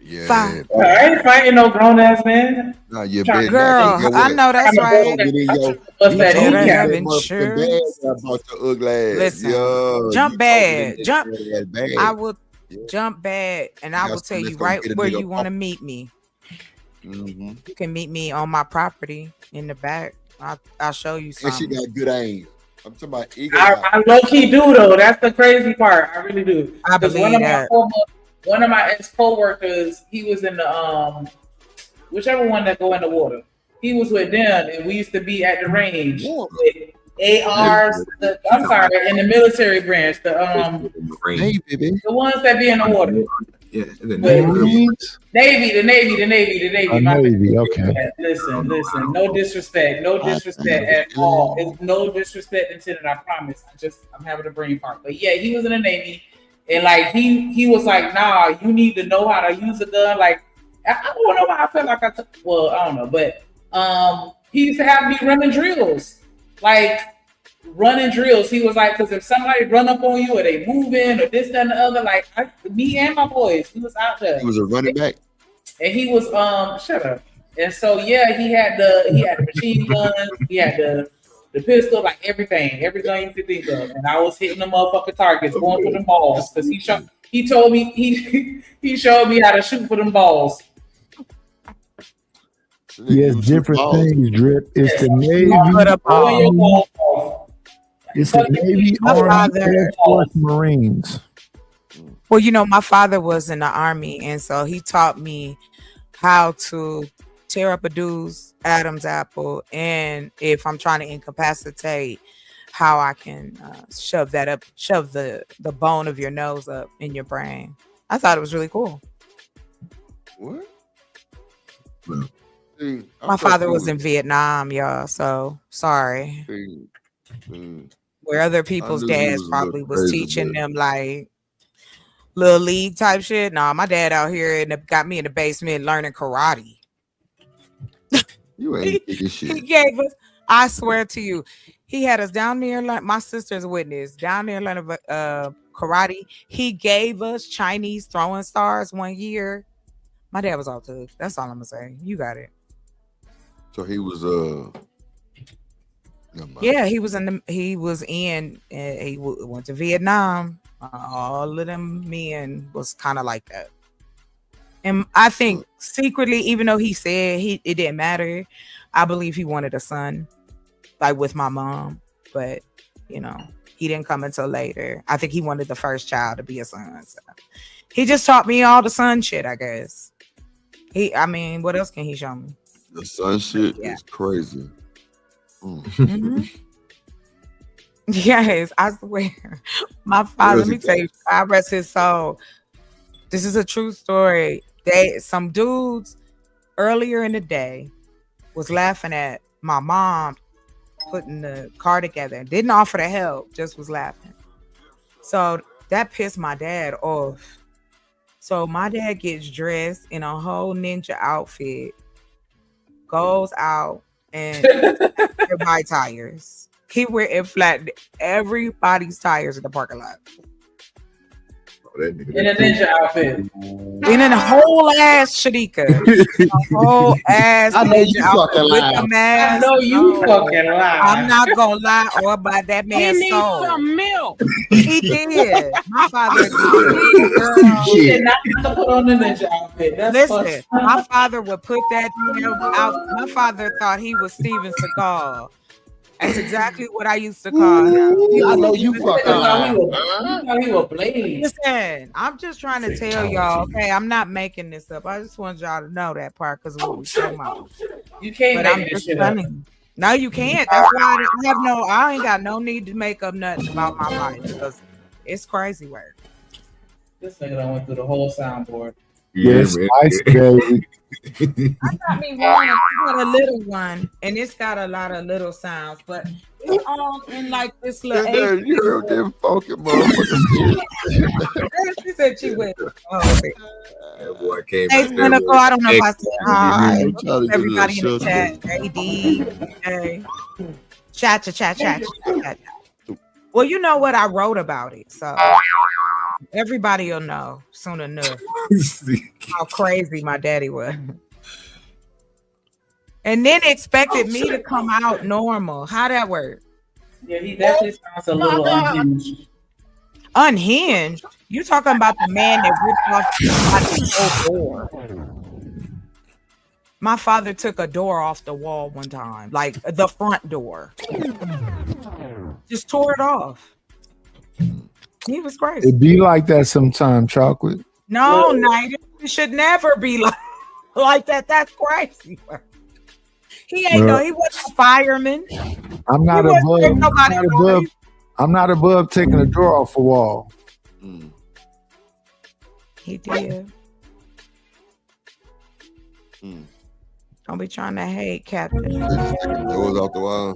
[SPEAKER 1] Yeah.
[SPEAKER 21] Five.
[SPEAKER 3] I ain't fighting no grown ass man.
[SPEAKER 1] Nah, you
[SPEAKER 3] Trying-
[SPEAKER 1] bet.
[SPEAKER 21] Girl, I know that's right.
[SPEAKER 1] Get in your
[SPEAKER 3] What's that?
[SPEAKER 21] You better
[SPEAKER 3] He
[SPEAKER 21] have
[SPEAKER 3] got
[SPEAKER 21] insurance.
[SPEAKER 1] about your ugly ass.
[SPEAKER 21] Listen,
[SPEAKER 1] Yo,
[SPEAKER 21] jump
[SPEAKER 1] you
[SPEAKER 21] bad.
[SPEAKER 1] talking
[SPEAKER 21] Jump.
[SPEAKER 1] that bad.
[SPEAKER 21] I will jump bad, and I will
[SPEAKER 1] Let's-
[SPEAKER 21] tell
[SPEAKER 1] let's
[SPEAKER 21] you
[SPEAKER 1] go
[SPEAKER 21] right
[SPEAKER 1] get a
[SPEAKER 21] where
[SPEAKER 1] nigga
[SPEAKER 21] you want to
[SPEAKER 1] off.
[SPEAKER 21] meet me.
[SPEAKER 1] Mm-hmm.
[SPEAKER 21] You can meet me on my property in the back. I'll show you
[SPEAKER 1] And she
[SPEAKER 21] something.
[SPEAKER 1] got good aim. I'm talking about eagle.
[SPEAKER 3] I low key do though. That's the crazy part. I really do.
[SPEAKER 21] I
[SPEAKER 3] 'Cause
[SPEAKER 21] believe that.
[SPEAKER 3] One of my ex coworkers, he was in the whichever one that go in the water. He was with them, and we used to be at the range with ARs. I'm sorry, in the military branch. The ones that be in the water.
[SPEAKER 6] Yeah, the
[SPEAKER 3] Navy.
[SPEAKER 19] A Navy, okay.
[SPEAKER 3] Listen. No disrespect at all. It's no disrespect intended. I promise. I'm having a brain fart. But yeah, he was in the Navy, and like he was like, nah, you need to know how to use a gun. Like I don't know why I felt like I took. Well, I don't know, but he used to have me running drills, like running drills. He was like, because if somebody run up on you or they moving or this, that, and the other, like me and my boys, he was out there.
[SPEAKER 1] He was a running back.
[SPEAKER 3] And he was shut up. And so yeah, he had the machine gun, he had the pistol, like everything you could think of. And I was hitting the motherfucking targets, going for them balls, because he told me he showed me how to shoot for them balls.
[SPEAKER 19] Yes, different things, Drip. It's the Navy. It's the Navy, Army, Air Force, Marines.
[SPEAKER 21] Well, you know, my father was in the Army, and so he taught me how to tear up a dude's Adam's apple, and if I'm trying to incapacitate, how I can shove the bone of your nose up in your brain. I thought it was really cool.
[SPEAKER 1] What?
[SPEAKER 21] My father was in Vietnam, y'all, so sorry. Where other people's dads probably was teaching them like little league type shit. Nah, my dad out here and got me in the basement learning karate.
[SPEAKER 1] You ain't thinking shit.
[SPEAKER 21] He gave us, I swear to you, he had us down there. My sister's a witness down there learning karate. He gave us Chinese throwing stars one year. My dad was all good. That's all I'm gonna say. You got it.
[SPEAKER 1] So he was
[SPEAKER 21] Yeah, he went to Vietnam. All of them men was kind of like that. And I think secretly, even though he said it didn't matter, I believe he wanted a son, like with my mom. But you know, he didn't come until later. I think he wanted the first child to be a son. So he just taught me all the son shit, I guess. What else can he show me?
[SPEAKER 1] The son shit is crazy.
[SPEAKER 21] Mm-hmm. Yes, I swear. My father, let me tell you, I rest his soul. This is a true story. Some dudes earlier in the day was laughing at my mom putting the car together. Didn't offer to help, just was laughing. So that pissed my dad off. So my dad gets dressed in a whole ninja outfit, goes out and buy tires. He went and flattened everybody's tires in the parking lot.
[SPEAKER 3] In a ninja outfit.
[SPEAKER 21] In a whole ass Shadika. A whole ass
[SPEAKER 3] I know
[SPEAKER 21] ninja
[SPEAKER 3] you
[SPEAKER 21] outfit
[SPEAKER 3] fucking
[SPEAKER 21] with
[SPEAKER 3] lie.
[SPEAKER 21] the mask.
[SPEAKER 3] I know you fucking lie.
[SPEAKER 21] I'm not gonna lie or by that man's
[SPEAKER 4] He needs
[SPEAKER 21] soul.
[SPEAKER 4] some milk. girl. He did. My father girl.
[SPEAKER 3] He did not have to put on the ninja outfit.
[SPEAKER 4] Listen, my father would put that out. My father thought he was Steven Seagal. That's exactly what I used to call him.
[SPEAKER 1] I know you fucking lying.
[SPEAKER 3] He was Blade.
[SPEAKER 4] Listen, I'm just trying to tell y'all, okay, I'm not making this up. I just want y'all to know that part because of what we talking about.
[SPEAKER 3] You can't
[SPEAKER 4] But
[SPEAKER 3] make
[SPEAKER 4] I'm
[SPEAKER 3] this
[SPEAKER 4] just
[SPEAKER 3] shit up.
[SPEAKER 4] telling you. No, you can't. That's why I ain't got no need to make up nothing about my life because it's crazy work.
[SPEAKER 3] This nigga done went through the whole soundboard.
[SPEAKER 19] Yes, Ice Baby.
[SPEAKER 4] I got me one. I got a little one, and it's got a lot of little sounds, but it's all in like this little.
[SPEAKER 1] You heard them funky motherfuckers.
[SPEAKER 4] She said she went. Oh, okay.
[SPEAKER 6] That boy came
[SPEAKER 4] Hey,
[SPEAKER 6] out there
[SPEAKER 4] Cynical,
[SPEAKER 6] with
[SPEAKER 4] I don't know if I said hi.
[SPEAKER 1] I'm trying to get
[SPEAKER 4] Everybody in
[SPEAKER 1] a
[SPEAKER 4] the chat. AD. Hey. Chat. Well, you know what? I wrote about it, so everybody will know soon enough how crazy my daddy was. And then expected me to come out normal. How that work?
[SPEAKER 3] Yeah, he definitely sounds a little unhinged.
[SPEAKER 4] Unhinged? You talking about the man that ripped off somebody's whole door? My father took a door off the wall one time, like the front door. Just tore it off. He was crazy.
[SPEAKER 19] It be like that sometime, Chocolate.
[SPEAKER 4] No, Night. It should never be like that. That's crazy. He ain't no. He wasn't a fireman.
[SPEAKER 19] I'm not above. I'm not above taking a door off a wall.
[SPEAKER 4] He did. Don't be trying to hate, Captain.
[SPEAKER 1] Doors off the wall.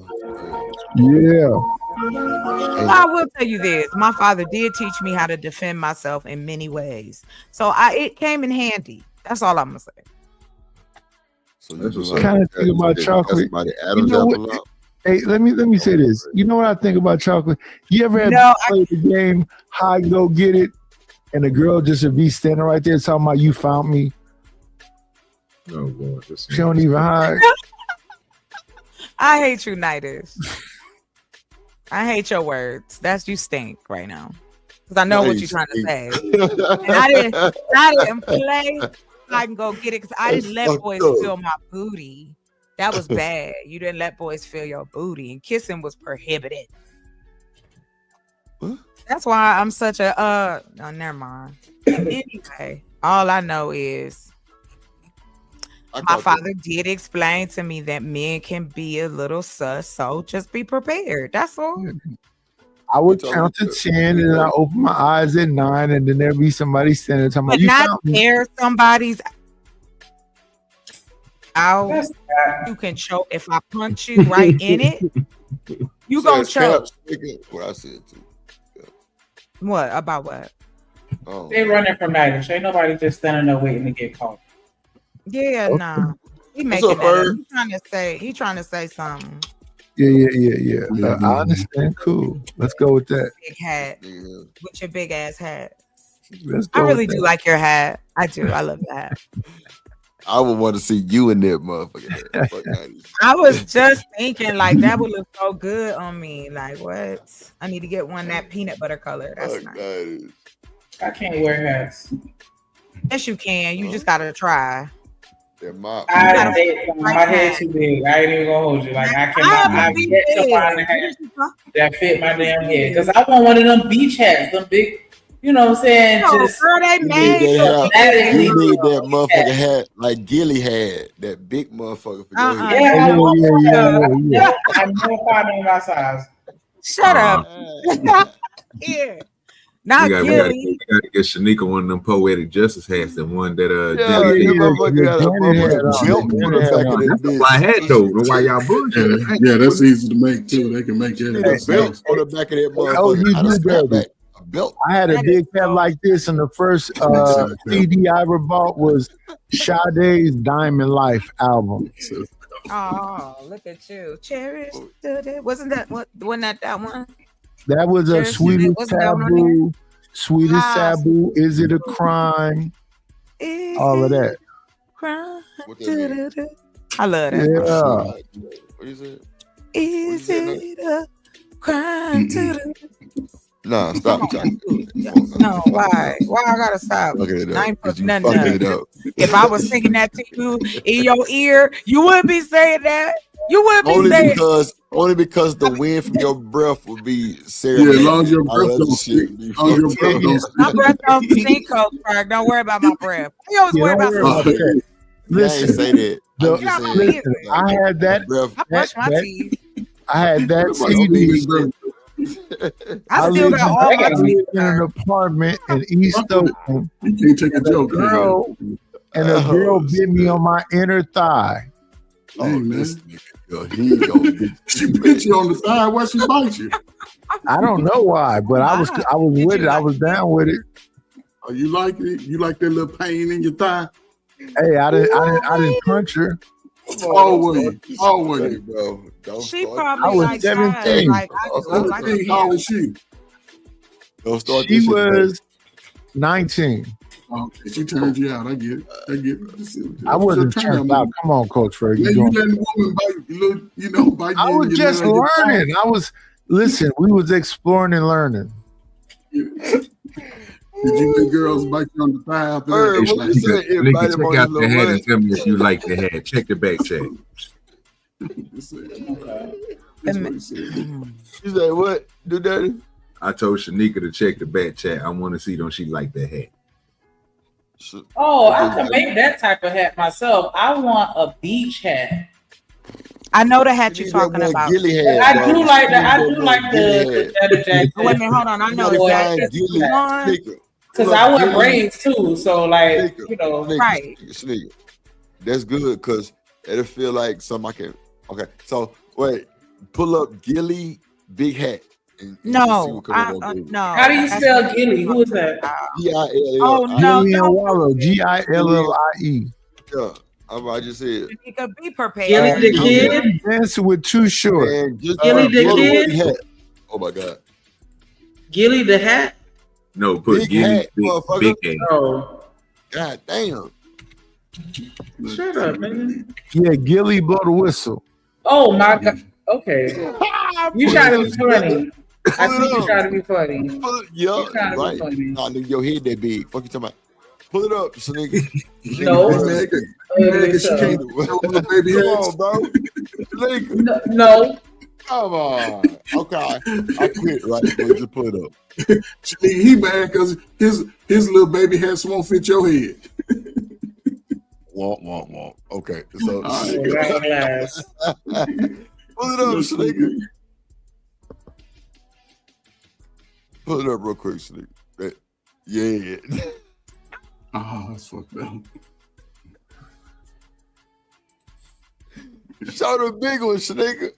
[SPEAKER 19] Yeah.
[SPEAKER 4] I will tell you this. My father did teach me how to defend myself in many ways. So it came in handy. That's all I'm gonna say.
[SPEAKER 1] So
[SPEAKER 19] that's what's kind of think about Chocolate. You know what? Hey, let me say this. You know what I think about Chocolate? You ever had to play the game hide go get it, and the girl just would be standing right there talking about you found me?
[SPEAKER 6] Oh boy,
[SPEAKER 19] she don't even hide.
[SPEAKER 4] I hate you, Nighters. I hate your words. That's you stink right now. Because I know what you're trying to say. And I didn't play I can go get it because I didn't let boys feel my booty. That was bad. You didn't let boys feel your booty. And kissing was prohibited.
[SPEAKER 1] What?
[SPEAKER 4] That's why I'm such a no, never mind. Anyway, all I know is my father did explain to me that men can be a little sus, so just be prepared. That's all.
[SPEAKER 19] I would count to 10 and I open my eyes at 9, and then there'd be somebody standing talking about
[SPEAKER 4] but
[SPEAKER 19] you.
[SPEAKER 4] Not tear somebody's out. You can choke if I punch you right in it. You gonna choke.
[SPEAKER 1] What I said too. Yeah.
[SPEAKER 4] What about what?
[SPEAKER 1] Oh.
[SPEAKER 3] They running from Nighters. Ain't nobody just standing there waiting to get caught.
[SPEAKER 4] Yeah, nah. He making that up. He trying to say something.
[SPEAKER 19] Yeah. I understand. Cool. Let's go with that.
[SPEAKER 4] Big hat. With your big ass hat.
[SPEAKER 19] Let's
[SPEAKER 4] I
[SPEAKER 19] go
[SPEAKER 4] really
[SPEAKER 19] with
[SPEAKER 4] do
[SPEAKER 19] that.
[SPEAKER 4] like your hat. I do. I love that.
[SPEAKER 1] I would want to see you in that motherfucker. Fuck Nighters.
[SPEAKER 4] I was just thinking like that would look so good on me. Like what? I need to get one that peanut butter color. That's nice.
[SPEAKER 3] I can't wear hats.
[SPEAKER 4] Yes, you can. You just gotta try.
[SPEAKER 3] My head too big. I ain't even gonna hold you. Like I get to find a hat that fit my damn head because I want one of them beach hats, them big. You know what I'm saying? Just
[SPEAKER 4] girl, they made
[SPEAKER 1] You need that motherfucker hat like Gilly had. That big motherfucker. For your head.
[SPEAKER 3] Yeah. I'm no problem in my size.
[SPEAKER 4] Shut up. Yeah. Not
[SPEAKER 6] we
[SPEAKER 4] Gilly.
[SPEAKER 6] gotta get Shanika one of them poetic justice hats, the one that my hat though. Why y'all bullshit?
[SPEAKER 9] Yeah, that's easy to make too. They can make that.
[SPEAKER 1] Belt on the back of that motherfucker.
[SPEAKER 19] Oh, you do that.
[SPEAKER 1] A belt.
[SPEAKER 19] I had a big hat like this, and the first CD I ever bought was Sade's Diamond Life album.
[SPEAKER 4] Oh, look at you. Cherish. Wasn't that what? Wasn't that one?
[SPEAKER 19] That was a Sweetest Taboo. Sweetest Taboo. Is it a crime? All of that.
[SPEAKER 4] Crime. I love that.
[SPEAKER 19] Yeah.
[SPEAKER 1] What is it?
[SPEAKER 4] Is it a crime?
[SPEAKER 1] Nah, stop.
[SPEAKER 4] No, why? Why I gotta stop?
[SPEAKER 1] Fucking it
[SPEAKER 4] I
[SPEAKER 1] up.
[SPEAKER 4] ain't
[SPEAKER 1] 'Cause
[SPEAKER 4] put
[SPEAKER 1] you
[SPEAKER 4] nothing
[SPEAKER 1] fucking it
[SPEAKER 4] up.
[SPEAKER 1] up.
[SPEAKER 4] If I was singing that to you in your ear, you wouldn't be saying that. You wouldn't be saying
[SPEAKER 1] Only because the wind from your breath would be serious.
[SPEAKER 9] Yeah, as long as your breath don't stink. As long as your breath don't stink.
[SPEAKER 4] my breath don't stink, Coach Frank. Don't worry about my breath. You always worry about something.
[SPEAKER 1] I ain't
[SPEAKER 19] Listen,
[SPEAKER 1] say that. I'm just saying.
[SPEAKER 19] listen, I had that.
[SPEAKER 1] Breath.
[SPEAKER 4] I brush my teeth.
[SPEAKER 19] I had that CD.
[SPEAKER 4] I still
[SPEAKER 19] lived
[SPEAKER 4] got all my
[SPEAKER 19] in
[SPEAKER 4] teeth.
[SPEAKER 19] an apartment in East Oakland.
[SPEAKER 9] You can't take a joke.
[SPEAKER 19] And a girl bit me on my inner thigh.
[SPEAKER 9] Hey, man.
[SPEAKER 1] This nigga, he gonna get
[SPEAKER 9] She bit you on the thigh. Why she bite you?
[SPEAKER 19] I don't know why, but I was with it. I was down with it.
[SPEAKER 9] Oh, you like it? You like that little pain in your thigh?
[SPEAKER 19] Hey, I didn't punch her.
[SPEAKER 9] Always,
[SPEAKER 1] bro. Don't
[SPEAKER 4] She
[SPEAKER 1] start.
[SPEAKER 4] probably
[SPEAKER 19] I was
[SPEAKER 4] like
[SPEAKER 19] 17.
[SPEAKER 4] Like, I just look like
[SPEAKER 9] 17, how old was she?
[SPEAKER 1] Don't start
[SPEAKER 19] She
[SPEAKER 1] this shit,
[SPEAKER 19] was 19.
[SPEAKER 9] Okay, she turned you out. I get it.
[SPEAKER 19] I wasn't turned out. Come on, Coach Ferg.
[SPEAKER 9] Yeah, you letting the woman bite
[SPEAKER 19] I
[SPEAKER 9] you
[SPEAKER 19] was
[SPEAKER 9] in your
[SPEAKER 19] just
[SPEAKER 9] nail, your thigh.
[SPEAKER 19] learning. Listen, we was exploring and learning.
[SPEAKER 9] Did you let girls bite you on the thigh after
[SPEAKER 1] Bird,
[SPEAKER 9] that?
[SPEAKER 1] what you say?
[SPEAKER 6] Nigga,
[SPEAKER 1] Invite him
[SPEAKER 6] check
[SPEAKER 1] on
[SPEAKER 6] out
[SPEAKER 1] his
[SPEAKER 6] the
[SPEAKER 1] little
[SPEAKER 6] hat
[SPEAKER 1] run.
[SPEAKER 6] and tell me if you like the hat. Check the back check.
[SPEAKER 9] That's what he said.
[SPEAKER 1] You say what? Do that?
[SPEAKER 6] I told Shanika to check the back chat. I want to see don't she like the hat.
[SPEAKER 3] Oh, I can make that type of hat myself. I want a beach hat.
[SPEAKER 4] I know the hat you're talking about.
[SPEAKER 3] I do like the leather jacket.
[SPEAKER 4] Wait a minute, hold on. I know exactly one.
[SPEAKER 3] Because I wear braids too, so like
[SPEAKER 4] right.
[SPEAKER 1] Sneaker. That's good because it'll feel like something I can. Okay, so wait, pull up Gilly Big Hat. And
[SPEAKER 4] No, no.
[SPEAKER 3] How do you spell Gilly? Who is that?
[SPEAKER 1] G-I-L-L.
[SPEAKER 4] Oh no,
[SPEAKER 19] Gillian Wallow, Gillie.
[SPEAKER 1] Yeah, I just said.
[SPEAKER 4] You could be prepared.
[SPEAKER 3] Gilly the kid.
[SPEAKER 19] Dancing with Too Short.
[SPEAKER 3] Gilly the kid.
[SPEAKER 1] Oh my God.
[SPEAKER 3] Gilly the hat.
[SPEAKER 6] No, put
[SPEAKER 1] Big
[SPEAKER 6] Gilly
[SPEAKER 1] hat,
[SPEAKER 6] big
[SPEAKER 1] motherfucker.
[SPEAKER 6] hat.
[SPEAKER 3] Oh,
[SPEAKER 1] God damn.
[SPEAKER 3] shut up, man.
[SPEAKER 19] Yeah, Gilly blow the whistle.
[SPEAKER 3] Oh my God. Okay. You trying to be funny. I see you trying to be funny.
[SPEAKER 1] Yeah,
[SPEAKER 3] You trying to be
[SPEAKER 1] right.
[SPEAKER 3] funny.
[SPEAKER 1] Nah, nigga, your head that big. Fuck you talking about? Pull it up, so nigga.
[SPEAKER 3] No.
[SPEAKER 9] She can't show baby
[SPEAKER 1] Come
[SPEAKER 9] heads.
[SPEAKER 1] on, bro. Nigga.
[SPEAKER 3] No.
[SPEAKER 1] Come on. Okay, I quit. Right, bro. Just pull it up.
[SPEAKER 9] He mad because his little baby hats won't fit your head.
[SPEAKER 1] Womp. Okay, so pull it up, nigga. Pull it up real quick, nigga. Yeah.
[SPEAKER 9] Oh, that's fucked up.
[SPEAKER 1] Show the big one, nigga.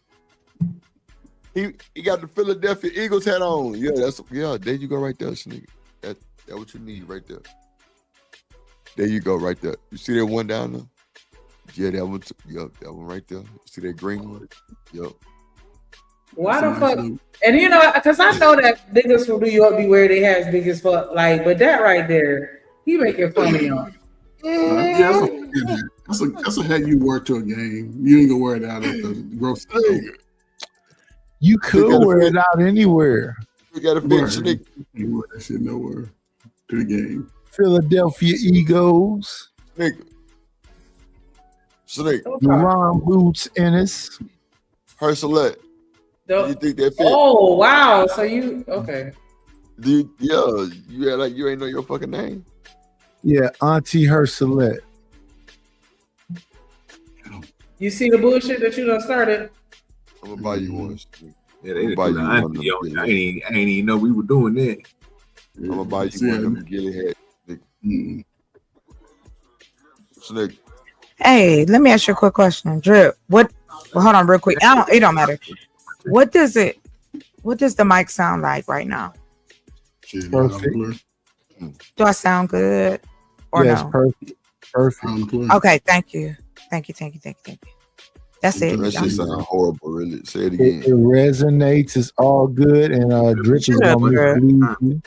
[SPEAKER 1] He got the Philadelphia Eagles hat on. Yeah, there you go right there, nigga. That's what you need right there. There you go right there. You see that one down there? Yeah, that one. Yup, that one right there. You see that green one? Yup.
[SPEAKER 3] Why the fuck? And you know, because I know that niggas from New York be wearing their hats big as fuck. Like, but that right there, he making fun of y'all.
[SPEAKER 9] Yeah, that's a hat you wear to a game. You ain't gonna wear it out at the grocery store.
[SPEAKER 19] You could wear it out anywhere.
[SPEAKER 1] You got to finish, nigga.
[SPEAKER 9] You wear that shit nowhere to the game.
[SPEAKER 19] Philadelphia Eagles.
[SPEAKER 1] Nigga. Nigga.
[SPEAKER 19] Ron Boots Ennis.
[SPEAKER 1] Herselette. Do you think that fit?
[SPEAKER 3] Oh wow! So you okay?
[SPEAKER 1] You act like you ain't know your fucking name.
[SPEAKER 19] Yeah, Auntie Herselette.
[SPEAKER 3] You see the bullshit that you done started?
[SPEAKER 1] I'm gonna buy you one.
[SPEAKER 6] Yeah, they buy you one. I ain't even know we were doing that.
[SPEAKER 1] I'm gonna buy you one of them Gilly hats. Nigga.
[SPEAKER 4] Hey, let me ask you a quick question. Drip, hold on real quick. It don't matter. What does the mic sound like right now?
[SPEAKER 19] Perfect.
[SPEAKER 4] Do I sound good or
[SPEAKER 19] yes,
[SPEAKER 4] no?
[SPEAKER 19] Perfect.
[SPEAKER 4] Okay, thank you. That's it.
[SPEAKER 1] That shit sound horrible, really. Say it
[SPEAKER 19] It
[SPEAKER 1] again.
[SPEAKER 19] resonates. It's all good, and Drip is gonna mislead you.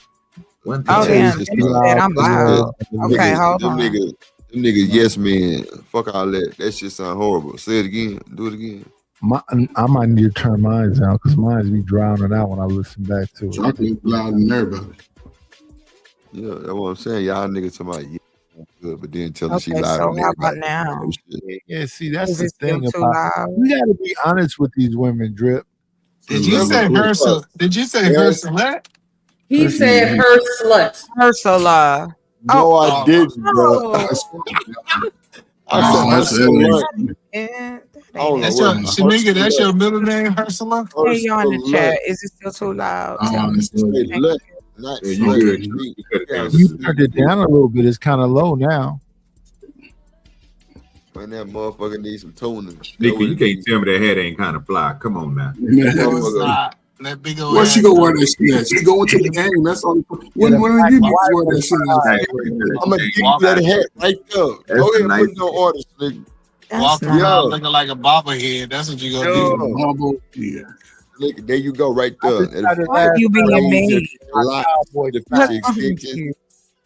[SPEAKER 6] One
[SPEAKER 4] Oh damn! He said I'm loud. Okay, hold
[SPEAKER 1] them
[SPEAKER 4] on.
[SPEAKER 1] niggas, yes man. Fuck all that. That shit sound horrible. Say it again. Do it again.
[SPEAKER 19] I might need to turn mine down because mine be drowning out when I listen back to it.
[SPEAKER 9] Chocolate louder than everybody.
[SPEAKER 1] Yeah, that's what I'm saying. Y'all niggas talking about good, but then tell her she
[SPEAKER 21] Okay,
[SPEAKER 1] lied
[SPEAKER 21] so
[SPEAKER 1] on
[SPEAKER 21] how about
[SPEAKER 1] everybody.
[SPEAKER 21] now?
[SPEAKER 19] Yeah, see, that's
[SPEAKER 21] Is
[SPEAKER 19] the
[SPEAKER 21] it still
[SPEAKER 19] thing
[SPEAKER 21] too
[SPEAKER 19] about
[SPEAKER 21] loud?
[SPEAKER 19] we got to be honest with these women, Drip.
[SPEAKER 16] Did you say her? Did you say her select?
[SPEAKER 3] He said her slut.
[SPEAKER 21] Ursula.
[SPEAKER 1] No, I didn't, bro. I said Ursula. I don't know
[SPEAKER 16] That's
[SPEAKER 1] what.
[SPEAKER 16] your Shanika. That's your middle name, Ursula.
[SPEAKER 21] Hey, y'all in the chat. Is it still too loud? Tell me.
[SPEAKER 1] Not
[SPEAKER 6] Yeah,
[SPEAKER 1] slut.
[SPEAKER 19] You turned it down a little bit. It's kind of low now.
[SPEAKER 1] Man, that motherfucker needs some tuning.
[SPEAKER 6] Nikki, you can't tell me that head ain't kind of fly. Come on now.
[SPEAKER 16] That big old.
[SPEAKER 9] Where she go wear that shit at? She going to the game. That's all. When you wear that shit at?
[SPEAKER 1] I'm gonna give you that hat right there. Go ahead and put no orders, nigga.
[SPEAKER 16] Walking around looking like a bobblehead. That's what you gonna do.
[SPEAKER 1] Yeah. Look, there you go, right there.
[SPEAKER 21] You being made.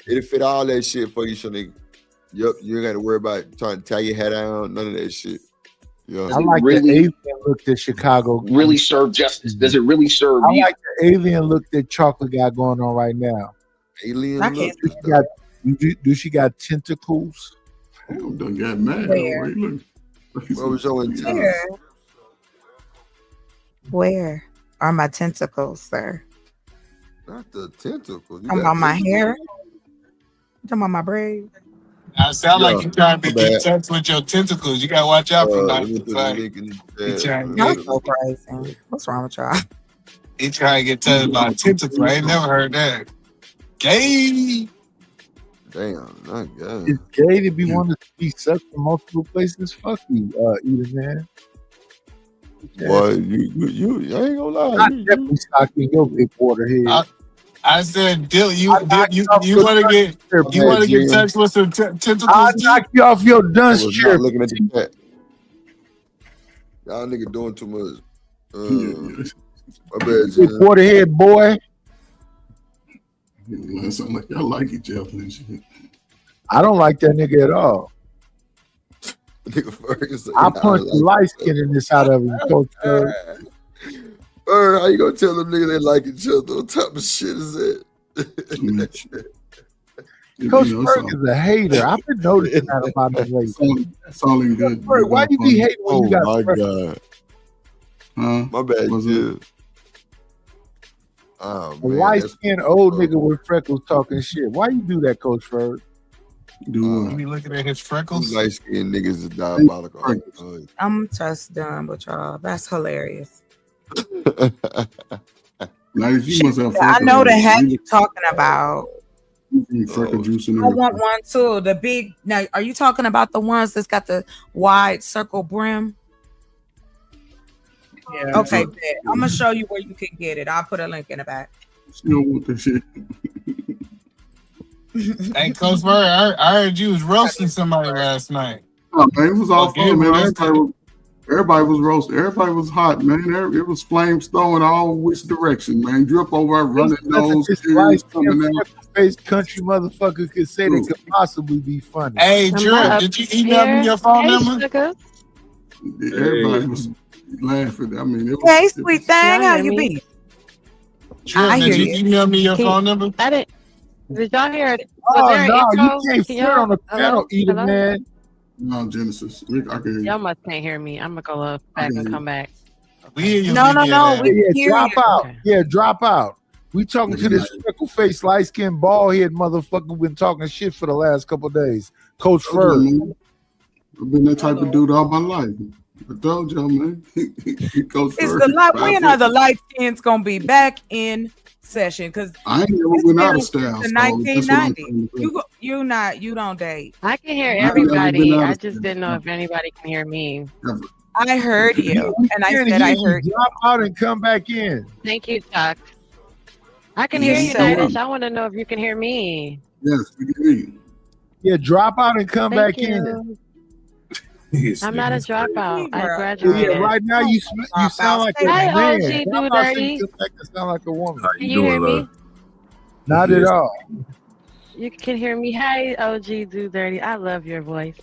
[SPEAKER 1] It'll fit all that shit for you, so nigga. Yep, you ain't got to worry about trying to tie your head down. None of that shit. Yeah.
[SPEAKER 19] I like the alien look that Chicago
[SPEAKER 5] really serve justice. Does it really serve
[SPEAKER 19] I
[SPEAKER 5] you?
[SPEAKER 19] like the alien look that Chocolate got going on right now.
[SPEAKER 1] Alien
[SPEAKER 21] I
[SPEAKER 1] look.
[SPEAKER 21] can't.
[SPEAKER 19] Do she got tentacles?
[SPEAKER 9] Don't get mad.
[SPEAKER 21] Where?
[SPEAKER 1] What was your intent?
[SPEAKER 21] Where are my tentacles, sir?
[SPEAKER 1] Not the tentacles. You
[SPEAKER 21] Talking
[SPEAKER 1] got
[SPEAKER 21] about my
[SPEAKER 1] tentacles?
[SPEAKER 21] hair? Talking about my braids?
[SPEAKER 16] I sound
[SPEAKER 1] Yeah,
[SPEAKER 16] like you trying to
[SPEAKER 1] my
[SPEAKER 16] get
[SPEAKER 1] bad.
[SPEAKER 16] touch with your tentacles. You gotta watch out for
[SPEAKER 1] Let me
[SPEAKER 16] that.
[SPEAKER 1] put the link in the chat.
[SPEAKER 21] Y'all so crazy. What's wrong with y'all?
[SPEAKER 16] He trying to get touched by a tentacle. I ain't never heard that. Gay.
[SPEAKER 1] Damn, not good.
[SPEAKER 19] It's gay to be wanting to be sucked from multiple places. Fuck you, Edith, man.
[SPEAKER 1] Boy, you ain't gonna lie.
[SPEAKER 19] I definitely stocking your big water head.
[SPEAKER 16] I said, Dill, you want to get touched with some tentacles?
[SPEAKER 19] I'll knock you off your
[SPEAKER 1] I
[SPEAKER 19] dunce
[SPEAKER 1] was
[SPEAKER 19] chair.
[SPEAKER 1] not looking at the chat. Y'all nigga doing too much. My bad,
[SPEAKER 19] Big
[SPEAKER 1] Jen.
[SPEAKER 19] water head boy.
[SPEAKER 9] It sound like y'all like each other and shit.
[SPEAKER 19] I don't like that nigga at all.
[SPEAKER 1] Nigga Ferguson.
[SPEAKER 19] I punched the light skin in this out of him, Coach Bird.
[SPEAKER 1] Bird, how you gonna tell them niggas they like each other? What type of shit is that?
[SPEAKER 19] Coach Berg is a hater. I've been noticing that about him lately.
[SPEAKER 9] It's all in good.
[SPEAKER 19] Berg, why you be hating when you got
[SPEAKER 1] my
[SPEAKER 19] freckles?
[SPEAKER 1] God. My bad,
[SPEAKER 9] What's
[SPEAKER 1] dude. Oh,
[SPEAKER 19] A
[SPEAKER 1] man,
[SPEAKER 19] light
[SPEAKER 1] that's-
[SPEAKER 19] skinned old nigga with freckles talking shit. Why you do that, Coach Berg?
[SPEAKER 16] You be looking at his freckles?
[SPEAKER 1] Light skinned niggas is diabolical.
[SPEAKER 21] I'm just done with y'all. That's hilarious.
[SPEAKER 9] Like, you must have
[SPEAKER 21] I know the hat you're talking about.
[SPEAKER 9] freckle juice in
[SPEAKER 21] I
[SPEAKER 9] there.
[SPEAKER 21] want one too. The big. Now, are you talking about the ones that's got the wide circle brim?
[SPEAKER 9] Yeah.
[SPEAKER 21] Okay, bet. I'm gonna show you where you can get it. I'll put a link in the back.
[SPEAKER 9] Still want that shit.
[SPEAKER 16] Hey, Coach Bird, I heard you was roasting somebody last night.
[SPEAKER 9] Oh, man, it was all
[SPEAKER 16] Okay,
[SPEAKER 9] fun, man.
[SPEAKER 16] well,
[SPEAKER 9] Everybody was roasting. Everybody was hot, man. It was flames throwing all which direction, man. Drip over, running nose, tears coming out.
[SPEAKER 19] Face country motherfucker could say that could possibly be funny.
[SPEAKER 16] Hey, Drip, did you email me your phone number?
[SPEAKER 9] Everybody was laughing. I mean, it was,
[SPEAKER 21] Hey, sweet thing, how you be?
[SPEAKER 16] Drip,
[SPEAKER 21] I
[SPEAKER 16] did
[SPEAKER 21] hear
[SPEAKER 16] you
[SPEAKER 21] you.
[SPEAKER 16] email me your phone number?
[SPEAKER 15] I didn't. Did y'all hear it?
[SPEAKER 19] Oh,
[SPEAKER 15] Was there an
[SPEAKER 19] no,
[SPEAKER 15] intro?
[SPEAKER 19] you can't
[SPEAKER 15] Can
[SPEAKER 19] flirt
[SPEAKER 15] y'all-
[SPEAKER 19] on the panel, either,
[SPEAKER 15] Hello?
[SPEAKER 19] man.
[SPEAKER 9] No, Genesis. Rick, I can hear you.
[SPEAKER 15] Y'all must can't hear me. I'm gonna go up back and come back.
[SPEAKER 21] No,
[SPEAKER 19] Yeah, drop out. Yeah, drop out. We talking to this freckle face, light skinned, bald head motherfucker. Been talking shit for the last couple of days. Coach Fur.
[SPEAKER 9] I've been that type of dude all my life. I told y'all, man. Coach
[SPEAKER 21] Is
[SPEAKER 9] Fur,
[SPEAKER 21] the light? When are
[SPEAKER 9] 5'8".
[SPEAKER 21] the light skins gonna be back in session? Because
[SPEAKER 9] I ain't never went out of style.
[SPEAKER 21] The
[SPEAKER 9] so that's what I'm
[SPEAKER 21] 1990.
[SPEAKER 9] trying to say.
[SPEAKER 21] You don't date.
[SPEAKER 15] I can hear
[SPEAKER 9] I never been
[SPEAKER 15] everybody.
[SPEAKER 9] out
[SPEAKER 15] I
[SPEAKER 9] of
[SPEAKER 15] just didn't know if anybody can hear me.
[SPEAKER 21] I heard you, and I
[SPEAKER 19] Can't
[SPEAKER 21] said
[SPEAKER 19] hear
[SPEAKER 21] I
[SPEAKER 19] you.
[SPEAKER 21] heard you.
[SPEAKER 19] Drop out and come back in.
[SPEAKER 15] Thank you, Chuck. I can hear you,
[SPEAKER 19] So-
[SPEAKER 15] Nadish. I want to know if you can hear me.
[SPEAKER 9] Yes, we can hear you.
[SPEAKER 19] Yeah, drop out and come
[SPEAKER 15] Thank
[SPEAKER 19] back in.
[SPEAKER 15] you. I'm not a dropout. I
[SPEAKER 19] Yeah,
[SPEAKER 15] graduated.
[SPEAKER 19] right now you sound like a
[SPEAKER 15] Hi,
[SPEAKER 19] man.
[SPEAKER 15] OG
[SPEAKER 19] Drop out and
[SPEAKER 15] Dude.
[SPEAKER 19] come back and sound like a woman.
[SPEAKER 15] Can you hear me?
[SPEAKER 19] Not at all.
[SPEAKER 15] You can hear me. Hi, OG Do Dirty. I love your voice.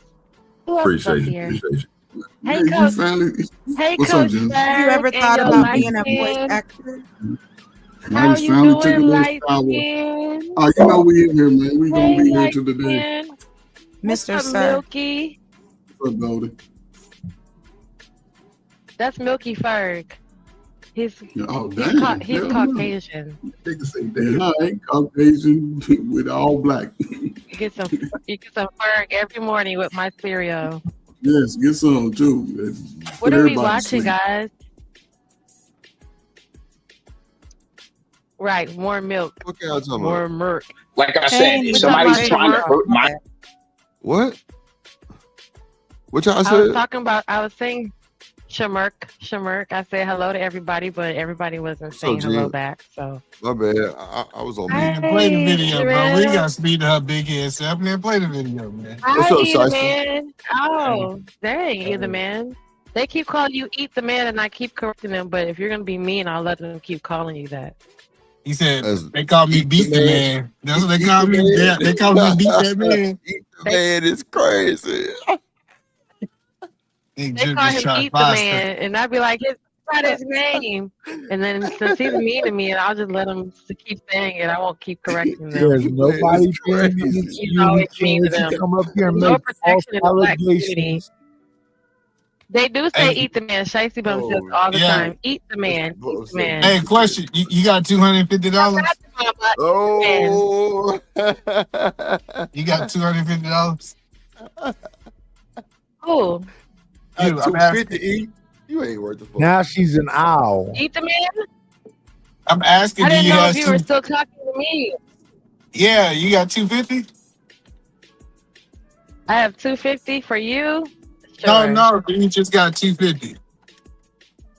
[SPEAKER 15] Who else is up
[SPEAKER 6] Appreciate you.
[SPEAKER 15] here?
[SPEAKER 6] Appreciate you.
[SPEAKER 15] Hey,
[SPEAKER 9] you
[SPEAKER 15] Coach.
[SPEAKER 9] finally.
[SPEAKER 15] Hey,
[SPEAKER 9] What's up,
[SPEAKER 15] Coach
[SPEAKER 9] Jen?
[SPEAKER 15] Berg.
[SPEAKER 21] You ever
[SPEAKER 15] and
[SPEAKER 21] thought
[SPEAKER 15] your
[SPEAKER 21] about
[SPEAKER 15] light
[SPEAKER 21] being a voice
[SPEAKER 15] skin.
[SPEAKER 21] actor?
[SPEAKER 15] How
[SPEAKER 9] Midas
[SPEAKER 15] you
[SPEAKER 9] finally took
[SPEAKER 15] doing,
[SPEAKER 9] a little
[SPEAKER 15] light
[SPEAKER 9] shower.
[SPEAKER 15] skin?
[SPEAKER 9] Oh, you know we in here, man. We gonna
[SPEAKER 15] Hey,
[SPEAKER 9] be here
[SPEAKER 15] light
[SPEAKER 9] till the day.
[SPEAKER 15] skin.
[SPEAKER 21] Mr.
[SPEAKER 15] What's up,
[SPEAKER 21] Sir.
[SPEAKER 15] Milky?
[SPEAKER 9] What's up, Goldie?
[SPEAKER 15] That's Milky Ferg. He's
[SPEAKER 9] Oh, damn.
[SPEAKER 15] he's
[SPEAKER 9] Hell no.
[SPEAKER 15] Caucasian.
[SPEAKER 9] Nigga say, damn, I ain't Caucasian with all black.
[SPEAKER 15] You get some Ferg every morning with my cereal.
[SPEAKER 9] Yes, get some too.
[SPEAKER 15] What
[SPEAKER 9] Put
[SPEAKER 15] are we
[SPEAKER 9] everybody to
[SPEAKER 15] watching,
[SPEAKER 9] sleep.
[SPEAKER 15] guys? Right, warm milk.
[SPEAKER 1] What y'all talking about?
[SPEAKER 15] Warm milk.
[SPEAKER 5] Like I
[SPEAKER 15] Hey,
[SPEAKER 5] said,
[SPEAKER 15] we
[SPEAKER 5] if
[SPEAKER 15] talking
[SPEAKER 5] somebody's
[SPEAKER 15] about
[SPEAKER 5] trying to
[SPEAKER 15] Shamar.
[SPEAKER 5] hurt my
[SPEAKER 1] What? What y'all
[SPEAKER 15] I was
[SPEAKER 1] said?
[SPEAKER 15] talking about. I was saying Shamirk. I said hello to everybody, but everybody wasn't
[SPEAKER 1] What's up,
[SPEAKER 15] saying hello
[SPEAKER 1] Jen?
[SPEAKER 15] back. So
[SPEAKER 1] My bad. I was on mute.
[SPEAKER 16] Man, play the video, bro. We
[SPEAKER 15] Sherelle.
[SPEAKER 16] got to speed to her big head self. Man, play the video, man.
[SPEAKER 1] What's
[SPEAKER 15] Hi,
[SPEAKER 1] up,
[SPEAKER 15] Eat the
[SPEAKER 1] Shiesty?
[SPEAKER 15] Man. Oh, dang, Eat the Man. They keep calling you Eat the Man, and I keep correcting them. But if you're gonna be mean, I'll let them keep calling you that.
[SPEAKER 16] He said
[SPEAKER 1] That's
[SPEAKER 16] they call me
[SPEAKER 1] Eat
[SPEAKER 16] Beat
[SPEAKER 1] the
[SPEAKER 16] the
[SPEAKER 1] Man.
[SPEAKER 16] Man. That's what they
[SPEAKER 1] Eat
[SPEAKER 16] call
[SPEAKER 1] the
[SPEAKER 16] me.
[SPEAKER 1] Man.
[SPEAKER 16] They call me Beat that Man.
[SPEAKER 1] Eat the Man is crazy.
[SPEAKER 16] They
[SPEAKER 15] They
[SPEAKER 16] just
[SPEAKER 15] call him
[SPEAKER 16] try to
[SPEAKER 15] Eat the
[SPEAKER 16] buy stuff.
[SPEAKER 15] Man, and I'd be like, "It's not his name." And then since he's mean to me, I'll just let him keep saying it. I won't keep correcting them.
[SPEAKER 19] There's nobody
[SPEAKER 1] It's
[SPEAKER 19] paying
[SPEAKER 1] crazy.
[SPEAKER 19] attention to
[SPEAKER 15] He's
[SPEAKER 19] you.
[SPEAKER 15] always
[SPEAKER 19] You
[SPEAKER 15] mean to
[SPEAKER 19] can't
[SPEAKER 15] them.
[SPEAKER 19] come up here and
[SPEAKER 15] No
[SPEAKER 19] make false
[SPEAKER 15] protection in the black community.
[SPEAKER 19] allegations.
[SPEAKER 15] They do say
[SPEAKER 16] Hey,
[SPEAKER 15] "Eat the Man." Shiesty Bum says
[SPEAKER 1] Oh,
[SPEAKER 15] all the
[SPEAKER 16] yeah.
[SPEAKER 15] time, "Eat the man, eat the
[SPEAKER 1] bullshit.
[SPEAKER 15] man."
[SPEAKER 16] Hey, question. You got $250?
[SPEAKER 1] Oh.
[SPEAKER 16] You got $250?
[SPEAKER 15] Cool.
[SPEAKER 16] I'm asking.
[SPEAKER 1] 250 eat. You ain't worth the fuck.
[SPEAKER 19] Now she's an owl.
[SPEAKER 15] Eat the Man.
[SPEAKER 16] I'm asking.
[SPEAKER 15] I
[SPEAKER 16] Do
[SPEAKER 15] didn't
[SPEAKER 16] you
[SPEAKER 15] know
[SPEAKER 16] have
[SPEAKER 15] if you were
[SPEAKER 16] two?
[SPEAKER 15] still talking to me.
[SPEAKER 16] Yeah, you got 250?
[SPEAKER 15] I have 250 for you.
[SPEAKER 16] No,
[SPEAKER 15] Sure.
[SPEAKER 16] no, you just got 250.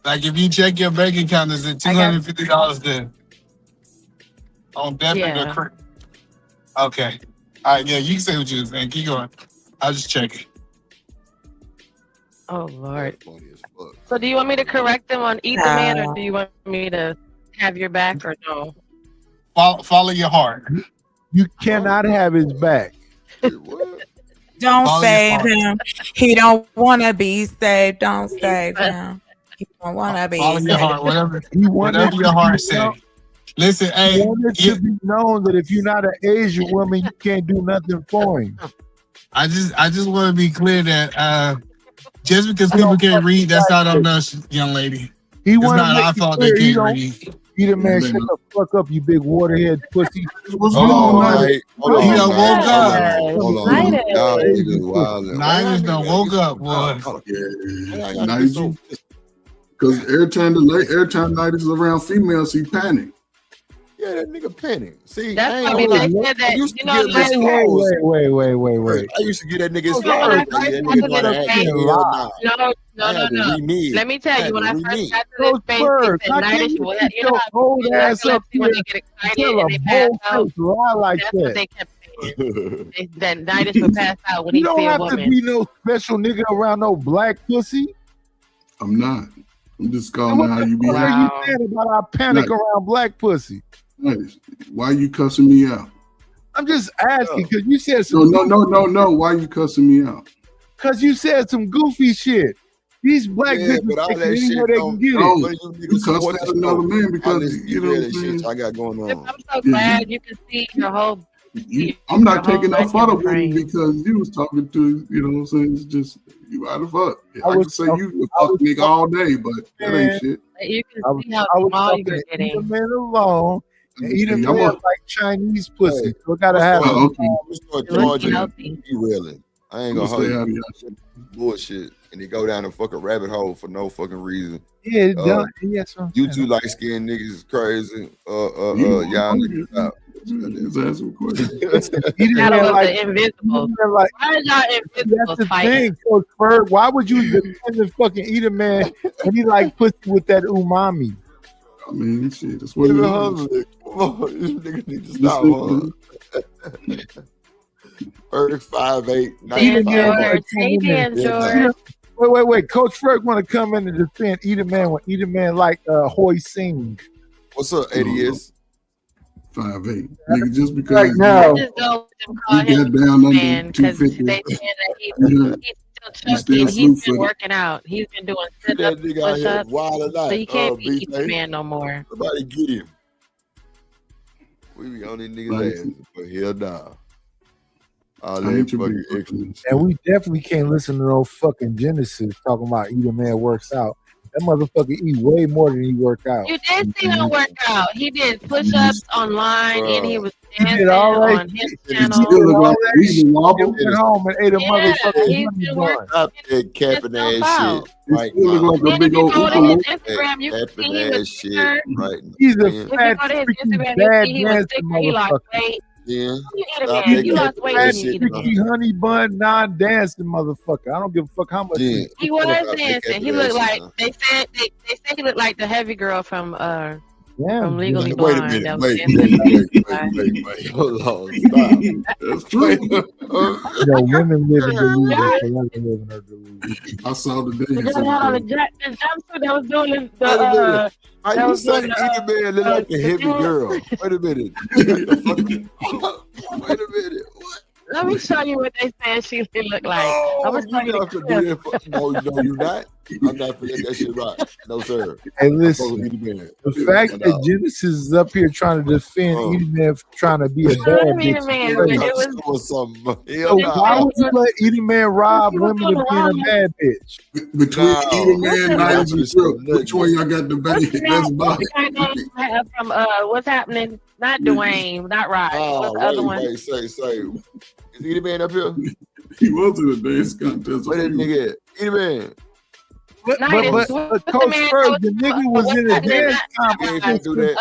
[SPEAKER 16] Like if you check your bank account, is it
[SPEAKER 15] I got
[SPEAKER 16] $250 there on debit or
[SPEAKER 15] yeah.
[SPEAKER 16] credit? Okay. All right, yeah, you can say what you were saying. Keep going. I'll just check it.
[SPEAKER 15] Oh Lord.
[SPEAKER 1] That's funny as fuck.
[SPEAKER 15] So do you want me to correct them on Eat the Man, or do you want me to have your back, or no?
[SPEAKER 16] Follow your heart.
[SPEAKER 19] You cannot have his back.
[SPEAKER 1] Wait, what?
[SPEAKER 21] Don't
[SPEAKER 16] Follow your
[SPEAKER 21] save
[SPEAKER 16] heart.
[SPEAKER 21] him. He don't want to be saved. Don't save him. He don't want to be
[SPEAKER 16] Follow your
[SPEAKER 21] saved.
[SPEAKER 16] heart. Whatever,
[SPEAKER 19] He wanted
[SPEAKER 16] whatever
[SPEAKER 19] to
[SPEAKER 16] your heart
[SPEAKER 19] be
[SPEAKER 16] says.
[SPEAKER 19] known,
[SPEAKER 16] Listen,
[SPEAKER 19] he
[SPEAKER 16] hey,
[SPEAKER 19] wanted
[SPEAKER 16] you,
[SPEAKER 19] to be known that if you're not an Asian woman, you can't do nothing for him.
[SPEAKER 16] I just want to be clear that just because
[SPEAKER 19] I
[SPEAKER 16] people
[SPEAKER 19] don't
[SPEAKER 16] can't
[SPEAKER 19] fucking
[SPEAKER 16] read, that's
[SPEAKER 19] like
[SPEAKER 16] not on
[SPEAKER 19] it.
[SPEAKER 16] us, young lady.
[SPEAKER 19] He
[SPEAKER 16] It's
[SPEAKER 19] want to
[SPEAKER 16] not
[SPEAKER 19] make
[SPEAKER 16] our
[SPEAKER 19] it
[SPEAKER 16] fault they
[SPEAKER 19] clear he
[SPEAKER 16] can't
[SPEAKER 19] don't.
[SPEAKER 16] read.
[SPEAKER 19] Either man, shut the fuck up, you big waterhead pussy.
[SPEAKER 16] What's
[SPEAKER 1] Hold
[SPEAKER 16] wrong,
[SPEAKER 1] on,
[SPEAKER 16] man?
[SPEAKER 1] Knight. Hold
[SPEAKER 16] He
[SPEAKER 1] on,
[SPEAKER 16] done
[SPEAKER 1] Knight.
[SPEAKER 16] woke
[SPEAKER 1] Hold
[SPEAKER 16] up.
[SPEAKER 1] on. Hold on.
[SPEAKER 15] Midas.
[SPEAKER 1] Y'all niggas wildin'. Why y'all
[SPEAKER 16] Niggas done
[SPEAKER 1] niggas
[SPEAKER 16] woke
[SPEAKER 1] get
[SPEAKER 16] up,
[SPEAKER 1] so
[SPEAKER 16] boy.
[SPEAKER 1] caught?
[SPEAKER 9] Yeah.
[SPEAKER 1] Why y'all gotta
[SPEAKER 9] Now
[SPEAKER 1] get
[SPEAKER 9] you,
[SPEAKER 1] so
[SPEAKER 9] because every time night is around females, he panic.
[SPEAKER 1] yeah, that nigga panic. See, I
[SPEAKER 15] That's
[SPEAKER 1] ain't
[SPEAKER 15] funny.
[SPEAKER 1] gonna
[SPEAKER 15] They
[SPEAKER 1] lie.
[SPEAKER 15] said
[SPEAKER 1] I
[SPEAKER 15] that,
[SPEAKER 1] used
[SPEAKER 15] you
[SPEAKER 1] to
[SPEAKER 15] know,
[SPEAKER 1] give his
[SPEAKER 15] like,
[SPEAKER 1] flaws.
[SPEAKER 19] Wait.
[SPEAKER 1] I used to get that nigga his
[SPEAKER 15] you know, when
[SPEAKER 1] flaws.
[SPEAKER 15] I
[SPEAKER 1] But
[SPEAKER 15] first
[SPEAKER 1] that
[SPEAKER 15] got
[SPEAKER 1] nigga
[SPEAKER 15] to
[SPEAKER 1] trying to
[SPEAKER 15] this
[SPEAKER 1] act
[SPEAKER 15] space,
[SPEAKER 1] hell nah. I had to
[SPEAKER 15] no.
[SPEAKER 1] re-me.
[SPEAKER 15] Let me
[SPEAKER 1] I
[SPEAKER 15] tell you,
[SPEAKER 1] had
[SPEAKER 15] when
[SPEAKER 1] to
[SPEAKER 15] I first
[SPEAKER 1] re-me.
[SPEAKER 15] got to this
[SPEAKER 19] Coach
[SPEAKER 15] space,
[SPEAKER 19] Berg,
[SPEAKER 15] they said
[SPEAKER 19] how can
[SPEAKER 15] Nightish,
[SPEAKER 19] you
[SPEAKER 15] well,
[SPEAKER 19] keep
[SPEAKER 15] you know
[SPEAKER 19] your
[SPEAKER 15] how
[SPEAKER 19] old
[SPEAKER 15] people in
[SPEAKER 19] ass up
[SPEAKER 15] narcolepsy, when
[SPEAKER 19] here
[SPEAKER 15] they get
[SPEAKER 19] and
[SPEAKER 15] excited
[SPEAKER 19] tell a
[SPEAKER 15] and they pass out,
[SPEAKER 19] bold-faced lie like
[SPEAKER 15] that's what
[SPEAKER 19] that?
[SPEAKER 15] they kept saying. That Nightish would pass out when
[SPEAKER 19] You
[SPEAKER 15] he
[SPEAKER 19] don't
[SPEAKER 15] see a
[SPEAKER 19] have to
[SPEAKER 15] woman.
[SPEAKER 19] be no special nigga around no black pussy.
[SPEAKER 9] I'm not. I'm just
[SPEAKER 19] And
[SPEAKER 9] calling
[SPEAKER 19] what
[SPEAKER 9] out how
[SPEAKER 19] the
[SPEAKER 9] you
[SPEAKER 19] fuck are
[SPEAKER 9] behave.
[SPEAKER 19] you
[SPEAKER 15] Wow.
[SPEAKER 19] saying about our panic
[SPEAKER 9] Night,
[SPEAKER 19] around black pussy?
[SPEAKER 9] night. Why you cussing me out?
[SPEAKER 19] I'm just asking because you said
[SPEAKER 9] No,
[SPEAKER 19] some
[SPEAKER 9] no. Why you cussing me out?
[SPEAKER 19] because you said some goofy shit. These black
[SPEAKER 1] Yeah,
[SPEAKER 19] bitches
[SPEAKER 1] but all
[SPEAKER 19] take it
[SPEAKER 1] that
[SPEAKER 19] anywhere
[SPEAKER 1] shit
[SPEAKER 19] they can
[SPEAKER 1] don't.
[SPEAKER 19] get it.
[SPEAKER 9] No,
[SPEAKER 1] What do you
[SPEAKER 9] you
[SPEAKER 1] niggas
[SPEAKER 9] cussed
[SPEAKER 1] support
[SPEAKER 9] at
[SPEAKER 1] the
[SPEAKER 9] another
[SPEAKER 1] show?
[SPEAKER 9] man
[SPEAKER 1] I
[SPEAKER 9] because
[SPEAKER 1] listen to
[SPEAKER 9] you know
[SPEAKER 1] real
[SPEAKER 9] what
[SPEAKER 1] that
[SPEAKER 9] I'm
[SPEAKER 1] shit
[SPEAKER 9] saying.
[SPEAKER 1] y'all got going
[SPEAKER 15] I'm
[SPEAKER 1] on.
[SPEAKER 15] so
[SPEAKER 9] Yeah,
[SPEAKER 15] glad you can see your whole
[SPEAKER 9] I'm not
[SPEAKER 15] your whole
[SPEAKER 9] taking off other
[SPEAKER 15] onion
[SPEAKER 9] women
[SPEAKER 15] frame.
[SPEAKER 9] because you was talking to, you know what I'm saying? It's just, you out of fuck.
[SPEAKER 19] I
[SPEAKER 9] I
[SPEAKER 19] was
[SPEAKER 9] can say
[SPEAKER 19] talking,
[SPEAKER 9] you
[SPEAKER 19] I
[SPEAKER 9] a fuck
[SPEAKER 19] was
[SPEAKER 9] nigga all day, but that ain't
[SPEAKER 19] man,
[SPEAKER 9] shit.
[SPEAKER 15] You can
[SPEAKER 19] I was
[SPEAKER 15] see how
[SPEAKER 19] I was
[SPEAKER 15] small
[SPEAKER 19] talking
[SPEAKER 15] you're
[SPEAKER 19] to eat a
[SPEAKER 15] getting.
[SPEAKER 19] man alone and eat a
[SPEAKER 9] Hey,
[SPEAKER 19] man
[SPEAKER 9] I'm a,
[SPEAKER 19] like Chinese
[SPEAKER 1] Hey,
[SPEAKER 19] pussy. So I gotta
[SPEAKER 1] what's
[SPEAKER 19] have
[SPEAKER 1] the
[SPEAKER 9] oh, okay.
[SPEAKER 1] what's the
[SPEAKER 15] It looks
[SPEAKER 1] charging?
[SPEAKER 15] healthy.
[SPEAKER 1] You reeling? I ain't
[SPEAKER 9] I'm
[SPEAKER 1] gonna
[SPEAKER 9] gonna
[SPEAKER 1] hold
[SPEAKER 9] stay
[SPEAKER 1] you.
[SPEAKER 9] out of
[SPEAKER 1] You
[SPEAKER 9] y'all shit.
[SPEAKER 1] bullshit, and you go down a fucking rabbit hole for no fucking reason.
[SPEAKER 19] yeah, it's
[SPEAKER 1] Uh,
[SPEAKER 19] done. Yes, I'm
[SPEAKER 1] you
[SPEAKER 19] saying.
[SPEAKER 1] two light skinned niggas is crazy.
[SPEAKER 9] You know,
[SPEAKER 1] Y'all niggas out.
[SPEAKER 9] just ask him a question.
[SPEAKER 19] Listen, eat a
[SPEAKER 15] Battle
[SPEAKER 19] man
[SPEAKER 15] of
[SPEAKER 19] like
[SPEAKER 15] the Invisibles.
[SPEAKER 19] like
[SPEAKER 15] Why is y'all
[SPEAKER 19] that's
[SPEAKER 15] Invisibles
[SPEAKER 19] the
[SPEAKER 15] fighting?
[SPEAKER 19] thing, Coach Bird. Why would you defend this fucking eat a man when he like pussy with that umami?
[SPEAKER 9] I mean, shit, that's what
[SPEAKER 1] Give
[SPEAKER 9] he
[SPEAKER 1] it
[SPEAKER 9] wants.
[SPEAKER 1] hungry. Come on, you niggas need to
[SPEAKER 9] Just
[SPEAKER 1] stop,
[SPEAKER 9] listen,
[SPEAKER 1] huh? Erg 5'8",
[SPEAKER 19] Eat a
[SPEAKER 1] 95
[SPEAKER 15] Dan
[SPEAKER 19] man wanna
[SPEAKER 15] George.
[SPEAKER 19] come
[SPEAKER 15] Hey,
[SPEAKER 19] in there.
[SPEAKER 15] Dan
[SPEAKER 1] Yeah, nah.
[SPEAKER 15] George.
[SPEAKER 19] Wait. Coach Ferg want to come in and defend eat a man when eat a man like Hoy Singh.
[SPEAKER 1] What's up,
[SPEAKER 9] no,
[SPEAKER 1] ADS?
[SPEAKER 9] 5'8". Nigga, just because
[SPEAKER 19] Right
[SPEAKER 15] I
[SPEAKER 19] now,
[SPEAKER 15] just don't let them call
[SPEAKER 9] you
[SPEAKER 15] him
[SPEAKER 9] got down under
[SPEAKER 15] man because
[SPEAKER 9] 250,
[SPEAKER 15] they saying that
[SPEAKER 9] you know,
[SPEAKER 15] he's Chucky, and he's been working out. He's been doing sit-ups,
[SPEAKER 1] That nigga out here
[SPEAKER 15] push-ups.
[SPEAKER 1] wild
[SPEAKER 15] So
[SPEAKER 1] night.
[SPEAKER 15] you can't be eat the
[SPEAKER 1] BJ.
[SPEAKER 15] man no more.
[SPEAKER 1] Somebody get him. We be on these niggas' ass, but hell nah. All that fucking extra.
[SPEAKER 19] And we definitely can't listen to no fucking Genesis talking about eat a man works out. That motherfucker eat way more than he work out.
[SPEAKER 15] You did see him work out. He did push-ups online, and he was
[SPEAKER 19] He
[SPEAKER 15] dancing
[SPEAKER 19] did all right.
[SPEAKER 15] on his
[SPEAKER 19] He
[SPEAKER 15] channel.
[SPEAKER 19] did all right. He went home and ate a motherfucking
[SPEAKER 15] he's
[SPEAKER 19] honey
[SPEAKER 15] been
[SPEAKER 19] bun.
[SPEAKER 1] Stop that capping ass
[SPEAKER 15] out.
[SPEAKER 1] shit right
[SPEAKER 9] still
[SPEAKER 1] now.
[SPEAKER 9] look like a
[SPEAKER 15] And
[SPEAKER 9] big
[SPEAKER 15] if you
[SPEAKER 9] old
[SPEAKER 15] go to
[SPEAKER 9] Oompa
[SPEAKER 15] his
[SPEAKER 9] Loompa.
[SPEAKER 15] Instagram, you can see
[SPEAKER 1] Capping
[SPEAKER 15] he
[SPEAKER 1] ass
[SPEAKER 15] was
[SPEAKER 1] shit
[SPEAKER 15] thicker.
[SPEAKER 1] right now.
[SPEAKER 19] He's a
[SPEAKER 1] Yeah.
[SPEAKER 15] If you
[SPEAKER 19] fat,
[SPEAKER 15] go to his
[SPEAKER 19] freaky,
[SPEAKER 15] Instagram, you
[SPEAKER 19] bad
[SPEAKER 15] see he was
[SPEAKER 19] dancing
[SPEAKER 15] thicker. He lost
[SPEAKER 19] motherfucker.
[SPEAKER 15] weight.
[SPEAKER 1] Yeah.
[SPEAKER 15] You eat a
[SPEAKER 1] Stop
[SPEAKER 15] man.
[SPEAKER 1] that
[SPEAKER 15] You lost
[SPEAKER 1] capping
[SPEAKER 15] weight
[SPEAKER 19] Fat,
[SPEAKER 15] when
[SPEAKER 1] ass
[SPEAKER 15] you
[SPEAKER 1] shit
[SPEAKER 15] eat a
[SPEAKER 1] now.
[SPEAKER 19] freaky, honey bun, non-dancing motherfucker. I don't give a fuck how much.
[SPEAKER 1] Yeah.
[SPEAKER 15] He was
[SPEAKER 1] Stop that
[SPEAKER 15] dancing.
[SPEAKER 1] capping
[SPEAKER 15] He
[SPEAKER 1] ass
[SPEAKER 15] looked
[SPEAKER 1] shit
[SPEAKER 15] like
[SPEAKER 1] now.
[SPEAKER 15] they said he looked like the heavy girl from
[SPEAKER 19] Damn,
[SPEAKER 15] Legally
[SPEAKER 1] Wait a
[SPEAKER 15] Blonde.
[SPEAKER 1] minute.
[SPEAKER 15] That was
[SPEAKER 1] Wait.
[SPEAKER 15] dancing.
[SPEAKER 1] Hold on. Stop.
[SPEAKER 9] That's true.
[SPEAKER 19] You know, women live in delusion, so let them live in their delusion.
[SPEAKER 9] I saw the
[SPEAKER 15] The
[SPEAKER 9] dance.
[SPEAKER 15] girl had on the jumpsuit that was doing
[SPEAKER 1] Wait a minute.
[SPEAKER 15] that
[SPEAKER 1] How you
[SPEAKER 15] was
[SPEAKER 1] say
[SPEAKER 15] doing
[SPEAKER 1] eat a man look like a
[SPEAKER 15] the
[SPEAKER 1] heavy
[SPEAKER 15] dude.
[SPEAKER 1] girl? Wait a minute. Wait a minute. What?
[SPEAKER 15] Let me show you what they said she looked like. I'm
[SPEAKER 1] No,
[SPEAKER 15] gonna show
[SPEAKER 1] you
[SPEAKER 15] you
[SPEAKER 1] not
[SPEAKER 15] the
[SPEAKER 1] gonna do
[SPEAKER 15] clip.
[SPEAKER 1] that. No, you're not. I'm not gonna let that shit rock. No, sir.
[SPEAKER 19] Hey,
[SPEAKER 1] I'm
[SPEAKER 19] listen,
[SPEAKER 1] supposed to be the man.
[SPEAKER 19] the fact that
[SPEAKER 1] No.
[SPEAKER 19] Genesis is up here trying to defend Edie Man for trying to be a bad
[SPEAKER 15] I mean,
[SPEAKER 19] bitch.
[SPEAKER 15] man,
[SPEAKER 19] is
[SPEAKER 15] but
[SPEAKER 19] crazy.
[SPEAKER 15] it was
[SPEAKER 1] Or something.
[SPEAKER 19] So
[SPEAKER 1] Hell no.
[SPEAKER 19] why would you let Edie Man rob
[SPEAKER 15] He was
[SPEAKER 19] women
[SPEAKER 15] doing
[SPEAKER 19] of
[SPEAKER 15] the
[SPEAKER 19] being a
[SPEAKER 15] wrong.
[SPEAKER 19] bad bitch?
[SPEAKER 9] Between
[SPEAKER 1] No.
[SPEAKER 9] Eater Man,
[SPEAKER 1] You're not
[SPEAKER 9] Niles, and
[SPEAKER 1] finna say
[SPEAKER 9] Trill, which
[SPEAKER 1] nothing.
[SPEAKER 9] one y'all got the
[SPEAKER 15] What's
[SPEAKER 9] best
[SPEAKER 15] the
[SPEAKER 9] best
[SPEAKER 15] guy
[SPEAKER 9] body?
[SPEAKER 15] name from What's Happening? Not Dwayne, not Rod. What's the other one?
[SPEAKER 1] Say. Is Edie Man up here?
[SPEAKER 9] He was in a dance contest.
[SPEAKER 1] Where that nigga at? Edie Man.
[SPEAKER 19] But
[SPEAKER 15] What's the
[SPEAKER 19] Coach
[SPEAKER 15] man?
[SPEAKER 19] Ferg, the nigga was
[SPEAKER 15] What's
[SPEAKER 19] in a
[SPEAKER 15] Happening?
[SPEAKER 19] dance
[SPEAKER 1] He ain't finna do
[SPEAKER 19] competition
[SPEAKER 1] that.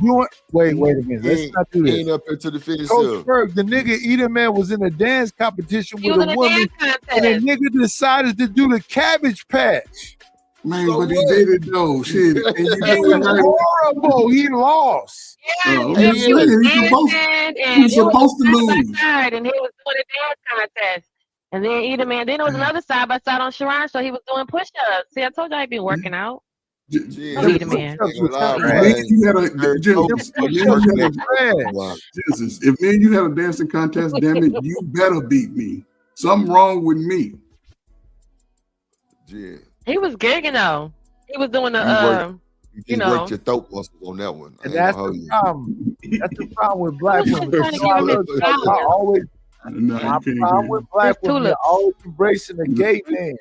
[SPEAKER 19] doing. Wait a minute.
[SPEAKER 1] He
[SPEAKER 19] Let's
[SPEAKER 1] ain't,
[SPEAKER 19] not do
[SPEAKER 1] he
[SPEAKER 19] this.
[SPEAKER 1] ain't up here to the finish
[SPEAKER 19] Coach
[SPEAKER 1] up.
[SPEAKER 19] Ferg, the nigga Edie Man was in a dance competition
[SPEAKER 15] He
[SPEAKER 19] with
[SPEAKER 15] was
[SPEAKER 19] a
[SPEAKER 15] in a
[SPEAKER 19] woman,
[SPEAKER 15] dance
[SPEAKER 19] and the
[SPEAKER 15] contest.
[SPEAKER 19] nigga decided to do the Cabbage Patch.
[SPEAKER 9] Man,
[SPEAKER 1] So
[SPEAKER 9] but he
[SPEAKER 1] what?
[SPEAKER 9] did it though. Shit. And you
[SPEAKER 19] It
[SPEAKER 9] know
[SPEAKER 19] was
[SPEAKER 9] what?
[SPEAKER 19] horrible. He lost.
[SPEAKER 15] Yeah,
[SPEAKER 9] I'm
[SPEAKER 15] and
[SPEAKER 9] just
[SPEAKER 15] he was
[SPEAKER 9] saying, he's supposed,
[SPEAKER 15] dancing,
[SPEAKER 9] he
[SPEAKER 15] and
[SPEAKER 9] was
[SPEAKER 15] it was
[SPEAKER 9] supposed to
[SPEAKER 15] side by
[SPEAKER 9] lose.
[SPEAKER 15] side, and he was doing a dance contest. And then Edie Man, then there was another side by side on Sharon, so he was doing push-ups. See, I told you I'd been working out.
[SPEAKER 1] Yeah,
[SPEAKER 15] Oh, Edie Man.
[SPEAKER 1] ain't gonna lie,
[SPEAKER 15] Edie
[SPEAKER 9] If
[SPEAKER 15] Man.
[SPEAKER 9] me
[SPEAKER 1] man.
[SPEAKER 9] and you had a
[SPEAKER 1] Third
[SPEAKER 9] Genesis,
[SPEAKER 1] coach
[SPEAKER 9] if me
[SPEAKER 1] was
[SPEAKER 9] and you
[SPEAKER 1] working
[SPEAKER 9] had
[SPEAKER 1] that
[SPEAKER 9] a
[SPEAKER 1] block.
[SPEAKER 9] Genesis, if me and you had a dancing contest, damn it, you better beat me. Something wrong with me.
[SPEAKER 1] Yeah.
[SPEAKER 15] He was gigging though. He was doing the
[SPEAKER 1] You work-
[SPEAKER 15] you
[SPEAKER 1] You
[SPEAKER 15] know.
[SPEAKER 1] worked your throat muscles on that one. I
[SPEAKER 19] And
[SPEAKER 1] ain't
[SPEAKER 19] that's
[SPEAKER 1] gonna hold
[SPEAKER 19] the
[SPEAKER 1] you.
[SPEAKER 19] problem. That's the problem with black
[SPEAKER 15] I'm
[SPEAKER 19] women.
[SPEAKER 15] trying to
[SPEAKER 19] You
[SPEAKER 15] give
[SPEAKER 19] know, I
[SPEAKER 15] him his
[SPEAKER 19] look, I
[SPEAKER 15] flowers.
[SPEAKER 19] always
[SPEAKER 9] No,
[SPEAKER 19] my
[SPEAKER 9] you can't do
[SPEAKER 19] problem
[SPEAKER 9] that.
[SPEAKER 19] with black
[SPEAKER 15] His
[SPEAKER 19] women, they're
[SPEAKER 15] tulips.
[SPEAKER 19] always embracing a gay man.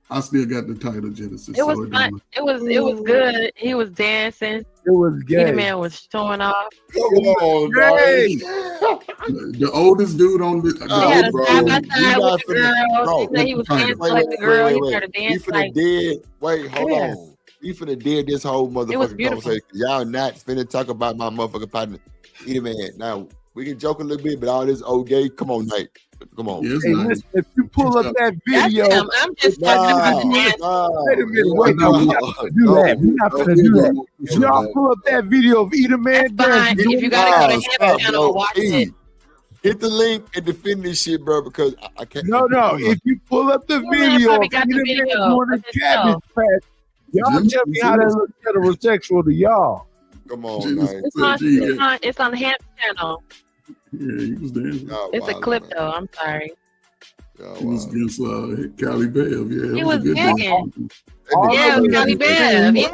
[SPEAKER 9] I still got the title Genesis.
[SPEAKER 15] It was
[SPEAKER 9] so it
[SPEAKER 15] fun.
[SPEAKER 9] don't
[SPEAKER 15] It was good. He was dancing.
[SPEAKER 19] It was
[SPEAKER 15] Edie
[SPEAKER 19] gay.
[SPEAKER 15] Man was showing off.
[SPEAKER 1] Come on,
[SPEAKER 19] Gay.
[SPEAKER 9] the oldest dude on the
[SPEAKER 15] They had a
[SPEAKER 1] bro.
[SPEAKER 15] side by
[SPEAKER 1] You
[SPEAKER 15] side
[SPEAKER 1] not
[SPEAKER 15] with the
[SPEAKER 1] finna,
[SPEAKER 15] girl.
[SPEAKER 1] bro.
[SPEAKER 15] He said he was
[SPEAKER 9] Wait,
[SPEAKER 15] dancing like the girl. He started
[SPEAKER 1] We
[SPEAKER 15] dancing
[SPEAKER 1] finna
[SPEAKER 15] like
[SPEAKER 1] dead. Wait, hold
[SPEAKER 15] Yeah.
[SPEAKER 1] on. We finna dead this whole
[SPEAKER 15] it was
[SPEAKER 1] motherfucking
[SPEAKER 15] beautiful.
[SPEAKER 1] conversation. Y'all not finna talk about my motherfucking partner, Edie Man. Now we can joke a little bit, but all this old gay. Come on, Nate. Come on.
[SPEAKER 9] Yeah, it's
[SPEAKER 19] Hey,
[SPEAKER 9] nice.
[SPEAKER 19] listen, if you pull up that
[SPEAKER 15] That's
[SPEAKER 19] video,
[SPEAKER 15] him. I'm just talking about
[SPEAKER 1] No,
[SPEAKER 15] dancing.
[SPEAKER 19] wait a minute, wait,
[SPEAKER 9] no,
[SPEAKER 19] no, we're not gonna do that. We're not gonna do that. If y'all pull up that video of Edie Man
[SPEAKER 15] That's fine.
[SPEAKER 19] dancing,
[SPEAKER 15] If you gotta go to his
[SPEAKER 1] Stop,
[SPEAKER 15] channel
[SPEAKER 1] bro.
[SPEAKER 15] and watch
[SPEAKER 1] Hey,
[SPEAKER 15] it.
[SPEAKER 1] hit the link and defend this shit, bro, because I can't.
[SPEAKER 19] no, if you pull up the
[SPEAKER 15] Edie Man
[SPEAKER 19] video of
[SPEAKER 15] probably got the
[SPEAKER 19] Edie Man
[SPEAKER 15] video
[SPEAKER 19] doing
[SPEAKER 15] of
[SPEAKER 19] the Cabbage Patch, y'all tell me how that looks heterosexual to y'all.
[SPEAKER 1] Come on,
[SPEAKER 9] Genesis
[SPEAKER 1] Nate.
[SPEAKER 15] It's on his channel.
[SPEAKER 9] Yeah, he was dancing.
[SPEAKER 1] Y'all
[SPEAKER 15] It's a
[SPEAKER 1] wildin',
[SPEAKER 15] clip
[SPEAKER 1] man.
[SPEAKER 15] though. I'm sorry.
[SPEAKER 1] Y'all
[SPEAKER 9] He was
[SPEAKER 1] wildin'.
[SPEAKER 9] against Cali Bev. Yeah,
[SPEAKER 15] He
[SPEAKER 9] it
[SPEAKER 15] was
[SPEAKER 9] a good
[SPEAKER 15] gigging.
[SPEAKER 9] dance.
[SPEAKER 19] All
[SPEAKER 15] Yeah,
[SPEAKER 19] of
[SPEAKER 15] with
[SPEAKER 19] it
[SPEAKER 15] Cali
[SPEAKER 19] is-
[SPEAKER 15] Bev. Yeah,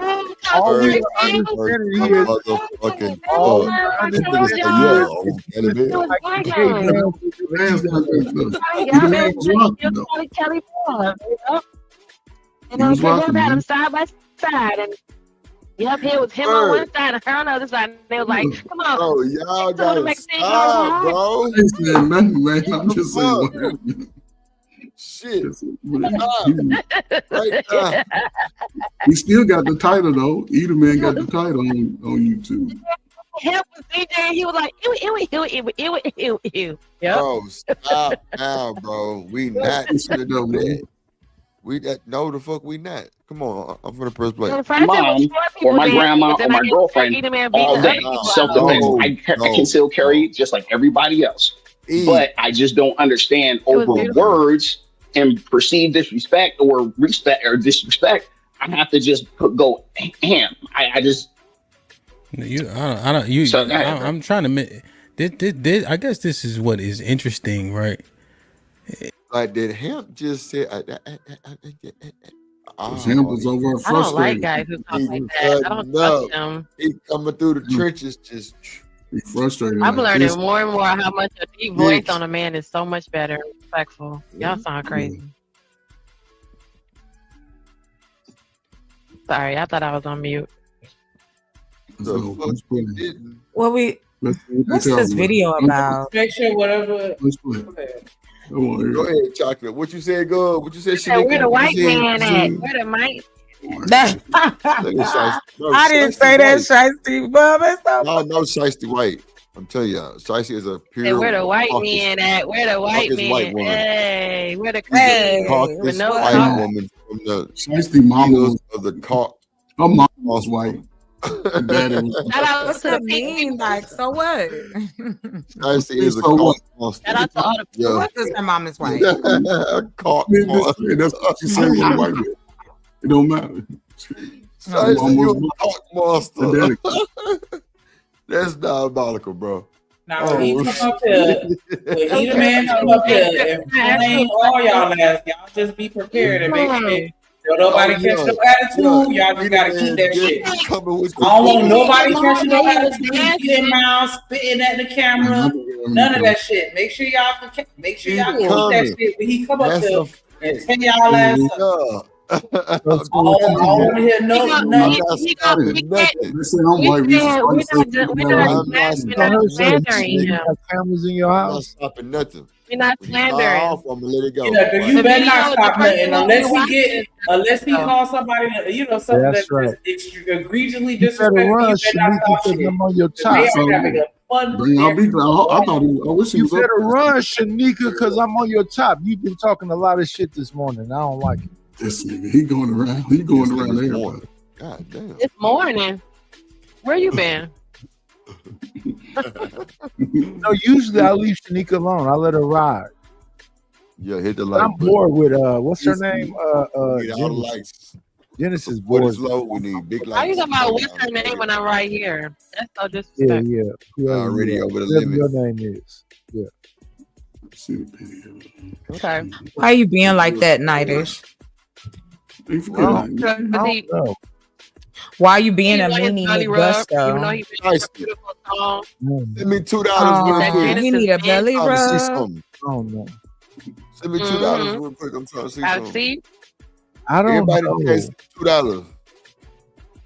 [SPEAKER 19] all
[SPEAKER 15] Cali
[SPEAKER 19] we
[SPEAKER 15] Bev.
[SPEAKER 19] understand
[SPEAKER 1] A
[SPEAKER 19] is
[SPEAKER 1] motherfucking
[SPEAKER 19] all we
[SPEAKER 1] fuck.
[SPEAKER 15] I
[SPEAKER 1] This
[SPEAKER 19] understand
[SPEAKER 1] nigga
[SPEAKER 15] told
[SPEAKER 1] say,
[SPEAKER 15] y'all.
[SPEAKER 1] yeah, on Cali
[SPEAKER 15] It
[SPEAKER 1] Bev.
[SPEAKER 15] was
[SPEAKER 19] like the gay
[SPEAKER 15] gigging.
[SPEAKER 19] man
[SPEAKER 9] Dance contest, though.
[SPEAKER 15] Yeah,
[SPEAKER 9] Edie
[SPEAKER 15] man,
[SPEAKER 9] Man was rocking, though.
[SPEAKER 15] Cali Bev. Yep. And
[SPEAKER 9] He was
[SPEAKER 15] they
[SPEAKER 9] rocking,
[SPEAKER 15] had
[SPEAKER 9] man.
[SPEAKER 15] them side by side, and yep, here was him on one side and her on the other side. And they was like, "Come on,
[SPEAKER 1] Bro, y'all
[SPEAKER 15] to
[SPEAKER 1] gotta
[SPEAKER 15] make things
[SPEAKER 1] stop,
[SPEAKER 15] go
[SPEAKER 1] bro.
[SPEAKER 9] I ain't saying nothing, man. I'm just saying what
[SPEAKER 1] Fuck.
[SPEAKER 9] happened.
[SPEAKER 1] Shit.
[SPEAKER 15] Ah.
[SPEAKER 1] Stop. Right now.
[SPEAKER 9] He still got the title though. Edie Man got the title on YouTube.
[SPEAKER 15] him was DJ. He was like, ew. Yep.
[SPEAKER 1] Bro, stop now, bro. We not finna do that. We that no the fuck we not. Come on, I'm for the first place.
[SPEAKER 5] Mom or my grandma or my girlfriend all day. Self-defense.
[SPEAKER 1] No,
[SPEAKER 5] I can still carry just like everybody else. But I just don't understand over words and perceived disrespect or respect or disrespect. I have to just go ham. I just
[SPEAKER 13] I'm trying to. I guess this is what is interesting, right?
[SPEAKER 1] Like did Hemp just say?
[SPEAKER 9] Hemp was over
[SPEAKER 15] I don't like
[SPEAKER 9] frustrated.
[SPEAKER 15] guys who talk like that. I don't trust them.
[SPEAKER 1] He coming through the trenches, just
[SPEAKER 9] He frustrated.
[SPEAKER 15] I'm
[SPEAKER 9] like
[SPEAKER 15] learning
[SPEAKER 9] this.
[SPEAKER 15] more and more how much a deep voice on a man is so much better and respectful. Y'all sound crazy. Sorry, I thought I was on mute.
[SPEAKER 9] So, let's play.
[SPEAKER 21] What's this video about?
[SPEAKER 3] Make sure whatever.
[SPEAKER 9] Let's play.
[SPEAKER 1] go ahead, Chocolate. What you said, go. What you said,
[SPEAKER 15] Yeah, where the
[SPEAKER 1] Shanika?
[SPEAKER 15] white
[SPEAKER 1] You said-
[SPEAKER 15] man at? Where the white?
[SPEAKER 21] I didn't say that, Shiesty, Bub.
[SPEAKER 1] No, Shiesty White. I'm telling you, Shiesty is a pure.
[SPEAKER 15] Hey, where the white
[SPEAKER 1] caucus-
[SPEAKER 15] man at? Where the white
[SPEAKER 1] caucus white
[SPEAKER 15] man?
[SPEAKER 1] woman.
[SPEAKER 15] Hey, where the
[SPEAKER 21] Hey,
[SPEAKER 1] Caucus
[SPEAKER 15] with no
[SPEAKER 1] white
[SPEAKER 15] color?
[SPEAKER 1] woman from the
[SPEAKER 9] Shiesty mama
[SPEAKER 1] hills
[SPEAKER 9] was,
[SPEAKER 1] of the caucus.
[SPEAKER 9] her mom was white. Daddy was
[SPEAKER 15] Shout out
[SPEAKER 21] What's
[SPEAKER 15] to the
[SPEAKER 21] that mean? Like, so what?
[SPEAKER 1] Shiesty is a
[SPEAKER 9] So what?
[SPEAKER 1] caucus monster.
[SPEAKER 15] Shout out to all the
[SPEAKER 1] Yeah.
[SPEAKER 21] What does her mom is white?
[SPEAKER 1] Caucus
[SPEAKER 9] Man,
[SPEAKER 1] monster.
[SPEAKER 9] that's what she said. Was white. It don't matter.
[SPEAKER 1] Shiesty, you
[SPEAKER 9] Mom
[SPEAKER 1] a caucus monster.
[SPEAKER 9] was-
[SPEAKER 1] That's diabolical, bro.
[SPEAKER 3] Now when he come up here, when he the man come up here and flame all y'all ass, y'all just be prepared and make sure don't nobody catch no attitude. Y'all just gotta keep that shit. I don't want nobody catching no attitude. Keep their mouth spitting at the camera. None of that shit. Make sure y'all can make sure y'all keep that shit when he come up
[SPEAKER 1] That's
[SPEAKER 3] here and tell y'all ass up. I don't want to hear no nothing.
[SPEAKER 9] They say I'm white.
[SPEAKER 15] slandering him.
[SPEAKER 19] Cameras in your
[SPEAKER 1] I'm not
[SPEAKER 19] house.
[SPEAKER 1] stopping nothing.
[SPEAKER 15] We're not
[SPEAKER 1] When he
[SPEAKER 15] slandering.
[SPEAKER 1] fall off, I'm gonna let it go.
[SPEAKER 3] Yeah, you
[SPEAKER 15] The
[SPEAKER 3] better
[SPEAKER 15] video,
[SPEAKER 3] not
[SPEAKER 15] the
[SPEAKER 3] stop
[SPEAKER 15] person
[SPEAKER 3] nothing unless he
[SPEAKER 15] who
[SPEAKER 3] call somebody, something
[SPEAKER 19] That's
[SPEAKER 3] that's
[SPEAKER 19] right.
[SPEAKER 3] egregiously
[SPEAKER 19] You better
[SPEAKER 3] disrespectful.
[SPEAKER 19] run,
[SPEAKER 3] You better not
[SPEAKER 19] Shanika,
[SPEAKER 3] stop
[SPEAKER 19] because
[SPEAKER 3] shit.
[SPEAKER 19] I'm on your
[SPEAKER 3] They
[SPEAKER 19] top.
[SPEAKER 3] are having a fun.
[SPEAKER 9] Bring y'all be glad. I thought I wish he
[SPEAKER 19] You
[SPEAKER 9] was up.
[SPEAKER 19] better run, Shanika, because I'm on your top. You've been talking a lot of shit this morning. I don't like it.
[SPEAKER 9] This nigga, he going around. He going around there.
[SPEAKER 1] God damn.
[SPEAKER 15] This morning. Where you been?
[SPEAKER 19] No, usually I leave Shanika alone. I let her ride.
[SPEAKER 1] Yeah, hit the
[SPEAKER 19] But
[SPEAKER 1] light
[SPEAKER 19] I'm
[SPEAKER 1] button.
[SPEAKER 19] bored with what's her name?
[SPEAKER 1] We need all the
[SPEAKER 19] Genesis.
[SPEAKER 1] lights.
[SPEAKER 19] Genesis
[SPEAKER 1] What
[SPEAKER 19] bored.
[SPEAKER 1] is low? We need big
[SPEAKER 15] How you
[SPEAKER 1] lights.
[SPEAKER 15] talking about what's her name when I'm right here? That's so
[SPEAKER 19] Yeah,
[SPEAKER 15] disrespectful.
[SPEAKER 19] yeah. Whoever
[SPEAKER 1] Already
[SPEAKER 19] you are.
[SPEAKER 1] over the
[SPEAKER 19] Whatever
[SPEAKER 1] limit.
[SPEAKER 19] your name is. Yeah.
[SPEAKER 15] Okay.
[SPEAKER 21] Why you being like that, Nightish?
[SPEAKER 9] He
[SPEAKER 19] I
[SPEAKER 9] forgot.
[SPEAKER 19] don't know.
[SPEAKER 21] Why you being a
[SPEAKER 15] He wants
[SPEAKER 21] meanie
[SPEAKER 15] belly rub, even though
[SPEAKER 21] McGusto?
[SPEAKER 15] he been a beautiful song.
[SPEAKER 1] Send me $2
[SPEAKER 21] Oh,
[SPEAKER 1] real quick.
[SPEAKER 21] he need a belly
[SPEAKER 1] I'm trying to see
[SPEAKER 21] rub.
[SPEAKER 1] something.
[SPEAKER 19] I don't know.
[SPEAKER 1] Send me $2 real quick. I'm trying to see
[SPEAKER 15] I
[SPEAKER 1] something.
[SPEAKER 15] see.
[SPEAKER 19] I don't
[SPEAKER 1] Everybody
[SPEAKER 19] know.
[SPEAKER 1] pays $2.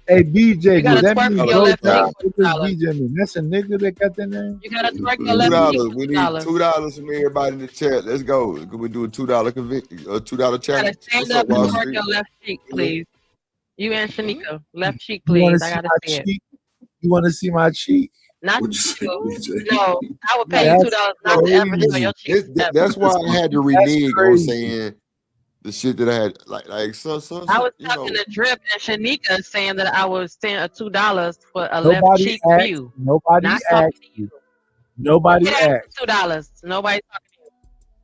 [SPEAKER 19] Hey, BJ,
[SPEAKER 15] You gotta
[SPEAKER 19] does that
[SPEAKER 15] twerk
[SPEAKER 19] mean
[SPEAKER 15] for your
[SPEAKER 19] go
[SPEAKER 15] left
[SPEAKER 19] down?
[SPEAKER 15] cheek
[SPEAKER 19] What
[SPEAKER 15] for
[SPEAKER 19] does
[SPEAKER 15] $2.
[SPEAKER 19] BJ mean? That's a nigga that got that name?
[SPEAKER 15] You gotta twerk your left cheek
[SPEAKER 1] $2.
[SPEAKER 15] for
[SPEAKER 1] We need
[SPEAKER 15] $2.
[SPEAKER 1] $2 from everybody in the chat. Let's go. Can we do a $2 conviction? A $2
[SPEAKER 15] You gotta
[SPEAKER 1] challenge?
[SPEAKER 15] stand
[SPEAKER 1] What's up,
[SPEAKER 15] up and
[SPEAKER 1] Wall
[SPEAKER 15] twerk
[SPEAKER 1] Street?
[SPEAKER 15] your left cheek, please. You and Shanika, left cheek,
[SPEAKER 19] You want
[SPEAKER 15] please.
[SPEAKER 19] to
[SPEAKER 15] I
[SPEAKER 19] see
[SPEAKER 15] gotta
[SPEAKER 19] my
[SPEAKER 15] see it.
[SPEAKER 19] cheek? You want to see my cheek?
[SPEAKER 15] Not
[SPEAKER 9] What you say,
[SPEAKER 15] you.
[SPEAKER 9] BJ?
[SPEAKER 15] No, I would pay you
[SPEAKER 19] That's
[SPEAKER 15] $2 not to ever show your cheek.
[SPEAKER 1] This- that's why I had to
[SPEAKER 19] That's
[SPEAKER 1] renege on
[SPEAKER 19] crazy.
[SPEAKER 1] saying the shit that I had. Like so
[SPEAKER 15] I was
[SPEAKER 1] you know.
[SPEAKER 15] talking to Drip and Shanika saying that I was sending a $2 for a left
[SPEAKER 19] Nobody
[SPEAKER 15] cheek
[SPEAKER 19] asked.
[SPEAKER 15] view.
[SPEAKER 19] Nobody
[SPEAKER 15] Not talking
[SPEAKER 19] asked
[SPEAKER 15] to you.
[SPEAKER 19] you. Nobody
[SPEAKER 15] He
[SPEAKER 19] asked.
[SPEAKER 15] asked $2. Nobody's talking to you.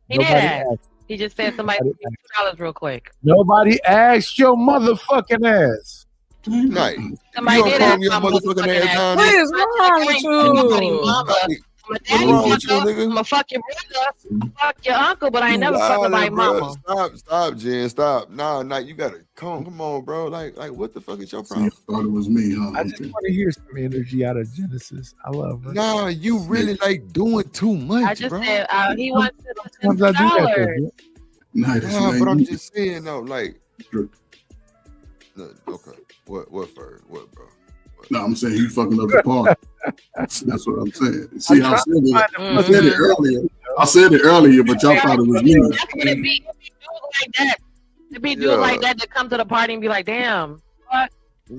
[SPEAKER 15] He did
[SPEAKER 19] Nobody
[SPEAKER 15] ask.
[SPEAKER 19] asked.
[SPEAKER 15] He just said somebody
[SPEAKER 19] Nobody
[SPEAKER 15] send me $2 real quick.
[SPEAKER 19] Nobody asked your motherfucking ass.
[SPEAKER 1] Night.
[SPEAKER 15] Somebody
[SPEAKER 1] You gonna
[SPEAKER 15] did
[SPEAKER 1] calm
[SPEAKER 15] ask
[SPEAKER 1] your
[SPEAKER 15] my
[SPEAKER 1] motherfucking
[SPEAKER 15] motherfucking
[SPEAKER 1] ass
[SPEAKER 15] ass.
[SPEAKER 1] down,
[SPEAKER 21] What
[SPEAKER 1] nigga?
[SPEAKER 21] is wrong with
[SPEAKER 15] Nobody
[SPEAKER 21] you?
[SPEAKER 15] mama.
[SPEAKER 1] Hey,
[SPEAKER 15] My
[SPEAKER 1] what's
[SPEAKER 15] daddy
[SPEAKER 1] wrong with you,
[SPEAKER 15] fucker.
[SPEAKER 1] nigga?
[SPEAKER 15] I'ma fuck your brother. Fuck your uncle, but I ain't
[SPEAKER 1] You
[SPEAKER 15] never fuck nobody
[SPEAKER 1] wildin', bro.
[SPEAKER 15] mama.
[SPEAKER 1] Stop, Jen. Stop. Nah, you gotta come on, bro. Like, what the fuck is your problem?
[SPEAKER 9] Thought it was me, huh?
[SPEAKER 19] I just want to hear some energy out of Genesis. I love her.
[SPEAKER 1] Nah, you really like doing too much,
[SPEAKER 15] I just
[SPEAKER 1] bro.
[SPEAKER 15] said he wants to
[SPEAKER 19] Sometimes I do that, though,
[SPEAKER 15] $2.
[SPEAKER 19] bro.
[SPEAKER 9] Nah, this
[SPEAKER 1] Nah,
[SPEAKER 9] man,
[SPEAKER 1] but I'm
[SPEAKER 9] you-
[SPEAKER 1] just saying though, like, no, okay, what first, what, bro?
[SPEAKER 9] No, I'm saying he fucking up the party. That's what I'm saying. See,
[SPEAKER 19] I'm
[SPEAKER 9] I said
[SPEAKER 19] trying to
[SPEAKER 9] it.
[SPEAKER 19] find
[SPEAKER 9] I said it earlier. I said it earlier, but y'all thought it was me.
[SPEAKER 15] That's what it be. It be dudes like that. It be dudes
[SPEAKER 1] Yeah.
[SPEAKER 15] like that that come to the party and be like, damn, what?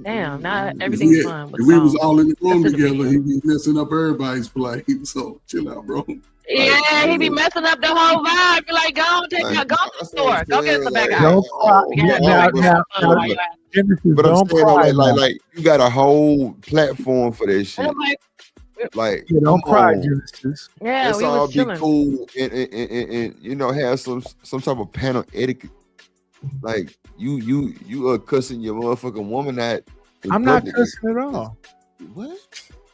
[SPEAKER 15] Damn, now
[SPEAKER 9] If
[SPEAKER 15] everything's
[SPEAKER 9] we,
[SPEAKER 15] fun.
[SPEAKER 9] if we was all in the room
[SPEAKER 15] That's what it
[SPEAKER 9] together, he'd be messing up everybody's play. So chill out, bro.
[SPEAKER 15] Yeah, he be messing up the whole vibe. Be like, go on, take
[SPEAKER 1] Like,
[SPEAKER 15] out, go to the store, go get some back
[SPEAKER 19] Don't
[SPEAKER 15] out.
[SPEAKER 19] cry.
[SPEAKER 15] Yeah,
[SPEAKER 19] Now,
[SPEAKER 15] go
[SPEAKER 19] now,
[SPEAKER 15] have fun while you
[SPEAKER 19] now,
[SPEAKER 15] at it.
[SPEAKER 19] Genesis,
[SPEAKER 1] But I'm
[SPEAKER 19] don't
[SPEAKER 1] saying,
[SPEAKER 19] cry.
[SPEAKER 1] like, you got a whole platform for that shit.
[SPEAKER 15] And I'm like,
[SPEAKER 1] Like,
[SPEAKER 19] Yeah, don't
[SPEAKER 1] come
[SPEAKER 19] cry,
[SPEAKER 1] on.
[SPEAKER 19] Genesis.
[SPEAKER 15] yeah,
[SPEAKER 1] Let's
[SPEAKER 15] we
[SPEAKER 1] all
[SPEAKER 15] was
[SPEAKER 1] be
[SPEAKER 15] chilling.
[SPEAKER 1] cool and you know have some type of panel etiquette. Like you are cussing your motherfucking woman at. in
[SPEAKER 19] I'm not
[SPEAKER 1] public.
[SPEAKER 19] cussing at all.
[SPEAKER 1] What?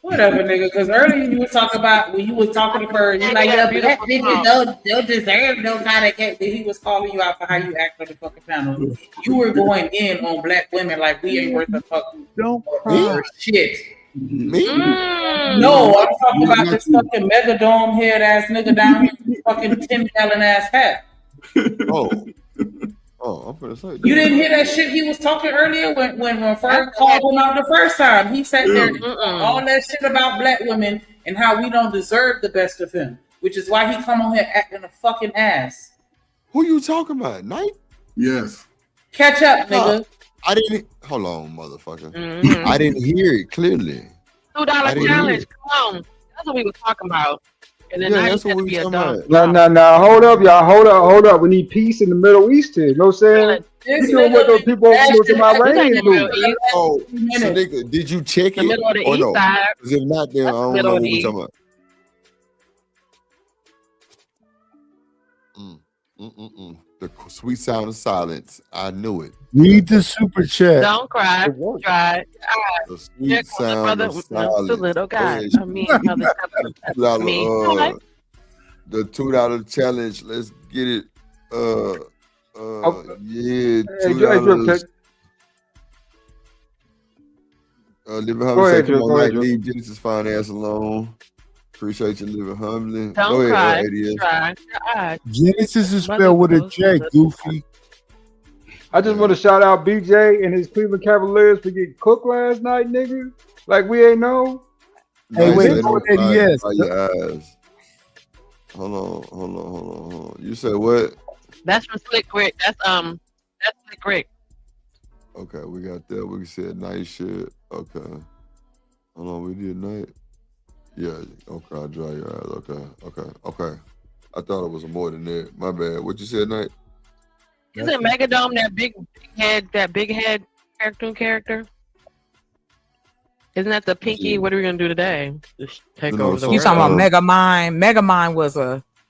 [SPEAKER 3] Whatever, nigga. Because earlier you was talking about when you was talking to her, you like, yeah, black bitches don't deserve no kind of cat. He was calling you out for how you act on the fucking panel. You were going in on black women like we ain't worth a fuck.
[SPEAKER 19] Don't cry.
[SPEAKER 3] Shit.
[SPEAKER 1] Me?
[SPEAKER 3] No, I'm talking about this fucking mega dome head ass nigga down here with fucking 10-gallon ass hat.
[SPEAKER 1] I'm gonna say
[SPEAKER 3] You didn't hear that shit he was talking earlier when Ferg called him out the first time. He sat there all that shit about black women and how we don't deserve the best of him, which is why he come on here acting a fucking ass.
[SPEAKER 1] Who you talking about? Knight?
[SPEAKER 9] Yes.
[SPEAKER 3] Catch up, nigga.
[SPEAKER 1] I didn't. Hold on, motherfucker. I didn't hear it clearly.
[SPEAKER 15] $2 challenge. Come on. That's what we were talking about. And then
[SPEAKER 1] Yeah,
[SPEAKER 15] now
[SPEAKER 1] that's
[SPEAKER 15] you
[SPEAKER 1] what
[SPEAKER 15] got to
[SPEAKER 1] we
[SPEAKER 15] be a
[SPEAKER 1] talking
[SPEAKER 15] dumb.
[SPEAKER 1] about.
[SPEAKER 14] Now, hold up, y'all. Hold up. We need peace in the Middle East here. You know what I'm saying? You doing what those people over to Iran do.
[SPEAKER 1] Oh, so nigga, did you check
[SPEAKER 15] The
[SPEAKER 1] it
[SPEAKER 15] middle of the
[SPEAKER 1] or
[SPEAKER 15] east
[SPEAKER 1] no?
[SPEAKER 15] side.
[SPEAKER 1] Because if not, then I don't
[SPEAKER 15] middle
[SPEAKER 1] know
[SPEAKER 15] of
[SPEAKER 1] what
[SPEAKER 15] the
[SPEAKER 1] we're
[SPEAKER 15] east.
[SPEAKER 1] talking about. The sweet sound of silence. I knew it.
[SPEAKER 19] Read the super chat.
[SPEAKER 15] Don't cry. Try.
[SPEAKER 1] The
[SPEAKER 15] Here
[SPEAKER 1] sweet
[SPEAKER 15] comes the
[SPEAKER 1] sound
[SPEAKER 15] brother.
[SPEAKER 1] of
[SPEAKER 15] No,
[SPEAKER 1] silence.
[SPEAKER 15] the little guy.
[SPEAKER 1] Hey,
[SPEAKER 15] I mean, mother. Me.
[SPEAKER 1] $2, the $2 challenge. Let's get it. Yeah, $2. Living
[SPEAKER 14] Go
[SPEAKER 1] humbly. Say,
[SPEAKER 14] ahead,
[SPEAKER 1] come
[SPEAKER 14] Joe.
[SPEAKER 1] on,
[SPEAKER 14] Go ahead,
[SPEAKER 1] Mike,
[SPEAKER 14] Joe.
[SPEAKER 1] leave Genesis fine ass alone. Appreciate you living humbly.
[SPEAKER 15] Don't
[SPEAKER 1] Go ahead,
[SPEAKER 15] cry.
[SPEAKER 1] ADS.
[SPEAKER 15] Try. Try.
[SPEAKER 19] Genesis is spelled with a J, goofy.
[SPEAKER 14] I just want to shout out BJ and his Cleveland Cavaliers for getting cooked last night, nigga. Like we ain't know.
[SPEAKER 19] Hey,
[SPEAKER 1] Nice,
[SPEAKER 19] wait,
[SPEAKER 1] say
[SPEAKER 19] go
[SPEAKER 1] don't
[SPEAKER 19] ahead, yes.
[SPEAKER 1] cry your eyes. Hold on. You said what?
[SPEAKER 15] That's from Slick Rick. That's Slick Rick.
[SPEAKER 1] Okay, we got that. We said nice shit. Okay. Hold on, we did night. Yeah, okay, I'll dry your eyes. Okay. I thought it was more than that. My bad. What you said, Night?
[SPEAKER 15] Isn't Megadome that big head cartoon character? Isn't that the Pinky? What are we gonna do today? Just take over the
[SPEAKER 4] You
[SPEAKER 15] world.
[SPEAKER 4] talking about Megamind? Megamind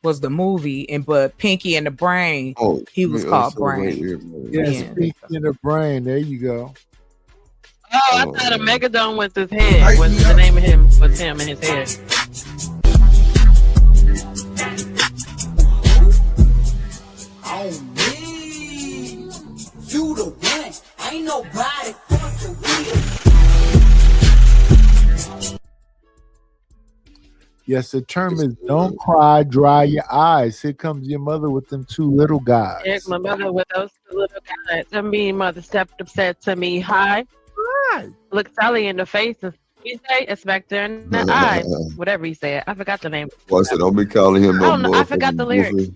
[SPEAKER 4] was the movie, but Pinky and the Brain. He was called Brain.
[SPEAKER 19] Yes, Pinky in the Brain. There you go.
[SPEAKER 15] Oh, I thought a Megadome was his head. Was the name of him? Was him and his head?
[SPEAKER 10] On me, you the one. Ain't nobody fuck the real.
[SPEAKER 19] Yes, the term is don't cry, dry your eyes. Here comes your mother with them two little guys.
[SPEAKER 15] Here's my mother with those two little guys. I mean, mother stepped up, said to me, "Hi." Look Sally in the face and he say it's back there in the eyes. Whatever he said. I forgot the name.
[SPEAKER 1] Well, I said, don't be calling him
[SPEAKER 15] I
[SPEAKER 1] no
[SPEAKER 15] don't know. I forgot the
[SPEAKER 1] motherfucking
[SPEAKER 15] lyrics.
[SPEAKER 1] goofy.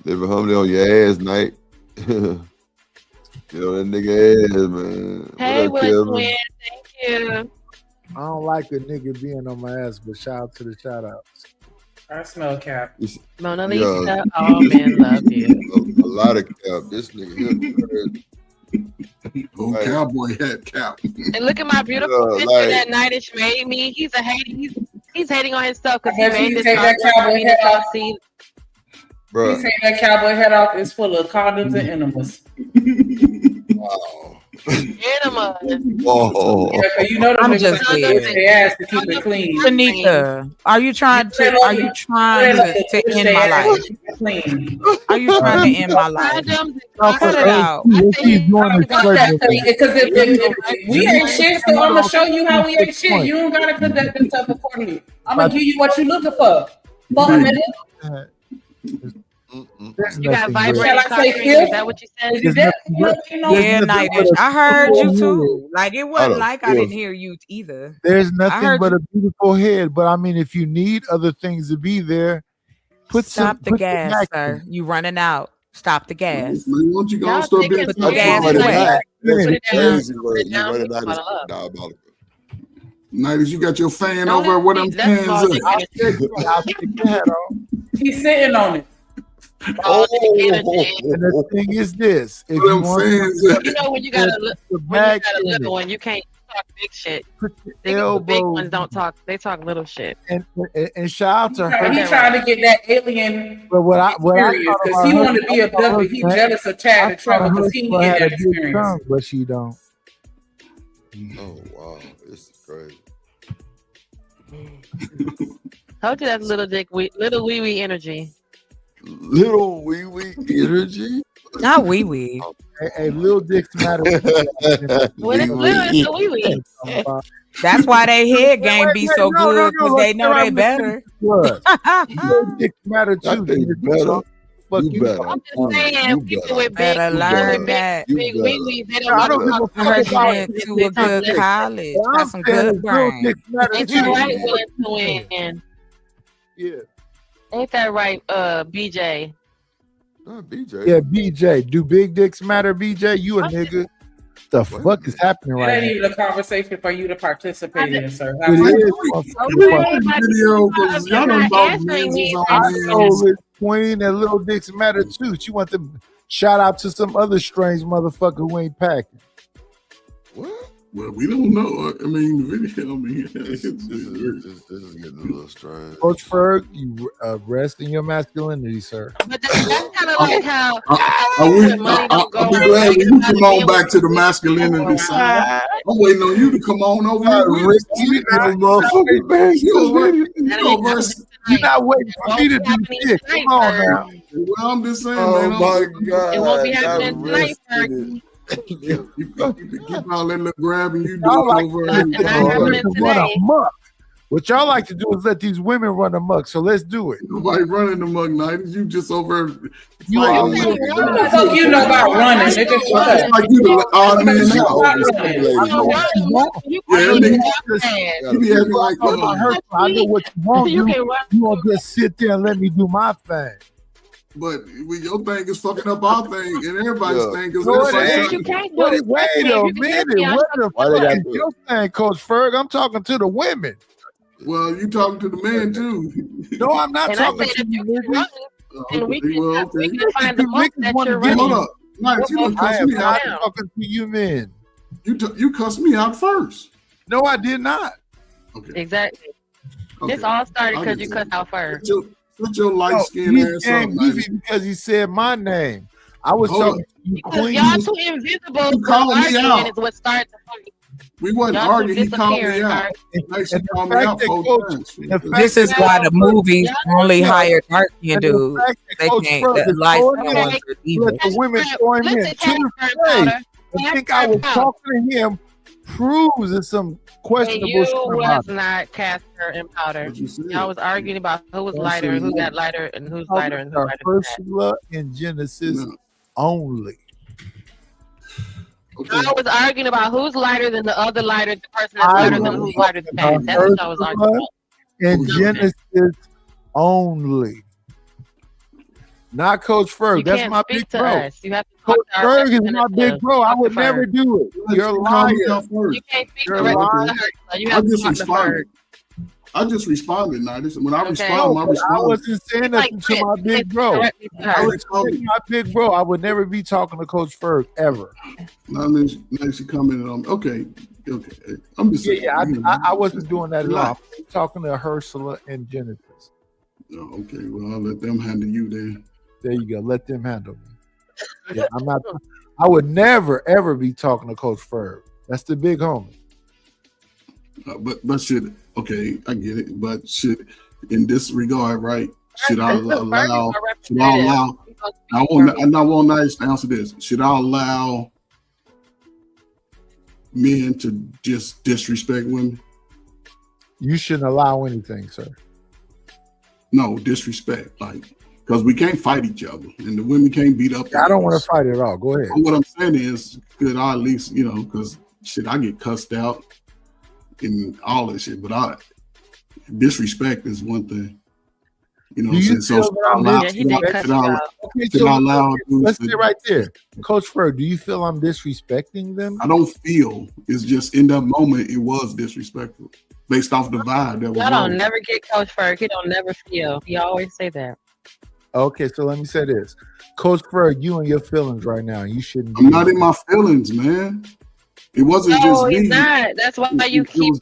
[SPEAKER 1] Living humbly on your ass, Night. Get on that nigga ass, man.
[SPEAKER 15] Hey,
[SPEAKER 1] what up,
[SPEAKER 15] Will
[SPEAKER 1] Kevin?
[SPEAKER 15] Twin. Thank you.
[SPEAKER 19] I don't like a nigga being on my ass, but shout out to the shout outs.
[SPEAKER 3] I smell cap.
[SPEAKER 15] Mona
[SPEAKER 1] Yeah.
[SPEAKER 15] Lisa, all men love you.
[SPEAKER 1] A lot of cap. This nigga here.
[SPEAKER 9] Oh, cowboy hat cap.
[SPEAKER 15] And look at my beautiful
[SPEAKER 1] Yeah,
[SPEAKER 15] picture
[SPEAKER 1] like-
[SPEAKER 15] that Nightish made me. He's hating on himself because he
[SPEAKER 3] I bet
[SPEAKER 15] made
[SPEAKER 3] you
[SPEAKER 15] this
[SPEAKER 3] take that cowboy hat off.
[SPEAKER 15] See,
[SPEAKER 1] Bro.
[SPEAKER 3] You take that cowboy head off, it's full of condoms and enemas.
[SPEAKER 15] enema.
[SPEAKER 1] Oh.
[SPEAKER 3] Yeah, 'cause you know them
[SPEAKER 4] I'm
[SPEAKER 3] niggas
[SPEAKER 4] just
[SPEAKER 3] like
[SPEAKER 4] dead.
[SPEAKER 3] their ass to keep it clean.
[SPEAKER 4] Tanika, are you trying to end my life?
[SPEAKER 3] Clean.
[SPEAKER 4] Are you trying to end my life? Cut it out.
[SPEAKER 19] What she's doing is flirting.
[SPEAKER 3] Because if we ain't shit, so I'm gonna show you how we ain't shit. You don't gotta conduct yourself accordingly. I'm gonna give you what you looking for. Fuck nigga.
[SPEAKER 15] You got vibrating
[SPEAKER 3] Shall I say
[SPEAKER 15] cock ring?
[SPEAKER 3] filth?
[SPEAKER 15] Is that what you said?
[SPEAKER 3] Is that you know?
[SPEAKER 4] Yeah, Nightish. I heard you too. Like it
[SPEAKER 19] I
[SPEAKER 4] wasn't
[SPEAKER 19] don't
[SPEAKER 4] like I
[SPEAKER 19] feel-
[SPEAKER 4] didn't hear you either.
[SPEAKER 19] There's
[SPEAKER 4] I
[SPEAKER 19] nothing
[SPEAKER 4] heard
[SPEAKER 19] but
[SPEAKER 4] you.
[SPEAKER 19] a beautiful head. But I mean, if you need other things to be there,
[SPEAKER 4] Stop the
[SPEAKER 19] put
[SPEAKER 4] gas,
[SPEAKER 19] some
[SPEAKER 4] sir. You running out. Stop the gas.
[SPEAKER 9] Man, why don't you go
[SPEAKER 4] Y'all
[SPEAKER 9] start
[SPEAKER 4] thinking
[SPEAKER 9] being
[SPEAKER 4] put the gas
[SPEAKER 1] Put it
[SPEAKER 4] away.
[SPEAKER 1] back. That's
[SPEAKER 15] Put it down.
[SPEAKER 1] crazy word. You
[SPEAKER 15] down.
[SPEAKER 1] running out
[SPEAKER 15] Bottle
[SPEAKER 1] of
[SPEAKER 15] up.
[SPEAKER 1] diabolical.
[SPEAKER 9] Nighties, you got your fan
[SPEAKER 15] Don't
[SPEAKER 9] over
[SPEAKER 15] let
[SPEAKER 9] where
[SPEAKER 15] me-
[SPEAKER 9] them
[SPEAKER 15] that's
[SPEAKER 9] fans
[SPEAKER 15] all they
[SPEAKER 9] at.
[SPEAKER 15] get.
[SPEAKER 3] He's sitting on it.
[SPEAKER 19] And the thing is this: if
[SPEAKER 9] Where
[SPEAKER 19] you
[SPEAKER 9] them
[SPEAKER 19] want
[SPEAKER 9] fans at.
[SPEAKER 15] You know when you got a
[SPEAKER 19] the
[SPEAKER 15] when you
[SPEAKER 19] back
[SPEAKER 15] got a
[SPEAKER 19] in
[SPEAKER 15] little
[SPEAKER 19] it,
[SPEAKER 15] one, you can't talk big shit.
[SPEAKER 19] put
[SPEAKER 15] Niggas
[SPEAKER 19] your
[SPEAKER 15] with big
[SPEAKER 19] elbows,
[SPEAKER 15] ones don't talk. They talk little shit.
[SPEAKER 19] and shout out to her.
[SPEAKER 3] He's trying to get that alien
[SPEAKER 19] But what I
[SPEAKER 3] experience
[SPEAKER 19] thought
[SPEAKER 3] because
[SPEAKER 19] about
[SPEAKER 3] he
[SPEAKER 19] her-
[SPEAKER 3] wanted to be
[SPEAKER 19] I thought
[SPEAKER 3] abducted.
[SPEAKER 19] her
[SPEAKER 3] He
[SPEAKER 19] that-
[SPEAKER 3] jealous of Chad
[SPEAKER 19] I
[SPEAKER 3] and trouble
[SPEAKER 19] thought
[SPEAKER 3] because
[SPEAKER 19] her
[SPEAKER 3] he
[SPEAKER 19] girl
[SPEAKER 3] didn't
[SPEAKER 19] had
[SPEAKER 3] get
[SPEAKER 19] a
[SPEAKER 3] that
[SPEAKER 19] big
[SPEAKER 3] experience.
[SPEAKER 19] tongue, but she don't.
[SPEAKER 1] Oh wow, it's crazy.
[SPEAKER 15] Told you that's little wee wee energy.
[SPEAKER 1] Little wee wee energy.
[SPEAKER 4] Not wee wee.
[SPEAKER 19] Hey, little dicks matter.
[SPEAKER 15] When it's little, it's a wee wee.
[SPEAKER 4] That's why they head game be so good because they know they better.
[SPEAKER 19] Little dicks matter too.
[SPEAKER 1] Better.
[SPEAKER 19] Fuck
[SPEAKER 1] you better.
[SPEAKER 15] I'm just saying, people with big,
[SPEAKER 4] Better learn that.
[SPEAKER 15] big wee wees, they don't
[SPEAKER 19] I don't
[SPEAKER 15] want
[SPEAKER 19] give
[SPEAKER 15] to
[SPEAKER 19] a
[SPEAKER 15] talk
[SPEAKER 19] fuck about
[SPEAKER 4] went to a good college. Got some good brain.
[SPEAKER 15] Ain't that right, willing to win?
[SPEAKER 19] Yeah.
[SPEAKER 15] Ain't that right, BJ?
[SPEAKER 1] BJ.
[SPEAKER 19] Yeah, BJ. Do big dicks matter, BJ? You a nigga. The fuck is happening
[SPEAKER 3] It
[SPEAKER 19] right
[SPEAKER 3] ain't
[SPEAKER 19] now?
[SPEAKER 3] even a conversation for you to participate in, sir.
[SPEAKER 19] It is.
[SPEAKER 9] Video because y'all don't about business
[SPEAKER 19] I
[SPEAKER 9] on
[SPEAKER 19] know this queen that little dicks matter too. She want to shout out to some other strange motherfucker who ain't packing.
[SPEAKER 9] What? Well, we don't know. I mean, the video. I mean,
[SPEAKER 1] This is getting a little strange.
[SPEAKER 19] Coach Ferg, you rest in your masculinity, sir.
[SPEAKER 15] But that's kind of like how
[SPEAKER 9] I'll be glad when you come on back to the masculinity side. I'm waiting on you to come on over here.
[SPEAKER 19] You're not waiting for me to do shit. Come on now.
[SPEAKER 9] Well, I'm just saying,
[SPEAKER 1] Oh
[SPEAKER 9] man.
[SPEAKER 1] my God.
[SPEAKER 15] it won't be happening tonight, sir.
[SPEAKER 9] You keep all that little grabbing you do
[SPEAKER 19] Y'all like
[SPEAKER 9] over
[SPEAKER 19] to
[SPEAKER 9] and
[SPEAKER 19] run amok. What y'all like to do is let these women run amok. So let's do it.
[SPEAKER 9] nobody running the mug night. You just over.
[SPEAKER 19] You
[SPEAKER 3] What the fuck you know about running, nigga? Shut up.
[SPEAKER 9] Like you the odd man
[SPEAKER 3] Shut
[SPEAKER 9] out.
[SPEAKER 3] up, running.
[SPEAKER 9] You be acting like
[SPEAKER 19] I know what you want.
[SPEAKER 15] You
[SPEAKER 19] You
[SPEAKER 15] can run.
[SPEAKER 19] won't just sit there and let me do my thing.
[SPEAKER 9] but your thing is fucking up our thing, and everybody's thing is.
[SPEAKER 19] No, it ain't.
[SPEAKER 15] You can't do
[SPEAKER 19] Wait
[SPEAKER 15] it.
[SPEAKER 19] a minute. What the
[SPEAKER 1] Why they
[SPEAKER 19] fuck
[SPEAKER 1] got
[SPEAKER 19] is
[SPEAKER 1] to-
[SPEAKER 19] your thing, Coach Ferg? I'm talking to the women.
[SPEAKER 9] Well, you talking to the man too.
[SPEAKER 19] No, I'm not
[SPEAKER 15] And I
[SPEAKER 19] talking
[SPEAKER 15] say
[SPEAKER 19] to
[SPEAKER 15] that
[SPEAKER 19] you,
[SPEAKER 15] you can
[SPEAKER 19] niggas.
[SPEAKER 15] run, and we can find the
[SPEAKER 19] You
[SPEAKER 15] book
[SPEAKER 19] niggas
[SPEAKER 15] that
[SPEAKER 19] wanna
[SPEAKER 15] you're
[SPEAKER 19] get
[SPEAKER 15] running.
[SPEAKER 9] Hold up, Nice, you done
[SPEAKER 19] I
[SPEAKER 9] cuss
[SPEAKER 19] am
[SPEAKER 9] me
[SPEAKER 19] not
[SPEAKER 9] out.
[SPEAKER 19] talking to you men.
[SPEAKER 9] You cussed me out first.
[SPEAKER 19] No, I did not.
[SPEAKER 9] Okay.
[SPEAKER 15] Exactly.
[SPEAKER 9] Okay.
[SPEAKER 15] This all started
[SPEAKER 9] I
[SPEAKER 15] because
[SPEAKER 9] get
[SPEAKER 15] you
[SPEAKER 9] it.
[SPEAKER 15] cussed out first.
[SPEAKER 9] Put your light
[SPEAKER 19] No,
[SPEAKER 9] skinned
[SPEAKER 19] he
[SPEAKER 9] ass
[SPEAKER 19] came
[SPEAKER 9] up,
[SPEAKER 19] goofy
[SPEAKER 9] Nice.
[SPEAKER 19] because he said my name. I was
[SPEAKER 9] Hold
[SPEAKER 19] talking
[SPEAKER 9] up.
[SPEAKER 19] to you,
[SPEAKER 15] Because
[SPEAKER 19] Queen.
[SPEAKER 15] y'all too invisible
[SPEAKER 9] You
[SPEAKER 15] to
[SPEAKER 9] called me
[SPEAKER 15] arguing
[SPEAKER 9] out.
[SPEAKER 15] is what started the fight.
[SPEAKER 9] We wasn't
[SPEAKER 15] Y'all too
[SPEAKER 9] arguing. He called me
[SPEAKER 15] disappearing,
[SPEAKER 9] out.
[SPEAKER 15] right?
[SPEAKER 9] Nice,
[SPEAKER 19] And
[SPEAKER 9] he
[SPEAKER 19] the
[SPEAKER 9] called me
[SPEAKER 19] fact
[SPEAKER 9] out
[SPEAKER 19] that
[SPEAKER 9] 4
[SPEAKER 19] Coach-
[SPEAKER 9] times.
[SPEAKER 19] the fact
[SPEAKER 4] This is
[SPEAKER 19] that
[SPEAKER 4] why the
[SPEAKER 19] Coach-
[SPEAKER 4] movies only hire dark skinned
[SPEAKER 19] and the
[SPEAKER 4] dudes.
[SPEAKER 19] fact that
[SPEAKER 4] They
[SPEAKER 19] Coach
[SPEAKER 4] can't.
[SPEAKER 19] Ferg
[SPEAKER 4] The
[SPEAKER 19] is
[SPEAKER 4] light
[SPEAKER 19] throwing
[SPEAKER 4] skinned
[SPEAKER 19] in,
[SPEAKER 4] ones are evil.
[SPEAKER 19] let the women throw him in
[SPEAKER 15] Listen,
[SPEAKER 19] to the
[SPEAKER 15] Casper
[SPEAKER 19] face.
[SPEAKER 15] Powder.
[SPEAKER 19] I think I was talking to him proves there's some
[SPEAKER 15] And
[SPEAKER 19] questionable
[SPEAKER 15] you
[SPEAKER 19] shit about
[SPEAKER 15] was
[SPEAKER 19] it.
[SPEAKER 15] not Casper and Powder.
[SPEAKER 9] What you said?
[SPEAKER 15] Y'all was arguing about who was
[SPEAKER 9] I
[SPEAKER 15] lighter,
[SPEAKER 9] said
[SPEAKER 15] who
[SPEAKER 9] no.
[SPEAKER 15] got lighter, and who's lighter, and who's lighter. than that.
[SPEAKER 19] Ursula in Genesis
[SPEAKER 9] No.
[SPEAKER 19] only.
[SPEAKER 9] Okay.
[SPEAKER 15] Y'all was arguing about who's lighter than the other lighter, the person that's
[SPEAKER 19] I
[SPEAKER 15] lighter than
[SPEAKER 19] was
[SPEAKER 15] who's lighter than that. That's what y'all was arguing about.
[SPEAKER 19] In Genesis only. Not Coach Ferg.
[SPEAKER 15] You
[SPEAKER 19] That's
[SPEAKER 15] can't
[SPEAKER 19] my
[SPEAKER 15] speak
[SPEAKER 19] big
[SPEAKER 15] to
[SPEAKER 19] bro.
[SPEAKER 15] us. You have to talk
[SPEAKER 19] Coach
[SPEAKER 15] to our
[SPEAKER 19] Ferg is my
[SPEAKER 15] representative.
[SPEAKER 19] big bro. I
[SPEAKER 15] Talk
[SPEAKER 19] would
[SPEAKER 15] to
[SPEAKER 19] never
[SPEAKER 15] Ferg.
[SPEAKER 19] do it. You're a
[SPEAKER 9] You called me
[SPEAKER 19] liar.
[SPEAKER 9] out first.
[SPEAKER 15] You can't speak
[SPEAKER 19] You're
[SPEAKER 15] directly
[SPEAKER 19] lying.
[SPEAKER 15] to her. So you
[SPEAKER 9] I
[SPEAKER 15] have to
[SPEAKER 9] just
[SPEAKER 15] talk to Ferg.
[SPEAKER 9] responded. I just responded. Now, when I
[SPEAKER 15] Okay.
[SPEAKER 9] respond,
[SPEAKER 19] No,
[SPEAKER 9] I
[SPEAKER 19] but I
[SPEAKER 9] respond.
[SPEAKER 19] wasn't saying
[SPEAKER 15] Like
[SPEAKER 19] nothing to my
[SPEAKER 15] Chris,
[SPEAKER 19] big bro.
[SPEAKER 15] directly to
[SPEAKER 19] I
[SPEAKER 15] her.
[SPEAKER 19] was saying my big bro. I would never be talking to Coach Ferg ever.
[SPEAKER 9] Now she commented on. Okay. I'm just saying.
[SPEAKER 19] I wasn't doing that at all. I'm talking to Ursula and Genesis.
[SPEAKER 9] Oh, okay. Well, I'll let them handle you then.
[SPEAKER 19] There you go. Let them handle me. Yeah, I'm not. I would never ever be talking to Coach Ferg. That's the big homie.
[SPEAKER 9] But should I get it? But should in this regard, right? Should I allow? I want nice to answer this. Should I allow men to just disrespect women?
[SPEAKER 19] You shouldn't allow anything, sir.
[SPEAKER 9] No disrespect, like because we can't fight each other, and the women can't beat up.
[SPEAKER 19] I don't want to fight at all. Go ahead.
[SPEAKER 9] What I'm saying is, could I at least, because shit, I get cussed out and all that shit, but disrespect is one thing. You know what I'm saying? So should I allow?
[SPEAKER 19] Let's stay right there, Coach Ferg. Do you feel I'm disrespecting them?
[SPEAKER 9] I don't feel. It's just in that moment it was disrespectful based off the vibe that was.
[SPEAKER 15] Y'all
[SPEAKER 9] wrong.
[SPEAKER 15] don't never get Coach Ferg. He don't never feel. He always say that.
[SPEAKER 19] Okay, so let me say this, Coach Ferg. You in your feelings right now. You shouldn't.
[SPEAKER 9] I'm not in my feelings, man. It wasn't
[SPEAKER 15] No,
[SPEAKER 9] just me.
[SPEAKER 15] he's not. That's why you keep.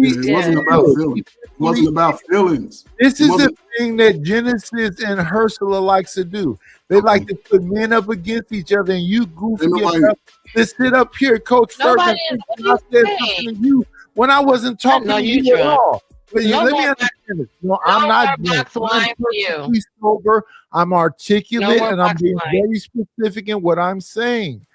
[SPEAKER 9] It wasn't about feelings. It wasn't about feelings.
[SPEAKER 19] This
[SPEAKER 9] It
[SPEAKER 19] is the
[SPEAKER 9] wasn't-
[SPEAKER 19] thing that Genesis and Ursula likes to do. They like to put men up against each other, and you goofy
[SPEAKER 9] Ain't nobody-
[SPEAKER 19] enough to sit up here, Coach Ferg.
[SPEAKER 15] Nobody
[SPEAKER 19] and
[SPEAKER 15] is-
[SPEAKER 19] think I said something to you when I wasn't talking to you at all. But
[SPEAKER 15] No
[SPEAKER 19] let me
[SPEAKER 15] more
[SPEAKER 19] understand this. No,
[SPEAKER 15] no
[SPEAKER 19] I'm not
[SPEAKER 15] more box
[SPEAKER 19] drunk.
[SPEAKER 15] wine
[SPEAKER 19] I'm
[SPEAKER 15] for you.
[SPEAKER 19] perfectly sober. I'm articulate,
[SPEAKER 15] No more
[SPEAKER 19] and I'm
[SPEAKER 15] box
[SPEAKER 19] being
[SPEAKER 15] wine.
[SPEAKER 19] very specific in what I'm saying.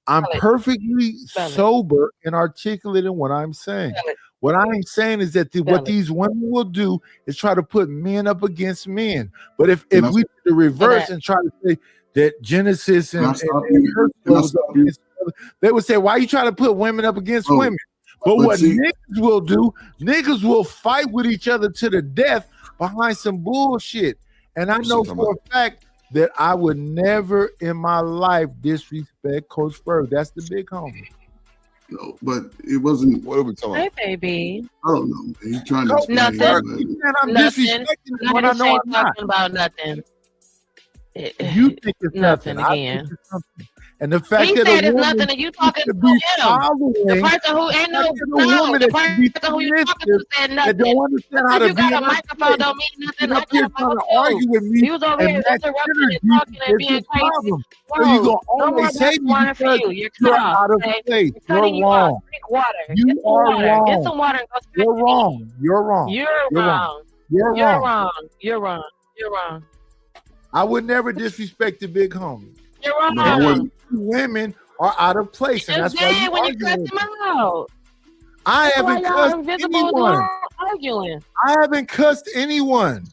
[SPEAKER 19] I'm
[SPEAKER 15] Spell it.
[SPEAKER 19] perfectly
[SPEAKER 15] Spell it.
[SPEAKER 19] sober and articulate in what I'm saying.
[SPEAKER 15] Spell it.
[SPEAKER 19] What I'm saying is that
[SPEAKER 15] Spell
[SPEAKER 19] what
[SPEAKER 15] it.
[SPEAKER 19] these women will do is try to put men up against men. But if
[SPEAKER 9] Can I
[SPEAKER 19] we do the reverse
[SPEAKER 15] that.
[SPEAKER 19] and try to say that Genesis
[SPEAKER 9] can I
[SPEAKER 19] and
[SPEAKER 9] stop you?
[SPEAKER 19] Ursula
[SPEAKER 9] Can I
[SPEAKER 19] was up
[SPEAKER 9] stop you?
[SPEAKER 19] against each other, they would say, why are you trying to put women up against
[SPEAKER 9] Bro,
[SPEAKER 19] women? But
[SPEAKER 9] but
[SPEAKER 19] what
[SPEAKER 9] see,
[SPEAKER 19] niggas will do, niggas will fight with each other to the death behind some bullshit. And I
[SPEAKER 1] What's
[SPEAKER 19] know
[SPEAKER 1] he talking
[SPEAKER 19] for
[SPEAKER 1] about?
[SPEAKER 19] a fact that I would never in my life disrespect Coach Ferg. That's the big homie.
[SPEAKER 9] no, but it wasn't.
[SPEAKER 1] What are we talking
[SPEAKER 15] Hey,
[SPEAKER 1] about?
[SPEAKER 15] baby.
[SPEAKER 9] I don't know. Man. He's trying to
[SPEAKER 19] Coach
[SPEAKER 9] explain.
[SPEAKER 19] Ferg,
[SPEAKER 15] Nothing.
[SPEAKER 19] you saying I'm
[SPEAKER 15] Nothing.
[SPEAKER 19] disrespecting him
[SPEAKER 15] Nothing
[SPEAKER 19] when I
[SPEAKER 15] to
[SPEAKER 19] know
[SPEAKER 15] say
[SPEAKER 19] I'm not.
[SPEAKER 15] talking about nothing.
[SPEAKER 19] You think it's
[SPEAKER 15] Nothing
[SPEAKER 19] nothing. I
[SPEAKER 15] again.
[SPEAKER 19] think it's something. And the fact
[SPEAKER 15] He
[SPEAKER 19] that
[SPEAKER 15] said
[SPEAKER 19] a
[SPEAKER 15] it's
[SPEAKER 19] woman
[SPEAKER 15] nothing, and you talking
[SPEAKER 19] should
[SPEAKER 15] to
[SPEAKER 19] be
[SPEAKER 15] him. The
[SPEAKER 19] following,
[SPEAKER 15] person who ain't
[SPEAKER 19] the fact that a
[SPEAKER 15] no,
[SPEAKER 19] woman
[SPEAKER 15] the
[SPEAKER 19] that should be
[SPEAKER 15] person who you talking to
[SPEAKER 19] submissive,
[SPEAKER 15] said
[SPEAKER 19] that
[SPEAKER 15] nothing.
[SPEAKER 19] don't understand how
[SPEAKER 15] Because
[SPEAKER 19] to
[SPEAKER 15] you
[SPEAKER 19] be
[SPEAKER 15] got
[SPEAKER 19] in
[SPEAKER 15] a
[SPEAKER 19] her
[SPEAKER 15] microphone
[SPEAKER 19] place,
[SPEAKER 15] don't mean nothing.
[SPEAKER 19] get
[SPEAKER 15] I
[SPEAKER 19] up here
[SPEAKER 15] got a
[SPEAKER 19] trying to
[SPEAKER 15] microphone
[SPEAKER 19] argue
[SPEAKER 15] too.
[SPEAKER 19] with me
[SPEAKER 15] You was over
[SPEAKER 19] and
[SPEAKER 15] here
[SPEAKER 19] match
[SPEAKER 15] interrupting and
[SPEAKER 19] energy
[SPEAKER 15] talking and
[SPEAKER 19] is
[SPEAKER 15] being
[SPEAKER 19] the
[SPEAKER 15] crazy.
[SPEAKER 19] problem. So you're
[SPEAKER 15] Bro,
[SPEAKER 19] going to
[SPEAKER 15] no more
[SPEAKER 19] always say
[SPEAKER 15] box
[SPEAKER 19] me
[SPEAKER 15] wine for
[SPEAKER 19] because
[SPEAKER 15] you. You're
[SPEAKER 19] you're
[SPEAKER 15] cut off.
[SPEAKER 19] out of
[SPEAKER 15] Okay?
[SPEAKER 19] place.
[SPEAKER 15] You're
[SPEAKER 19] You're
[SPEAKER 15] cutting you off.
[SPEAKER 19] wrong.
[SPEAKER 15] Drink water.
[SPEAKER 19] You
[SPEAKER 15] Get some
[SPEAKER 19] are
[SPEAKER 15] water. Get
[SPEAKER 19] wrong.
[SPEAKER 15] some water and go straight
[SPEAKER 19] You're
[SPEAKER 15] to
[SPEAKER 19] wrong.
[SPEAKER 15] sleep.
[SPEAKER 19] You're wrong.
[SPEAKER 15] You're
[SPEAKER 19] You're wrong.
[SPEAKER 15] wrong.
[SPEAKER 19] You're
[SPEAKER 15] You're
[SPEAKER 19] wrong.
[SPEAKER 15] wrong. You're wrong. You're wrong.
[SPEAKER 19] I would never disrespect the big homie.
[SPEAKER 15] You're
[SPEAKER 9] But I
[SPEAKER 15] wrong.
[SPEAKER 9] wasn't.
[SPEAKER 19] Women are out of place, and
[SPEAKER 15] And
[SPEAKER 19] that's why
[SPEAKER 15] then
[SPEAKER 19] you
[SPEAKER 15] when you cuss
[SPEAKER 19] arguing.
[SPEAKER 15] him out,
[SPEAKER 19] I
[SPEAKER 15] that's why
[SPEAKER 19] haven't
[SPEAKER 15] y'all
[SPEAKER 19] cussed
[SPEAKER 15] invisible
[SPEAKER 19] anyone.
[SPEAKER 15] arguing.
[SPEAKER 19] I haven't cussed anyone.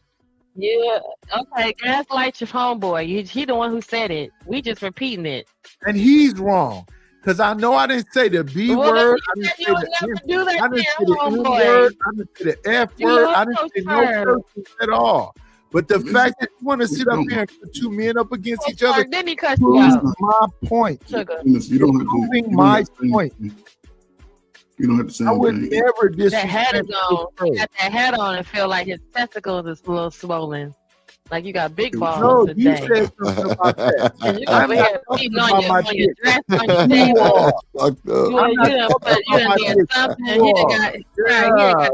[SPEAKER 15] Yeah. Okay. Gaslight your homeboy. He the one who said it. We just repeating it.
[SPEAKER 19] And he's wrong. Because I know I didn't say the B
[SPEAKER 15] Well,
[SPEAKER 19] word.
[SPEAKER 15] you
[SPEAKER 19] I didn't
[SPEAKER 15] said
[SPEAKER 19] say
[SPEAKER 15] you would
[SPEAKER 19] the
[SPEAKER 15] never
[SPEAKER 19] N,
[SPEAKER 15] do that
[SPEAKER 19] I didn't
[SPEAKER 15] to
[SPEAKER 19] say the N
[SPEAKER 15] homeboy.
[SPEAKER 19] word. I didn't say the F
[SPEAKER 15] You
[SPEAKER 19] word.
[SPEAKER 15] love
[SPEAKER 19] I didn't
[SPEAKER 15] Coach
[SPEAKER 19] say no
[SPEAKER 15] Ferg.
[SPEAKER 19] curses at all. But the
[SPEAKER 9] Listen,
[SPEAKER 19] fact that you want to sit up
[SPEAKER 9] don't.
[SPEAKER 19] here and put two men up against
[SPEAKER 15] Coach
[SPEAKER 19] each other
[SPEAKER 15] Ferg, didn't he cuss you
[SPEAKER 19] proves
[SPEAKER 15] out?
[SPEAKER 19] my point.
[SPEAKER 15] Sugar.
[SPEAKER 9] Goodness, you don't have to.
[SPEAKER 19] Proving
[SPEAKER 9] You don't
[SPEAKER 19] my
[SPEAKER 9] have to say
[SPEAKER 19] point.
[SPEAKER 9] anything. You don't have to say
[SPEAKER 19] I would
[SPEAKER 9] anything.
[SPEAKER 19] never
[SPEAKER 15] That hat
[SPEAKER 19] disrespect
[SPEAKER 15] is
[SPEAKER 19] Coach
[SPEAKER 15] on. He
[SPEAKER 19] Ferg.
[SPEAKER 15] got that hat on and feel like his testicles is a little swollen. Like you got big balls
[SPEAKER 19] No, you
[SPEAKER 15] today.
[SPEAKER 19] said something about that.
[SPEAKER 15] And you
[SPEAKER 19] I'm
[SPEAKER 15] over
[SPEAKER 19] not
[SPEAKER 15] here
[SPEAKER 19] talking
[SPEAKER 15] beating
[SPEAKER 19] about my
[SPEAKER 15] on your
[SPEAKER 19] dick.
[SPEAKER 15] dress on your
[SPEAKER 19] You
[SPEAKER 15] table.
[SPEAKER 19] are.
[SPEAKER 1] Fucked up.
[SPEAKER 19] I'm not
[SPEAKER 15] You done
[SPEAKER 19] talking about my
[SPEAKER 15] did
[SPEAKER 19] dick.
[SPEAKER 15] something.
[SPEAKER 19] You
[SPEAKER 15] He done
[SPEAKER 19] are.
[SPEAKER 15] got right. He done got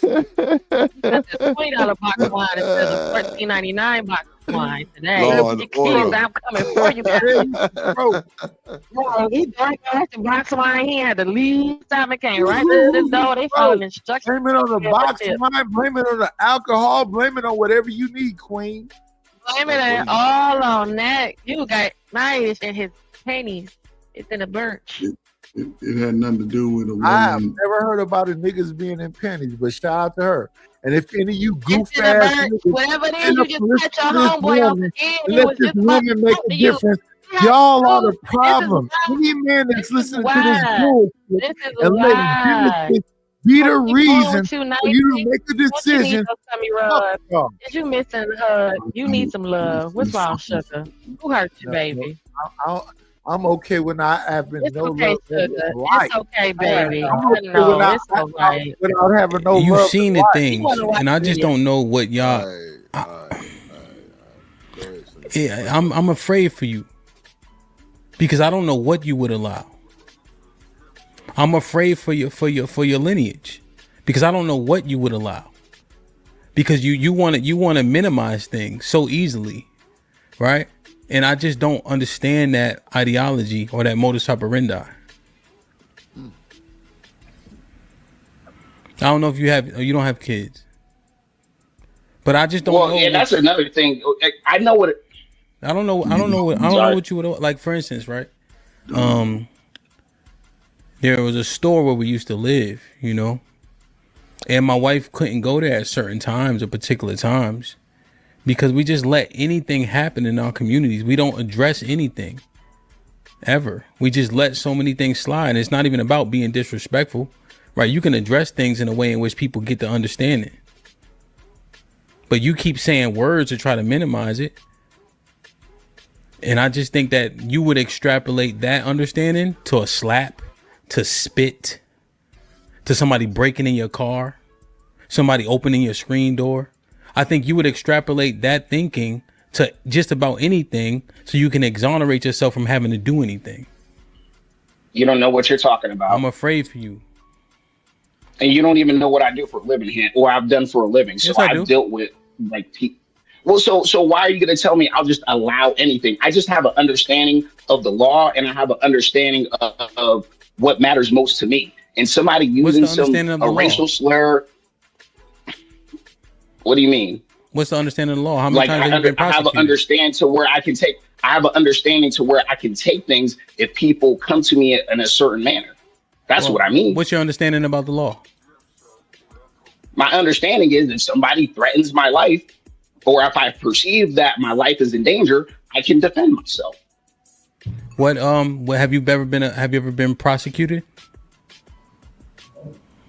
[SPEAKER 15] the got the $20 box of wine instead of $14.99 box of wine today.
[SPEAKER 1] Law and
[SPEAKER 15] You
[SPEAKER 1] order.
[SPEAKER 15] kids, I'm coming for you guys. Bro, he drank the box of wine. He had to leave. Simon came right to the door. They followed instructions.
[SPEAKER 19] Blame it on the box of wine. Blame it on the alcohol. Blame it on whatever you need, Queen.
[SPEAKER 15] Blame it all on that. You got nice in his panties. It's in a birch.
[SPEAKER 9] It had nothing to do with a woman.
[SPEAKER 19] I've never heard about a niggas being in panties, but shout out to her. And if any of you goof
[SPEAKER 15] It's in a
[SPEAKER 19] ass
[SPEAKER 15] birch.
[SPEAKER 19] niggas
[SPEAKER 15] Whatever it is,
[SPEAKER 19] stand
[SPEAKER 15] you
[SPEAKER 19] up
[SPEAKER 15] just
[SPEAKER 19] and listen
[SPEAKER 15] cut your
[SPEAKER 19] to this
[SPEAKER 15] homeboy off
[SPEAKER 19] woman
[SPEAKER 15] again.
[SPEAKER 19] and
[SPEAKER 15] He
[SPEAKER 19] let
[SPEAKER 15] was
[SPEAKER 19] this
[SPEAKER 15] just about
[SPEAKER 19] woman
[SPEAKER 15] to
[SPEAKER 19] make
[SPEAKER 15] talk
[SPEAKER 19] a
[SPEAKER 15] to you.
[SPEAKER 19] difference,
[SPEAKER 15] Yeah,
[SPEAKER 19] y'all are the
[SPEAKER 15] this is
[SPEAKER 19] problem.
[SPEAKER 15] why.
[SPEAKER 19] Any man that's
[SPEAKER 15] This is
[SPEAKER 19] listening to this
[SPEAKER 15] why.
[SPEAKER 19] bullshit
[SPEAKER 15] This is
[SPEAKER 19] and letting
[SPEAKER 15] why.
[SPEAKER 19] Genesis be the
[SPEAKER 15] What's going
[SPEAKER 19] reason
[SPEAKER 15] with you,
[SPEAKER 19] for
[SPEAKER 15] Nike?
[SPEAKER 19] you to make a
[SPEAKER 15] What you need
[SPEAKER 19] decision.
[SPEAKER 15] your tummy
[SPEAKER 19] Fuck
[SPEAKER 15] rub?
[SPEAKER 19] y'all.
[SPEAKER 15] Is you missing a hug? You need some love. What's wrong, sugar? Who hurt you, baby?
[SPEAKER 19] I'm okay when I have been
[SPEAKER 15] It's
[SPEAKER 19] no
[SPEAKER 15] okay,
[SPEAKER 19] love in
[SPEAKER 15] sugar.
[SPEAKER 19] life.
[SPEAKER 15] It's okay, baby.
[SPEAKER 19] I'm
[SPEAKER 15] I
[SPEAKER 19] okay
[SPEAKER 15] know.
[SPEAKER 19] without,
[SPEAKER 15] It's all right.
[SPEAKER 19] without having no
[SPEAKER 13] You've
[SPEAKER 19] love
[SPEAKER 13] seen
[SPEAKER 19] in
[SPEAKER 13] the
[SPEAKER 19] life.
[SPEAKER 13] things,
[SPEAKER 15] You wanna watch
[SPEAKER 13] and I just
[SPEAKER 15] video.
[SPEAKER 13] don't know what y'all. Yeah, I'm afraid for you because I don't know what you would allow. I'm afraid for your lineage because I don't know what you would allow. Because you want to minimize things so easily, right? And I just don't understand that ideology or that modus operandi. I don't know if you don't have kids, but I just don't know.
[SPEAKER 5] Well, yeah, that's another thing. I know what.
[SPEAKER 13] I don't know what you would like. For instance, right? There was a store where we used to live, and my wife couldn't go there at certain times or particular times because we just let anything happen in our communities. We don't address anything ever. We just let so many things slide. And it's not even about being disrespectful, right? You can address things in a way in which people get to understand it. But you keep saying words to try to minimize it. And I just think that you would extrapolate that understanding to a slap, to spit, to somebody breaking in your car, somebody opening your screen door. I think you would extrapolate that thinking to just about anything so you can exonerate yourself from having to do anything.
[SPEAKER 5] You don't know what you're talking about.
[SPEAKER 13] I'm afraid for you.
[SPEAKER 5] And you don't even know what I do for a living here, or I've done for a living. So
[SPEAKER 13] Yes, I do.
[SPEAKER 5] I've dealt with like people. Well, so why are you going to tell me I'll just allow anything? I just have an understanding of the law, and I have an understanding of what matters most to me. And somebody using a racial slur. What do you mean?
[SPEAKER 13] What's the understanding of the law? How many times have you been prosecuted?
[SPEAKER 5] I have an understanding to where I can take. I have an understanding to where I can take things if people come to me in a certain manner. That's what I mean.
[SPEAKER 13] What's your understanding about the law?
[SPEAKER 5] My understanding is if somebody threatens my life, or if I perceive that my life is in danger, I can defend myself.
[SPEAKER 13] What have you ever been prosecuted?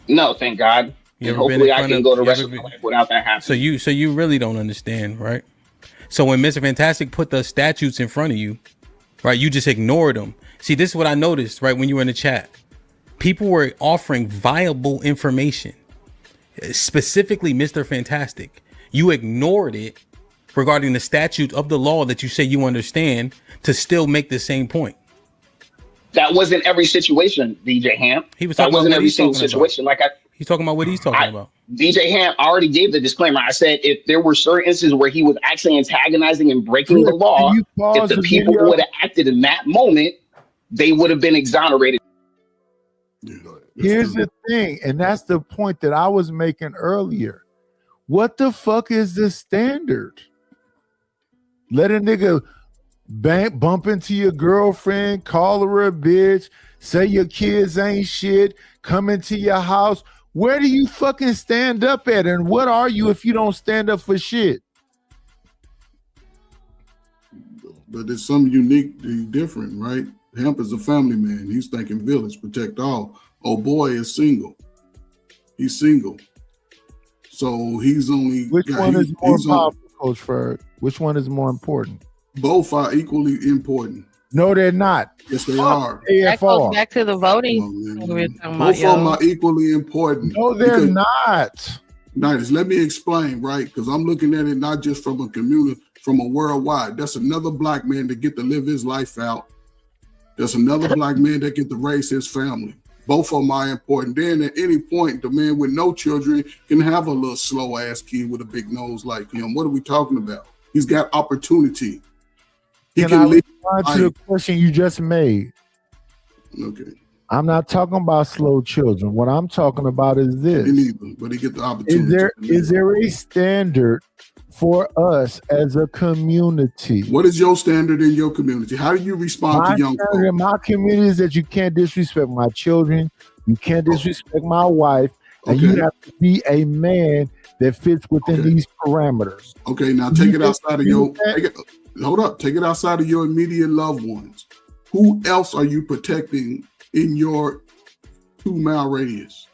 [SPEAKER 5] No, thank God. And hopefully I can go the rest of my life without that happening.
[SPEAKER 13] So you really don't understand, right? So when Mr. Fantastic put the statutes in front of you, right, you just ignored them. See, this is what I noticed, right, when you were in the chat. People were offering viable information, specifically Mr. Fantastic. You ignored it regarding the statute of the law that you say you understand to still make the same point.
[SPEAKER 5] That wasn't every situation, DJ Ham.
[SPEAKER 13] He was talking
[SPEAKER 5] that wasn't
[SPEAKER 13] about
[SPEAKER 5] every single situation.
[SPEAKER 13] He's talking about what he's talking about.
[SPEAKER 5] DJ Ham already gave the disclaimer. I said if there were certain instances where he was actually antagonizing and breaking the law, if the people would have acted in that moment, they would have been exonerated.
[SPEAKER 19] Here's the thing, and that's the point that I was making earlier. What the fuck is the standard? Let a nigga bump into your girlfriend, call her a bitch, say your kids ain't shit, come into your house. Where do you fucking stand up at? And what are you if you don't stand up for shit?
[SPEAKER 9] But there's something uniquely different, right? Hemp is a family man. He's thinking village, protect all. Oh boy is single. He's single. So he's only...
[SPEAKER 19] Which one is more powerful, Coach Ferg? Which one is more important?
[SPEAKER 9] Both are equally important.
[SPEAKER 19] No, they're not.
[SPEAKER 9] Yes, they are.
[SPEAKER 15] That goes back to the voting.
[SPEAKER 9] Both of them are equally important.
[SPEAKER 19] No, they're not.
[SPEAKER 9] Nice. Let me explain, right? Because I'm looking at it not just from a community, from a worldwide. That's another black man that get to live his life out. There's another black man that get to raise his family. Both of them are important. Then at any point, the man with no children can have a little slow ass kid with a big nose like him. What are we talking about? He's got opportunity.
[SPEAKER 19] Can I respond to the question you just made?
[SPEAKER 9] Okay.
[SPEAKER 19] I'm not talking about slow children. What I'm talking about is this.
[SPEAKER 9] Me neither, but he get the opportunity.
[SPEAKER 19] Is there a standard for us as a community?
[SPEAKER 9] What is your standard in your community? How do you respond to young people?
[SPEAKER 19] In my community is that you can't disrespect my children, you can't disrespect my wife, and you have to be a man that fits within these parameters.
[SPEAKER 9] Okay, now take it outside of your take it outside of your immediate loved ones. Who else are you protecting in your 2-mile radius?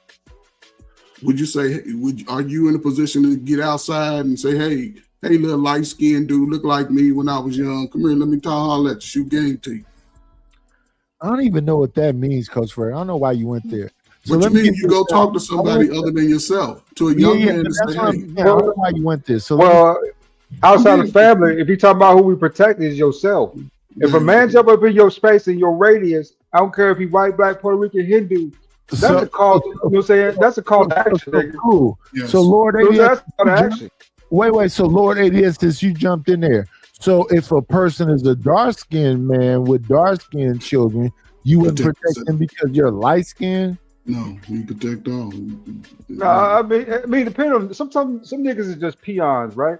[SPEAKER 9] Would you say, are you in a position to get outside and say, hey, little light-skinned dude, look like me when I was young. Come here, let me holler at you, shoot game to you.
[SPEAKER 19] I don't even know what that means, Coach Ferg. I don't know why you went there.
[SPEAKER 9] So what you mean? You go talk to somebody other than yourself, to a young man to say, hey.
[SPEAKER 19] I don't know why you went there. So
[SPEAKER 14] outside of family, if you talk about who we protect, is yourself. If a man jump up in your space, in your radius, I don't care if he white, black, Puerto Rican, Hindu, that's a call. You know what I'm saying? That's a call to action.
[SPEAKER 19] Cool. Yes. So Lord ADS, so Lord ADS, since you jumped in there. So if a person is a dark-skinned man with dark-skinned children, you wouldn't protect them because you're light-skinned?
[SPEAKER 9] No, we protect all.
[SPEAKER 14] No, I mean, depending on some niggas is just peons, right?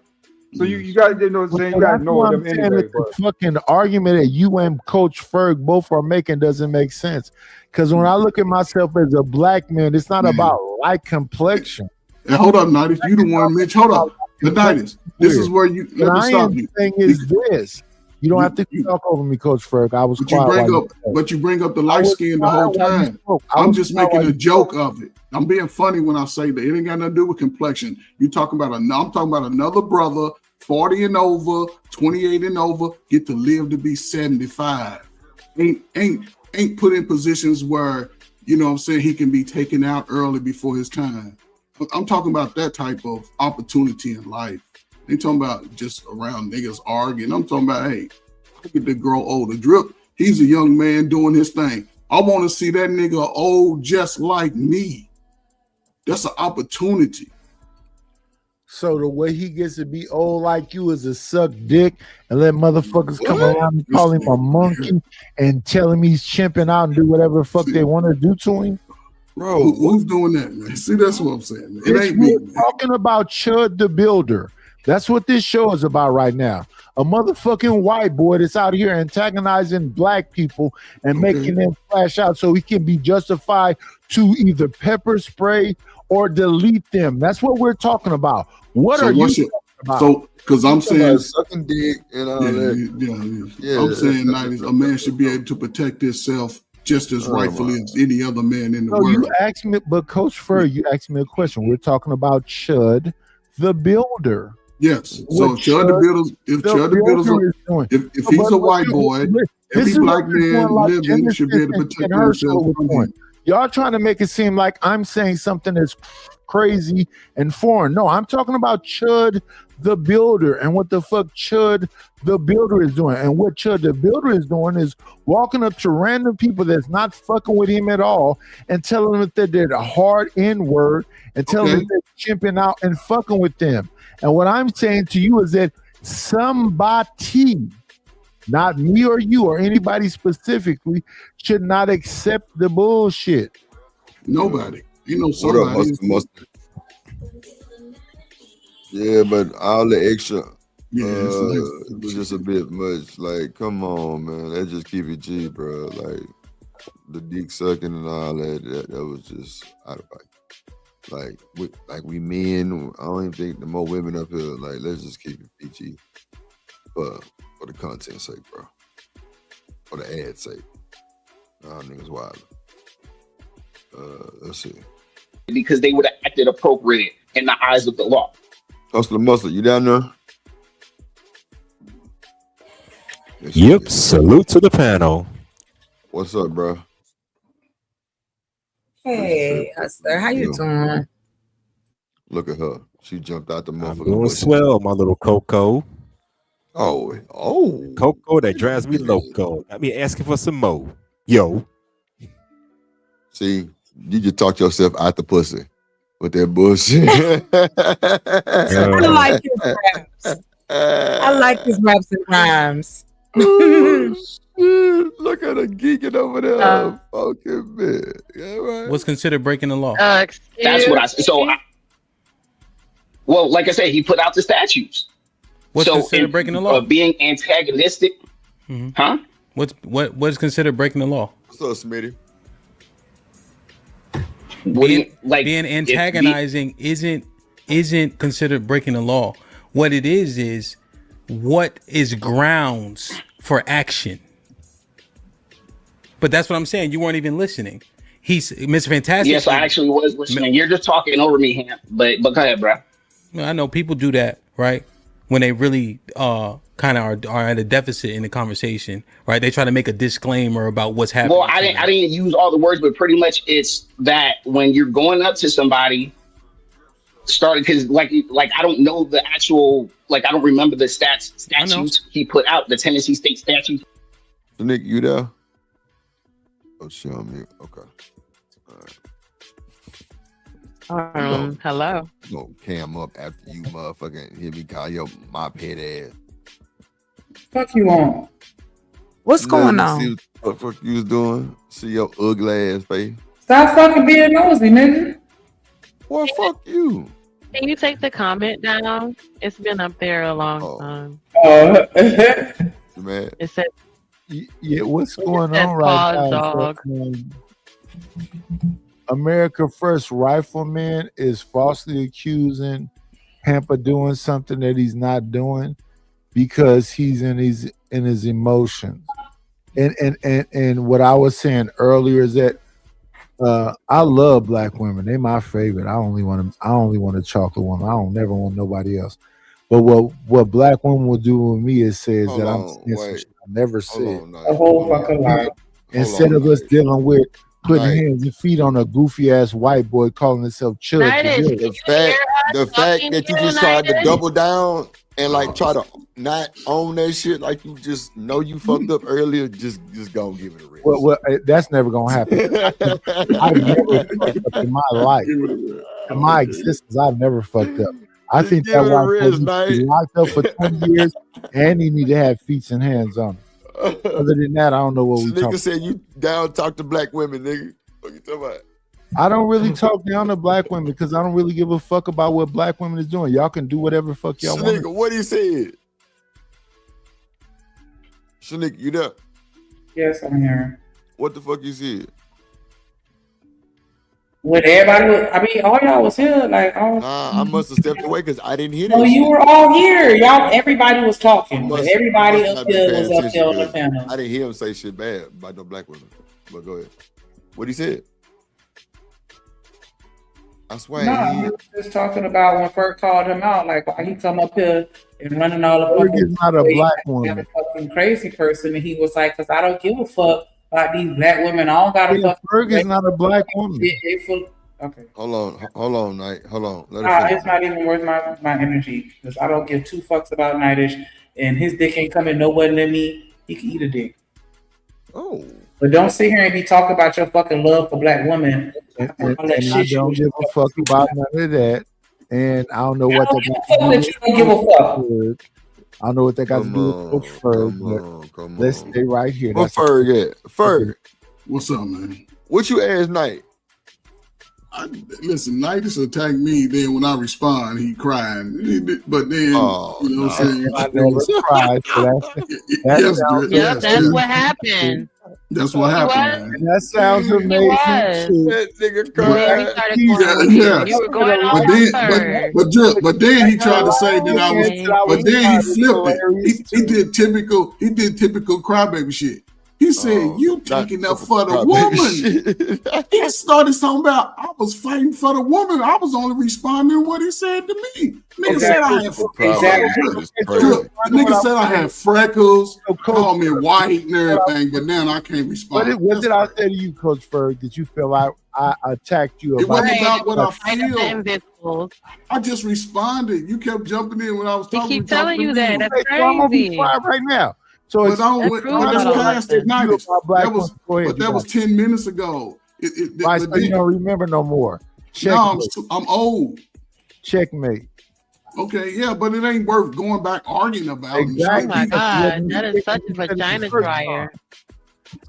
[SPEAKER 14] So you got to know what I'm saying. You got to know them anyway.
[SPEAKER 19] The fucking argument that you and Coach Ferg both are making doesn't make sense. Because when I look at myself as a black man, it's not about light complexion.
[SPEAKER 9] And hold up, Nidus, you the one, Mitch. Hold up, Nidus. This is where you. Let me stop you.
[SPEAKER 19] Thing is this. You don't have to talk over me, Coach Ferg. I was quiet.
[SPEAKER 9] But you bring up the light skin the whole time. I'm just making a joke of it. I'm being funny when I say that. It ain't got nothing to do with complexion. I'm talking about another brother, 40 and over, 28 and over, get to live to be 75. Ain't put in positions where, you know what I'm saying, he can be taken out early before his time. I'm talking about that type of opportunity in life. I ain't talking about just around niggas arguing. I'm talking about, hey, look at the girl older. Drip, he's a young man doing his thing. I want to see that nigga old just like me. That's an opportunity.
[SPEAKER 19] So the way he gets to be old like you is to suck dick and let motherfuckers come around and call him a monkey and tell him he's chimping out and do whatever the fuck they want to do to him.
[SPEAKER 9] Bro, who's doing that, man? See, that's what I'm saying. Man. It ain't me.
[SPEAKER 19] We're talking about Chud the Builder. That's what this show is about right now. A motherfucking white boy that's out here antagonizing black people and making them flash out so he can be justified to either pepper spray or delete them. That's what we're talking about. What
[SPEAKER 9] So
[SPEAKER 19] are you
[SPEAKER 9] what's
[SPEAKER 19] talking about?
[SPEAKER 9] So, because I'm saying,
[SPEAKER 1] sucking dick and all that.
[SPEAKER 9] yeah. I'm saying that a man should be able to protect himself just as rightfully as any other man in the
[SPEAKER 19] No,
[SPEAKER 9] world.
[SPEAKER 19] you asked me, but Coach Furr, you asked me a question. We're talking about Chud the Builder.
[SPEAKER 9] Yes. So Chud the Builder, if he's a white boy, every black man living should be able to protect himself from him.
[SPEAKER 19] Y'all trying to make it seem like I'm saying something that's crazy and foreign. No, I'm talking about Chud the Builder and what the fuck Chud the Builder is doing. And what Chud the Builder is doing is walking up to random people that's not fucking with him at all and telling them that they're the hard N-word and telling them they're chimping out and fucking with them. And what I'm saying to you is that somebody, not me or you or anybody specifically, should not accept the bullshit.
[SPEAKER 9] Nobody. You know,
[SPEAKER 1] What up,
[SPEAKER 9] somebody.
[SPEAKER 1] Mustard? Yeah, but all the extra, it's just a bit much. Like, come on, man. Let's just keep it G, bro. Like, the dick sucking and all that was just out of bite. Like we men, I don't even think the more women up here, like, let's just keep it PG. For the content sake, bro. For the ad sake. Nah, niggas wild. Let's see.
[SPEAKER 5] Because they would have acted appropriate in the eyes of the law.
[SPEAKER 1] Hustler Mustard, you down there?
[SPEAKER 2] Yep. Salute to the panel.
[SPEAKER 1] What's up, bro?
[SPEAKER 4] Hey, Hustler, how you doing?
[SPEAKER 1] Look at her. She jumped out the motherfucker.
[SPEAKER 2] Doing swell, my little Coco.
[SPEAKER 1] Oh.
[SPEAKER 2] Coco that drives me loco. I mean, asking for some more. Yo.
[SPEAKER 1] See, you just talked yourself out the pussy with that bullshit.
[SPEAKER 4] I like his raps. I like his raps and rhymes.
[SPEAKER 1] Look at her geeking over there. Fucking man. Yeah, right.
[SPEAKER 13] What's considered breaking the law?
[SPEAKER 5] That's what I said. Well, like I said, he put out the statutes.
[SPEAKER 13] What's considered breaking the law?
[SPEAKER 5] Being antagonistic. Huh?
[SPEAKER 13] What is considered breaking the law?
[SPEAKER 1] What's up, Smitty?
[SPEAKER 13] Being antagonizing isn't considered breaking the law. What it is what is grounds for action. But that's what I'm saying. You weren't even listening. He's Mr. Fantastic.
[SPEAKER 5] Yes, I actually was listening. You're just talking over me, Ham. But go ahead, bro.
[SPEAKER 13] I know people do that, right? When they really kind of are at a deficit in the conversation, right? They try to make a disclaimer about what's happening.
[SPEAKER 5] Well, I didn't use all the words, but pretty much it's that when you're going up to somebody, because like I don't know the actual, like I don't remember the statutes he put out, the Tennessee state statutes.
[SPEAKER 1] Nick, you there? Oh, shit, I'm mute. Okay. All right.
[SPEAKER 15] Hello.
[SPEAKER 1] Go cam up after you motherfucking hear me call your mop head ass.
[SPEAKER 4] Fuck you on. What's going
[SPEAKER 1] See
[SPEAKER 4] on?
[SPEAKER 1] what the fuck you was doing? See your ugly ass face.
[SPEAKER 4] Stop fucking being nosy, nigga.
[SPEAKER 1] Well, fuck you.
[SPEAKER 15] Can you take the comment down? It's been up there a long time.
[SPEAKER 1] Man.
[SPEAKER 15] It said,
[SPEAKER 19] Yeah, what's going
[SPEAKER 15] said
[SPEAKER 19] on right
[SPEAKER 15] pause,
[SPEAKER 19] now?
[SPEAKER 15] dog.
[SPEAKER 19] America First Rifleman is falsely accusing Hamper doing something that he's not doing because he's in his emotions. And what I was saying earlier is that I love black women. They're my favorite. I only want a chocolate woman. I don't never want nobody else. But what black women will do with me is says that I'm saying some shit I never said.
[SPEAKER 4] A whole fucking lot.
[SPEAKER 19] Instead of us dealing with putting hands and feet on a goofy ass white boy calling himself Chud.
[SPEAKER 1] The fact that you just tried to double down and like try to not own that shit, like you just know you fucked up earlier, just go give it a rest.
[SPEAKER 19] Well, that's never gonna happen. I've never fucked up in my life. In my existence, I've never fucked up. I think
[SPEAKER 1] give
[SPEAKER 19] that
[SPEAKER 1] it a
[SPEAKER 19] white
[SPEAKER 1] rest,
[SPEAKER 19] boy needs to be
[SPEAKER 1] Knight.
[SPEAKER 19] locked up for 20 years, and he need to have feet and hands on him. Other than that, I don't know what we
[SPEAKER 1] Nigga
[SPEAKER 19] talking.
[SPEAKER 1] said you down to talk to black women, nigga. What you talking about?
[SPEAKER 19] I don't really talk down to black women because I don't really give a fuck about what black women is doing. Y'all can do whatever the fuck y'all want.
[SPEAKER 1] Shanika, what he said? Shanika, you there?
[SPEAKER 3] Yes, I'm here.
[SPEAKER 1] What the fuck you said?
[SPEAKER 3] When everybody was, I mean, all y'all was here. Like,
[SPEAKER 1] I must have stepped away because I didn't hear that.
[SPEAKER 3] No, you
[SPEAKER 1] shit.
[SPEAKER 3] were all here. Y'all, everybody was talking, but
[SPEAKER 1] Must-
[SPEAKER 3] everybody
[SPEAKER 1] must
[SPEAKER 3] up
[SPEAKER 1] not been
[SPEAKER 3] here
[SPEAKER 1] paying
[SPEAKER 3] was up
[SPEAKER 1] attention
[SPEAKER 3] there on the
[SPEAKER 1] because
[SPEAKER 3] panel.
[SPEAKER 1] I didn't hear him say shit bad about no black women. But go ahead. What he said? I swear.
[SPEAKER 3] No, he was just talking about when Ferg called him out, like why he come up here and running all the
[SPEAKER 19] Ferg
[SPEAKER 3] fucking
[SPEAKER 19] is not a
[SPEAKER 3] way
[SPEAKER 19] black
[SPEAKER 3] like
[SPEAKER 19] woman.
[SPEAKER 3] a fucking crazy person, and he was like, "Cause I don't give a fuck about these black women. I don't gotta
[SPEAKER 19] Yeah,
[SPEAKER 3] fuck."
[SPEAKER 19] Ferg is not a black woman.
[SPEAKER 3] Okay.
[SPEAKER 1] Hold on, Knight. Hold on. Let
[SPEAKER 3] Nah,
[SPEAKER 1] her finish.
[SPEAKER 3] it's not even worth my energy because I don't give two fucks about Nightish, and his dick ain't coming nowhere near me. He can eat a dick.
[SPEAKER 1] Oh.
[SPEAKER 3] But don't sit here and be talking about your fucking love for black women.
[SPEAKER 19] And
[SPEAKER 3] All that
[SPEAKER 19] I
[SPEAKER 3] shit you
[SPEAKER 19] don't
[SPEAKER 3] was
[SPEAKER 19] give a fuck about none of that. And I don't know what
[SPEAKER 3] don't
[SPEAKER 19] that
[SPEAKER 3] give a fuck that you don't give a fuck.
[SPEAKER 19] fuck. I don't know what that got to do with Coach Ferg, but let's stay right here.
[SPEAKER 1] Where Ferg at? Ferg.
[SPEAKER 9] What's up, man?
[SPEAKER 1] What you asked Knight?
[SPEAKER 9] Listen, Knight just attacked me. Then when I respond, he crying. But then, you know what I'm saying?
[SPEAKER 19] I never cried, so
[SPEAKER 9] Yes,
[SPEAKER 19] sounds-
[SPEAKER 15] Yep, that's what happened.
[SPEAKER 9] That's what happened, man.
[SPEAKER 19] That sounds amazing.
[SPEAKER 1] That nigga
[SPEAKER 9] Yeah.
[SPEAKER 15] You were going on
[SPEAKER 9] But then he tried to say that I was. But then he flipped it. He did typical crybaby shit. He said, "You taking up for the woman." He started talking about I was fighting for the woman. I was only responding to what he said to me. Nigga said I had Nigga said I had freckles, called me white and everything, but now I can't respond.
[SPEAKER 19] What did I say to you, Coach Ferg? Did you feel I attacked you?
[SPEAKER 9] It wasn't about what I feel.
[SPEAKER 15] Invisibles.
[SPEAKER 9] I just responded. You kept jumping in when I was
[SPEAKER 15] He
[SPEAKER 9] talking.
[SPEAKER 15] keep telling you that. That's
[SPEAKER 19] So I'm gonna be
[SPEAKER 15] crazy.
[SPEAKER 19] quiet right now. So
[SPEAKER 9] But
[SPEAKER 19] it's
[SPEAKER 9] I don't. But that's past it. Night. That was 10 minutes ago.
[SPEAKER 19] Right, so you don't remember no more.
[SPEAKER 9] No,
[SPEAKER 19] Checkmate.
[SPEAKER 9] I'm old.
[SPEAKER 19] Checkmate.
[SPEAKER 9] Okay, yeah, but it ain't worth going back arguing about.
[SPEAKER 19] Exactly.
[SPEAKER 15] Oh my God, that is such a vagina dryer.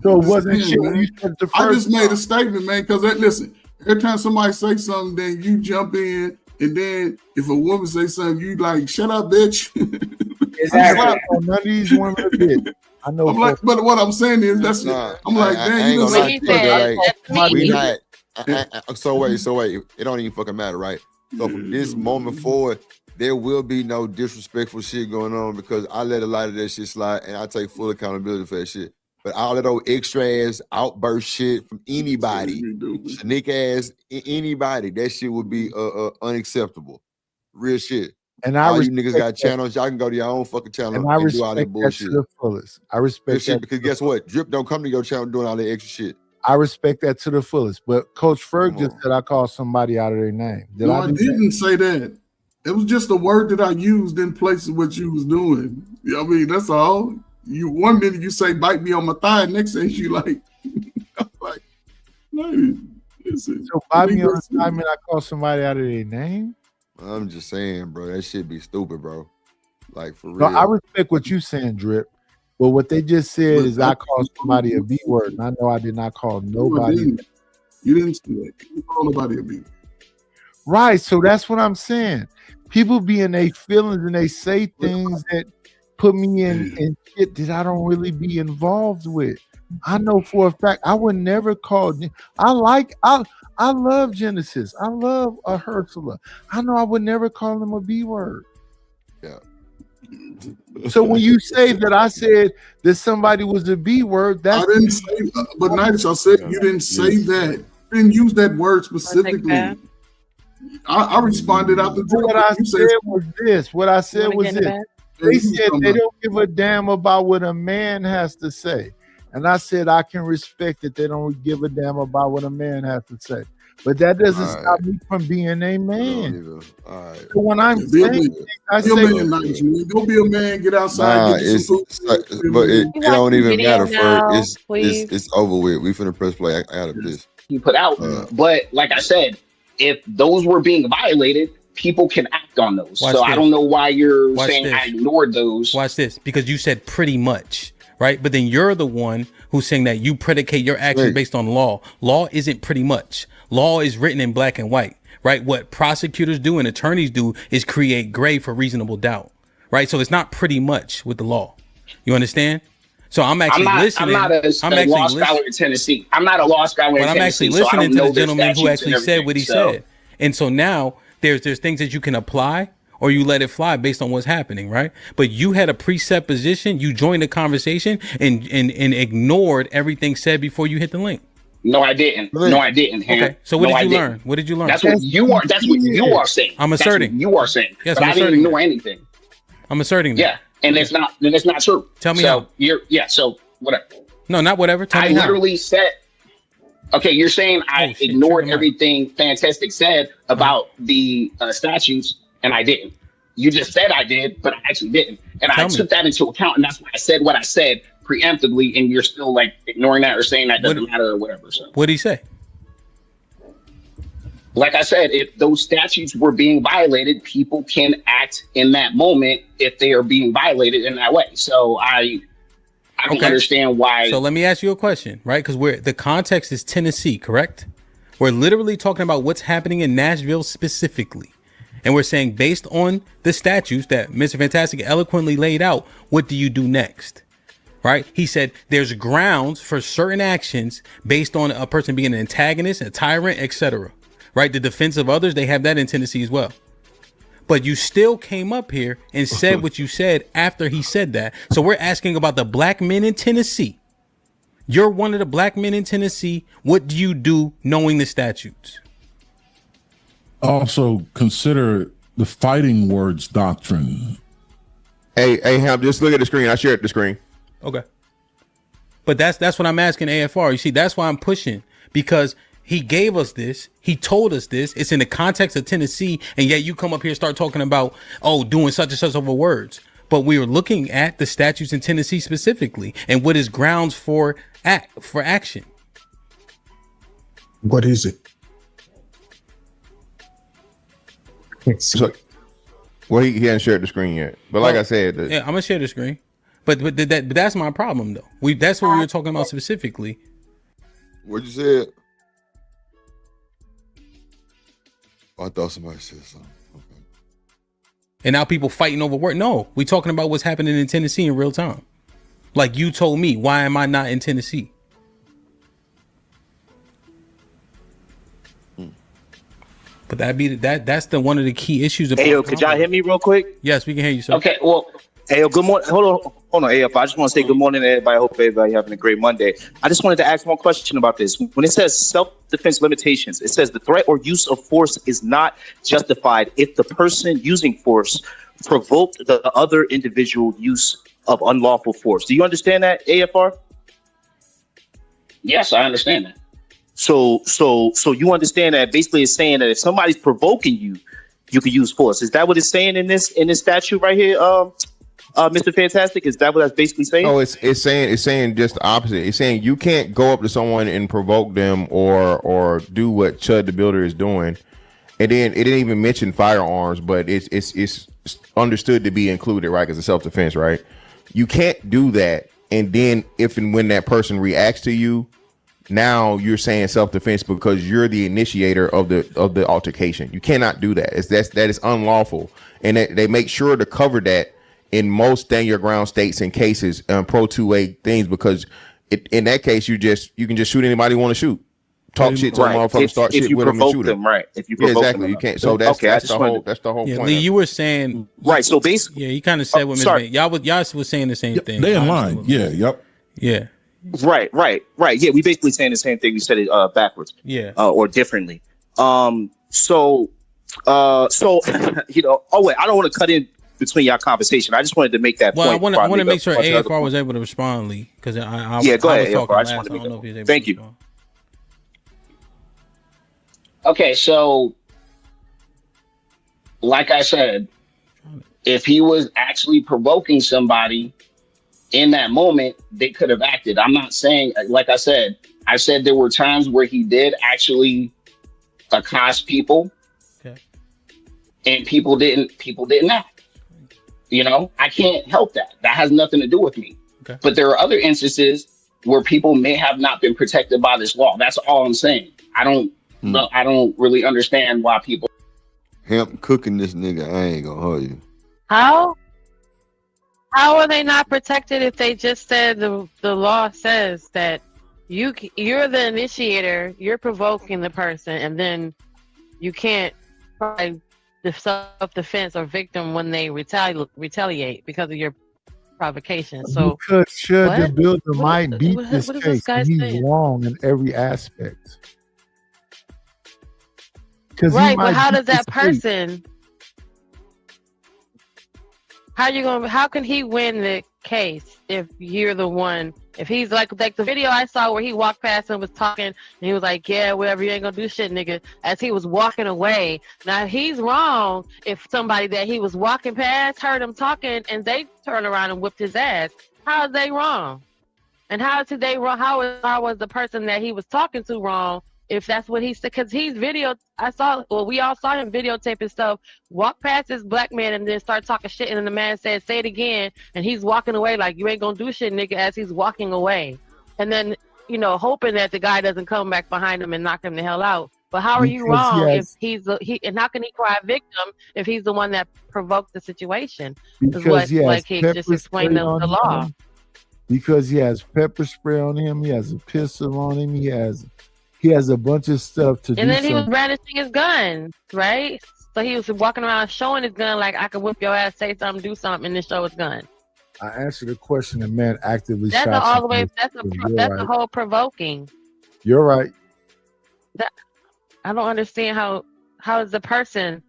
[SPEAKER 19] So it wasn't shit when you said the first
[SPEAKER 9] I just made a statement, man, because listen, every time somebody say something, then you jump in, and then if a woman say something, you like, shut up, bitch.
[SPEAKER 1] Exactly.
[SPEAKER 19] None of these women are bitch. I know.
[SPEAKER 9] I'm like, but what I'm saying is that's I'm like, damn, you know,
[SPEAKER 1] we not. So wait, it don't even fucking matter, right? So from this moment forward, there will be no disrespectful shit going on because I let a lot of that shit slide and I take full accountability for that shit. But all of those extra ass outburst shit from anybody, sneak ass anybody, that shit would be unacceptable. Real shit.
[SPEAKER 19] And
[SPEAKER 1] all you niggas got channels, y'all can go to your own fucking channel
[SPEAKER 19] and I
[SPEAKER 1] do all
[SPEAKER 19] respect
[SPEAKER 1] that
[SPEAKER 19] that
[SPEAKER 1] bullshit.
[SPEAKER 19] to the fullest. I respect
[SPEAKER 1] shit
[SPEAKER 19] that
[SPEAKER 1] because guess what? Drip don't come to your channel doing all that extra shit.
[SPEAKER 19] I respect that to the fullest. But Coach Ferg just said I called somebody out of their name. Did
[SPEAKER 9] No,
[SPEAKER 19] I
[SPEAKER 9] I
[SPEAKER 19] do
[SPEAKER 9] didn't say that. It was just a word that I used in place of what you was doing. You know what I mean, that's all. You 1 minute you say bite me on my thigh, next thing you like, I'm like, no, listen.
[SPEAKER 19] So by me on the time I call somebody out of their name?
[SPEAKER 1] I'm just saying, bro, that shit be stupid, bro. Like for
[SPEAKER 19] No,
[SPEAKER 1] real.
[SPEAKER 19] I respect what you saying, Drip. But what they just said is I called somebody a B word, and I know I did not call nobody.
[SPEAKER 9] You didn't say that. You didn't call nobody a B.
[SPEAKER 19] Right, so that's what I'm saying. People be in their feelings and they say things that put me in shit that I don't really be involved with. I know for a fact I would never call. I love Genesis. I love Ursula. I know I would never call them a B word.
[SPEAKER 1] Yeah.
[SPEAKER 19] So when you say that I said that somebody was a B word, that's
[SPEAKER 9] I didn't say, but Nightish, I said you didn't say that. You didn't use that word specifically. I responded out the
[SPEAKER 19] What I said was this. What I said was this. They said they don't give a damn about what a man has to say. And I said I can respect that they don't give a damn about what a man has to say. But that doesn't stop me from being a man. So when I'm saying I say,
[SPEAKER 9] go be a man, get outside, get you some food.
[SPEAKER 1] But it don't even matter
[SPEAKER 15] now,
[SPEAKER 1] for it's over with. We finna press play. I got this.
[SPEAKER 5] He put out, but like I said, if those were being violated, people can act on those.
[SPEAKER 13] Watch
[SPEAKER 5] so I
[SPEAKER 13] this.
[SPEAKER 5] don't know why you're
[SPEAKER 13] Watch
[SPEAKER 5] saying
[SPEAKER 13] this.
[SPEAKER 5] I ignored those.
[SPEAKER 13] Watch this, because you said pretty much, right? But then you're the one who's saying that you predicate your actions
[SPEAKER 1] Right.
[SPEAKER 13] based on law. Law isn't pretty much. Law is written in black and white, right? What prosecutors do and attorneys do is create gray for reasonable doubt, right? So it's not pretty much with the law. You understand? So I'm actually listening.
[SPEAKER 5] I'm not a law scholar in Tennessee. I'm not a law scholar in
[SPEAKER 13] But I'm
[SPEAKER 5] Tennessee.
[SPEAKER 13] actually listening to the gentleman who
[SPEAKER 5] statutes
[SPEAKER 13] actually
[SPEAKER 5] and
[SPEAKER 13] said what he
[SPEAKER 5] everything,
[SPEAKER 13] said. And so now there's things that you can apply or you let it fly based on what's happening, right? But you had a preset position, you joined the conversation and ignored everything said before you hit the link.
[SPEAKER 5] No, I didn't. No, I didn't. Ham.
[SPEAKER 13] Okay. So what
[SPEAKER 5] No,
[SPEAKER 13] did
[SPEAKER 5] I
[SPEAKER 13] you
[SPEAKER 5] didn't.
[SPEAKER 13] learn? What did you learn?
[SPEAKER 5] That's what you are. That's what you are saying.
[SPEAKER 13] I'm
[SPEAKER 5] That's
[SPEAKER 13] asserting.
[SPEAKER 5] what you are saying.
[SPEAKER 13] Yes,
[SPEAKER 5] but
[SPEAKER 13] I'm
[SPEAKER 5] I didn't
[SPEAKER 13] asserting
[SPEAKER 5] ignore
[SPEAKER 13] that.
[SPEAKER 5] anything.
[SPEAKER 13] I'm asserting that.
[SPEAKER 5] Yeah, and it's not. Then it's not true.
[SPEAKER 13] Tell me
[SPEAKER 5] so
[SPEAKER 13] how.
[SPEAKER 5] So whatever.
[SPEAKER 13] No, not whatever. Tell
[SPEAKER 5] I
[SPEAKER 13] me how.
[SPEAKER 5] literally said. Okay, you're saying I ignored everything Fantastic said about the statutes, and I didn't. You just said I did, but I actually didn't, and I took that into account, and that's why I said what I said preemptively, and you're still like ignoring that or saying that doesn't matter or whatever. So
[SPEAKER 13] what did he say?
[SPEAKER 5] like I said, if those statutes were being violated, people can act in that moment if they are being violated in that way. So I don't understand why.
[SPEAKER 13] So let me ask you a question, right? Because the context is Tennessee, correct? We're literally talking about what's happening in Nashville specifically. And we're saying based on the statutes that Mr. Fantastic eloquently laid out, what do you do next? Right? He said there's grounds for certain actions based on a person being an antagonist, a tyrant, etc. Right? The defense of others, they have that in Tennessee as well. But you still came up here and said what you said after he said that. So we're asking about the black men in Tennessee. You're one of the black men in Tennessee. What do you do knowing the statutes?
[SPEAKER 8] Also consider the fighting words doctrine.
[SPEAKER 18] Hey, Ham, just look at the screen. I shared the screen.
[SPEAKER 13] Okay. But that's what I'm asking AFR. You see, that's why I'm pushing, because he gave us this. He told us this. It's in the context of Tennessee. And yet you come up here and start talking about, doing such and such over words. But we were looking at the statutes in Tennessee specifically and what is grounds for action.
[SPEAKER 23] What is it?
[SPEAKER 18] So, well, he hasn't shared the screen yet. But like I said,
[SPEAKER 13] yeah, I'm gonna share the screen. But that's my problem though. That's what we were talking about specifically.
[SPEAKER 1] What you said? I thought somebody said something.
[SPEAKER 13] And now people fighting over work. No, we talking about what's happening in Tennessee in real time. Like you told me, why am I not in Tennessee? But that's the one of the key issues.
[SPEAKER 24] Hey, yo, could y'all hear me real quick?
[SPEAKER 13] Yes, we can hear you, sir.
[SPEAKER 5] Okay, well,
[SPEAKER 24] hey, yo, good morning. Hold on, AF. I just want to say good morning to everybody. I hope everybody having a great Monday. I just wanted to ask one question about this. When it says self-defense limitations, it says the threat or use of force is not justified if the person using force provoked the other individual use of unlawful force. Do you understand that, AFR?
[SPEAKER 5] Yes, I understand that.
[SPEAKER 24] So you understand that basically it's saying that if somebody's provoking you, you can use force. Is that what it's saying in this statute right here, Mr. Fantastic? Is that what that's basically saying?
[SPEAKER 18] No, it's saying just the opposite. It's saying you can't go up to someone and provoke them or do what Chud the Builder is doing. And then it didn't even mention firearms, but it's understood to be included, right? Because it's self-defense, right? You can't do that. And then if and when that person reacts to you, now you're saying self-defense because you're the initiator of the altercation. You cannot do that. That is unlawful. And they make sure to cover that in most stand your ground states and cases, Pro 2A things, because in that case you can just shoot anybody you want to shoot. Talk shit to a motherfucker, start shit with them and shoot them.
[SPEAKER 24] Right. If you provoke
[SPEAKER 18] exactly.
[SPEAKER 24] them.
[SPEAKER 18] You can't. So that's the whole
[SPEAKER 13] Yeah,
[SPEAKER 18] point.
[SPEAKER 13] Lee, you were saying
[SPEAKER 24] right. So basically,
[SPEAKER 13] yeah, you kind of said what Ms. Y'all was saying the same thing.
[SPEAKER 8] They in line. Yeah. Yep.
[SPEAKER 13] Yeah.
[SPEAKER 24] Right. Yeah, we basically saying the same thing. We said it backwards.
[SPEAKER 13] Yeah.
[SPEAKER 24] Or differently. So you know. Oh wait, I don't want to cut in between y'all conversation. I just wanted to make that point.
[SPEAKER 13] Well, I want to make sure AFR was able to respond, Lee, because
[SPEAKER 24] yeah, go ahead, AFR. I just wanted to make that point. Thank you.
[SPEAKER 5] Okay, so like I said, if he was actually provoking somebody in that moment, they could have acted. I'm not saying, like I said there were times where he did actually accost people.
[SPEAKER 13] Okay.
[SPEAKER 5] and people didn't act. You know, I can't help that. That has nothing to do with me.
[SPEAKER 13] Okay.
[SPEAKER 5] But there are other instances where people may have not been protected by this law. That's all I'm saying. I don't really understand why people.
[SPEAKER 1] Hemp cooking this nigga. I ain't gonna hold you.
[SPEAKER 15] How are they not protected if they just said the law says that you're the initiator, you're provoking the person, and then you can't try the self-defense or victim when they retaliate because of your provocation. So
[SPEAKER 19] because Chud the Builder
[SPEAKER 15] What-
[SPEAKER 19] might beat
[SPEAKER 15] what-
[SPEAKER 19] this
[SPEAKER 15] what is
[SPEAKER 19] case,
[SPEAKER 15] this guy
[SPEAKER 19] and he's
[SPEAKER 15] saying?
[SPEAKER 19] wrong in every aspect. Because
[SPEAKER 15] right, but how does that person? How can he win the case if you're the one? If he's like the video I saw where he walked past and was talking, and he was like, "Yeah, whatever, you ain't gonna do shit, nigga." As he was walking away, now he's wrong if somebody that he was walking past heard him talking and they turned around and whipped his ass. How is they wrong? And how is they wrong? How was the person that he was talking to wrong? If that's what he said, because he's video, we all saw him videotaping stuff, walk past this black man and then start talking shit, and then the man said, "Say it again," and he's walking away like, "You ain't gonna do shit, nigga," as he's walking away. And then, hoping that the guy doesn't come back behind him and knock him the hell out. But how are you
[SPEAKER 19] Because
[SPEAKER 15] wrong
[SPEAKER 19] he
[SPEAKER 15] and how can he cry victim if he's the one that provoked the situation?
[SPEAKER 19] Because he has
[SPEAKER 15] he
[SPEAKER 19] pepper
[SPEAKER 15] just explained
[SPEAKER 19] spray on
[SPEAKER 15] the law.
[SPEAKER 19] him. Because he has pepper spray on him, he has a pistol on him, he has a bunch of stuff to do.
[SPEAKER 15] And then he was
[SPEAKER 19] something.
[SPEAKER 15] brandishing his gun, right? So he was walking around showing his gun like, "I can whip your ass, say something, do something," and then show his gun.
[SPEAKER 19] I answered the question. The man actively
[SPEAKER 15] That's
[SPEAKER 19] shot
[SPEAKER 15] all the way.
[SPEAKER 19] somebody.
[SPEAKER 15] That's
[SPEAKER 19] You're
[SPEAKER 15] the
[SPEAKER 19] right.
[SPEAKER 15] whole provoking.
[SPEAKER 19] You're right.
[SPEAKER 15] I don't understand how is the person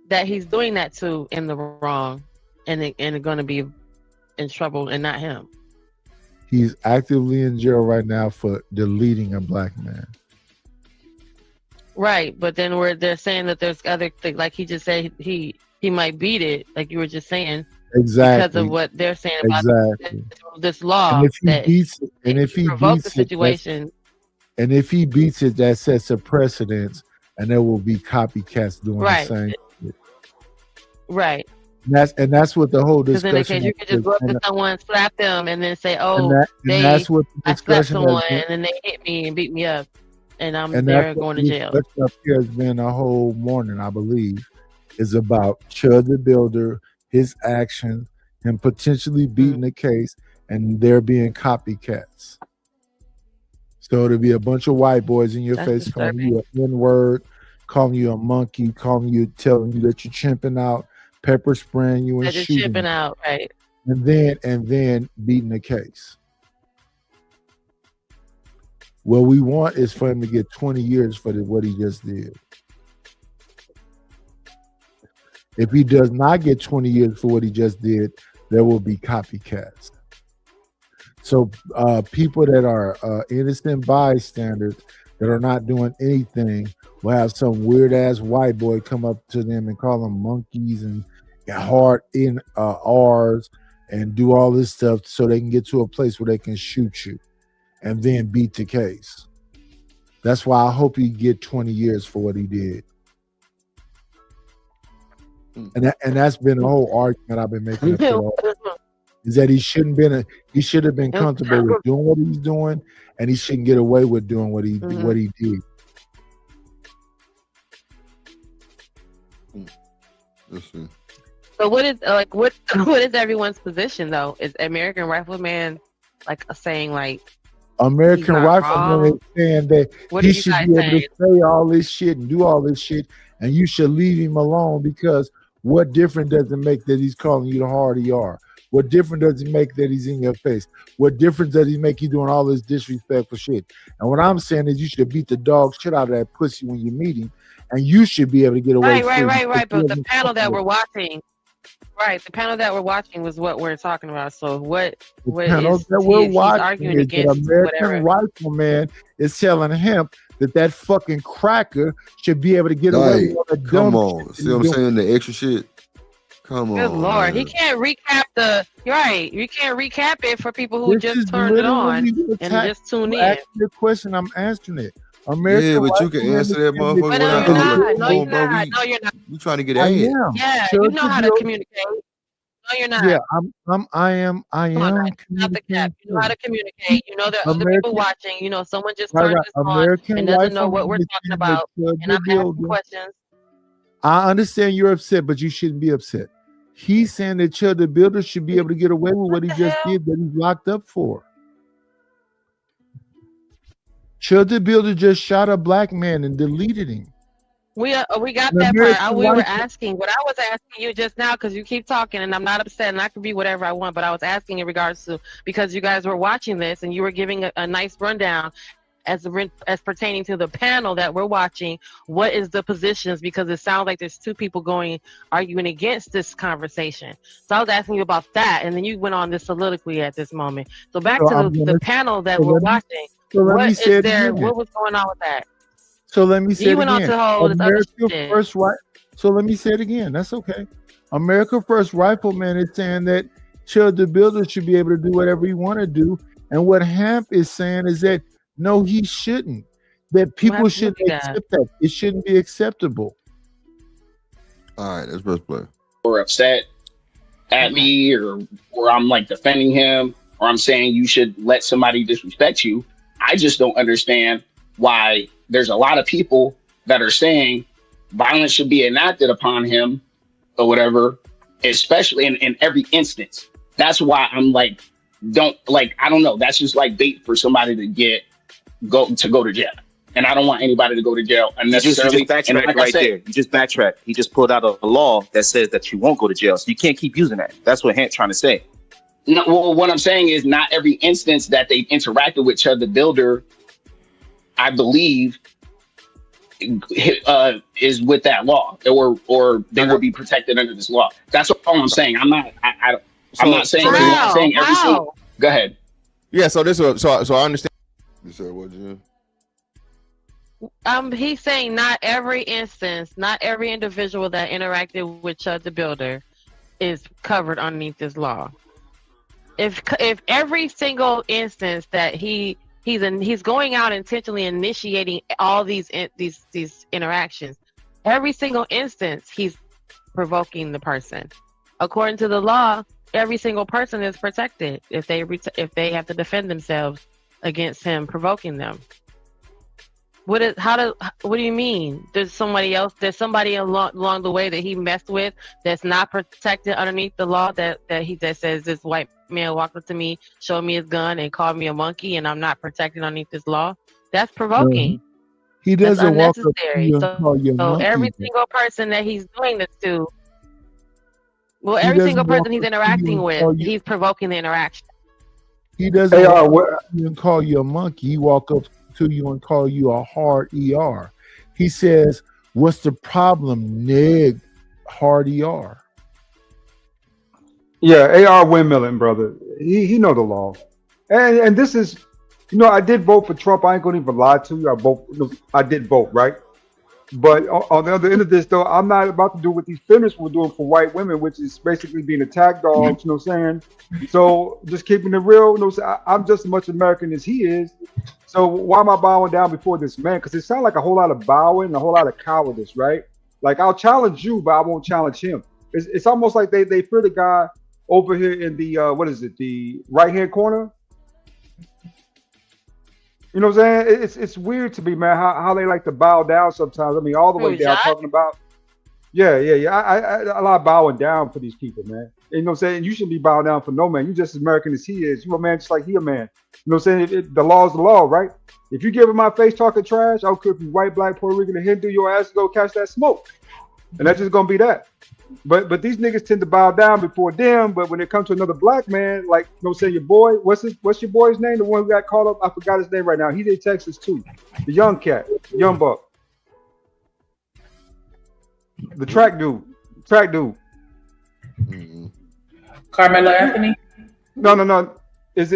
[SPEAKER 15] that he's doing that to in the wrong, and going to be in trouble, and not him.
[SPEAKER 19] He's actively in jail right now for deleting a black man.
[SPEAKER 15] Right, but then they're saying that there's other things, like he just said he might beat it, like you were just saying,
[SPEAKER 19] Exactly.
[SPEAKER 15] because of what they're saying about
[SPEAKER 19] Exactly.
[SPEAKER 15] this law.
[SPEAKER 19] And if he
[SPEAKER 15] that
[SPEAKER 19] beats it, and if he
[SPEAKER 15] provoked the
[SPEAKER 19] beats it, that's-
[SPEAKER 15] situation.
[SPEAKER 19] and if he beats it, that sets a precedence, and there will be copycats doing
[SPEAKER 15] Right.
[SPEAKER 19] the same. shit.
[SPEAKER 15] Right.
[SPEAKER 19] And that's what the whole
[SPEAKER 15] Because in
[SPEAKER 19] discussion.
[SPEAKER 15] that case, you could just go up to
[SPEAKER 19] and,
[SPEAKER 15] someone, slap them, and then say, "Oh,
[SPEAKER 19] and that's what the
[SPEAKER 15] I slapped
[SPEAKER 19] discussion
[SPEAKER 15] someone,
[SPEAKER 19] has been.
[SPEAKER 15] and then they hit me and beat me up, and I'm
[SPEAKER 19] And
[SPEAKER 15] there
[SPEAKER 19] that's
[SPEAKER 15] going
[SPEAKER 19] what
[SPEAKER 15] to
[SPEAKER 19] this
[SPEAKER 15] jail."
[SPEAKER 19] discussion up here has been a whole morning, I believe, is about Chud the Builder, his actions, him potentially beating the case, and there being copycats. So there'll be a bunch of white boys in your
[SPEAKER 15] That's
[SPEAKER 19] face calling
[SPEAKER 15] disturbing.
[SPEAKER 19] you an N-word, calling you a monkey, telling you that you're chimping out, pepper spraying you, and
[SPEAKER 15] They're just
[SPEAKER 19] shooting
[SPEAKER 15] chipping
[SPEAKER 19] you.
[SPEAKER 15] out, right?
[SPEAKER 19] and then beating the case. What we want is for him to get 20 years for what he just did. If he does not get 20 years for what he just did, there will be copycats. So people that are innocent bystanders that are not doing anything will have some weird ass white boy come up to them and call them monkeys and hard in R's and do all this stuff so they can get to a place where they can shoot you and then beat the case. That's why I hope he get 20 years for what he did. And that's been the whole argument I've been making up for all, is that he should have been comfortable with doing what he's doing, and he shouldn't get away with doing what he did.
[SPEAKER 15] So what is what is everyone's position though? Is American Rifleman saying
[SPEAKER 19] American
[SPEAKER 15] he's not
[SPEAKER 19] Rifleman
[SPEAKER 15] wrong?
[SPEAKER 19] is saying that
[SPEAKER 15] What
[SPEAKER 19] he
[SPEAKER 15] are you
[SPEAKER 19] should
[SPEAKER 15] guys
[SPEAKER 19] be able
[SPEAKER 15] saying?
[SPEAKER 19] to say all this shit and do all this shit, and you should leave him alone, because what difference does it make that he's calling you the hard ER? What difference does it make that he's in your face? What difference does he make you doing all this disrespectful shit? And what I'm saying is you should beat the dog shit out of that pussy when you meet him, and you should be able to get away
[SPEAKER 15] Right. But the
[SPEAKER 19] free.
[SPEAKER 15] panel that we're watching, was what we're talking about. So what
[SPEAKER 19] panel
[SPEAKER 15] is
[SPEAKER 19] that we're
[SPEAKER 15] he's
[SPEAKER 19] watching
[SPEAKER 15] arguing
[SPEAKER 19] is that
[SPEAKER 15] against
[SPEAKER 19] American
[SPEAKER 15] whatever?
[SPEAKER 19] Rifleman is telling him that fucking cracker should be able to get away
[SPEAKER 1] Hey,
[SPEAKER 19] with all the
[SPEAKER 1] come
[SPEAKER 19] dumb
[SPEAKER 1] on.
[SPEAKER 19] shit
[SPEAKER 1] See what I'm
[SPEAKER 19] he's
[SPEAKER 1] saying? The extra shit. Come
[SPEAKER 15] Good
[SPEAKER 1] on.
[SPEAKER 15] Lord,
[SPEAKER 1] man.
[SPEAKER 15] he can't recap you can't recap it for people who
[SPEAKER 19] This is
[SPEAKER 15] just turned it on
[SPEAKER 19] literally the
[SPEAKER 15] and
[SPEAKER 19] type-
[SPEAKER 15] just tune
[SPEAKER 19] you
[SPEAKER 15] in.
[SPEAKER 19] ask me a question, I'm answering it. American
[SPEAKER 1] Yeah, but you
[SPEAKER 19] white
[SPEAKER 1] can
[SPEAKER 19] men
[SPEAKER 1] answer that
[SPEAKER 19] is saying
[SPEAKER 1] motherfucker
[SPEAKER 15] But no,
[SPEAKER 1] without.
[SPEAKER 15] you're not. No,
[SPEAKER 1] Come
[SPEAKER 15] you're
[SPEAKER 1] on, bro.
[SPEAKER 15] not. No, you're not.
[SPEAKER 1] We trying to get
[SPEAKER 19] I
[SPEAKER 1] ahead.
[SPEAKER 19] am.
[SPEAKER 15] Yeah,
[SPEAKER 19] Chud
[SPEAKER 15] you know how to
[SPEAKER 19] DeBuilder.
[SPEAKER 15] communicate. No, you're not.
[SPEAKER 19] Yeah, I am
[SPEAKER 15] Come on, not the
[SPEAKER 19] communicating.
[SPEAKER 15] cap. You know how to communicate. You know there are other people
[SPEAKER 19] American,
[SPEAKER 15] watching. You know someone just
[SPEAKER 19] right,
[SPEAKER 15] turned
[SPEAKER 19] right.
[SPEAKER 15] this on
[SPEAKER 19] American
[SPEAKER 15] and doesn't
[SPEAKER 19] white
[SPEAKER 15] know what we're
[SPEAKER 19] women
[SPEAKER 15] talking
[SPEAKER 19] saying that
[SPEAKER 15] about.
[SPEAKER 19] Chud
[SPEAKER 15] And I'm asking
[SPEAKER 19] DeBuilder.
[SPEAKER 15] questions.
[SPEAKER 19] I understand you're upset, but you shouldn't be upset. He's saying that Chud the Builder should be able to get away with what he just did that he's locked up for. Chud the Builder just shot a black man and deleted him.
[SPEAKER 15] We got
[SPEAKER 19] An
[SPEAKER 15] that part.
[SPEAKER 19] American
[SPEAKER 15] We were
[SPEAKER 19] white
[SPEAKER 15] asking. What I was asking you just now, because you keep talking, and I'm not upset, and I can be whatever I want. But I was asking in regards to, because you guys were watching this, and you were giving a nice rundown as pertaining to the panel that we're watching. What is the positions? Because it sounds like there's two people arguing against this conversation. So I was asking you about that, and then you went on this soliloquy at this moment. So back to the panel that we're watching. What is there? What was going on with that?
[SPEAKER 19] So let me say
[SPEAKER 15] You
[SPEAKER 19] it
[SPEAKER 15] went on
[SPEAKER 19] again.
[SPEAKER 15] to hold this other
[SPEAKER 19] America
[SPEAKER 15] shit.
[SPEAKER 19] First Right. So let me say it again. That's okay. America First Rifleman is saying that Chud the Builder should be able to do whatever he want to do. And what Hamp is saying is that no, he shouldn't. That people shouldn't accept that. It shouldn't be acceptable.
[SPEAKER 1] All right, let's press play.
[SPEAKER 5] Or upset at me, or I'm like defending him, or I'm saying you should let somebody disrespect you. I just don't understand why there's a lot of people that are saying violence should be enacted upon him or whatever, especially in every instance. That's why I'm like, I don't know. That's just like bait for somebody to go to jail. And I don't want anybody to go to jail unnecessarily.
[SPEAKER 24] You just backtrack there. You just backtrack. He just pulled out a law that says that you won't go to jail. So you can't keep using that. That's what Hamp's trying to say.
[SPEAKER 5] No, well, what I'm saying is not every instance that they've interacted with Chud the Builder, I believe, is with that law, or they will be protected under this law. That's all I'm saying. I'm not saying every single. Go ahead.
[SPEAKER 18] Yeah. So I understand.
[SPEAKER 1] You said what, Jim?
[SPEAKER 15] He's saying not every instance, not every individual that interacted with Chud the Builder is covered underneath this law. If every single instance that he's going out intentionally initiating all these interactions, every single instance he's provoking the person. According to the law, every single person is protected if they have to defend themselves against him provoking them. What do you mean? There's somebody along the way that he messed with that's not protected underneath the law that says this white man walked up to me, showed me his gun, and called me a monkey, and I'm not protected underneath this law? That's provoking.
[SPEAKER 19] He doesn't walk up to
[SPEAKER 15] unnecessary.
[SPEAKER 19] you and call you a
[SPEAKER 15] So
[SPEAKER 19] monkey.
[SPEAKER 15] every single person that he's doing this to, every single person he's interacting with, he's provoking the interaction.
[SPEAKER 19] He doesn't walk up to you and call you a monkey. He walk up to you and call you a hard ER. He says, "What's the problem, nig? Hard ER."
[SPEAKER 7] Yeah, AR windmilling, brother. He know the law, and this is, I did vote for Trump. I ain't gonna even lie to you. I did vote, right? But on the other end of this, though, I'm not about to do what these feminists were doing for white women, which is basically being attack dogs. You know what I'm saying? So just keeping it real. I'm just as much American as he is. So why am I bowing down before this man? Because it sounds like a whole lot of bowing, a whole lot of cowardice, right? Like, I'll challenge you, but I won't challenge him. It's almost like they fear the guy over here in the the right hand corner. You know what I'm saying? It's weird to me, man, how they like to bow down sometimes. I mean, all the way down, talking about. Yeah. I a lot of bowing down for these people, man. You know what I'm saying? You shouldn't be bowing down for no man. You just as American as he is. You a man just like he a man. You know what I'm saying? The law is the law, right? If you give him my face talking trash, I don't care if you white, black, Puerto Rican, or Hindu, your ass go catch that smoke. And that's just gonna be that. But these niggas tend to bow down before them. But when it comes to another black man, like, you know, say your boy, what's your boy's name? The one who got called up, I forgot his name right now. He's in Texas too. The young cat, young buck, the track dude.
[SPEAKER 3] Carmelo Anthony.
[SPEAKER 7] No. Is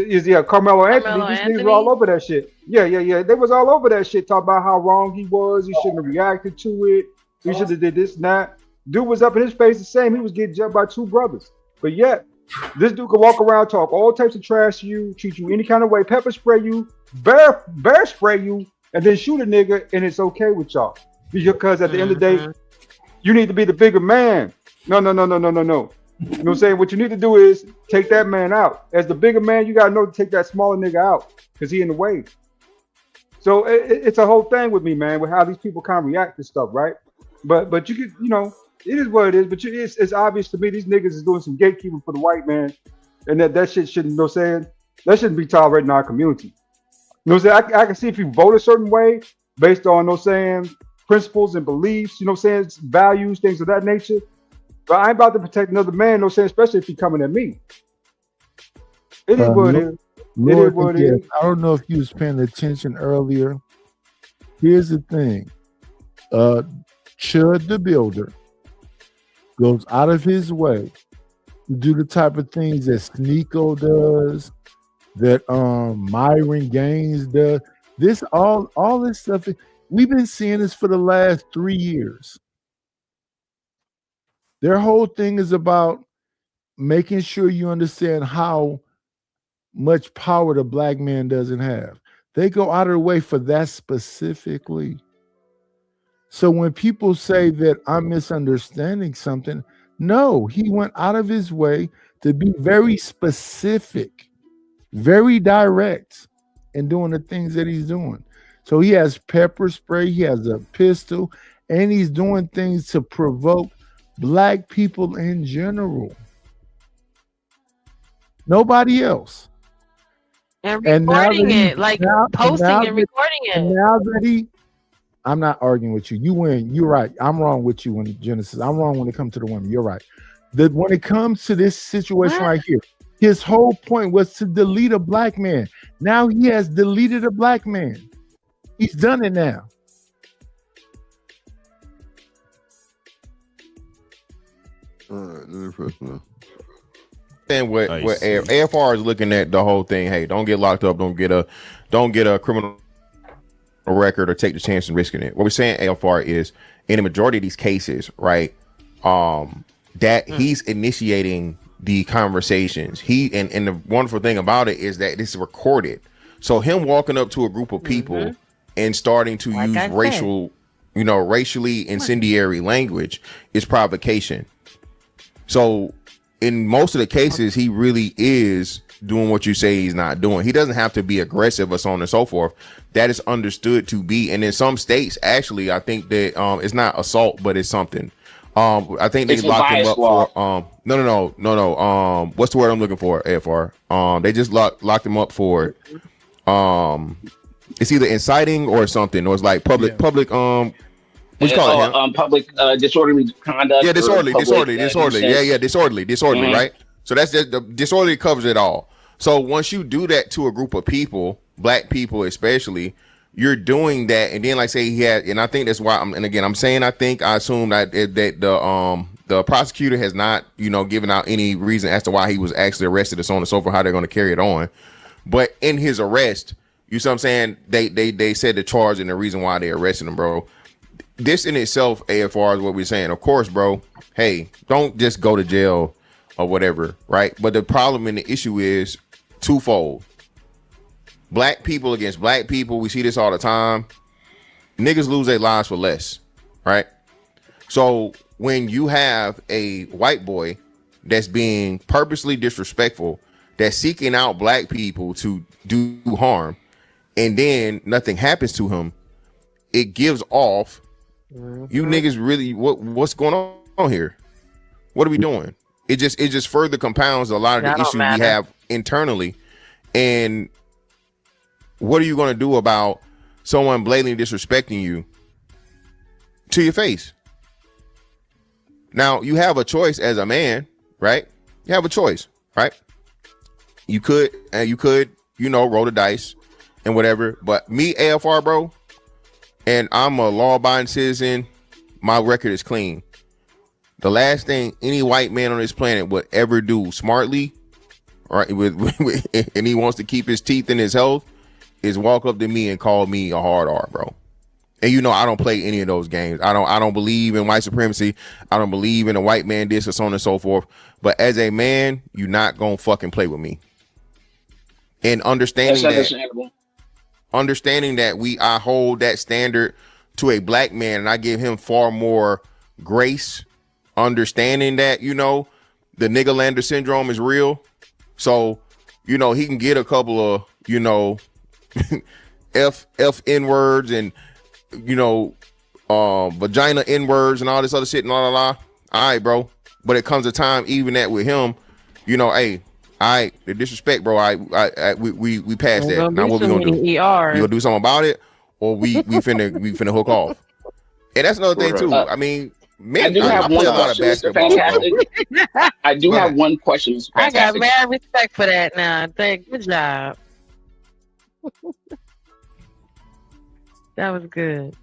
[SPEAKER 7] Carmelo Anthony? These niggas were all over that shit. Yeah. They was all over that shit. Talk about how wrong he was. He shouldn't have reacted to it. He should have did this and that. Dude was up in his face the same. He was getting jumped by two brothers. But yet, this dude could walk around, talk all types of trash to you, treat you any kind of way, pepper spray you, bear spray you, and then shoot a nigga, and it's okay with y'all because at the end of the day, you need to be the bigger man. No. You know what I'm saying? What you need to do is take that man out. As the bigger man, you gotta know to take that smaller nigga out because he in the way. So it's a whole thing with me, man, with how these people kind of react to stuff, right? But you could, it is what it is. But it's obvious to me these niggas is doing some gatekeeping for the white man, and that shit shouldn't. That shouldn't be tolerated in our community. You know what I'm saying? I can see if you vote a certain way based on, principles and beliefs, values, things of that nature. But I ain't about to protect another man, especially if he's coming at me. It is what it is. It is what it is.
[SPEAKER 19] I don't know if you was paying attention earlier. Here's the thing. Chud the Builder goes out of his way to do the type of things that Sneeko does, that Myron Gaines does. This all this stuff. We've been seeing this for the last 3 years. Their whole thing is about making sure you understand how much power the black man doesn't have. They go out of their way for that specifically. So when people say that I'm misunderstanding something, no, he went out of his way to be very specific, very direct in doing the things that he's doing. So he has pepper spray, he has a pistol, and he's doing things to provoke black people in general. Nobody else.
[SPEAKER 15] And recording it, posting and recording it.
[SPEAKER 19] And now that I'm not arguing with you. You win. You're right. I'm wrong with you when Genesis. I'm wrong when it comes to the women. You're right. When it comes to this situation right here, his whole point was to delete a black man. Now he has deleted a black man. He's done it now.
[SPEAKER 18] And what AFR is looking at the whole thing. Hey, don't get locked up. Don't get a criminal record or take the chance and risking it. What we're saying, AFR, is in the majority of these cases, right? That he's initiating the conversations. And the wonderful thing about it is that this is recorded. So him walking up to a group of people and starting to use racially incendiary language is provocation. So in most of the cases, he really is doing what you say he's not doing. He doesn't have to be aggressive or so on and so forth. That is understood to be. And in some states, actually, I think that it's not assault, but it's something. I think they locked him up for no. What's the word I'm looking for, AFR? They just locked him up for it's either inciting or something, or it's like public what you call it?
[SPEAKER 5] Public disorderly conduct.
[SPEAKER 18] Yeah, disorderly. Disorderly, right? So that's just the disorderly covers it all. So once you do that to a group of people, black people especially, you're doing that, and then like say he had, and I think that's why I assume that the prosecutor has not, given out any reason as to why he was actually arrested and so on and so forth, how they're going to carry it on. But in his arrest, you see what I'm saying? They said the charge and the reason why they arrested him, bro. This in itself, AFR, is what we're saying. Of course, bro. Hey, don't just go to jail or whatever, right? But the problem and the issue is twofold. Black people against black people. We see this all the time. Niggas lose their lives for less, right? So when you have a white boy that's being purposely disrespectful, that's seeking out black people to do harm, and then nothing happens to him, it gives off, you niggas really, what's going on here? What are we doing? It just further compounds a lot of the issues we have internally. And what are you going to do about someone blatantly disrespecting you to your face? Now, you have a choice as a man, right? You have a choice, right? You could, roll the dice and whatever. But me, AFR, bro, and I'm a law-abiding citizen, my record is clean. The last thing any white man on this planet would ever do smartly, right, and he wants to keep his teeth in his health, is walk up to me and call me a hard R, bro. And I don't play any of those games. I don't believe in white supremacy. I don't believe in a white man this or so on and so forth. But as a man, you're not gonna fucking play with me. And understanding that, understanding that I hold that standard to a black man, and I give him far more grace, understanding that, you know, the niggerlander syndrome is real. So, you know, he can get a couple of, you know, N words and, you know, vagina N words and all this other shit and la la la. All right, bro. But it comes a time, even that with him, you know, hey, the disrespect, bro. We passed that. Now what we gonna do? We gonna do something about it, or we finna hook off. And that's another thing too. I mean, man,
[SPEAKER 5] I do have one question, Mr. Fantastic. I do have one question, Mr.
[SPEAKER 15] I got
[SPEAKER 5] Fantastic.
[SPEAKER 15] mad respect for that now. Good job. That was good.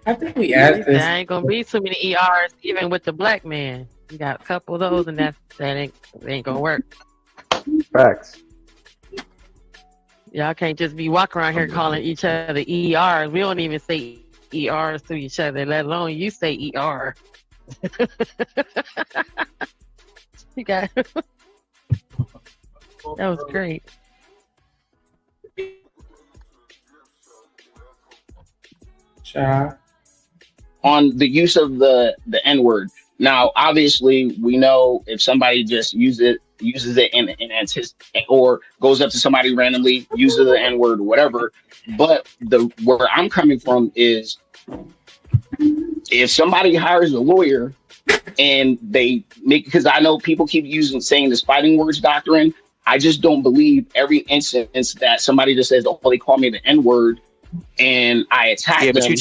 [SPEAKER 3] I think we asked
[SPEAKER 15] There
[SPEAKER 3] this.
[SPEAKER 15] ain't gonna be too many ERs, even with the black man. You got a couple of those, and that ain't gonna work.
[SPEAKER 7] Facts.
[SPEAKER 15] Y'all can't just be walking around here calling each other ERs. We don't even say ERs to each other, let alone you say ER. You got that was great.
[SPEAKER 5] On the use of the N-word. Now, obviously, we know if somebody just uses it in anticipation, or goes up to somebody randomly, uses the N-word or whatever. But where I'm coming from is, if somebody hires a lawyer and they make, because I know people keep saying this fighting words doctrine. I just don't believe every instance that somebody just says, "Oh, they call me the N-word," and I attack them.
[SPEAKER 24] Yeah, but you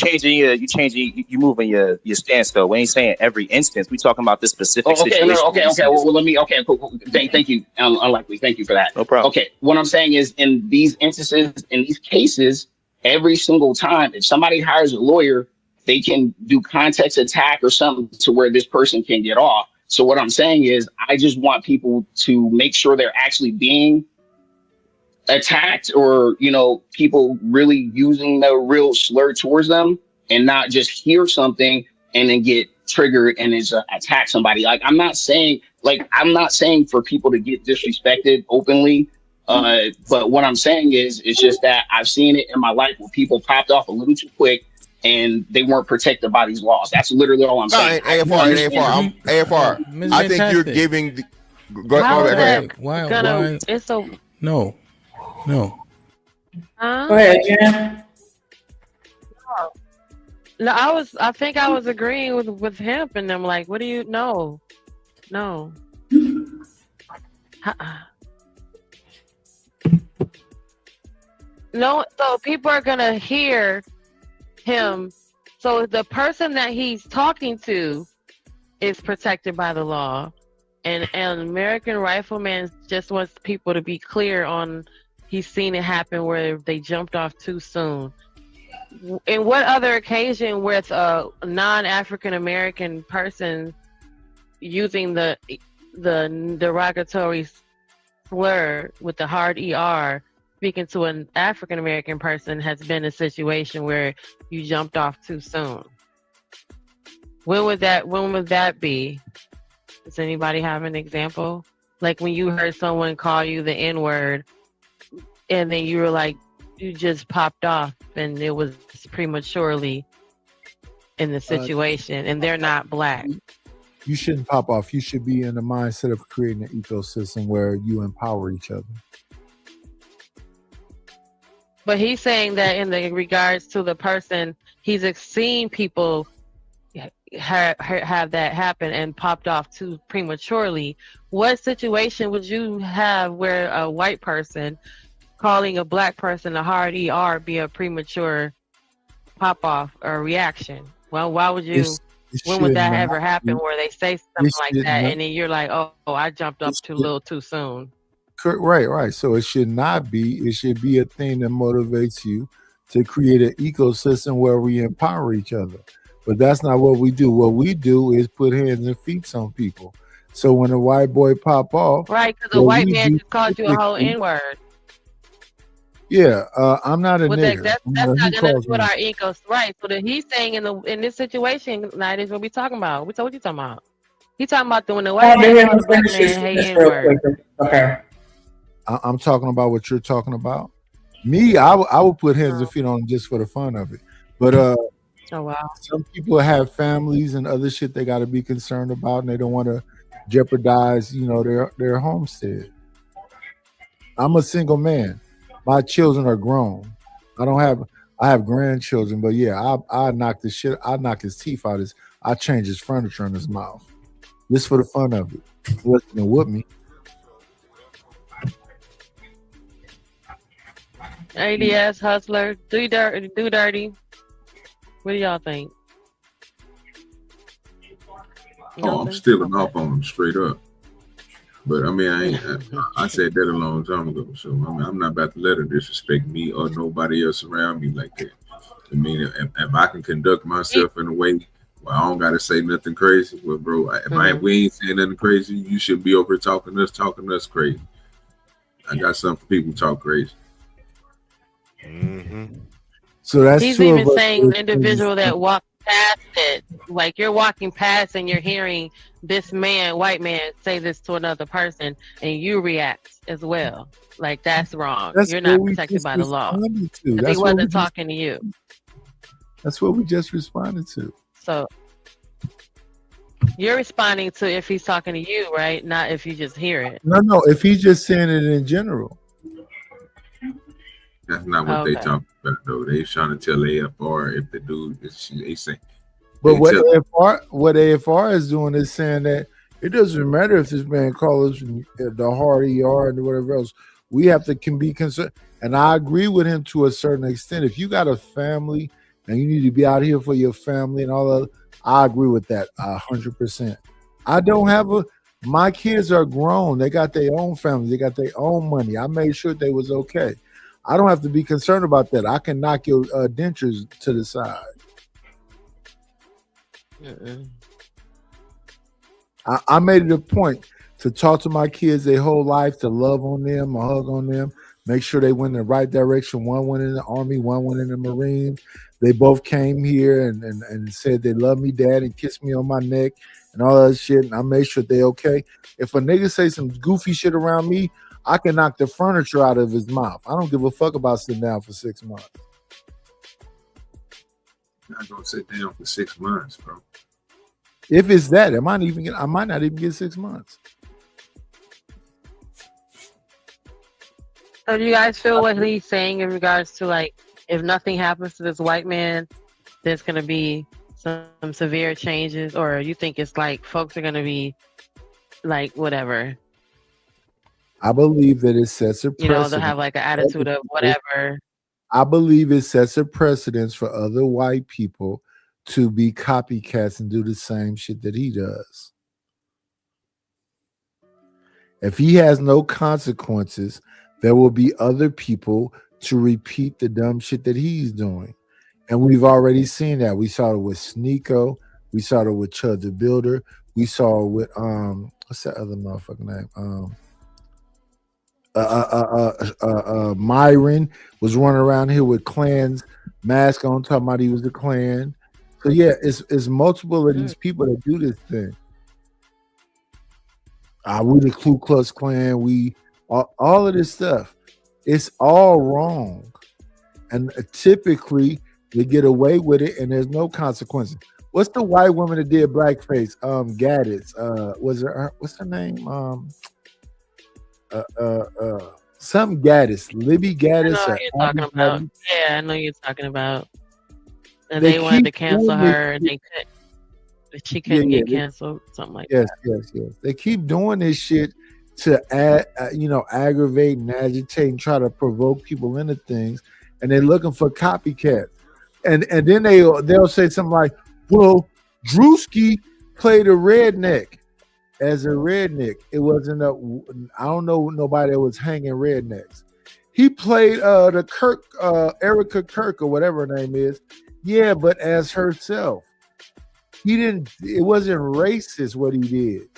[SPEAKER 24] moving your stance though. We ain't saying every instance. We talking about this specific situation.
[SPEAKER 5] Okay. Well, let me. Okay, cool. Thank you. Unlikely. Thank you for that.
[SPEAKER 24] No problem.
[SPEAKER 5] Okay, what I'm saying is, in these instances, in these cases, every single time, if somebody hires a lawyer, they can do context attack or something to where this person can get off. So what I'm saying is, I just want people to make sure they're actually being attacked, or, you know, people really using the real slur towards them, and not just hear something and then get triggered and is attack somebody. Like, I'm not saying for people to get disrespected openly. But what I'm saying is, it's just that I've seen it in my life where people popped off a little too quick and they weren't protected by these laws. That's literally all I'm saying.
[SPEAKER 18] AFR. I think you're giving. Go ahead.
[SPEAKER 13] Why?
[SPEAKER 15] It's so.
[SPEAKER 13] No.
[SPEAKER 15] Go
[SPEAKER 3] ahead, Jen.
[SPEAKER 15] No, I think I was agreeing with him, and I'm like, what do you know? No. No, so people are gonna hear him. So the person that he's talking to is protected by the law, and American Rifleman just wants people to be clear on. He's seen it happen where they jumped off too soon. In what other occasion with a non-African American person using the derogatory slur with the hard ER, speaking to an African American person, has been a situation where you jumped off too soon? When would that be? Does anybody have an example? Like when you heard someone call you the N-word, and then you were like, you just popped off, and it was prematurely in the situation, and they're not black.
[SPEAKER 19] You shouldn't pop off. You should be in the mindset of creating an ecosystem where you empower each other.
[SPEAKER 15] But he's saying that in the regards to the person, he's seen people have that happen and popped off too prematurely. What situation would you have where a white person calling a black person a hard ER be a premature pop off or reaction? Well, why would you? When would that ever happen where they say something like that and then you're like, oh, I jumped up too little too soon?
[SPEAKER 19] Right. So it should not be. It should be a thing that motivates you to create an ecosystem where we empower each other. But that's not what we do. What we do is put hands and feet on people. So when a white boy pop off,
[SPEAKER 15] right? Because the white man just called you a whole N-word.
[SPEAKER 19] Yeah, I'm not a nigger.
[SPEAKER 15] That's not gonna put our ecos right. So that he's saying in this situation, night is what we talking about. What you talking about? He talking about when the white man calls the black man, hey, N-word.
[SPEAKER 3] Okay.
[SPEAKER 19] I'm talking about what you're talking about. Me, I would put hands and feet on just for the fun of it. But
[SPEAKER 15] oh wow,
[SPEAKER 19] some people have families and other shit they got to be concerned about, and they don't want to jeopardize, you know, their homestead. I'm a single man. My children are grown. I have grandchildren, but yeah, I knock his teeth out. I change his furniture in his mouth. Just for the fun of it. He wasn't gonna whoop me.
[SPEAKER 15] ADS Hustler, do dirty. What do y'all think?
[SPEAKER 6] Oh, I'm stealing off on them straight up. But I mean, I said that a long time ago. So I mean, I'm not about to let her disrespect me or nobody else around me like that. I mean, if I can conduct myself in a way where I don't gotta say nothing crazy, well, bro, we ain't saying nothing crazy, you should be over here talking us crazy. I got something for people who talk crazy.
[SPEAKER 2] Mm-hmm.
[SPEAKER 19] So that's
[SPEAKER 15] he's even saying the individual that walked past it, like you're walking past and you're hearing this man, white man, say this to another person, and you react as well. Like that's wrong. You're not protected by the law. He wasn't talking to you.
[SPEAKER 19] That's what we just responded to.
[SPEAKER 15] So you're responding to if he's talking to you, right? Not if you just hear it.
[SPEAKER 19] No. If he's just saying it in general.
[SPEAKER 6] That's not what they talking about, though. They trying to tell AFR if the dude they say.
[SPEAKER 19] But what AFR is doing is saying that it doesn't matter if this man calls us the hard ER and whatever else. We have to can be concerned. And I agree with him to a certain extent. If you got a family and you need to be out here for your family and all that, I agree with that 100%. I don't have my kids are grown. They got their own family. They got their own money. I made sure they was okay. I don't have to be concerned about that. I can knock your dentures to the side. I made it a point to talk to my kids their whole life, to love on them, or hug on them, make sure they went in the right direction. One went in the Army, one went in the Marines. They both came here and said they love me, Dad, and kissed me on my neck and all that shit. And I made sure they okay. If a nigga say some goofy shit around me, I can knock the furniture out of his mouth. I don't give a fuck about sitting down for 6 months.
[SPEAKER 6] I'm not gonna sit down for 6 months, bro.
[SPEAKER 19] If it's that, I might not even get 6 months.
[SPEAKER 15] So do you guys feel what he's saying in regards to, like, if nothing happens to this white man, there's gonna be some severe changes, or you think it's like folks are gonna be like whatever?
[SPEAKER 19] I believe that it sets a precedent.
[SPEAKER 15] You know, they'll have like an attitude of whatever.
[SPEAKER 19] I believe it sets a precedence for other white people to be copycats and do the same shit that he does. If he has no consequences, there will be other people to repeat the dumb shit that he's doing. And we've already seen that. We saw it with Sneeko. We saw it with Chud the Builder. We saw it with what's that other motherfucking name? Myron was running around here with Klan's mask on, talking about he was the Klan. So yeah, it's multiple of these people that do this thing. We the Ku Klux Klan, we all of this stuff. It's all wrong, and typically they get away with it, and there's no consequences. What's the white woman that did blackface? Gaddis. Was her? What's her name? Some Gaddis, Libby Gaddis.
[SPEAKER 15] I know you're talking about. Yeah, I know you're talking about. And they wanted to cancel her, and they couldn't. She couldn't get canceled, something like that.
[SPEAKER 19] Yes. They keep doing this shit to aggravate and agitate and try to provoke people into things, and they're looking for copycats. And then they'll say something like, "Well, Drewski played a redneck." As a redneck, it wasn't I don't know nobody that was hanging rednecks. He played the Kirk, Erica Kirk or whatever her name is. Yeah, but as herself. It wasn't racist what he did.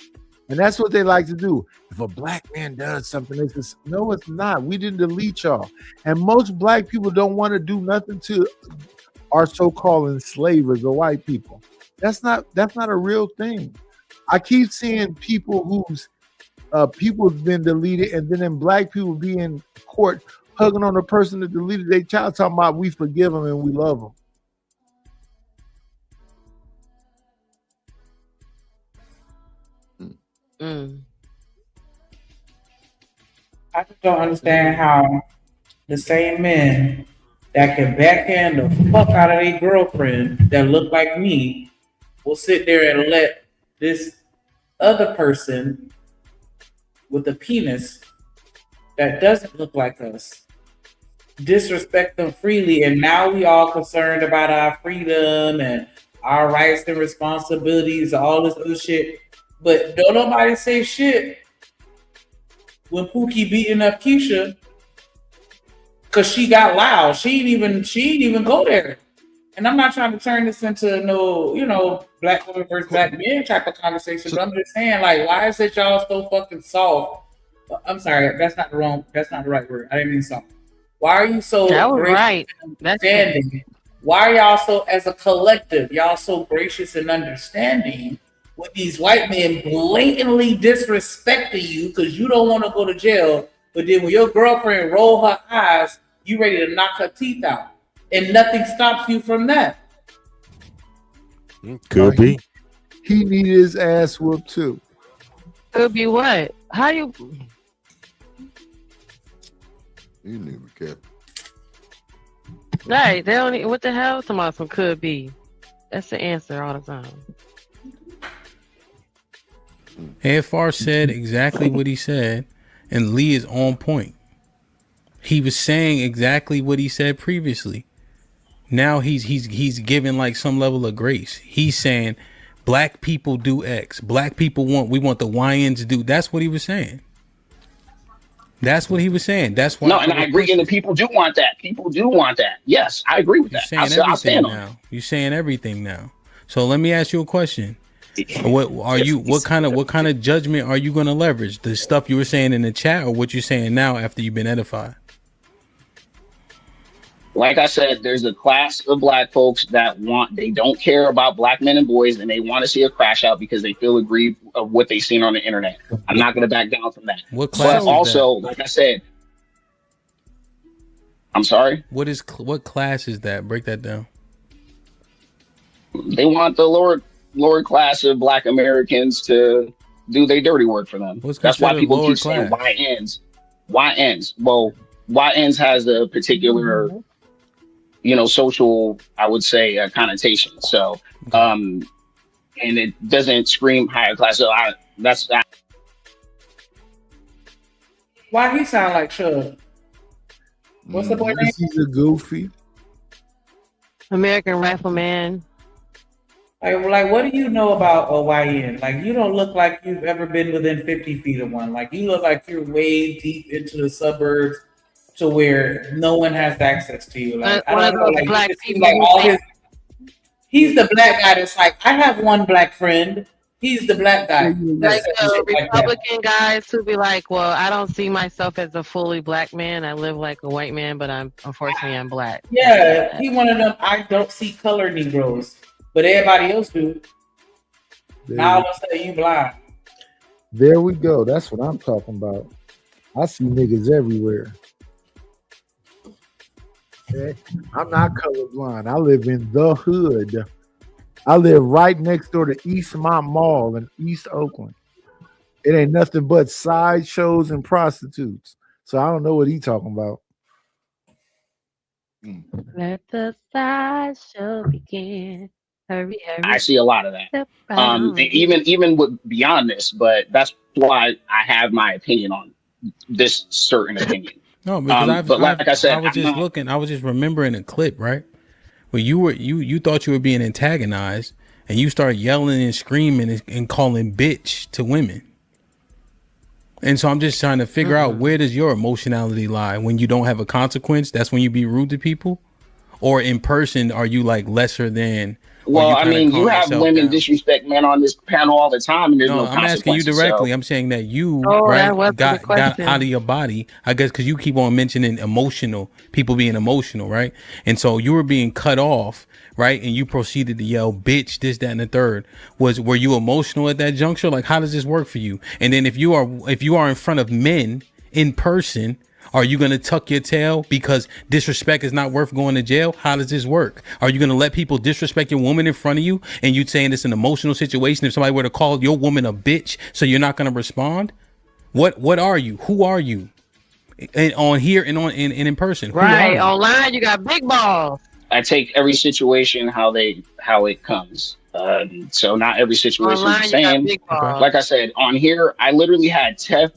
[SPEAKER 19] And that's what they like to do. If a black man does something, it's just, no, it's not. We didn't delete y'all. And most black people don't want to do nothing to our so-called enslavers or white people. That's not a real thing. I keep seeing people whose people's been deleted, and then black people be in court hugging on the person that deleted their child, talking about we forgive them and we love them.
[SPEAKER 3] I just don't understand how the same men that can backhand the fuck out of their girlfriend that look like me will sit there and let this other person with a penis that doesn't look like us disrespect them freely, and now we all concerned about our freedom and our rights and responsibilities, all this other shit. But don't nobody say shit when Pookie beating up Keisha because she got loud. She didn't even go there. And I'm not trying to turn this into no, black women versus black men type of conversation, but I'm just saying, like, why is it y'all so fucking soft? I'm sorry, that's not the right word. I didn't mean soft. Why are you so
[SPEAKER 15] right?
[SPEAKER 3] Understanding? Why are y'all so, as a collective, y'all so gracious and understanding with these white men blatantly disrespecting you because you don't want to go to jail, but then when your girlfriend roll her eyes, you ready to knock her teeth out, and nothing stops you from that?
[SPEAKER 2] Could be.
[SPEAKER 19] He need his ass whooped too.
[SPEAKER 15] Could be what? How you?
[SPEAKER 1] You need to be careful.
[SPEAKER 15] Right, they don't. What the hell? Some could be. That's the answer all the time.
[SPEAKER 13] Headfar said exactly what he said, and Lee is on point. He was saying exactly what he said previously. Now he's giving like some level of grace. He's saying black people do X. Black people we want the YNs to do. That's what he was saying. That's what he was saying. That's why.
[SPEAKER 5] No, and I agree. And the people do want that. People do want that. Yes, I agree with that. I'll stand on it.
[SPEAKER 13] You're saying everything now. So let me ask you a question. What kind of judgment are you going to leverage? The stuff you were saying in the chat, or what you're saying now after you've been edified?
[SPEAKER 5] Like I said, there's a class of black folks that they don't care about black men and boys, and they want to see a crash out because they feel aggrieved of what they've seen on the internet. I'm not going to back down from that.
[SPEAKER 13] What class?
[SPEAKER 5] But also, like I said, I'm sorry.
[SPEAKER 13] What class is that? Break that down.
[SPEAKER 5] They want the lower class of black Americans to do their dirty work for them. That's why people keep saying YNs. YNs. Well, YNs has a particular, social, I would say, connotation. So, and it doesn't scream higher class. So that's that.
[SPEAKER 3] Why he sound like Chubb? What's the boy name?
[SPEAKER 19] He's a goofy.
[SPEAKER 15] American Rifleman.
[SPEAKER 3] Like, what do you know about OYN? Like, you don't look like you've ever been within 50 feet of one. Like, you look like you're way deep into the suburbs to where no one has access to you. Like, I don't know. Like, black people, like he's the black guy that's like, I have one black friend. He's the black guy.
[SPEAKER 15] Like Republican guys who be like, well, I don't see myself as a fully black man. I live like a white man, but unfortunately I'm black.
[SPEAKER 3] Yeah, he one of them. I don't see color Negroes, but everybody else do. Now all of a sudden you blind.
[SPEAKER 19] There we go. That's what I'm talking about. I see niggas everywhere. Okay? I'm not colorblind. I live in the hood. I live right next door to Eastmont Mall in East Oakland. It ain't nothing but sideshows and prostitutes. So I don't know what he talking about.
[SPEAKER 15] Let the sideshow begin. Hurry, hurry.
[SPEAKER 5] I see a lot of that. Even with beyond this, but that's why I have my opinion on this certain opinion.
[SPEAKER 13] No, because I was just remembering a clip, right? Where you thought you were being antagonized, and you started yelling and screaming and calling bitch to women. And so I'm just trying to figure out, where does your emotionality lie? When you don't have a consequence, that's when you be rude to people? Or in person, are you like lesser than
[SPEAKER 5] Well, I mean, you have women disrespect men on this panel all the time, and there's no
[SPEAKER 13] I'm asking you directly. I'm saying that you got out of your body, I guess, because you keep on mentioning people being emotional, right? And so you were being cut off, right? And you proceeded to yell, bitch, this, that, and the third. Were you emotional at that juncture? Like, how does this work for you? And then if you are in front of men in person, are you going to tuck your tail because disrespect is not worth going to jail? How does this work? Are you going to let people disrespect your woman in front of you and you saying it's an emotional situation if somebody were to call your woman a bitch, so you're not going to respond? What are you? Who are you? And on here and in person.
[SPEAKER 15] Right. Online, you got big balls.
[SPEAKER 5] I take every situation how it comes. So not every situation is the same. Like I said, on here, I literally had Tep.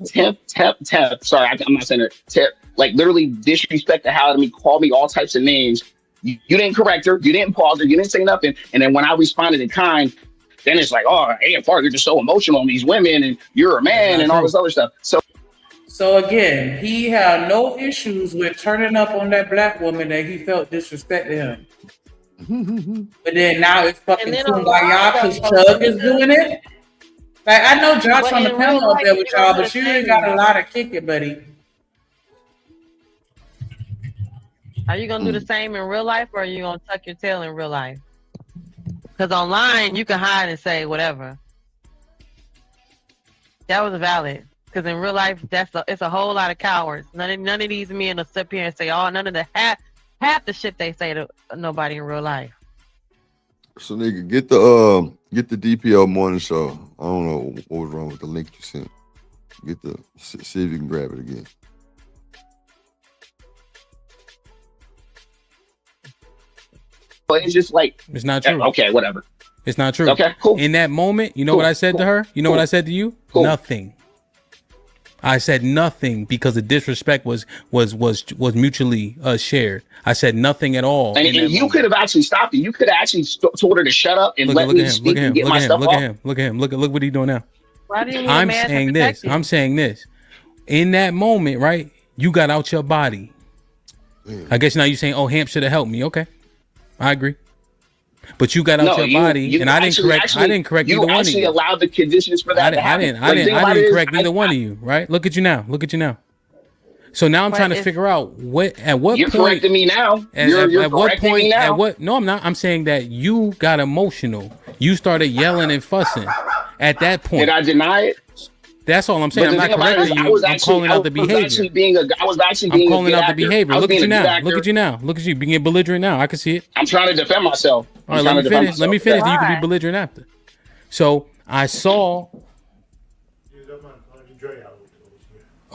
[SPEAKER 5] Sorry, I'm not saying it. Tep, like literally disrespect the hell out of me, call me all types of names. You didn't correct her. You didn't pause her. You didn't say nothing. And then when I responded in kind, then it's like, oh, AFR, you're just so emotional on these women and you're a man and all this other stuff.
[SPEAKER 3] So again, he had no issues with turning up on that black woman that he felt disrespected him. But then now it's fucking kumbaya because Chug is doing it. Like, I know Josh on the panel up there with y'all, but you ain't got a lot of kicking, buddy.
[SPEAKER 15] Are you gonna do the same in real life, or are you gonna tuck your tail in real life? Because online you can hide and say whatever. That was valid. Because in real life, it's a whole lot of cowards. None of these men will sit here and say, oh, none of the half the shit they say to nobody in real life.
[SPEAKER 1] So nigga, get the DPO morning show. I don't know what was wrong with the link you sent. See if you can grab it again.
[SPEAKER 5] But it's just like,
[SPEAKER 13] it's not true.
[SPEAKER 5] Okay, whatever.
[SPEAKER 13] It's not true.
[SPEAKER 5] Okay, cool.
[SPEAKER 13] In that moment, you know what I said to her? You know what I said to you? Nothing. I said nothing because the disrespect was mutually shared. I said nothing at all.
[SPEAKER 5] And you could have actually stopped it. You could have actually told her to shut up and let me speak and get my stuff off.
[SPEAKER 13] Look at him. Look what he's doing now.
[SPEAKER 15] Why do you
[SPEAKER 13] I'm saying this. In that moment, right? You got out your body. I guess now you're saying, oh, Hamp should have helped me. Okay, I agree. But you got out your body, and I didn't correct either one of you.
[SPEAKER 5] You actually allowed the conditions for that to happen.
[SPEAKER 13] I didn't correct either one of you, right? Look at you now. So now I'm trying to figure out at what
[SPEAKER 5] you're
[SPEAKER 13] point. You're
[SPEAKER 5] correcting me now. You're correcting me now.
[SPEAKER 13] No, I'm not. I'm saying that you got emotional. You started yelling and fussing. At that point,
[SPEAKER 5] did I deny it?
[SPEAKER 13] That's all I'm saying. I'm not correcting you. I'm calling out the behavior. I'm calling out the behavior. Look at you now. Look at you now. Look at you being belligerent now. I can see it.
[SPEAKER 5] I'm trying to defend myself.
[SPEAKER 13] All right, let me finish. Let me finish. Then you can be belligerent after. So I saw.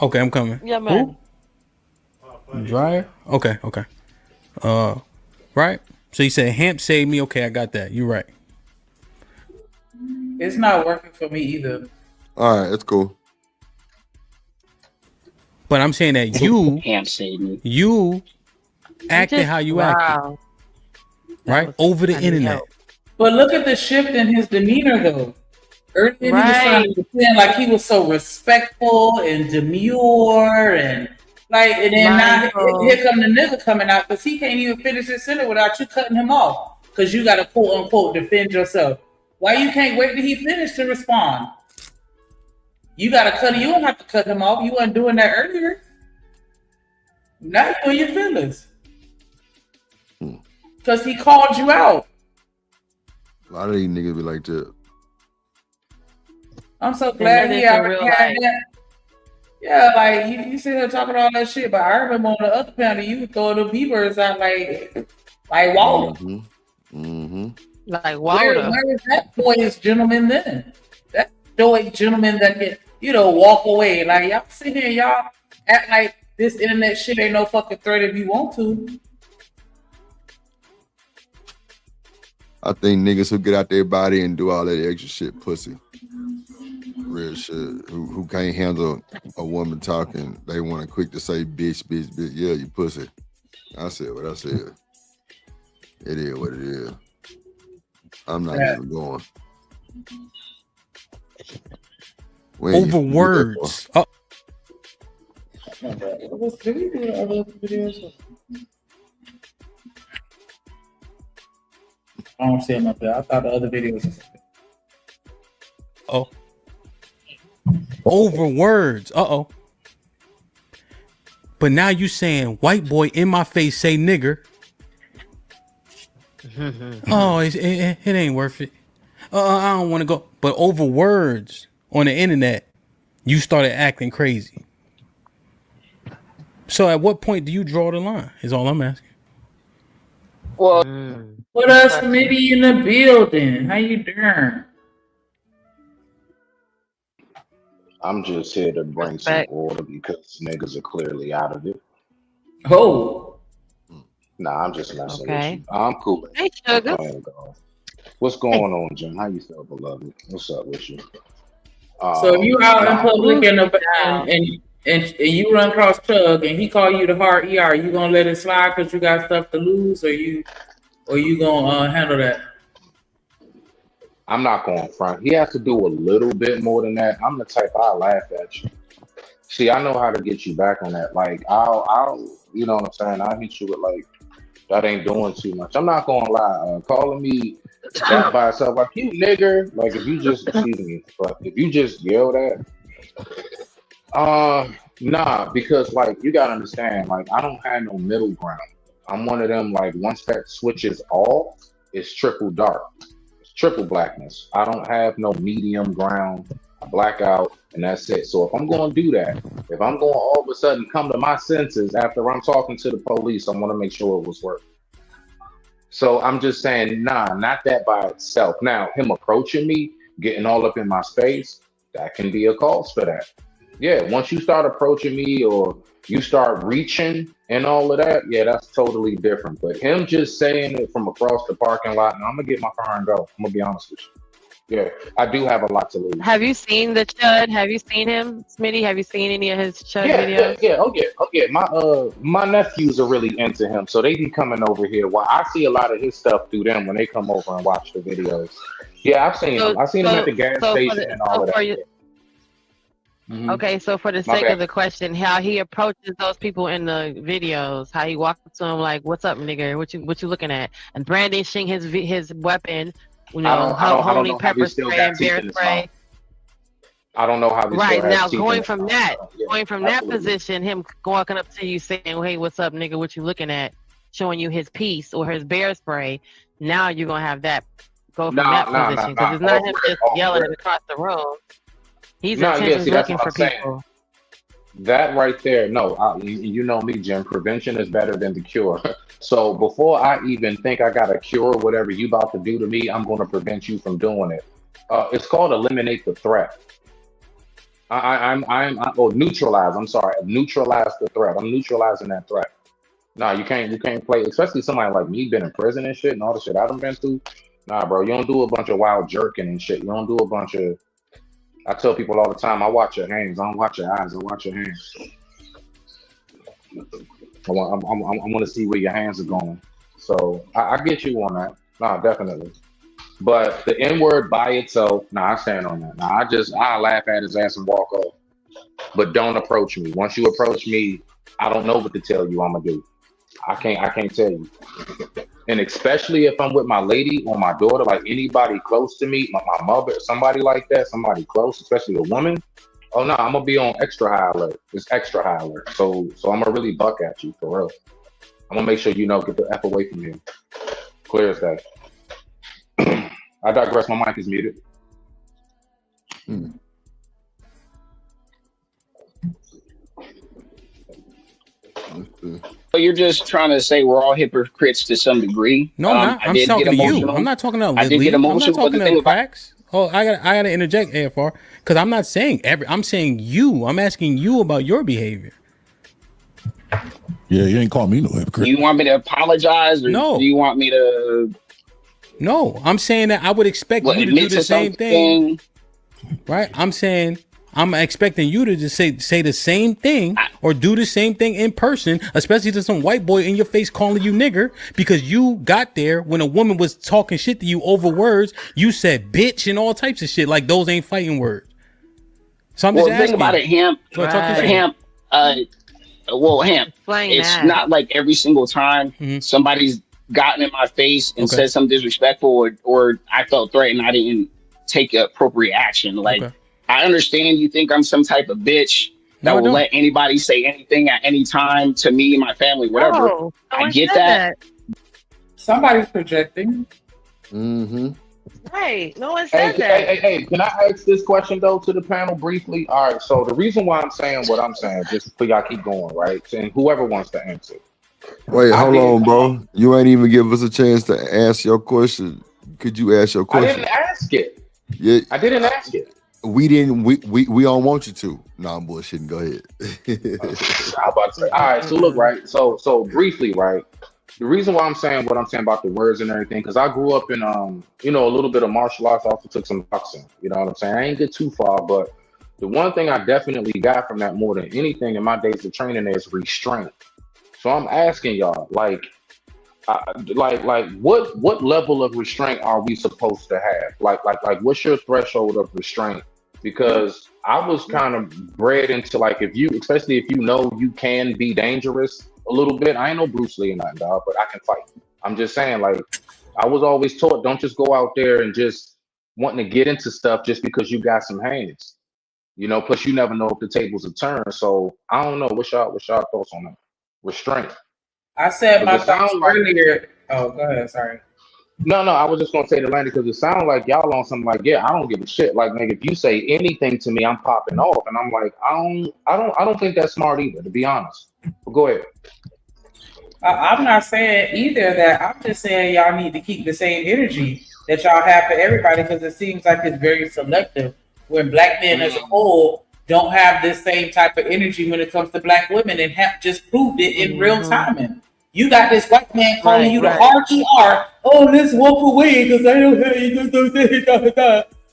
[SPEAKER 13] Okay, I'm coming.
[SPEAKER 15] Yeah, man.
[SPEAKER 13] Dryer. Okay. Right. So you said Hamp saved me. Okay, I got that. You're right.
[SPEAKER 3] It's not working for me either.
[SPEAKER 1] All right, that's cool.
[SPEAKER 13] But I'm saying that you acted how you acted, right? Over the internet.
[SPEAKER 3] But look at the shift in his demeanor, though. Earlier he was trying to pretend like he was so respectful and demure and and then now here come the nigga coming out because he can't even finish his sentence without you cutting him off because you got to quote unquote defend yourself. Why you can't wait till he finished to respond? You gotta cut. You don't have to cut him off. You weren't doing that earlier. Now you're in your feelings because he called you out.
[SPEAKER 1] A lot of these niggas be like that.
[SPEAKER 3] I'm so glad he already had that. Yeah, like you sit here talking all that shit, but I remember on the other panel you would throw the B-birds out like Walter.
[SPEAKER 15] Like Walter.
[SPEAKER 3] Where is that boyish gentleman then? That stoic gentleman that can, walk away. Like y'all sit here, y'all act like this internet shit ain't no fucking threat if you want to.
[SPEAKER 1] I think niggas who get out their body and do all that extra shit, pussy. Real shit. Who can't handle a woman talking. They want to quick to say bitch. Yeah, you pussy. I said what I said. It is what it is. I'm not even going.
[SPEAKER 13] Over words. Oh.
[SPEAKER 3] Did we do the other videos? I don't see him up there. I thought the other videos was
[SPEAKER 13] Oh. Over words. Uh-oh. But now you saying white boy in my face say nigger. Oh, it ain't worth it. I don't want to go. But over words on the internet, you started acting crazy. So at what point do you draw the line? Is all I'm asking.
[SPEAKER 5] Well,
[SPEAKER 3] what else? Maybe in the building. How you doing?
[SPEAKER 11] I'm just here to bring some order because niggas are clearly out of it.
[SPEAKER 3] Oh.
[SPEAKER 11] Nah, I'm just messing
[SPEAKER 15] Okay.
[SPEAKER 11] with you. I'm cool.
[SPEAKER 15] Hey, sugar.
[SPEAKER 11] What's going on, Jen? How you feel, beloved? What's up with you?
[SPEAKER 3] So if you out in public and you run across Chug and he call you the hard ER, you gonna let it slide because you got stuff to lose, or you gonna handle that?
[SPEAKER 11] I'm not going front. He has to do a little bit more than that. I'm the type I'll laugh at you. See, I know how to get you back on that. Like I'll you know what I'm saying? I'll hit you with like that ain't doing too much. I'm not gonna lie. Calling me that by itself, like you nigger, like if you just excuse me, but if you just yell that, nah, because like you gotta understand, like I don't have no middle ground. I'm one of them, like once that switches off, it's triple dark. It's triple blackness. I don't have no medium ground. I black out and that's it. So if I'm gonna do that, if I'm gonna all of a sudden come to my senses after I'm talking to the police, I wanna make sure it was working. So I'm just saying, nah, not that by itself. Now, him approaching me, getting all up in my space, that can be a cause for that. Yeah, once you start approaching me or you start reaching and all of that, yeah, that's totally different. But him just saying it from across the parking lot, and I'm gonna get my car and go. I'm gonna be honest with you. Yeah, I do have a lot to lose.
[SPEAKER 15] Have you seen the Chud? Have you seen him, Smitty? Have you seen any of his Chud videos?
[SPEAKER 11] Yeah. My nephews are really into him, so they be coming over here. Well, I see a lot of his stuff through them when they come over and watch the videos. Yeah, I've seen him. I've seen him at the gas station and all of that.
[SPEAKER 15] Okay, so for the
[SPEAKER 11] My
[SPEAKER 15] sake
[SPEAKER 11] bad.
[SPEAKER 15] of the question, how he approaches those people in the videos, how he walks up to them like, "What's up, nigga? What you looking at?" And brandishing his weapon, you know, holding pepper spray and bear spray.
[SPEAKER 11] I don't know how he
[SPEAKER 15] Right
[SPEAKER 11] still has
[SPEAKER 15] now,
[SPEAKER 11] teeth
[SPEAKER 15] going
[SPEAKER 11] in
[SPEAKER 15] from
[SPEAKER 11] his
[SPEAKER 15] that,
[SPEAKER 11] mouth. Yeah,
[SPEAKER 15] going from that
[SPEAKER 11] absolutely.
[SPEAKER 15] position, him walking up to you saying, "Hey, what's up, nigga? What you looking at?" Showing you his piece or his bear spray. Now you're gonna have that go from that position because it's not him just yelling it across the room. He's intentionally looking for people.
[SPEAKER 11] That right there, no, you know me, Jim. Prevention is better than the cure. So before I even think I got to cure whatever you about to do to me, I'm going to prevent you from doing it. It's called eliminate the threat. Neutralize. I'm sorry, neutralize the threat. I'm neutralizing that threat. Nah, you can't play, especially somebody like me, been in prison and shit, and all the shit I done been through. Nah, bro, you don't do a bunch of wild jerking and shit. You don't do a bunch of. I tell people all the time, I watch your hands. I don't watch your eyes. I watch your hands. I want to see where your hands are going. So I get you on that. Nah, definitely. But the N word by itself, I stand on that. I laugh at his ass and walk off. But don't approach me. Once you approach me, I don't know what to tell you I'm gonna do. I can't tell you. And especially if I'm with my lady or my daughter, like anybody close to me, my mother, somebody like that, somebody close, especially a woman. Oh no, I'm gonna be on extra high alert. It's extra high alert. So I'm gonna really buck at you for real. I'm gonna make sure you know, get the F away from here. Clear as that. I digress. My mic is muted.
[SPEAKER 5] So you're just trying to say we're all hypocrites to some degree?
[SPEAKER 13] No, I'm not. I'm talking to you. I'm not talking to
[SPEAKER 5] I did get
[SPEAKER 13] I'm not
[SPEAKER 5] emotional.
[SPEAKER 13] talking to cracks. Oh, I gotta interject, AFR, because I'm not saying I'm saying you. I'm asking you about your behavior.
[SPEAKER 8] Yeah, you ain't call me no hypocrite.
[SPEAKER 5] Do you want me to apologize, or do you want me to?
[SPEAKER 13] No, I'm saying that I would expect you to do the same thing. Right? I'm saying I'm expecting you to just say the same thing or do the same thing in person, especially to some white boy in your face calling you nigger because you got there when a woman was talking shit to you over words. You said bitch and all types of shit like those ain't fighting words. So I'm just asking.
[SPEAKER 5] Think about it, Hemp. Hemp. Hemp. It's not like every single time somebody's gotten in my face and said something disrespectful, or I felt threatened, I didn't take appropriate action. Like, I understand you think I'm some type of bitch that will let anybody say anything at any time to me, my family, whatever.
[SPEAKER 15] No,
[SPEAKER 5] I get that.
[SPEAKER 3] Somebody's projecting.
[SPEAKER 1] Mm-hmm.
[SPEAKER 15] Right. No one said that.
[SPEAKER 11] Hey, can I ask this question though to the panel briefly? All right, so the reason why I'm saying what I'm saying, just for y'all keep going, right? And whoever wants to answer.
[SPEAKER 1] Wait, hold on, bro. You ain't even give us a chance to ask your question. Could you ask your question?
[SPEAKER 11] I didn't ask it.
[SPEAKER 1] Yeah,
[SPEAKER 11] I didn't ask it.
[SPEAKER 1] We didn't. We don't want you to. No, I'm bullshitting. Go ahead.
[SPEAKER 11] I'm about to say. All right, so look, right. So briefly, right. The reason why I'm saying what I'm saying about the words and everything, because I grew up in you know, a little bit of martial arts. I also took some boxing. You know what I'm saying? I ain't get too far, but the one thing I definitely got from that more than anything in my days of training is restraint. So I'm asking y'all, like what level of restraint are we supposed to have? Like what's your threshold of restraint? Because I was kind of bred into, like, especially if you know you can be dangerous a little bit. I ain't no Bruce Lee or nothing, dog, but I can fight. I'm just saying, like, I was always taught, don't just go out there and just wanting to get into stuff just because you got some hands. You know, plus you never know if the tables will turn. So I don't know. What's y'all thoughts on that? Restraint.
[SPEAKER 3] I said my thoughts earlier. Oh, go ahead. Sorry.
[SPEAKER 11] No, I was just gonna say to Landy because it sounds like y'all on something like, yeah, I don't give a shit. Like, nigga, if you say anything to me, I'm popping off, and I'm like, I don't think that's smart either, to be honest. But go ahead.
[SPEAKER 3] I'm not saying either that. I'm just saying y'all need to keep the same energy that y'all have for everybody, because it seems like it's very selective. When black men as a whole don't have this same type of energy when it comes to black women, and have just proved it in real time. And you got this white man calling you the hard ER. Oh, let's walk away because I don't have you.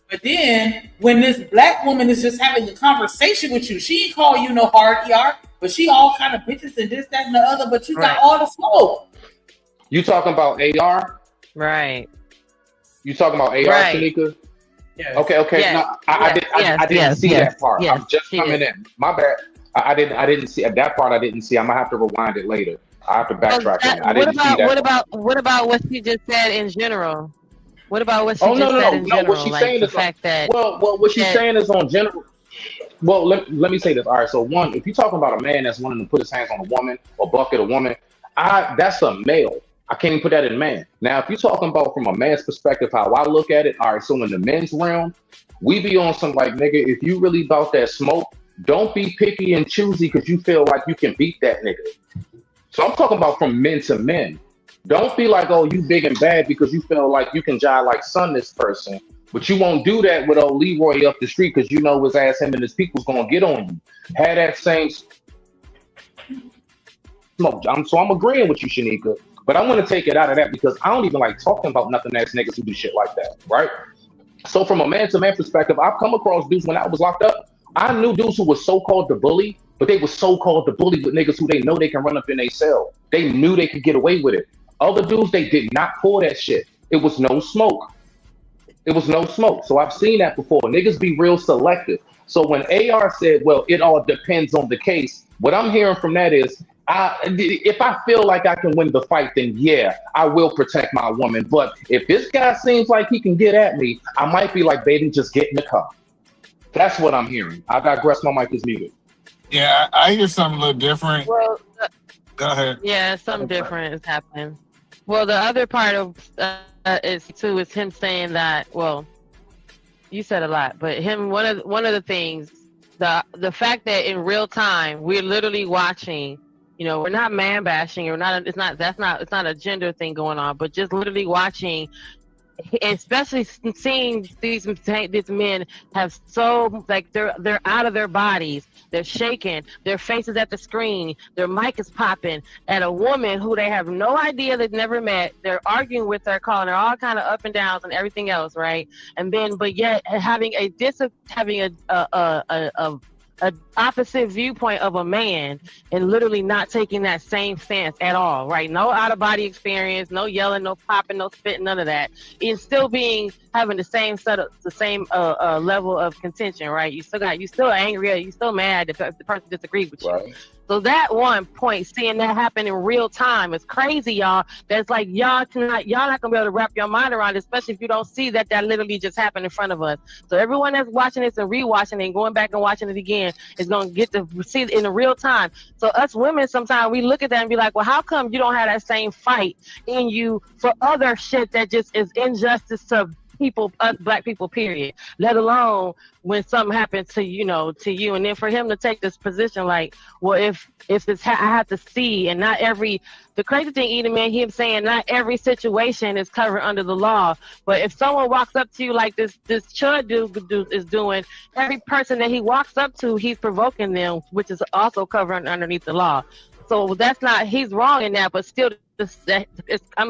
[SPEAKER 3] But then when this black woman is just having a conversation with you, she ain't call you no hard ER, but she all kind of bitches and this, that, and the other. But you got all the smoke.
[SPEAKER 11] You talking about AR?
[SPEAKER 15] Right.
[SPEAKER 11] You talking about AR, Shanika?
[SPEAKER 3] Yes.
[SPEAKER 11] Okay.
[SPEAKER 15] Yes.
[SPEAKER 11] No, I didn't see that part. I'm just coming in. My bad. I didn't see that part. I didn't see. I'm gonna have to rewind it later. I have to backtrack.
[SPEAKER 15] What about what she just said in general? What about what she just said in general?
[SPEAKER 11] What she's saying is what she's saying is on general. Well, let me say this. All right. So one, if you're talking about a man that's wanting to put his hands on a woman or bucket a woman, that's a male. I can't even put that in man. Now, if you're talking about from a man's perspective, how I look at it, all right, so in the men's realm, we be on some like, nigga, if you really about that smoke, don't be picky and choosy because you feel like you can beat that nigga. So I'm talking about from men to men. Don't be like, oh, you big and bad because you feel like you can jive like son this person, but you won't do that with old Leroy up the street because you know his ass, him and his people's gonna get on you. Have that same smoke. So I'm agreeing with you, Shanika. But I want to take it out of that because I don't even like talking about nothing ass niggas who do shit like that, right? So from a man-to-man perspective, I've come across dudes when I was locked up. I knew dudes who were so-called the bully, but they were so-called the bully with niggas who they know they can run up in their cell. They knew they could get away with it. Other dudes, they did not pull that shit. It was no smoke. It was no smoke. So I've seen that before. Niggas be real selective. So when AR said, well, it all depends on the case, what I'm hearing from that is, if I feel like I can win the fight, then yeah, I will protect my woman. But if this guy seems like he can get at me, I might be like, baby, just get in the car. That's what I'm hearing. I digress. My mic is muted.
[SPEAKER 16] Yeah, I hear something a little different.
[SPEAKER 15] Well,
[SPEAKER 16] go ahead.
[SPEAKER 15] Yeah, something different is happening. Well, the other part of is him saying that. Well, you said a lot, but one of the things, the fact that in real time we're literally watching. You know, we're not man bashing, or it's not a gender thing going on, but just literally watching, and especially seeing these men have so, like, they're out of their bodies, they're shaking, their faces at the screen, their mic is popping at a woman who they have no idea, they've never met, they're arguing with her, calling her all kind of up and downs and everything else, right? And then, but yet having a an opposite viewpoint of a man and literally not taking that same stance at all, right? No out-of-body experience, no yelling, no popping, no spitting, none of that. And still having the same level of contention, right? You still angry, you still mad if the person disagrees with you. Right. So that one point, seeing that happen in real time is crazy, y'all. That's like y'all not gonna be able to wrap your mind around it, especially if you don't see that literally just happened in front of us. So everyone that's watching this and rewatching it and going back and watching it again is gonna get to see it in the real time. So us women, sometimes we look at that and be like, well, how come you don't have that same fight in you for other shit that just is injustice to people, us black people, period, let alone when something happens to you, and then for him to take this position like, well, if it's I have to see, and not every, the crazy thing, Edom, man, him saying not every situation is covered under the law, but if someone walks up to you like this Chud dude is doing, every person that he walks up to, he's provoking them, which is also covered underneath the law. So that's not, he's wrong in that, but still,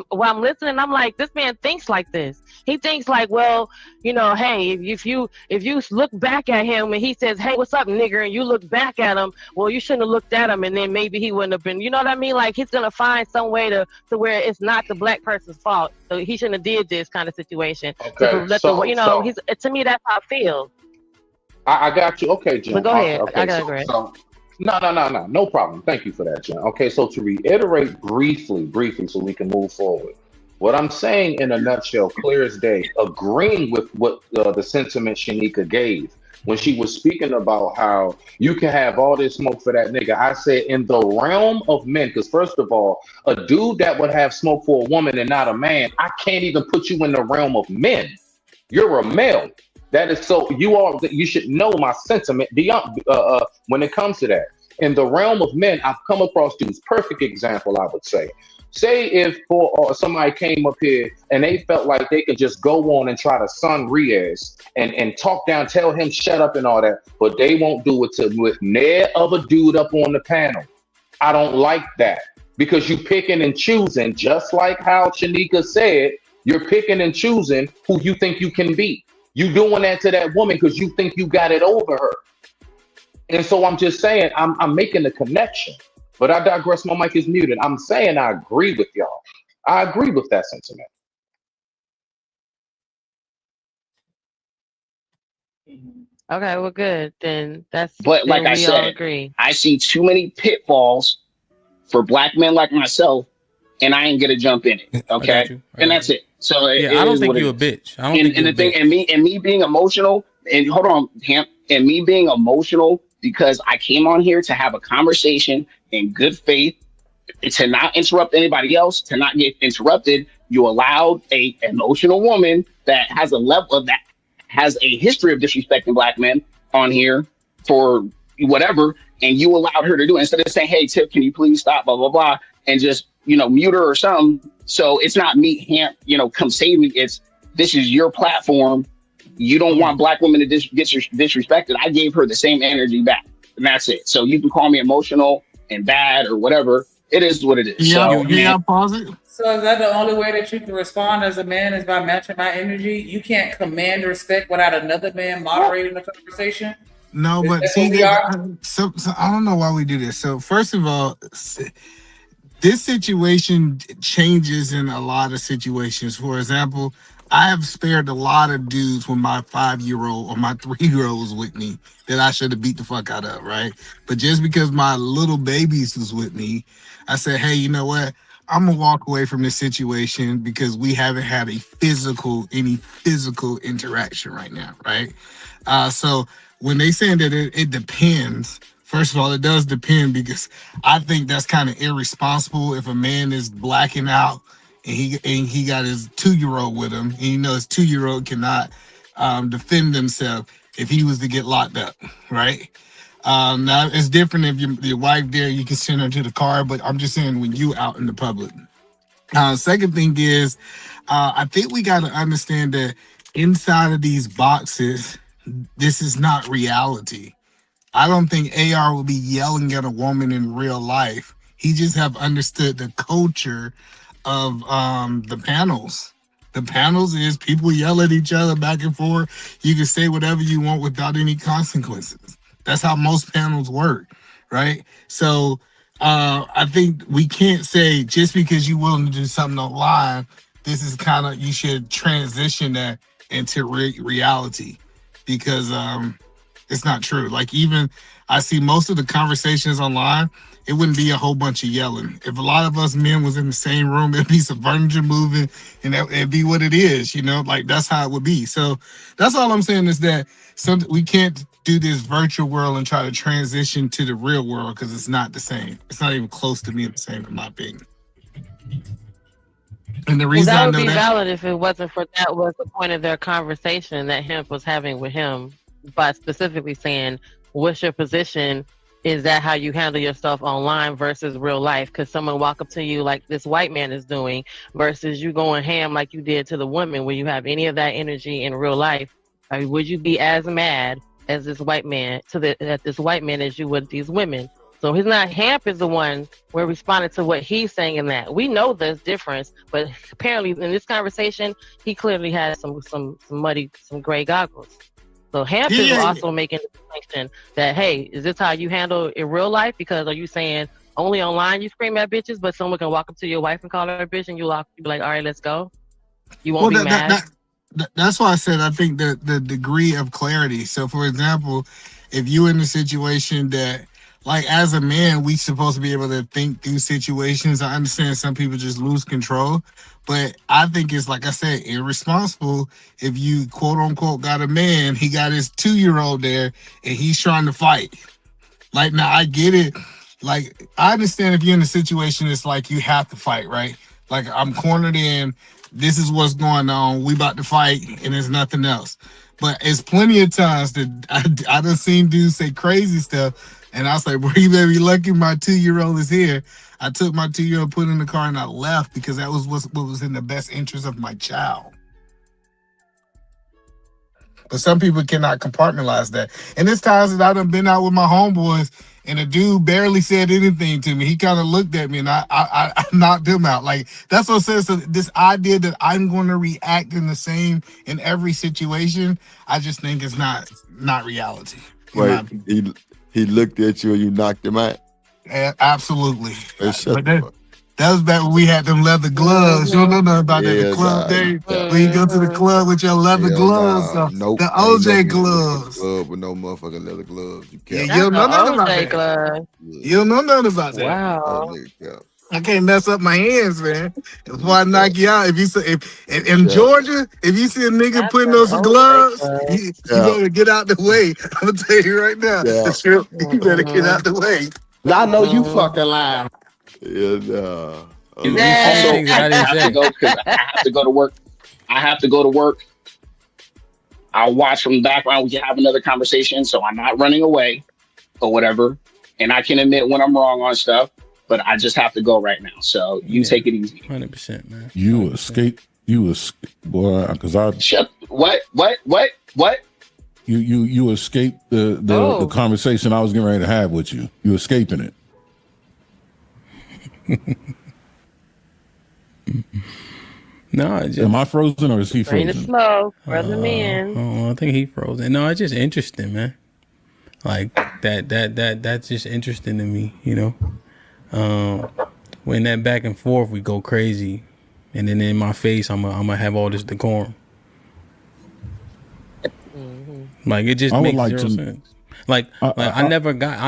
[SPEAKER 15] while I'm listening, I'm like, this man thinks like this. He thinks like, well, hey, if you look back at him and he says, hey, what's up, nigger, and you look back at him, well, you shouldn't have looked at him, and then maybe he wouldn't have been, you know what I mean? Like, he's gonna find some way to where it's not the black person's fault. So he shouldn't have did this kind of situation.
[SPEAKER 11] Okay,
[SPEAKER 15] he's, to me, that's how I feel.
[SPEAKER 11] I got you. Okay, Jen.
[SPEAKER 15] But go ahead.
[SPEAKER 11] Okay,
[SPEAKER 15] I got agree.
[SPEAKER 11] No problem. Thank you for that, Jen. Okay, so to reiterate briefly, so we can move forward. What I'm saying in a nutshell, clear as day, agreeing with what the sentiment Shanika gave when she was speaking about how you can have all this smoke for that nigga. I said in the realm of men, because first of all, a dude that would have smoke for a woman and not a man, I can't even put you in the realm of men. You're a male. That is so, you should know my sentiment beyond when it comes to that. In the realm of men, I've come across this perfect example, I would say. Say if somebody came up here and they felt like they could just go on and try to son Riaz and talk down, tell him shut up and all that, but they won't do it with near other dude up on the panel. I don't like that, because you picking and choosing, just like how Shanika said, you're picking and choosing who you think you can beat. You doing that to that woman because you think you got it over her. And so I'm just saying, I'm making the connection. But I digress, my mic is muted. I'm saying I agree with y'all. I agree with that sentiment.
[SPEAKER 15] Okay, well, good. Then
[SPEAKER 5] But like I
[SPEAKER 15] we all
[SPEAKER 5] said,
[SPEAKER 15] agree.
[SPEAKER 5] I see too many pitfalls for black men like myself, and I ain't gonna jump in it. Okay, and that's it. So
[SPEAKER 13] I don't think you're a bitch. I don't think you're a bitch.
[SPEAKER 5] And me being emotional, and hold on, Hamp, and me being emotional because I came on here to have a conversation in good faith, to not interrupt anybody else, to not get interrupted. You allowed a emotional woman that has a level of that has a history of disrespecting black men on here for whatever, and you allowed her to do it instead of saying, hey, Tip, can you please stop, blah, blah, blah, and just, mute her or something. So it's not me, Hamp, come save me. It's, this is your platform. You don't want black women to get disrespected. I gave her the same energy back, and that's it. So you can call me emotional and bad or whatever. It is what it is.
[SPEAKER 16] Yeah, pause it.
[SPEAKER 3] So is that the only way that you can respond as a man is by matching my energy? You can't command respect without another man moderating the conversation?
[SPEAKER 16] No, but see, so I don't know why we do this. So first of all, this situation changes in a lot of situations. For example, I have spared a lot of dudes when my 5-year-old or my 3-year-old was with me that I should have beat the fuck out of, right? But just because my little babies was with me, I said, hey, you know what? I'm gonna walk away from this situation because we haven't had any physical interaction right now, right? So when they saying that it depends, first of all, it does depend, because I think that's kind of irresponsible if a man is blacking out and he got his 2-year-old with him, and his 2-year-old cannot defend himself if he was to get locked up, right? Now it's different if your wife there, you can send her to the car, but I'm just saying when you out in the public. Second thing is, I think we got to understand that inside of these boxes, this is not reality. I don't think AR will be yelling at a woman in real life. He just have understood the culture of the panels. The panels is people yell at each other back and forth. You can say whatever you want without any consequences. That's how most panels work, right? So I think we can't say just because you're willing to do something online, this is kind of, you should transition that into reality, because It's not true. Like, even I see most of the conversations online, it wouldn't be a whole bunch of yelling. If a lot of us men was in the same room, it'd be some furniture moving, and it'd be what it is, you know, like that's how it would be. So that's all I'm saying is that we can't do this virtual world and try to transition to the real world because it's not the same. It's not even close to being the same, in my opinion. And the reason
[SPEAKER 15] that
[SPEAKER 16] I
[SPEAKER 15] would
[SPEAKER 16] know
[SPEAKER 15] be
[SPEAKER 16] that,
[SPEAKER 15] valid if it wasn't for that was the point of their conversation that Hemp was having with him by specifically saying, what's your position? Is that how you handle yourself online versus real life? Because someone walk up to you like this white man is doing versus you going ham like you did to the woman. Will you have any of that energy in real life? Or would you be as mad as this white man at this white man as you would these women? So he's not, Hamp is the one we're responding to what he's saying in that. We know there's difference, but apparently in this conversation, he clearly has some muddy, some gray goggles. So Hamp is also making the distinction that, hey, is this how you handle in real life? Because are you saying only online you scream at bitches, but someone can walk up to your wife and call her a bitch and you be like, all right, let's go? You won't be mad?
[SPEAKER 16] That's why I said I think the degree of clarity. So, for example, if you're in a situation that, like, as a man, we supposed to be able to think through situations. I understand some people just lose control, but I think it's, like I said, irresponsible if you, quote unquote, got a man, he got his 2-year-old there, and he's trying to fight. Like, now, I get it. Like, I understand if you're in a situation, it's like you have to fight, right? Like, I'm cornered in, this is what's going on, we about to fight, and there's nothing else. But it's plenty of times that I done seen dudes say crazy stuff, and I was like, bro, you better be lucky my 2-year-old is here. I took my 2-year-old, put it in the car, and I left because that was what was in the best interest of my child. But some people cannot compartmentalize that. And there's times that I done been out with my homeboys, and a dude barely said anything to me. He kind of looked at me, and I knocked him out. Like, that's what says so this idea that I'm going to react in the same in every situation, I just think it's not reality.
[SPEAKER 1] Wait, he looked at you and you knocked him out?
[SPEAKER 16] Absolutely. That was back when we had them leather gloves. You don't know nothing about that. The club day. When you go to the club with your leather gloves.
[SPEAKER 1] Nope.
[SPEAKER 16] The OJ gloves.
[SPEAKER 1] Club with no motherfucking leather gloves. You
[SPEAKER 16] can't. You don't know nothing about that.
[SPEAKER 15] Glove.
[SPEAKER 16] You don't know nothing about that.
[SPEAKER 15] Wow.
[SPEAKER 16] I can't mess up my hands, man. That's why I knock you out. If in Georgia, if you see a nigga putting on some gloves, you better get out the way. I'm gonna tell you right now. You better get out the way.
[SPEAKER 12] I know you fucking lying.
[SPEAKER 1] Yeah, no.
[SPEAKER 5] Also, I have to go because I have to go to work. I'll watch from the background. We can have another conversation, so I'm not running away or whatever. And I can admit when I'm wrong on stuff, but I just have to go right now. So you take it easy.
[SPEAKER 13] 100%, man.
[SPEAKER 8] You escape, boy. Because I
[SPEAKER 5] shut. What?
[SPEAKER 8] You escaped the conversation I was getting ready to have with you. You escaping it.
[SPEAKER 13] No,
[SPEAKER 8] am I frozen or is he frozen?
[SPEAKER 15] Bring it slow, brother man.
[SPEAKER 13] Oh, I think he frozen. No, it's just interesting, man. Like that's just interesting to me, you know. When that back and forth, we go crazy, and then in my face, I'm gonna have all this decorum. Like it just makes zero sense. Like I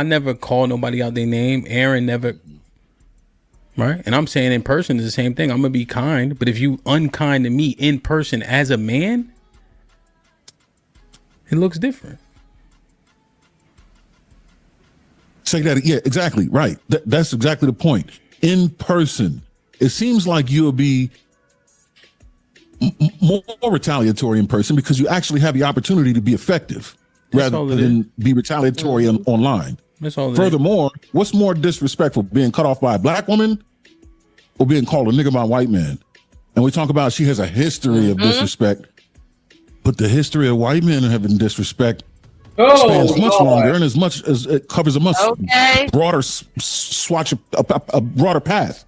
[SPEAKER 13] never called nobody out their name. Aaron never. Right. And I'm saying in person is the same thing. I'm going to be kind. But if you unkind to me in person as a man, it looks different.
[SPEAKER 8] Say that. Yeah, exactly. Right. That's exactly the point. In person, it seems like you'll be more retaliatory in person because you actually have the opportunity to be effective rather than be retaliatory online.
[SPEAKER 13] That's all.
[SPEAKER 8] Furthermore, what's more disrespectful, being cut off by a black woman or being called a nigga by a white man? And we talk about she has a history of disrespect, but the history of white men having disrespect spans much longer and as much as it covers a much broader swatch, a broader path.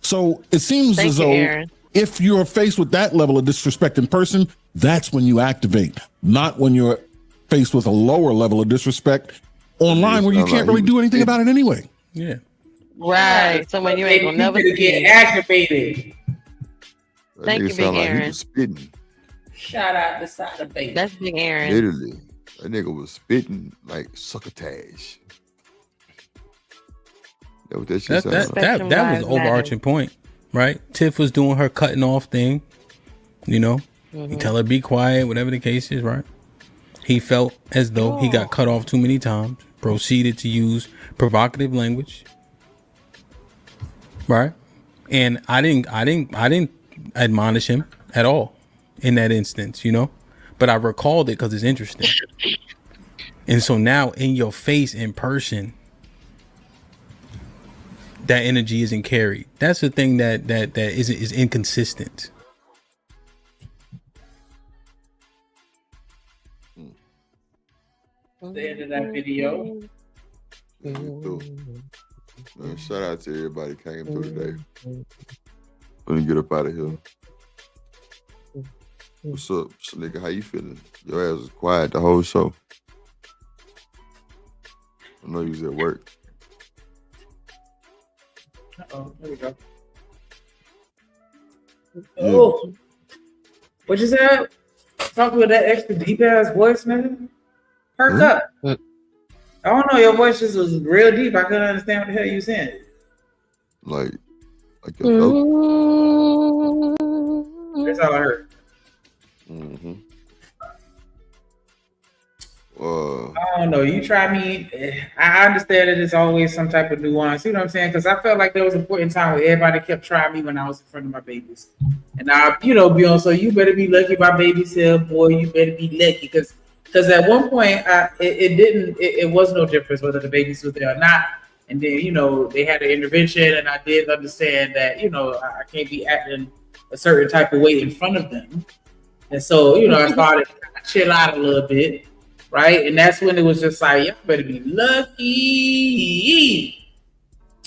[SPEAKER 8] So it seems as though if you're faced with that level of disrespect in person, that's when you activate, not when you're faced with a lower level of disrespect online where you can't really do anything about it anyway.
[SPEAKER 13] Yeah.
[SPEAKER 15] Right. So when you ain't gonna never
[SPEAKER 3] get activated.
[SPEAKER 15] Thank you, Big Aaron.
[SPEAKER 3] Shout out to Side of Baby.
[SPEAKER 15] That's Big Aaron.
[SPEAKER 1] Literally. That nigga was spitting like succotash. That was that shit.
[SPEAKER 13] That was the overarching point, right? Tiff was doing her cutting off thing. You know, you tell her be quiet, whatever the case is, right? He felt as though he got cut off too many times. Proceeded to use provocative language, right? And I didn't admonish him at all in that instance, you know. But I recalled it because it's interesting. And so now, in your face, in person, that energy isn't carried. That's the thing that is inconsistent.
[SPEAKER 3] The end of that video.
[SPEAKER 1] Man, shout out to everybody that came through today. Let me get up out of here. What's up, nigga? How you feeling? Your ass was quiet the whole show. I know you was at work.
[SPEAKER 3] Oh, there we go. Oh, what you said? Talk with that extra deep ass voice, nigga. Perk up. I don't know. Your voice just was real deep. I couldn't understand what the hell you were saying.
[SPEAKER 1] Like
[SPEAKER 3] That's all I heard.
[SPEAKER 1] Mm-hmm.
[SPEAKER 3] I don't know. You try me. I understand that it's always some type of nuance. You know what I'm saying? Because I felt like there was a point in time where everybody kept trying me when I was in front of my babies. And I, Beyonce, so you better be lucky my baby's here, boy. You better be lucky. Because at one point, it was no difference whether the babies were there or not. And then, they had an intervention, and I did understand that, I can't be acting a certain type of way in front of them. And so, I started to chill out a little bit. Right. And that's when it was just like, y'all better be lucky.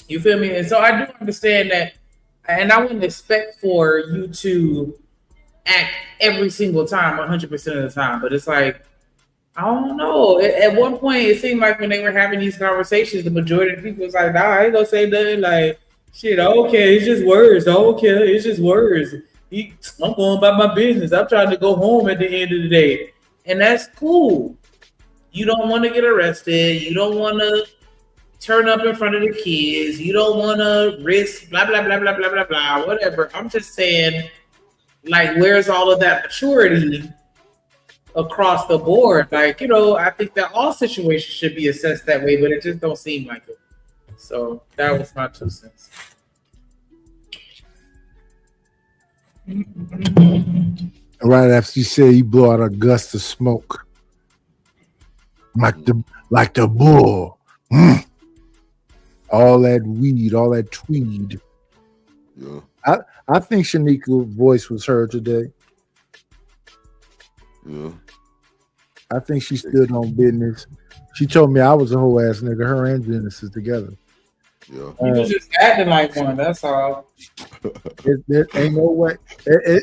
[SPEAKER 3] You feel me? And so I do understand that. And I wouldn't expect for you to act every single time, 100% of the time. But it's like, I don't know. At one point, it seemed like when they were having these conversations, the majority of the people was like, nah, I ain't gonna say nothing. Like, shit, okay, it's just words. Okay, it's just words. I'm going about my business. I'm trying to go home at the end of the day. And that's cool. You don't want to get arrested. You don't want to turn up in front of the kids. You don't want to risk blah, blah, blah, blah, blah, blah, blah, whatever. I'm just saying, like, where's all of that maturity across the board? Like, I think that all situations should be assessed that way, but it just don't seem like it. So that was my 2 cents.
[SPEAKER 19] Right after you said you blow out a gust of smoke. Like the bull. All that weed, all that tweed.
[SPEAKER 1] Yeah.
[SPEAKER 19] I think Shaniqua's voice was heard today.
[SPEAKER 1] Yeah.
[SPEAKER 19] I think she stood on business. She told me I was a whole ass nigga. Her and Genesis together.
[SPEAKER 1] Yeah.
[SPEAKER 3] You was just acting like one, that's all.
[SPEAKER 19] There ain't no way.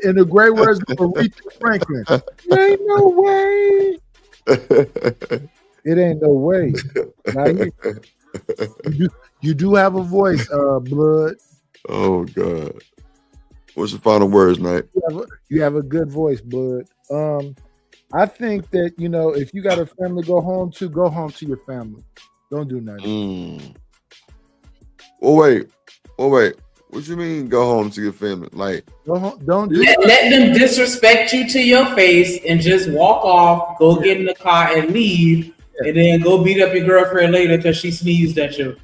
[SPEAKER 19] In the great words of Aretha Franklin, there ain't no way. It ain't no way. Now you do have a voice, Blood.
[SPEAKER 1] Oh God. What's the final words, Knight?
[SPEAKER 19] You have a good voice, Blood. I think that if you got a family to go home to your family. Don't do nothing.
[SPEAKER 1] Oh wait. What you mean go home to your family? Like,
[SPEAKER 19] don't
[SPEAKER 3] let them disrespect you to your face and just walk off, go get in the car and leave, and then go beat up your girlfriend later because she sneezed at you.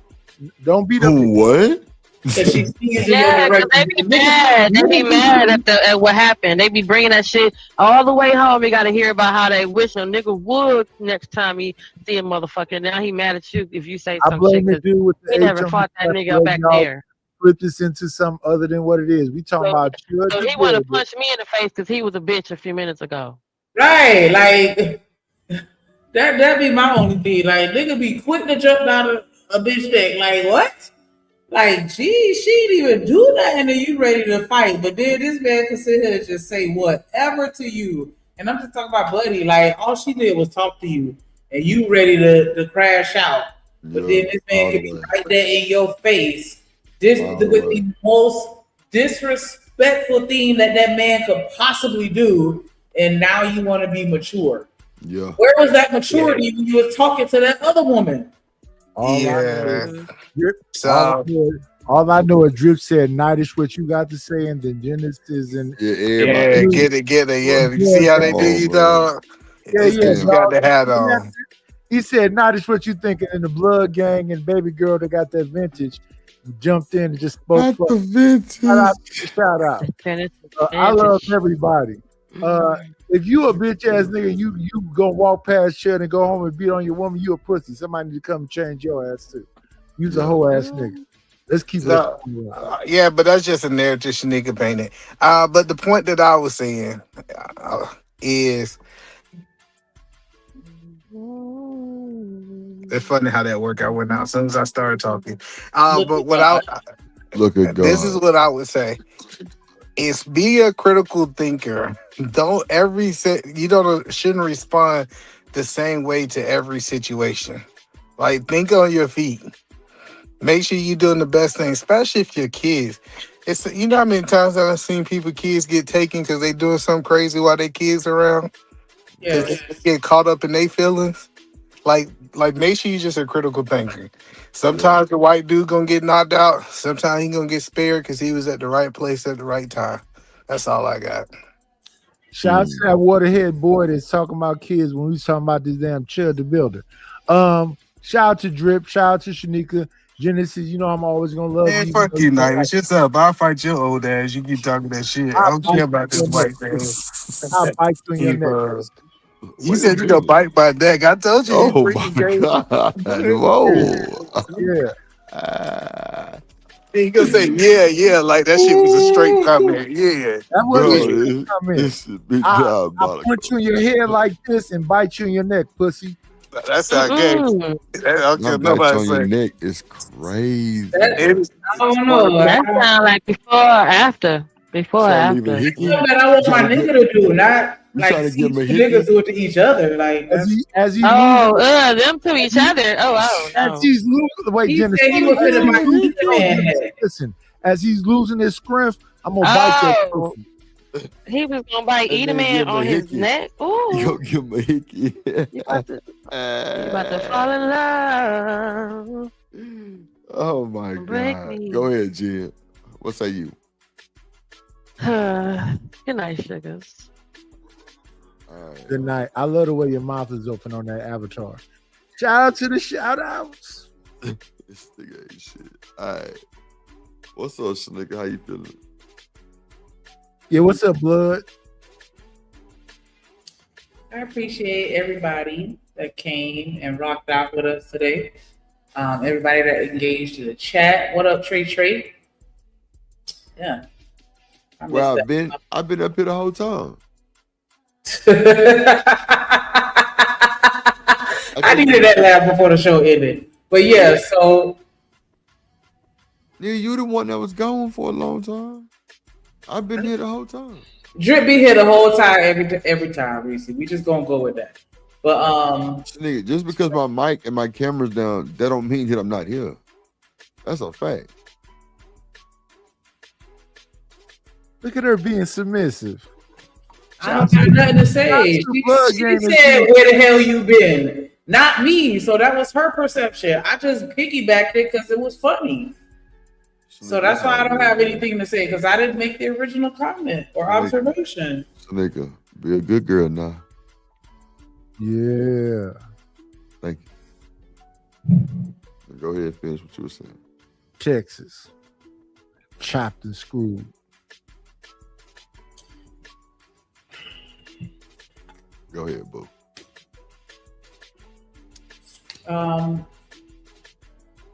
[SPEAKER 19] Don't beat up.
[SPEAKER 1] What?
[SPEAKER 3] Because she sneezed
[SPEAKER 15] Yeah,
[SPEAKER 3] in
[SPEAKER 15] they be mad. They be mad at what happened. They be bringing that shit all the way home. You got to hear about how they wish a nigga would next time he see a motherfucker. Now he mad at you if you say some shit. He never fought that nigga back there.
[SPEAKER 19] Flip this into something other than what it is. We talking about you.
[SPEAKER 15] So he want to punch me in the face because he was a bitch a few minutes ago.
[SPEAKER 3] Right, like that be my only thing. Like, nigga be quick to jump down a bitch neck. Like, what? Like, gee, she didn't even do nothing and you ready to fight. But then this man can sit here and just say whatever to you. And I'm just talking about Buddy. Like, all she did was talk to you and you ready to crash out. But then this man can be right there in your face. With the most disrespectful thing that man could possibly do, and now you want to be mature.
[SPEAKER 1] Yeah.
[SPEAKER 3] Where was that maturity when you was talking to that other woman?
[SPEAKER 19] All I know is Drip said Nightish what you got to say, and then Genesis and
[SPEAKER 16] Yeah, get it. Yeah, you see how they do you, dog? You got the hat on.
[SPEAKER 19] He said Nightish what you thinking, in the Blood Gang and Baby Girl that got that vintage. Jumped in and just spoke.
[SPEAKER 1] Not the vintage.
[SPEAKER 19] Shout out. I love everybody. If you a bitch ass nigga, you gonna walk past shit and go home and beat on your woman, you a pussy. Somebody need to come change your ass too. You's a whole ass nigga. Let's keep it.
[SPEAKER 16] Yeah, but that's just a narrative Shanika painted. But the point that I was saying is, it's funny how that workout went out as soon as I started talking. But what
[SPEAKER 1] look at God.
[SPEAKER 16] This is what I would say: is be a critical thinker. Shouldn't respond the same way to every situation. Like, think on your feet. Make sure you're doing the best thing, especially if you're kids. It's, you know how many times I've seen kids get taken because they doing something crazy while their kids around? Yeah. They get caught up in their feelings. Like make sure you're just a critical thinker. Sometimes the white dude gonna get knocked out. Sometimes he gonna get spared because he was at the right place at the right time. That's all I got.
[SPEAKER 19] Shout out to that waterhead boy that's talking about kids when we was talking about this damn Chud the Builder. Shout out to Drip. Shout out to Shanika. Genesis, you know I'm always gonna love you.
[SPEAKER 16] Fuck you, Night. Shut up. I'll fight your old ass. You keep talking that shit. I don't care about this white man.
[SPEAKER 19] I'll bite you in your neck.
[SPEAKER 16] You said you gonna bite my neck. I told you.
[SPEAKER 1] Oh my God. Whoa.
[SPEAKER 16] Yeah. He gonna say, yeah, like that shit was a straight comment. Yeah.
[SPEAKER 19] That wasn't a comment. I'll punch you in your head like this and bite you in your neck, pussy.
[SPEAKER 16] That's our game.
[SPEAKER 1] Nobody on your neck is crazy.
[SPEAKER 3] I don't know.
[SPEAKER 15] That sounds like before or after. Before or after.
[SPEAKER 3] Yeah, but I want my nigga to do, not like niggas do it to each other. Like
[SPEAKER 19] as he
[SPEAKER 15] them to each other. Oh, no.
[SPEAKER 19] As he's losing, wait,
[SPEAKER 3] he said he was in my man.
[SPEAKER 19] Listen, as he's losing his strength, I'm gonna bite your pussy.
[SPEAKER 15] He was gonna bite Edelman on his neck. Ooh.
[SPEAKER 1] You gonna give him a hickey.
[SPEAKER 15] You about to fall in love.
[SPEAKER 1] Oh my God.
[SPEAKER 15] Me.
[SPEAKER 1] Go ahead, Jen. What say you?
[SPEAKER 15] Good night, sugars.
[SPEAKER 1] Right.
[SPEAKER 19] Good night. I love the way your mouth is open on that avatar. Shout out to the shout outs.
[SPEAKER 1] This nigga ain't shit. All right. What's up, Shanika? How you feeling?
[SPEAKER 19] Yeah, what's up, Blood?
[SPEAKER 3] I appreciate everybody that came and rocked out with us today. Everybody that engaged in the chat. What up, Trey? Yeah.
[SPEAKER 1] Well, I've been up here the whole time.
[SPEAKER 3] I needed that laugh before the show ended. But yeah, so
[SPEAKER 1] you the one that was gone for a long time. I've been here the whole time.
[SPEAKER 3] Drip be here the whole time, every time, Reese. We just gonna go with that. But
[SPEAKER 1] nigga, just because my mic and my camera's down, that don't mean that I'm not here. That's a fact.
[SPEAKER 19] Look at her being submissive.
[SPEAKER 3] I don't have nothing to say. She said, "Where the hell you been?" Not me. So that was her perception. I just piggybacked it because it was funny. So that's why I don't have anything to say, because I didn't make the original comment or observation.
[SPEAKER 1] Nigga, be a good girl now.
[SPEAKER 19] Yeah.
[SPEAKER 1] Thank you. Go ahead and finish what you were saying.
[SPEAKER 19] Texas. Chopped and screwed.
[SPEAKER 1] Go ahead, boo.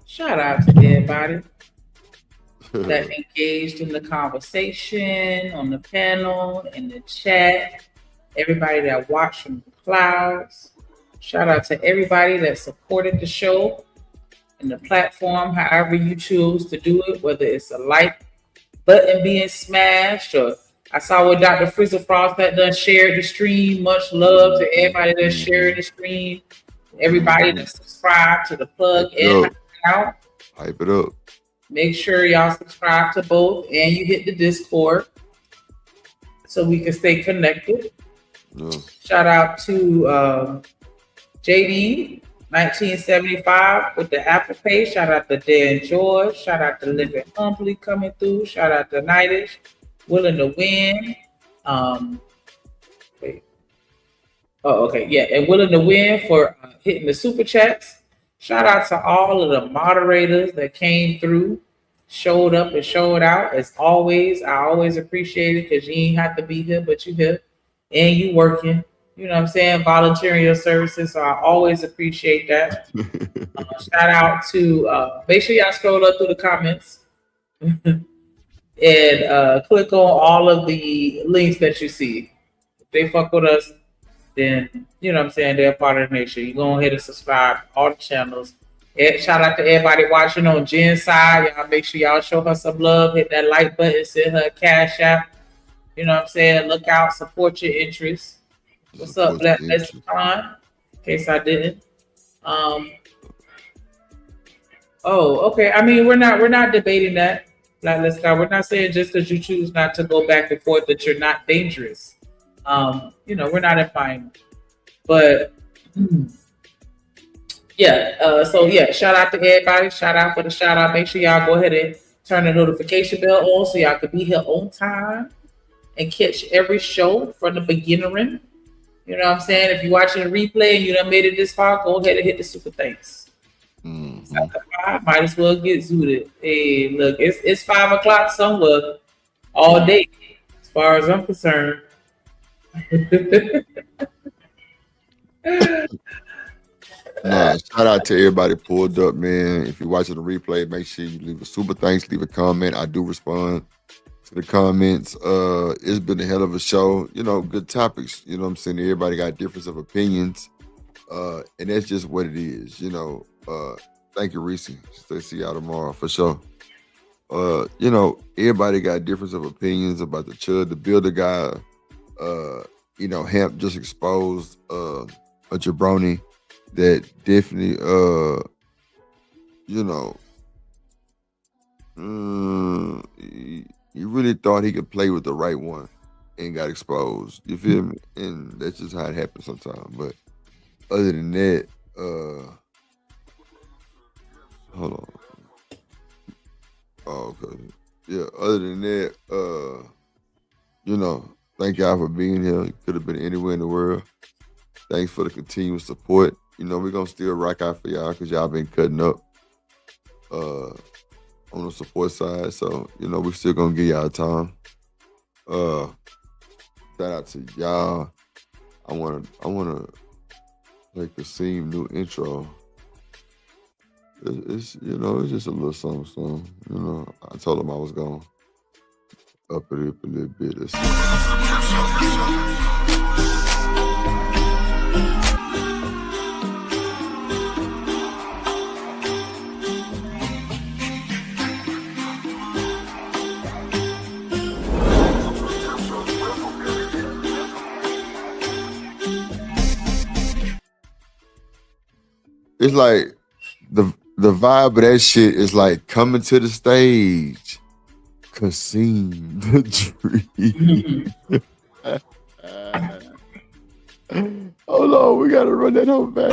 [SPEAKER 3] Shout out to everybody that engaged in the conversation, on the panel, in the chat, everybody that watched from the clouds. Shout out to everybody that supported the show and the platform, however you choose to do it, whether it's a like button being smashed, or I saw what Dr. Frizzle Frost that done shared the stream. Much love to everybody that shared the stream, everybody that subscribed to the plug in out.
[SPEAKER 1] Hype it up.
[SPEAKER 3] Make sure y'all subscribe to both and you hit the Discord so we can stay connected. Shout out to JD 1975 with the Apple Pay. Shout out to Dan George. Shout out to Living Humbly coming through. Shout out to Nightish, Willing to Win. And Willing to Win for hitting the super chats. Shout out to all of the moderators that came through, showed up and showed out. As always, I always appreciate it because you ain't have to be here, but you here and you working. You know what I'm saying? Volunteering your services. So I always appreciate that. Shout out to, make sure y'all scroll up through the comments and click on all of the links that you see. If they fuck with us, then, you know what I'm saying, they're part of the nation. You go ahead and subscribe to all the channels. Shout out to everybody watching on Jen's side. Y'all make sure y'all show her some love. Hit that like button. Send her a Cash App. You know what I'm saying? Look out. Support your interests. What's up, Black Lexicon? In case I didn't. Okay. I mean, we're not debating that, Black Lexicon. We're not saying just because you choose not to go back and forth that you're not dangerous. We're not implying. But shout out to everybody. Shout out for the shout out. Make sure y'all go ahead and turn the notification bell on so y'all can be here on time and catch every show from the beginning. You know what I'm saying? If you're watching a replay and you done made it this far, go ahead and hit the super thanks. Might as well get zooted. Hey, look, it's 5 o'clock somewhere all day, as far as I'm concerned.
[SPEAKER 1] Shout out to everybody pulled up, man. If you're watching the replay, make sure you leave a super thanks, leave a comment. I do respond to the comments. It's been a hell of a show. Good topics. You know what I'm saying? Everybody got difference of opinions. And that's just what it is. Thank you, Reese. See y'all tomorrow for sure. Everybody got difference of opinions about the Chud the Builder guy. Hemp just exposed a jabroni that definitely he really thought he could play with the right one and got exposed. You feel me? And that's just how it happens sometimes. But other than that, hold on. Oh, okay. Yeah, other than that, thank y'all for being here. You could have been anywhere in the world. Thanks for the continuous support. We're going to still rock out for y'all because y'all been cutting up on the support side. So, we're still going to give y'all time. Shout out to y'all. I want to make the same new intro. It's just a little something. I told him I was going to up it up a little bit. Let's see. It's like the vibe of that shit is like coming to the stage, Kasim the Dream. Hold on, we gotta run that whole back.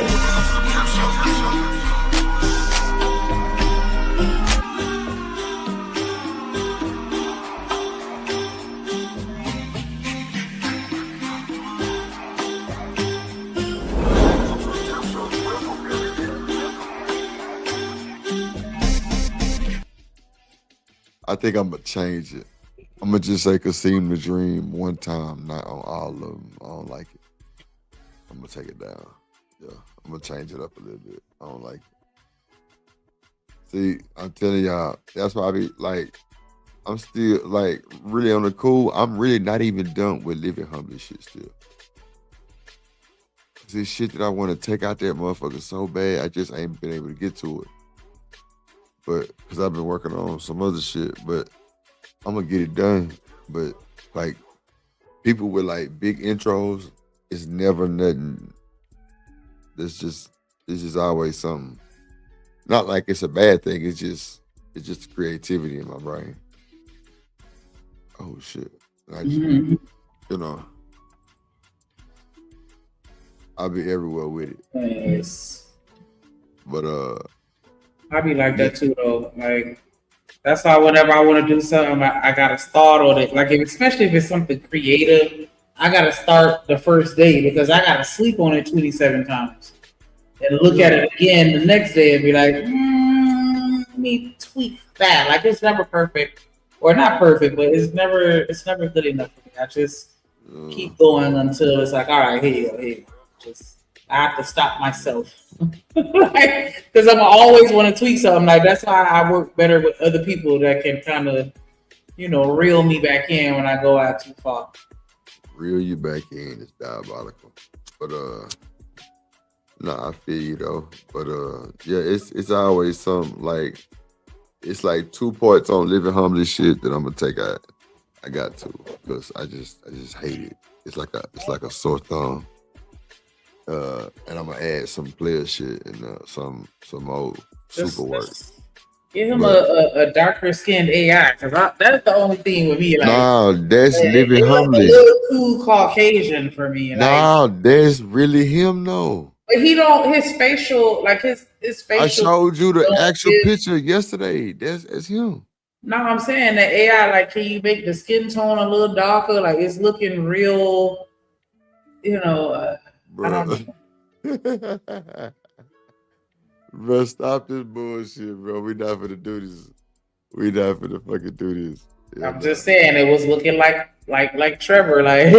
[SPEAKER 1] I think I'm gonna change it. I'm gonna just say Kasim the Dream one time, not on all of them. I don't like it. I'm gonna take it down. Yeah, I'm gonna change it up a little bit. I don't like it. See, I'm telling y'all, that's why I be like, I'm still like really on the cool. I'm really not even done with Living Humbly shit still. This shit that I want to take out that motherfucker so bad, I just ain't been able to get to it. But because I've been working on some other shit, but I'm gonna get it done. But like people with like big intros, it's never nothing. It's just always something. Not like it's a bad thing. It's just creativity in my brain. Oh shit! I just, I'll be everywhere with it.
[SPEAKER 3] Yes.
[SPEAKER 1] But
[SPEAKER 3] I be like that too though. Like that's why whenever I want to do something, I gotta start on it. Like especially if it's something creative, I gotta start the first day because I gotta sleep on it 27 times and look at it again the next day and be like, let me tweak that. Like it's never perfect, or not perfect, but it's never good enough for me. I just keep going until it's like, all right, here you go. Just I have to stop myself. Because I'm always want to tweak something. Like that's why I work better with other people that can kind of, reel me back in when I go out too far.
[SPEAKER 1] Reel you back in is diabolical. But I feel you though. But yeah, it's always something like it's like 2 parts on Living Humbly shit that I'm gonna take out. I got to because I just hate it. It's like a sore thumb. And I'm gonna add some player shit and some old super work.
[SPEAKER 3] Give him a darker skinned AI because that's the only thing with me. Like,
[SPEAKER 1] no, that's Living Humbly.
[SPEAKER 3] A little too Caucasian for me.
[SPEAKER 1] No, that's really him. No,
[SPEAKER 3] but he don't. His facial, like his facial.
[SPEAKER 1] I showed you the actual picture yesterday. That's him.
[SPEAKER 3] No, I'm saying the AI. Like, can you make the skin tone a little darker? Like, it's looking real. I don't know.
[SPEAKER 1] Bro, stop this bullshit, bro. We not finna do this. We not finna fucking do this. Yeah,
[SPEAKER 3] I'm just saying it was looking like Trevor. Like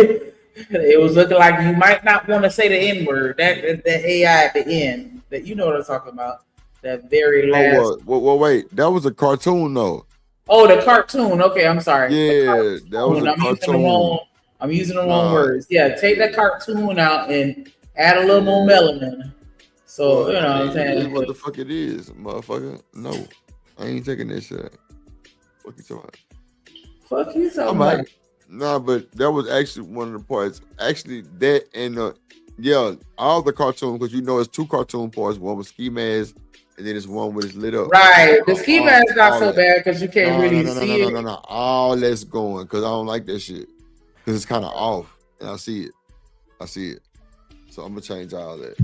[SPEAKER 3] it was looking like you might not want to say the N-word. That AI at the end. That you know what I'm talking about. That very last.
[SPEAKER 1] Well, wait. That was a cartoon though.
[SPEAKER 3] Oh, the cartoon. Okay, I'm sorry.
[SPEAKER 1] Yeah, that was a cartoon.
[SPEAKER 3] I'm using the wrong words. Yeah, take that cartoon out and add a little more melanin. So, you know what I'm saying?
[SPEAKER 1] What the fuck it is, motherfucker? No, I ain't taking that shit. Fuck you talking about?
[SPEAKER 3] Fuck you talking about?
[SPEAKER 1] Nah, but that was actually one of the parts. Actually, that and all the cartoons, because it's 2 cartoon parts. One was Ski Mask, and then it's one with it's lit up.
[SPEAKER 3] Right. The Ski Mask not so bad because you can't really see it.
[SPEAKER 1] No. All that's going because I don't like that shit. Because it's kind of off, and I see it. So I'm gonna change all that.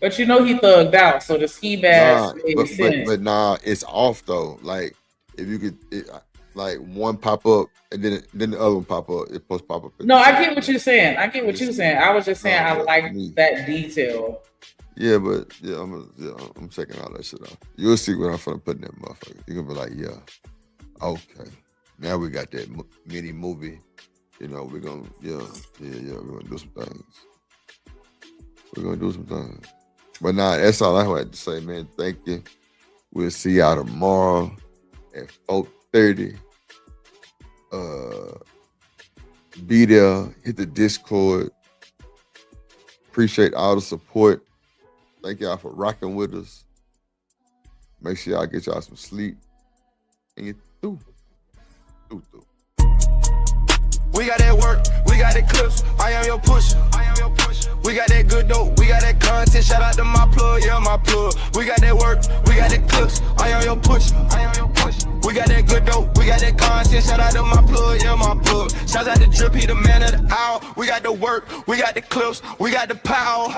[SPEAKER 3] But he thugged out, so the Ski Mask made sense.
[SPEAKER 1] But nah, it's off though. Like if you could, like one pop up and then the other one pop up. It's supposed to pop up.
[SPEAKER 3] No, I get what you're saying. I was just saying I like that detail.
[SPEAKER 1] Yeah, but I'm checking all that shit out. You'll see when I'm finna put in that motherfucker. You're gonna be like, yeah, okay. Now we got that mini movie. We're gonna we're gonna do some things. But nah, that's all I had to say, man. Thank you. We'll see y'all tomorrow at 4:30. Be there, hit the Discord. Appreciate all the support. Thank y'all for rocking with us. Make sure y'all get y'all some sleep. And get through.
[SPEAKER 10] We got that work, we got that clips, I am your pusher. We got that good dope, we got that content, shout out to my plug, yeah, my plug. We got that work, we got that clips, I am your pusher. We got that good dope, we got that content, shout out to my plug, yeah, my plug. Shout out to Drip, he the man of the hour. We got the work, we got the clips, we got the power.